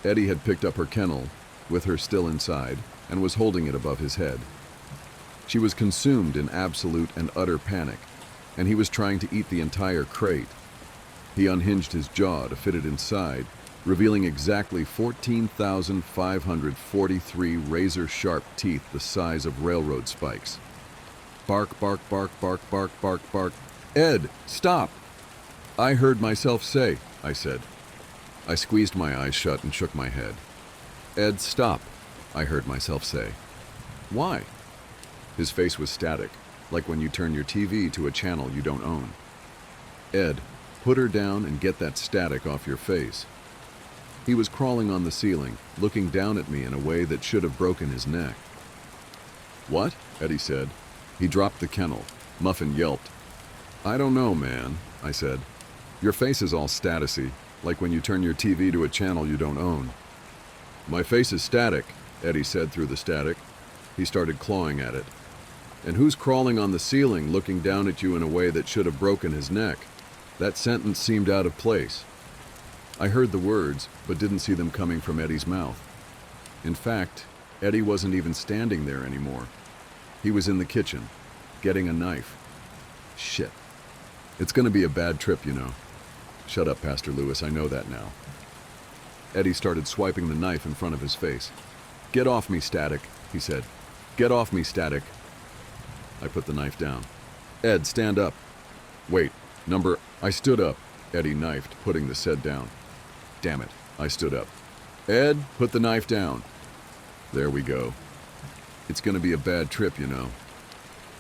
Eddie had picked up her kennel, with her still inside, and was holding it above his head. She was consumed in absolute and utter panic, and he was trying to eat the entire crate. He unhinged his jaw to fit it inside, revealing exactly 14,543 razor-sharp teeth the size of railroad spikes. Bark, bark, bark, bark, bark, bark, bark. "Ed, stop!" "I heard myself say," I said. I squeezed my eyes shut and shook my head. "Ed, stop," I heard myself say. "Why?" His face was static, like when you turn your TV to a channel you don't own. "Ed, put her down and get that static off your face." He was crawling on the ceiling, looking down at me in a way that should have broken his neck. "What?" Eddie said. He dropped the kennel. Muffin yelped. "I don't know, man," I said. "Your face is all statusy, like when you turn your TV to a channel you don't own." "My face is static," Eddie said through the static. He started clawing at it. "And who's crawling on the ceiling, looking down at you in a way that should have broken his neck?" That sentence seemed out of place. I heard the words, but didn't see them coming from Eddie's mouth. In fact, Eddie wasn't even standing there anymore. He was in the kitchen, getting a knife. Shit. It's going to be a bad trip, you know. "Shut up, Pastor Lewis, I know that now." Eddie started swiping the knife in front of his face. "Get off me, Static," he said. "Get off me, Static." I put the knife down. "Ed, stand up." "Wait, I stood up," Eddie knifed, putting the said down. Damn it, I stood up. "Ed, put the knife down." There we go. It's going to be a bad trip, you know.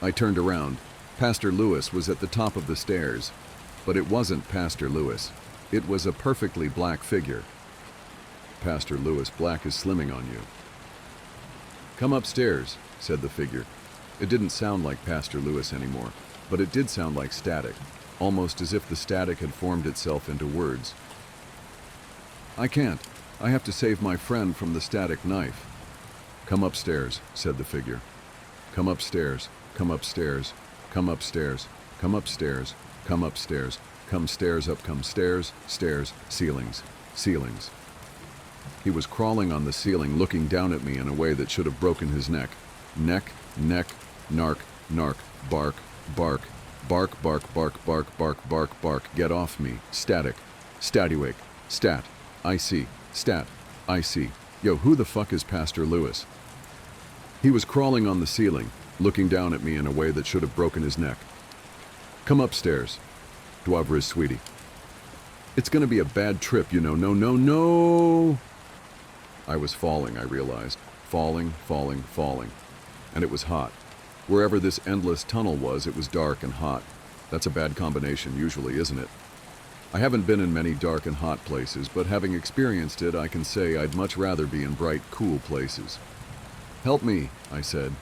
I turned around. Pastor Lewis was at the top of the stairs. But it wasn't Pastor Lewis. It was a perfectly black figure. "Pastor Lewis, black is slimming on you." "Come upstairs," said the figure. It didn't sound like Pastor Lewis anymore, but it did sound like static, almost as if the static had formed itself into words. "I can't. I have to save my friend from the static knife." "Come upstairs," said the figure. "Come upstairs, come upstairs, come upstairs, come upstairs, come upstairs, come stairs up, come stairs, stairs, ceilings, ceilings." He was crawling on the ceiling, looking down at me in a way that should have broken his neck. Neck, narc, narc, bark, bark, bark, bark, bark, bark, bark, bark, bark, get off me, static, statywake, stat, I see, stat, I see. Yo, who the fuck is Pastor Lewis? He was crawling on the ceiling, looking down at me in a way that should have broken his neck. "Come upstairs," Dwavra is sweetie. "It's gonna be a bad trip, you know. No. I was falling, I realized. falling, falling, falling. And it was hot. Wherever this endless tunnel was, it was dark and hot. That's a bad combination usually, isn't it? I haven't been in many dark and hot places, but having experienced it, I can say I'd much rather be in bright, cool places. "Help me," I said.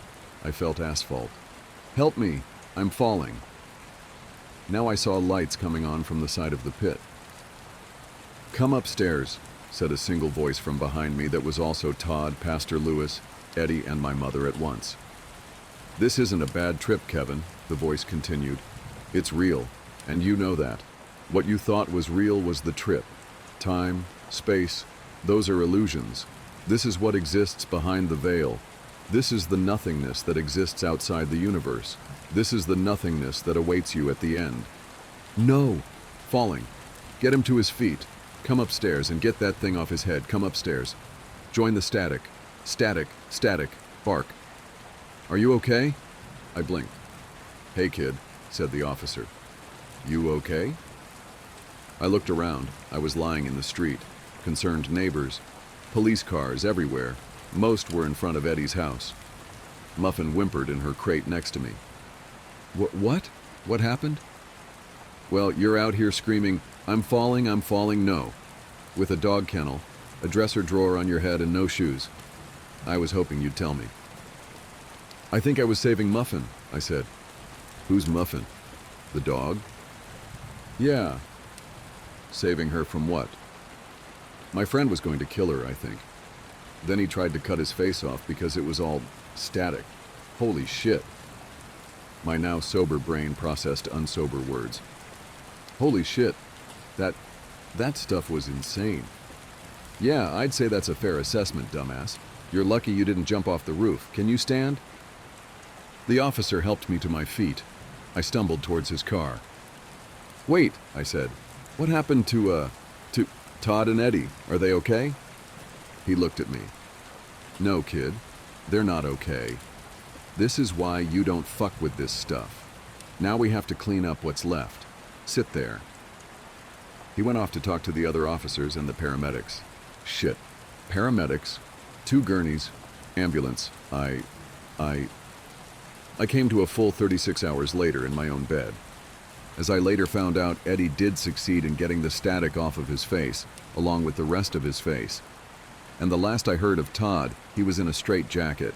I felt asphalt. "Help me, I'm falling." Now I saw lights coming on from the side of the pit. "Come upstairs," said a single voice from behind me that was also Todd, Pastor Lewis, Eddie, and my mother at once. "This isn't a bad trip, Kevin," the voice continued. "It's real, and you know that. What you thought was real was the trip. Time, space, those are illusions. This is what exists behind the veil. This is the nothingness that exists outside the universe. This is the nothingness that awaits you at the end." "No!" Falling. "Get him to his feet. Come upstairs and get that thing off his head. Come upstairs. Join the static. Static, static, bark." "Are you okay?" I blinked. "Hey, kid," said the officer. "You okay?" I looked around. I was lying in the street. Concerned neighbors. Police cars everywhere. Most were in front of Eddie's house. Muffin whimpered in her crate next to me. What? What happened?" "Well, you're out here screaming, 'I'm falling, I'm falling,' no. With a dog kennel, a dresser drawer on your head, and no shoes. I was hoping you'd tell me." "I think I was saving Muffin," I said. "Who's Muffin? The dog?" "Yeah." "Saving her from what?" "My friend was going to kill her, I think. Then he tried to cut his face off because it was all static. Holy shit." My now sober brain processed unsober words. "Holy shit. That stuff was insane." "Yeah, I'd say that's a fair assessment, dumbass. You're lucky you didn't jump off the roof. Can you stand?" The officer helped me to my feet. I stumbled towards his car. "Wait," I said. "What happened to Todd and Eddie? Are they okay?" He looked at me. "No, kid. They're not okay. This is why you don't fuck with this stuff. Now we have to clean up what's left. Sit there." He went off to talk to the other officers and the paramedics. Shit. Paramedics, 2 gurneys, ambulance. I came to a full 36 hours later in my own bed. As I later found out, Eddie did succeed in getting the static off of his face, along with the rest of his face. And the last I heard of Todd, he was in a straitjacket.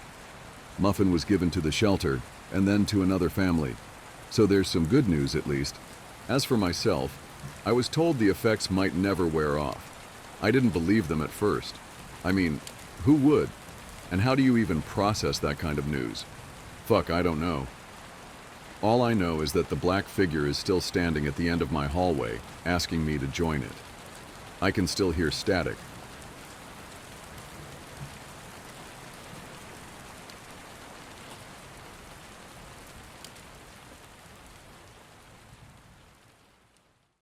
Muffin was given to the shelter, and then to another family. So there's some good news, at least. As for myself, I was told the effects might never wear off. I didn't believe them at first. I mean, who would? And how do you even process that kind of news? Fuck, I don't know. All I know is that the black figure is still standing at the end of my hallway, asking me to join it. I can still hear static,